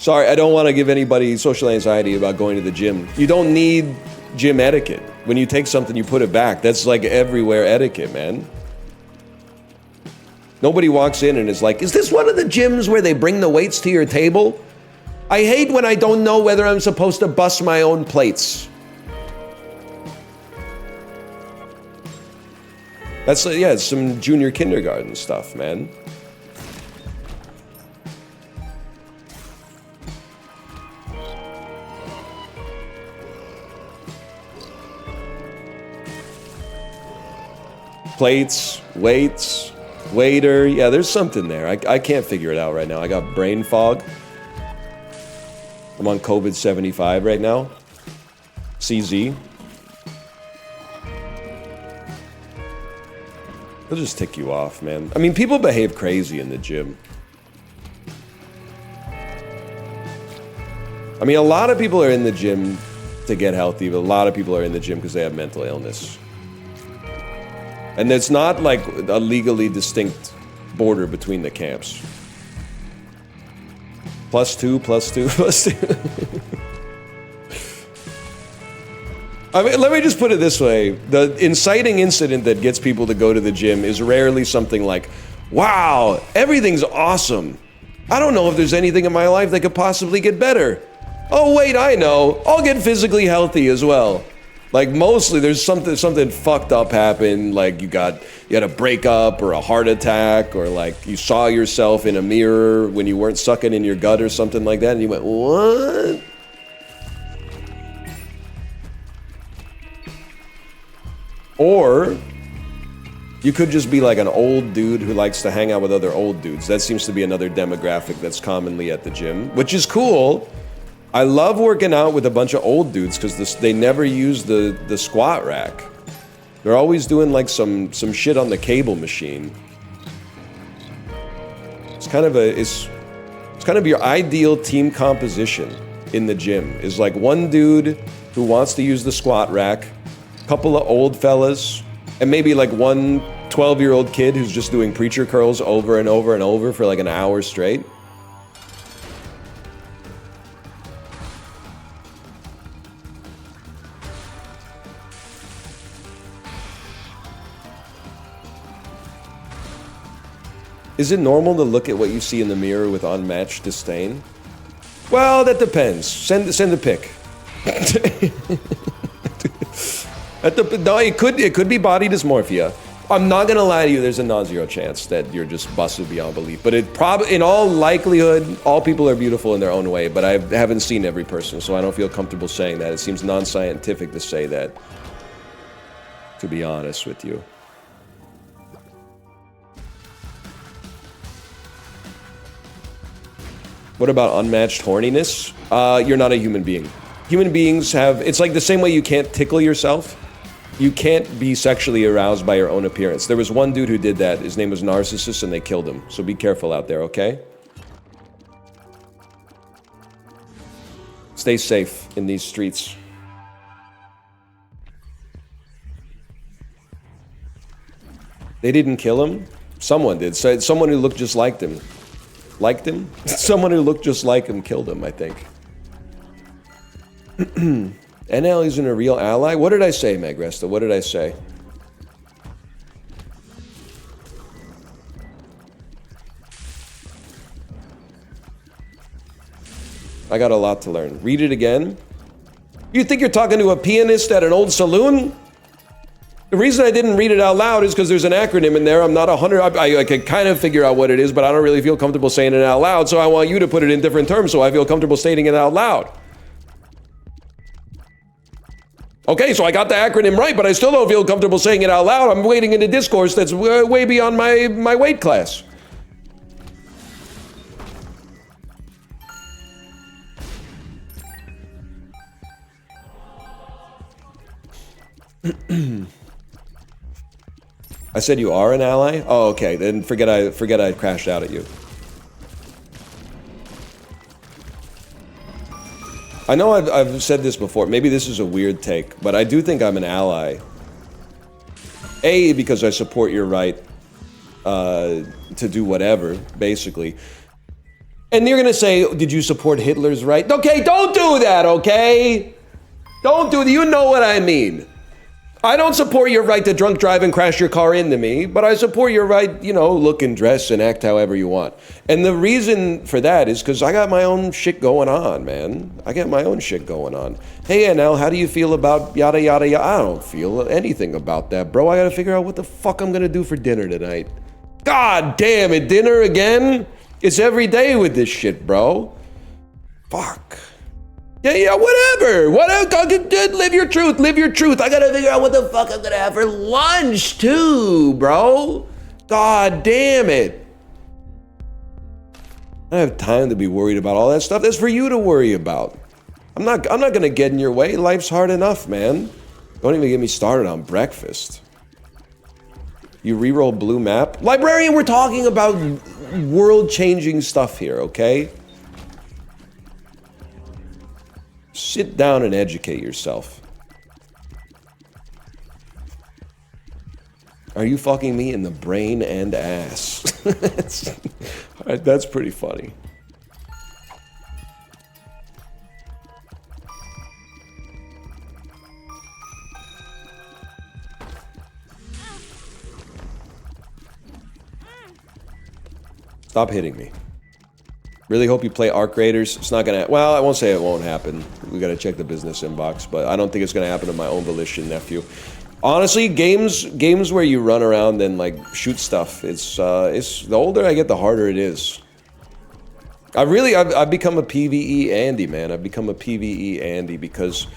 Sorry, I don't want to give anybody social anxiety about going to the gym. You don't need gym etiquette. When you take something, you put it back. That's like everywhere etiquette, man. Nobody walks in and is like, is this one of the gyms where they bring the weights to your table? I hate when I don't know whether I'm supposed to bust my own plates. That's, yeah, it's some junior kindergarten stuff, man. Plates, weights, waiter. Yeah, there's something there. I can't figure it out right now. I got brain fog. I'm on COVID 75 right now. CZ. They'll just tick you off, man. I mean, people behave crazy in the gym. I mean, a lot of people are in the gym to get healthy, but a lot of people are in the gym because they have mental illness. And it's not like a legally distinct border between the camps. +2, +2, +2. I mean, let me just put it this way. The inciting incident that gets people to go to the gym is rarely something like, wow, everything's awesome. I don't know if there's anything in my life that could possibly get better. Oh, wait, I know. I'll get physically healthy as well. Like, mostly there's something fucked up happened. Like, you had a breakup or a heart attack, or like you saw yourself in a mirror when you weren't sucking in your gut or something like that, and you went, what? Or you could just be like an old dude who likes to hang out with other old dudes. That seems to be another demographic that's commonly at the gym, which is cool. I love working out with a bunch of old dudes because they never use the squat rack. They're always doing like some shit on the cable machine. It's kind of your ideal team composition in the gym. Is like one dude who wants to use the squat rack, couple of old fellas, and maybe like one 12-year-old kid who's just doing preacher curls over and over and over for like an hour straight. Is it normal to look at what you see in the mirror with unmatched disdain? Well, that depends. Send a pic. No, it could be body dysmorphia. I'm not gonna lie to you. There's a non-zero chance that you're just busted beyond belief. But in all likelihood, all people are beautiful in their own way. But I haven't seen every person, so I don't feel comfortable saying that. It seems non-scientific to say that. To be honest with you. What about unmatched horniness? You're not a human being. Human beings it's like the same way you can't tickle yourself. You can't be sexually aroused by your own appearance. There was one dude who did that. His name was Narcissus, and they killed him. So be careful out there, okay? Stay safe in these streets. They didn't kill him. Someone did. So someone who looked just like him. Liked him? Someone who looked just like him killed him, I think. NL isn't a real ally? What did I say, Magresta? What did I say? I got a lot to learn. Read it again. You think you're talking to a pianist at an old saloon? The reason I didn't read it out loud is because there's an acronym in there. I'm not 100. I can kind of figure out what it is, but I don't really feel comfortable saying it out loud. So I want you to put it in different terms so I feel comfortable stating it out loud. Okay, so I got the acronym right, but I still don't feel comfortable saying it out loud. I'm wading into discourse that's way beyond my weight class. I said you are an ally? Oh, okay. Then forget I crashed out at you. I know I've said this before. Maybe this is a weird take, but I do think I'm an ally. A, because I support your right to do whatever, basically. And you're gonna say, did you support Hitler's right? Okay, don't do that, okay? Don't do that, you know what I mean. I don't support your right to drunk drive and crash your car into me, but I support your right, you know, look and dress and act however you want. And the reason for that is because I got my own shit going on, man. I got my own shit going on. Hey, NL, how do you feel about yada, yada, yada? I don't feel anything about that, bro. I gotta figure out what the fuck I'm gonna do for dinner tonight. God damn it, dinner again? It's every day with this shit, bro. Fuck. Yeah, whatever. Live your truth, live your truth. I gotta figure out what the fuck I'm gonna have for lunch too, bro. God damn it. I don't have time to be worried about all that stuff. That's for you to worry about. I'm not gonna get in your way. Life's hard enough, man. Don't even get me started on breakfast. You reroll blue map? Librarian, we're talking about world-changing stuff here, okay? Sit down and educate yourself. Are you fucking me in the brain and ass? That's pretty funny. Stop hitting me. Really hope you play Arc Raiders. It's not gonna, well, I won't say it won't happen. We gotta check the business inbox, but I don't think it's gonna happen of my own volition, nephew. Honestly, games where you run around and like shoot stuff, it's the older I get, the harder it is. I've become a PvE Andy, man. I've become a PvE Andy because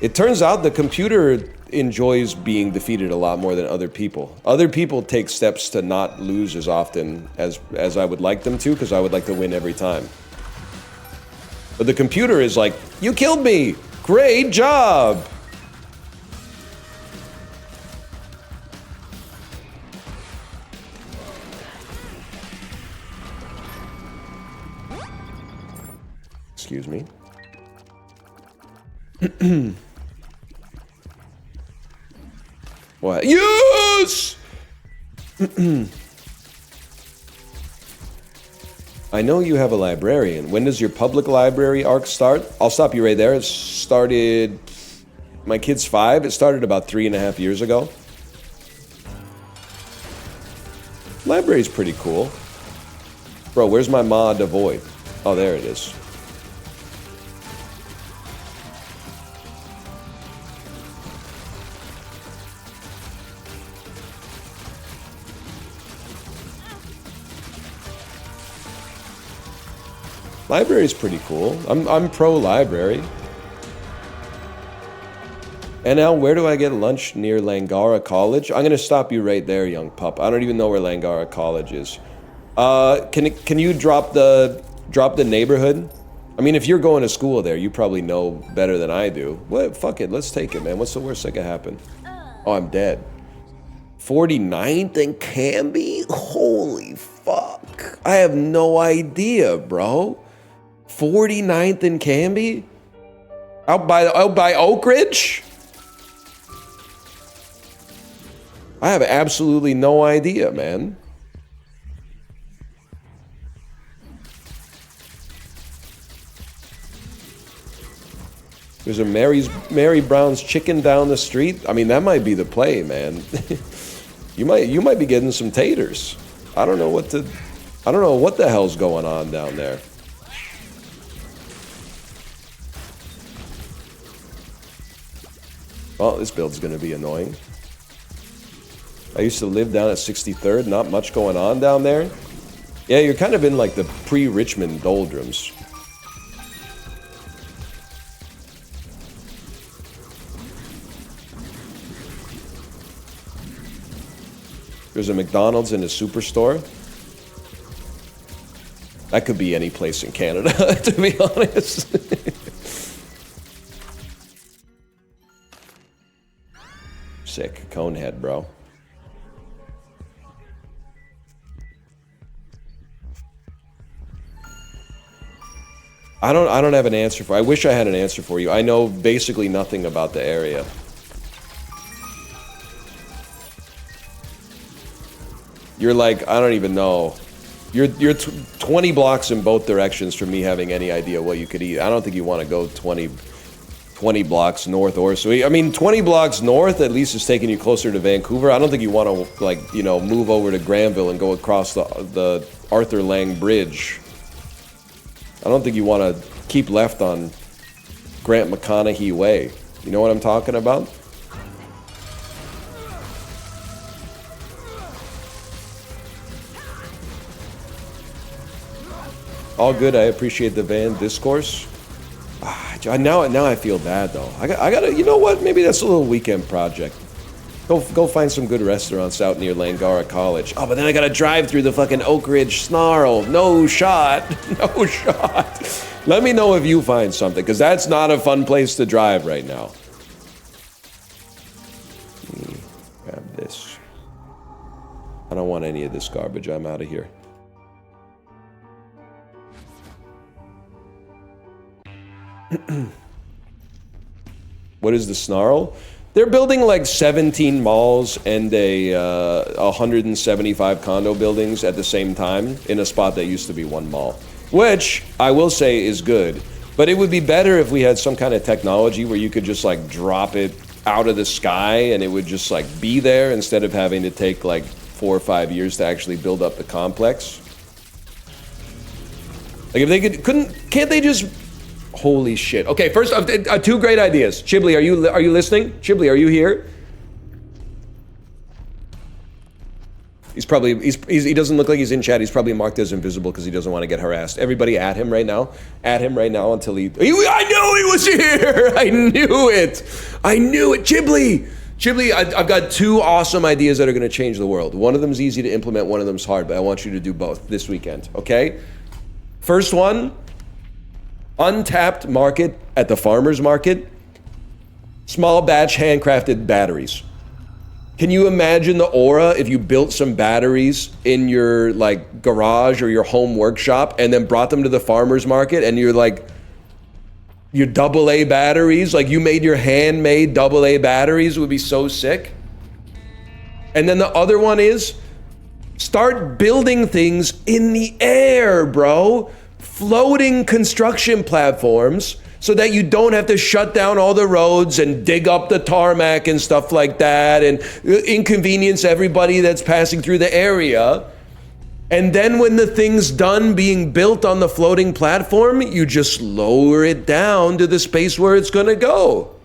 it turns out the computer enjoys being defeated a lot more than other people. Other people take steps to not lose as often as I would like them to, because I would like to win every time. But the computer is like, you killed me! Great job! Excuse me. What? Yes! I know you have a librarian. When does your public library arc start? I'll stop you right there. It started... My kid's 5. It started about 3.5 years ago. Library's pretty cool. Bro, where's my Ma Devoid? Oh, there it is. Library's pretty cool. I'm pro library. And now, where do I get lunch near Langara College? I'm gonna stop you right there, young pup. I don't even know where Langara College is. Can you drop the neighborhood? I mean, if you're going to school there, you probably know better than I do. What? Fuck it, let's take it, man. What's the worst that could happen? Oh, I'm dead. 49th and Canby? Holy fuck. I have no idea, bro. 49th and Canby? Out by Oak Ridge? I have absolutely no idea, man. There's a Mary Brown's Chicken down the street. I mean, that might be the play, man. you might be getting some taters. I don't know what the hell's going on down there. Well, this build's gonna be annoying. I used to live down at 63rd, not much going on down there. Yeah, you're kind of in like the pre-Richmond doldrums. There's a McDonald's and a Superstore. That could be any place in Canada, to be honest. Sick. Conehead, bro. I don't have an answer for. I wish I had an answer for you. I know basically nothing about the area. You're like, I don't even know. You're 20 blocks in both directions from me having any idea what you could eat. I don't think you want to go 20 blocks north or so. I mean, 20 blocks north at least is taking you closer to Vancouver. I don't think you want to, like, you know, move over to Granville and go across the Arthur Lang Bridge. I don't think you want to keep left on Grant McConaughey Way. You know what I'm talking about? All good. I appreciate the van discourse. Now I feel bad though. I gotta. You know what? Maybe that's a little weekend project. Go find some good restaurants out near Langara College. Oh, but then I gotta drive through the fucking Oak Ridge Snarl. No shot. No shot. Let me know if you find something, because that's not a fun place to drive right now. Let me grab this. I don't want any of this garbage. I'm out of here. What is the Snarl? They're building like 17 malls and 175 condo buildings at the same time in a spot that used to be one mall, which I will say is good. But it would be better if we had some kind of technology where you could just like drop it out of the sky and it would just like be there instead of having to take like 4 or 5 years to actually build up the complex. Like if they can't they just... Holy shit. Okay, first, 2 great ideas. Chiblee, are you listening? Chiblee, are you here? He's probably, he doesn't look like he's in chat. He's probably marked as invisible because he doesn't want to get harassed. Everybody at him right now. At him right now until I knew he was here! I knew it! I knew it! Chiblee! Chiblee, I've got 2 awesome ideas that are going to change the world. One of them's easy to implement, one of them's hard, but I want you to do both this weekend, okay? First one, untapped market at the farmer's market, small batch handcrafted batteries. Can you imagine the aura if you built some batteries in your like garage or your home workshop and then brought them to the farmer's market and you're like, your AA batteries, like you made your handmade AA batteries? Would be so sick. And then the other one is start building things in the air, bro. Floating construction platforms so that you don't have to shut down all the roads and dig up the tarmac and stuff like that and inconvenience everybody that's passing through the area. And then when the thing's done being built on the floating platform, you just lower it down to the space where it's gonna go.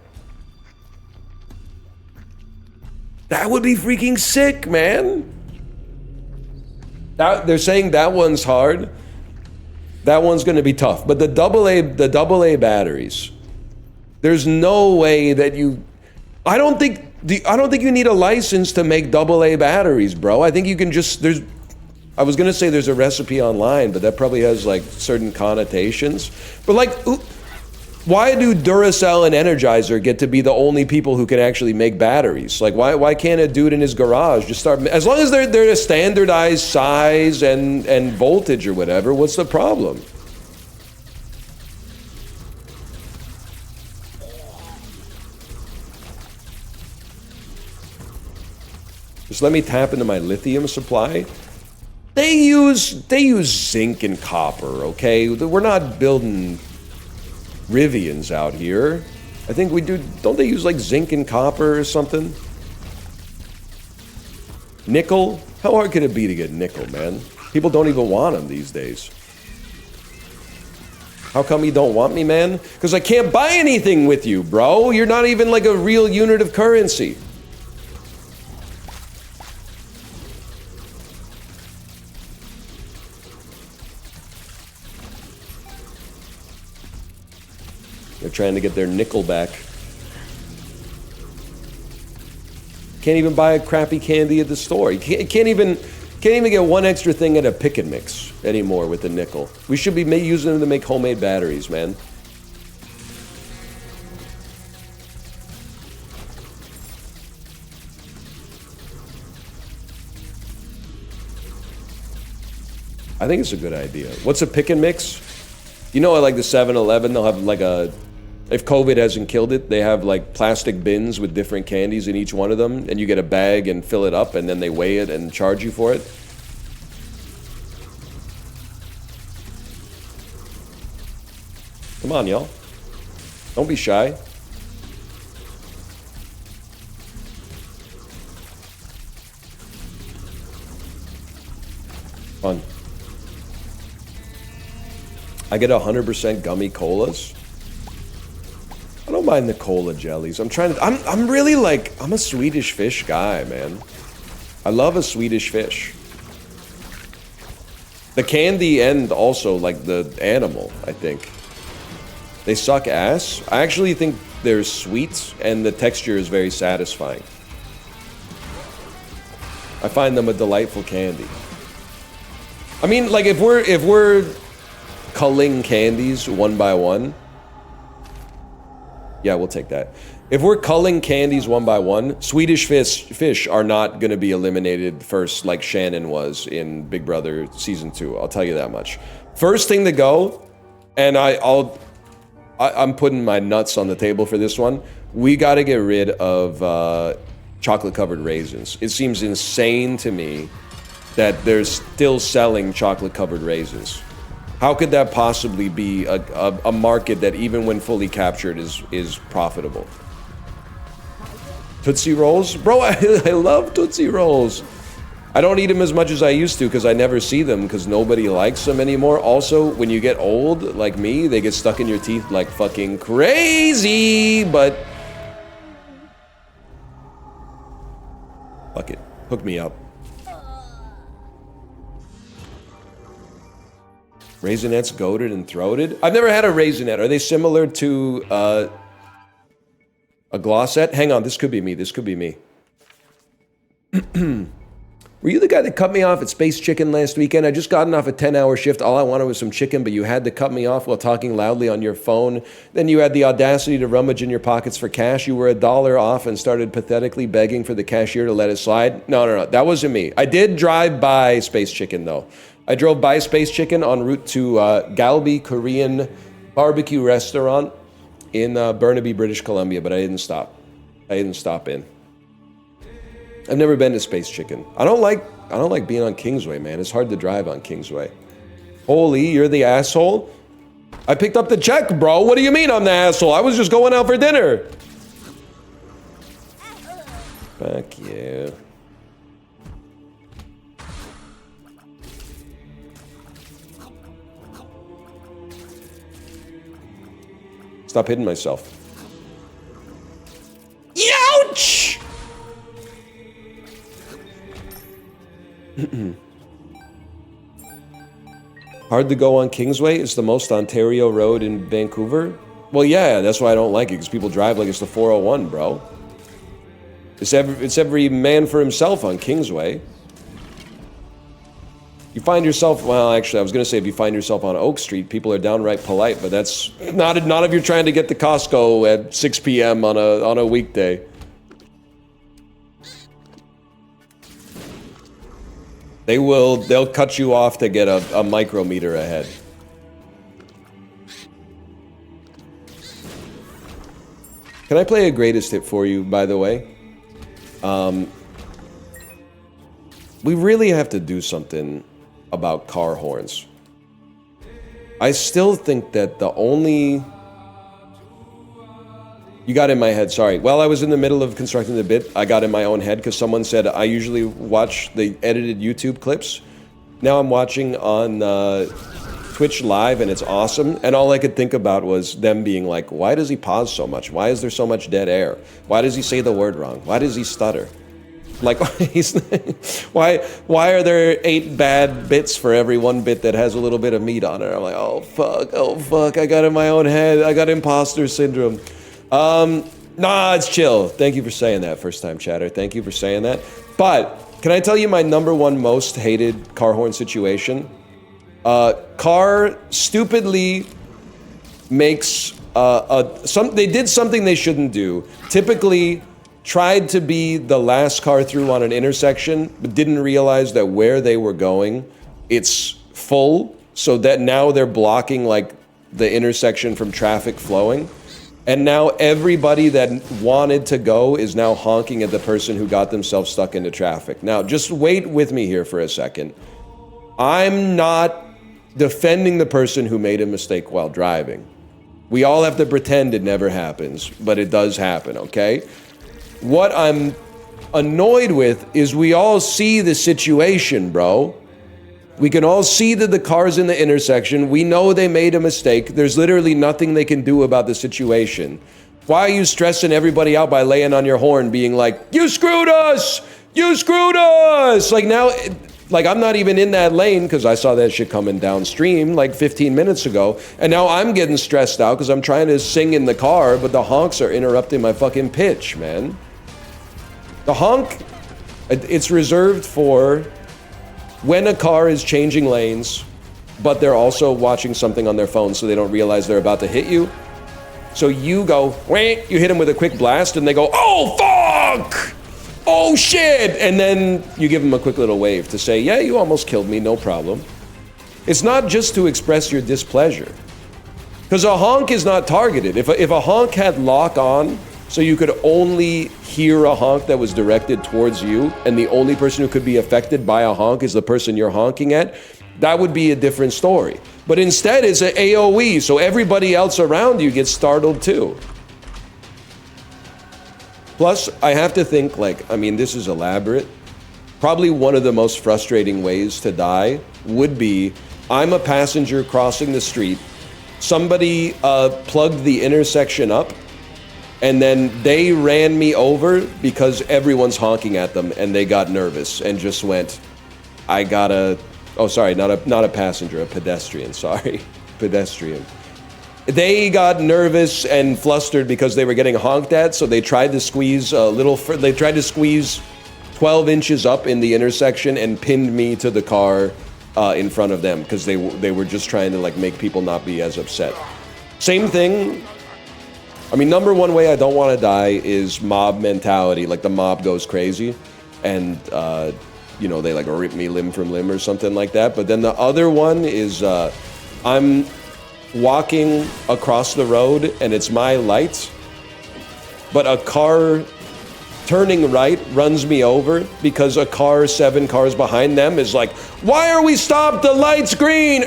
That would be freaking sick, man. They're saying that one's hard. That one's going to be tough. But the AA batteries, there's no way that you... I don't think you need a license to make AA batteries, bro. I think you can just... I was going to say there's a recipe online, but that probably has like certain connotations. But like, why do Duracell and Energizer get to be the only people who can actually make batteries? Like, why can't a dude in his garage just start... As long as they're a standardized size and voltage or whatever, what's the problem? Just let me tap into my lithium supply. They use zinc and copper, okay? We're not building Rivians out here. I think we do. Don't they use like zinc and copper or something? Nickel? How hard could it be to get nickel, man? People don't even want them these days. How come you don't want me, man? Because I can't buy anything with you, bro. You're not even like a real unit of currency. They're trying to get their nickel back. Can't even buy a crappy candy at the store. You can't even get one extra thing at a pick and mix anymore with the nickel. We should be using them to make homemade batteries, man. I think it's a good idea. What's a pick and mix? You know, like the 7-Eleven, they'll have like a... If COVID hasn't killed it, they have like plastic bins with different candies in each one of them, and you get a bag and fill it up, and then they weigh it and charge you for it. Come on, y'all. Don't be shy. Fun. I get 100% gummy colas. I don't mind the cola jellies. I'm really like, I'm a Swedish fish guy, man. I love a Swedish fish. The candy and also like the animal, I think. They suck ass. I actually think they're sweet and the texture is very satisfying. I find them a delightful candy. I mean, like if we're culling candies one by one, yeah, we'll take that. If we're culling candies one by one, Swedish fish are not going to be eliminated first like Shannon was in Big Brother Season 2. I'll tell you that much. First thing to go, and I'm putting my nuts on the table for this one. We got to get rid of chocolate-covered raisins. It seems insane to me that they're still selling chocolate-covered raisins. How could that possibly be a market that even when fully captured is profitable? Tootsie Rolls? Bro, I love Tootsie Rolls. I don't eat them as much as I used to because I never see them because nobody likes them anymore. Also, when you get old, like me, they get stuck in your teeth like fucking crazy, but... Fuck it. Hook me up. Raisinets goated and throated? I've never had a raisinette. Are they similar to a glossette? Hang on, this could be me. This could be me. Were you the guy that cut me off at Space Chicken last weekend? I just gotten off a 10-hour shift. All I wanted was some chicken, but you had to cut me off while talking loudly on your phone. Then you had the audacity to rummage in your pockets for cash. You were $1 off and started pathetically begging for the cashier to let it slide. No. That wasn't me. I did drive by Space Chicken, though. I drove by Space Chicken en route to Galbi Korean barbecue restaurant in Burnaby, British Columbia, but I didn't stop. I didn't stop in. I've never been to Space Chicken. I don't like being on Kingsway, man. It's hard to drive on Kingsway. Holy, you're the asshole? I picked up the check, bro. What do you mean I'm the asshole? I was just going out for dinner. Fuck you. Stop hitting myself. Ouch! Hard to go on Kingsway? It's the most Ontario road in Vancouver? Well, yeah, that's why I don't like it, because people drive like it's the 401, bro. It's every man for himself on Kingsway. You find yourself, well, actually, I was going to say if you find yourself on Oak Street, people are downright polite, but that's not if you're trying to get to Costco at 6 p.m. on a weekday. They'll cut you off to get a micrometer ahead. Can I play a greatest hit for you, by the way? We really have to do something about car horns. I still think that the only... You got in my head, sorry. While I was in the middle of constructing the bit, I got in my own head because someone said I usually watch the edited YouTube clips. Now I'm watching on Twitch Live and it's awesome. And all I could think about was them being like, why does he pause so much? Why is there so much dead air? Why does he say the word wrong? Why does he stutter? Like, why are there 8 bad bits for every 1 bit that has a little bit of meat on it? I'm like, oh fuck, I got in my own head. I got imposter syndrome. Nah, it's chill. Thank you for saying that, first time chatter. Thank you for saying that. But, can I tell you my #1 most hated car horn situation? Car stupidly makes, they did something they shouldn't do. Typically, tried to be the last car through on an intersection, but didn't realize that where they were going, it's full, so that now they're blocking like the intersection from traffic flowing. And now everybody that wanted to go is now honking at the person who got themselves stuck into traffic. Now, just wait with me here for a second. I'm not defending the person who made a mistake while driving. We all have to pretend it never happens, but it does happen, okay? What I'm annoyed with is we all see the situation, bro. We can all see that the car's in the intersection. We know they made a mistake. There's literally nothing they can do about the situation. Why are you stressing everybody out by laying on your horn, being like, you screwed us! You screwed us! Like now, like I'm not even in that lane because I saw that shit coming downstream like 15 minutes ago. And now I'm getting stressed out because I'm trying to sing in the car, but the honks are interrupting my fucking pitch, man. The honk, it's reserved for when a car is changing lanes, but they're also watching something on their phone so they don't realize they're about to hit you. So you go, wait, you hit them with a quick blast and they go, oh, fuck! Oh, shit! And then you give them a quick little wave to say, yeah, you almost killed me, no problem. It's not just to express your displeasure. Because a honk is not targeted. If a honk had lock on, so you could only hear a honk that was directed towards you, and the only person who could be affected by a honk is the person you're honking at, that would be a different story. But instead, it's an AoE, so everybody else around you gets startled too. Plus, I have to think, like, I mean, this is elaborate. Probably one of the most frustrating ways to die would be, I'm a passenger crossing the street, somebody plugged the intersection up, and then they ran me over because everyone's honking at them and they got nervous and just went, I gotta, oh sorry, not a passenger, a pedestrian, sorry, pedestrian. They got nervous and flustered because they were getting honked at, so they tried to squeeze they tried to squeeze 12 inches up in the intersection and pinned me to the car in front of them because they were just trying to like make people not be as upset. Same thing. I mean, number one way I don't want to die is mob mentality. Like the mob goes crazy and, you know, they like rip me limb from limb or something like that. But then the other one is I'm walking across the road and it's my light, but a car turning right runs me over because a car 7 cars behind them is like, why are we stopped? The light's green.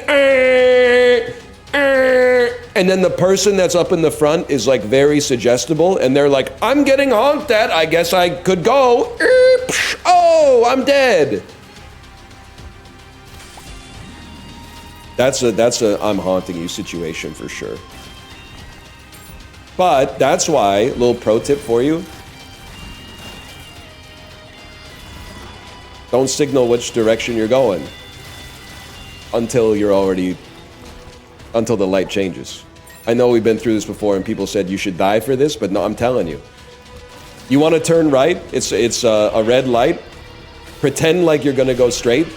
And then the person that's up in the front is like very suggestible and they're like, I'm getting honked at, I guess I could go. Oh, I'm dead. That's a I'm haunting you situation for sure. But that's why, little pro tip for you, don't signal which direction you're going until the light changes. I know we've been through this before and people said you should die for this, but no, I'm telling you. You want to turn right, it's a red light, pretend like you're gonna go straight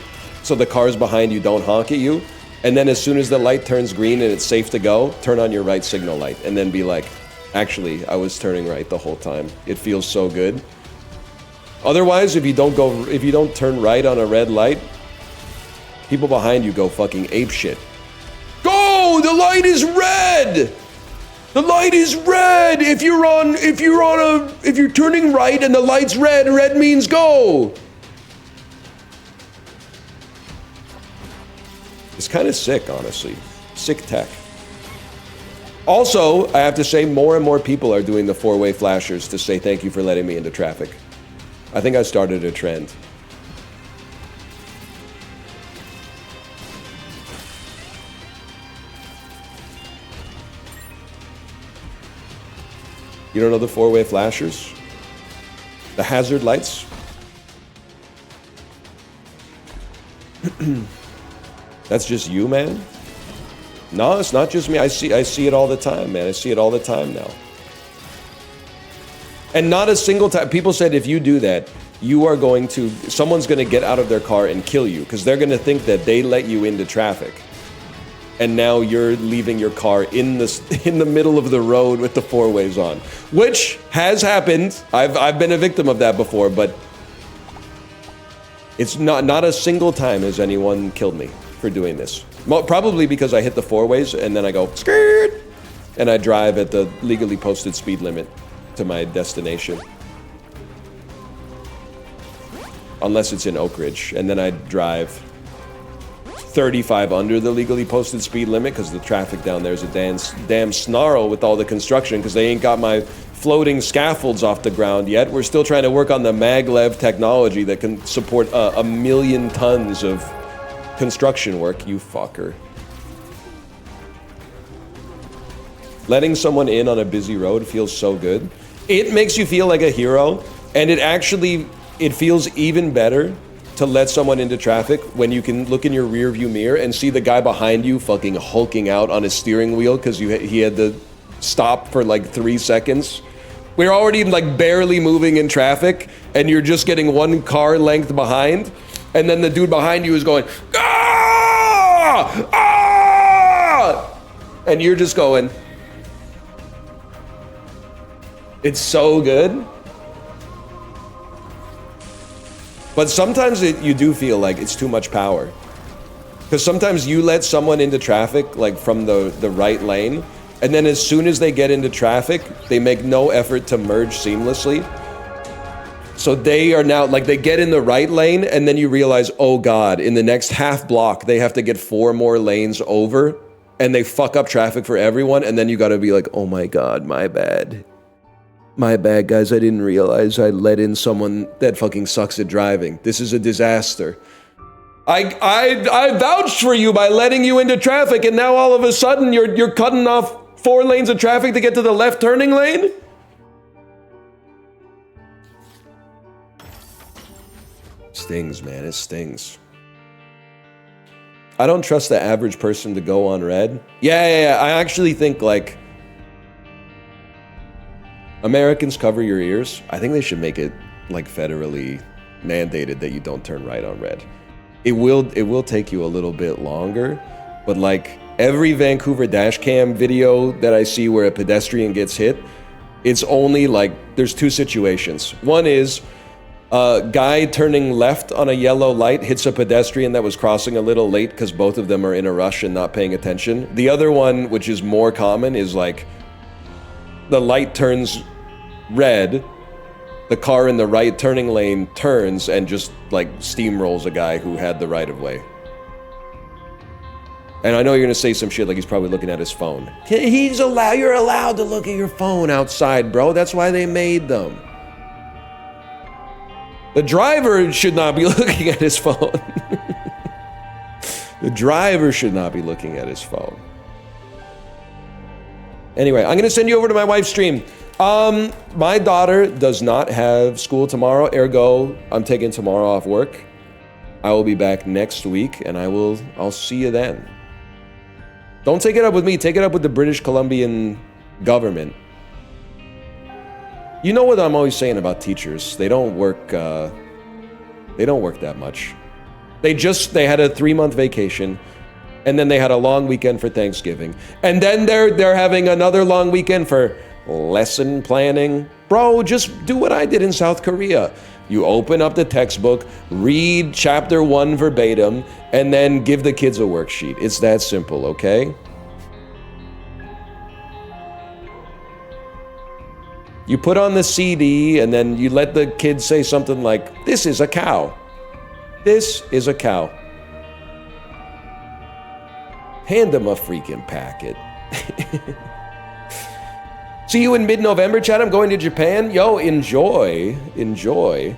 so the cars behind you don't honk at you, and then as soon as the light turns green and it's safe to go, turn on your right signal light and then be like, actually, I was turning right the whole time. It feels so good. Otherwise, if you don't turn right on a red light, people behind you go fucking apeshit. Go! The light is red! The light is red! If you're turning right and the light's red, red means go! It's kind of sick, honestly. Sick tech. Also, I have to say, more and more people are doing the 4-way flashers to say thank you for letting me into traffic. I think I started a trend. You don't know the 4-way flashers? The hazard lights? That's just you, man? No, it's not just me. I see it all the time, man. I see it all the time now. And not a single time. People said if you do that, someone's going to get out of their car and kill you because they're going to think that they let you into traffic. And now you're leaving your car in the middle of the road with the 4-ways on, which has happened. I've been a victim of that before, but it's not a single time has anyone killed me for doing this. Probably because I hit the 4-ways and then I go skirt and I drive at the legally posted speed limit to my destination. Unless it's in Oak Ridge, and then I drive 35 under the legally posted speed limit because the traffic down there is a damn snarl with all the construction because they ain't got my floating scaffolds off the ground yet. We're still trying to work on the maglev technology that can support a million tons of construction work, you fucker. Letting someone in on a busy road feels so good. It makes you feel like a hero, and it feels even better to let someone into traffic when you can look in your rear view mirror and see the guy behind you fucking hulking out on his steering wheel because he had to stop for like 3 seconds. We're already like barely moving in traffic, and you're just getting one car length behind, and then the dude behind you is going, ah! Ah! And you're just going, it's so good. But sometimes you do feel like it's too much power. Because sometimes you let someone into traffic, like from the right lane, and then as soon as they get into traffic, they make no effort to merge seamlessly. So they are now, like they get in the right lane, and then you realize, oh God, in the next half block, they have to get 4 more lanes over, and they fuck up traffic for everyone, and then you gotta be like, oh my God, my bad. My bad, guys, I didn't realize I let in someone that fucking sucks at driving. This is a disaster. I vouched for you by letting you into traffic, and now all of a sudden you're cutting off 4 lanes of traffic to get to the left turning lane? Stings, man, it stings. I don't trust the average person to go on red. Yeah, I actually think, like, Americans cover your ears. I think they should make it, like, federally mandated that you don't turn right on red. It will take you a little bit longer, but, like, every Vancouver dashcam video that I see where a pedestrian gets hit, it's only, like, there's 2 situations. One is a guy turning left on a yellow light hits a pedestrian that was crossing a little late because both of them are in a rush and not paying attention. The other one, which is more common, is, like, the light turns red, the car in the right turning lane turns and just like steamrolls a guy who had the right of way. And I know you're gonna say some shit like he's probably looking at his phone. You're allowed to look at your phone outside, bro. That's why they made them. The driver should not be looking at his phone. The driver should not be looking at his phone. Anyway, I'm gonna send you over to my wife's stream. My daughter does not have school tomorrow, ergo, I'm taking tomorrow off work. I will be back next week, and I'll see you then. Don't take it up with me, take it up with the British Columbian government. You know what I'm always saying about teachers, they don't work that much. They had a 3-month vacation, and then they had a long weekend for Thanksgiving. And then they're having another long weekend for lesson planning. Bro, just do what I did in South Korea. You open up the textbook, read chapter 1 verbatim, and then give the kids a worksheet. It's that simple, okay? You put on the CD, and then you let the kids say something like, "This is a cow. This is a cow." Hand them a freaking packet. See you in mid-November, Chad. I'm going to Japan. Yo, enjoy. Enjoy.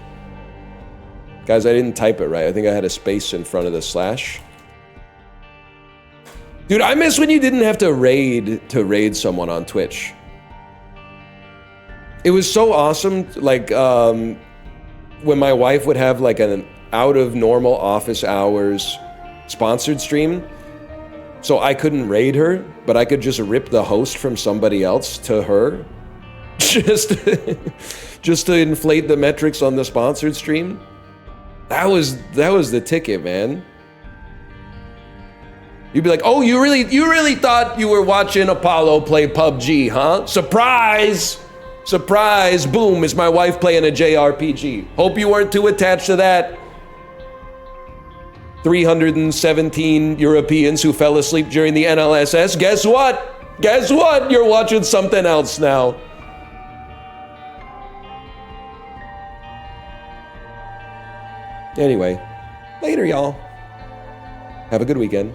Guys, I didn't type it right. I think I had a space in front of the slash. Dude, I miss when you didn't have to raid someone on Twitch. It was so awesome, like, when my wife would have, like, an out-of-normal office hours sponsored stream. So I couldn't raid her, but I could just rip the host from somebody else to her. Just to inflate the metrics on the sponsored stream. That was the ticket, man. You'd be like, "Oh, you really thought you were watching Apollo play PUBG, huh? Surprise! Surprise! Boom, it's my wife playing a JRPG. Hope you weren't too attached to that." 317 Europeans who fell asleep during the NLSS. Guess what? Guess what? You're watching something else now. Anyway, later, y'all. Have a good weekend.